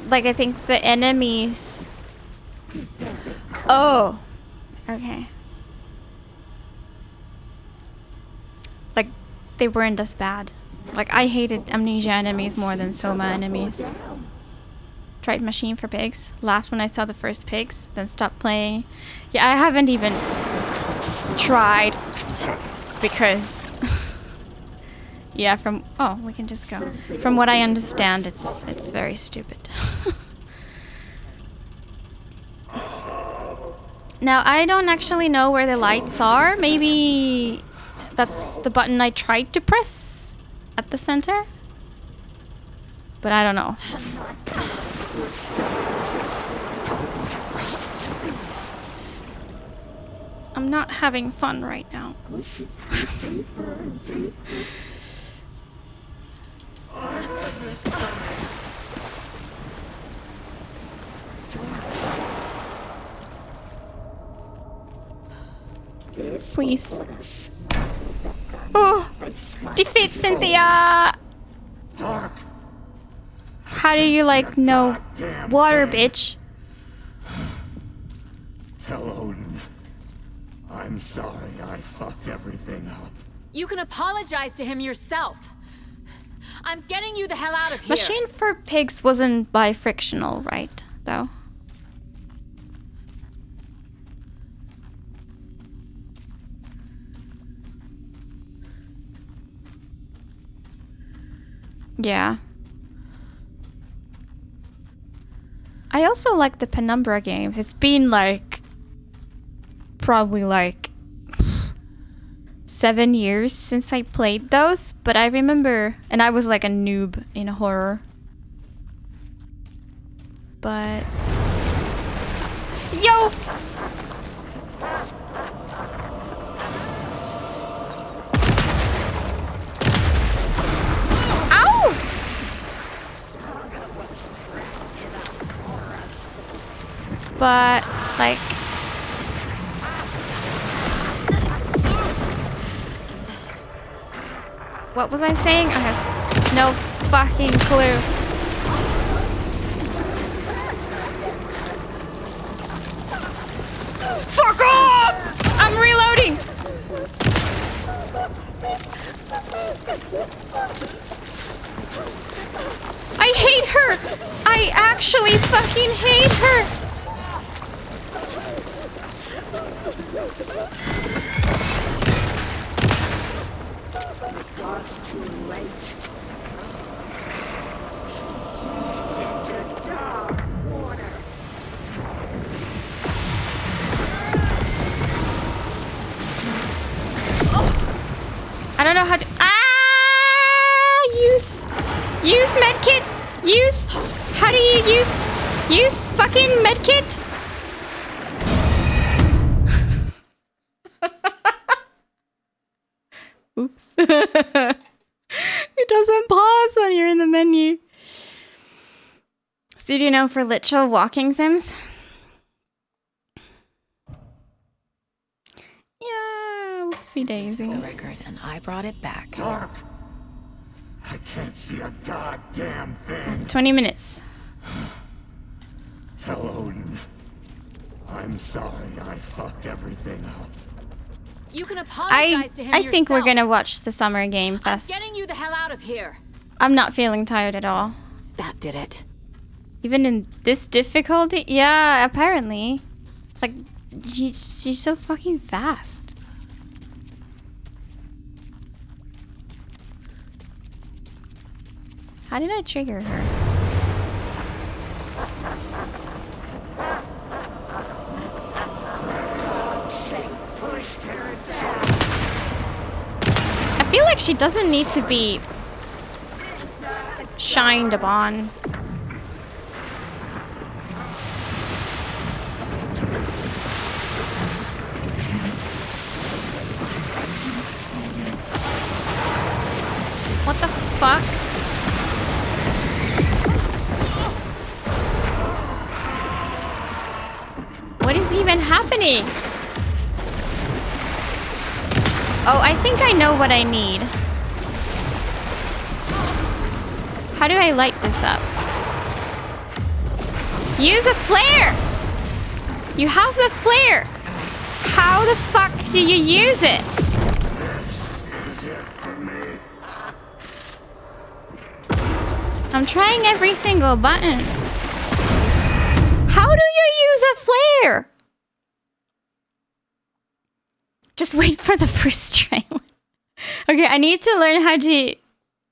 Like, I think the enemies... oh. Okay. Like, they weren't as bad. Like, I hated Amnesia enemies more than Soma enemies. Tried Machine for Pigs. Laughed when I saw the first pigs. Then stopped playing. Yeah, I haven't even tried. Because... yeah, from... oh, we can just go. From what I understand, it's very stupid. Now, I don't actually know where the lights are. Maybe that's the button I tried to press at the center. But I don't know. I'm not having fun right now. Please. Oh! Defeat Cynthia! How do you, like, know water, bitch? Tell Odin. I'm sorry I fucked everything up. You can apologize to him yourself. I'm getting you the hell out of here. Machine for Pigs wasn't bi-frictional, right? Though. Yeah. I also like the Penumbra games. It's been like probably like 7 years since I played those, but I remember, and I was like a noob in horror. But yo! But, like... what was I saying? I have no fucking clue. Fuck off! I'm reloading! I hate her! I actually fucking hate her! It was too late. She sank into dark water. don't know how to. Use medkit. Use. How do you use fucking medkit? Oops. It doesn't pause when you're in the menu. Studio note for literal walking sims. Yeah, whoopsie daisy. The record, and I brought it back. Dark. I can't see a goddamn thing. 20 minutes. Tell Odin. I'm sorry I fucked everything up. You can apologize to him I think we're yourself. gonna watch the Summer Game Fest. Getting you the hell out of here. I'm not feeling tired at all. That did it. Even in this difficulty? Yeah, apparently. Like, she's so fucking fast. How did I trigger her? I feel like she doesn't need to be shined upon. What the fuck? What is even happening? Oh, I think I know what I need. How do I light this up? Use a flare! You have the flare! How the fuck do you use it? I'm trying every single button. How do you use a flare? Just wait for the first trailer. Okay, I need to learn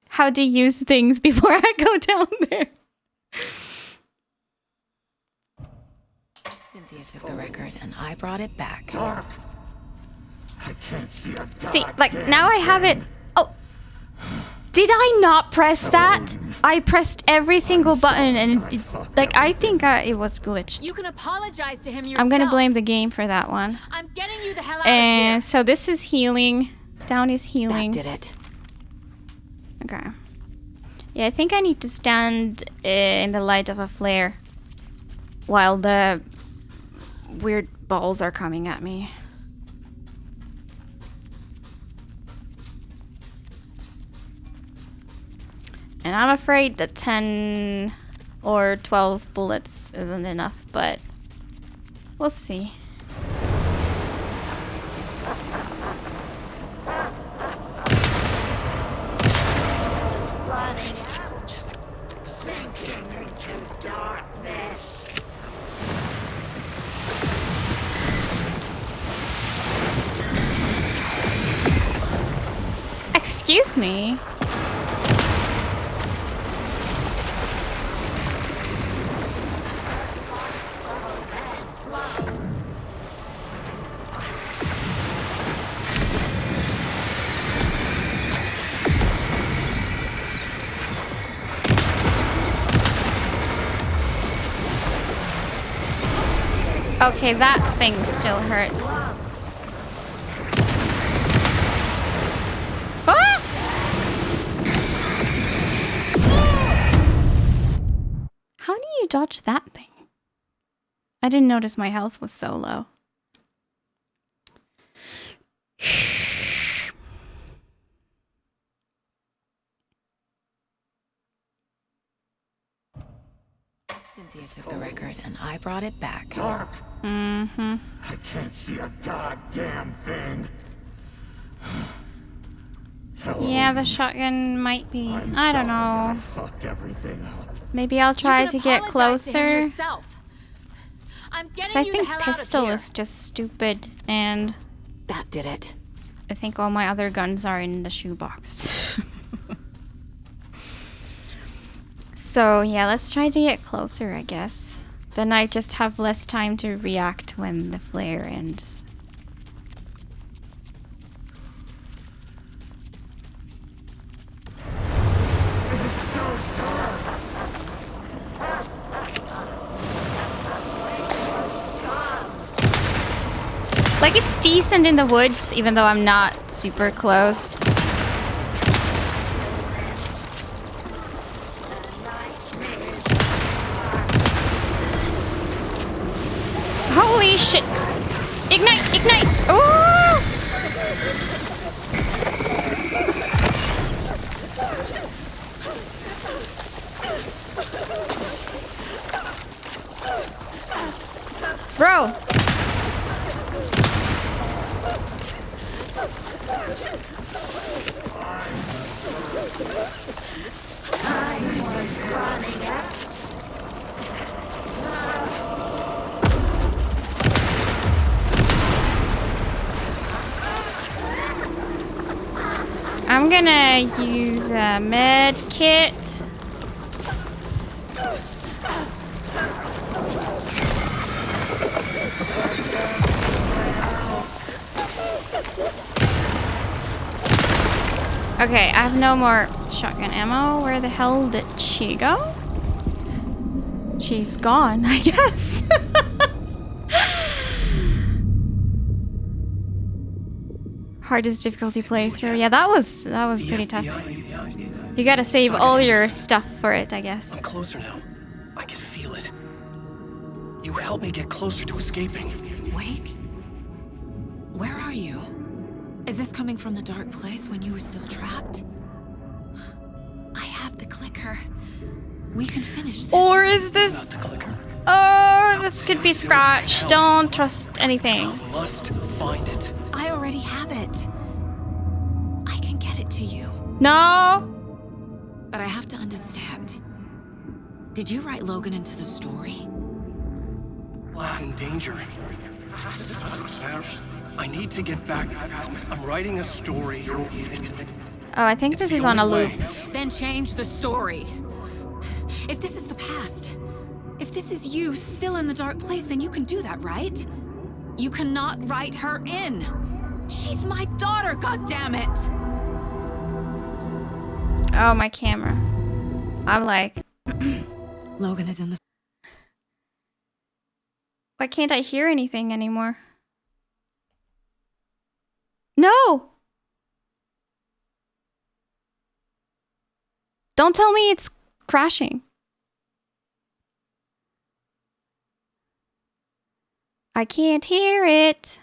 how to use things before I go down there. Cynthia took the record, and I brought it back. Dark. I can't see a See, like, now I have it. Oh. Did I not press that? I pressed every single button and like I think it was glitched. You can apologize to him yourself. I'm gonna blame the game for that one. I'm getting you the hell out And of here. so this is healing. Down is healing. That did it. Okay. Yeah, I think I need to stand in the light of a flare while the weird balls are coming at me. And I'm afraid that 10 or 12 bullets isn't enough, but we'll see. Is running out, sinking into darkness. Excuse me. Okay, that thing still hurts. Ah! How do you dodge that thing? I didn't notice my health was so low. Cynthia took the record, and I brought it back. Dark. Mm-hmm. I can't see a goddamn thing. Yeah, the shotgun might be. I don't know. Fucked everything up. Maybe I'll try to get closer. I'm getting So I you the think hell out of pistol here. is just stupid, and that did it. I think all my other guns are in the shoebox. So yeah, let's try to get closer, I guess. Then I just have less time to react when the flare ends. Like, it's decent in the woods, even though I'm not super close. Holy shit! Ignite! Ignite! Oh! Bro! Time was running out. I'm gonna use a med kit. Okay, I have no more shotgun ammo. Where the hell did she go? She's gone, I guess. Hardest difficulty playthrough. Yeah, that was pretty tough. You gotta save all your stuff for it, I guess. I'm closer now. I can feel it. You help me get closer to escaping. Wake? Where are you? Is this coming from the dark place when you were still trapped? I have the clicker. We can finish this. Or is this... Oh, this could be Scratch. Don't trust anything. I must find it. I already have it. I can get it to you. No! But I have to understand. Did you write Logan into the story? Lad's in danger. I need to get back. I'm writing a story. Oh, I think this is on a loop. Then change the story. If this is the past, if this is you still in the dark place, then you can do that, right? You cannot write her in. She's my daughter, goddammit! Oh, my camera. I'm like... Logan is in the... Why can't I hear anything anymore? No! Don't tell me it's crashing. I can't hear it.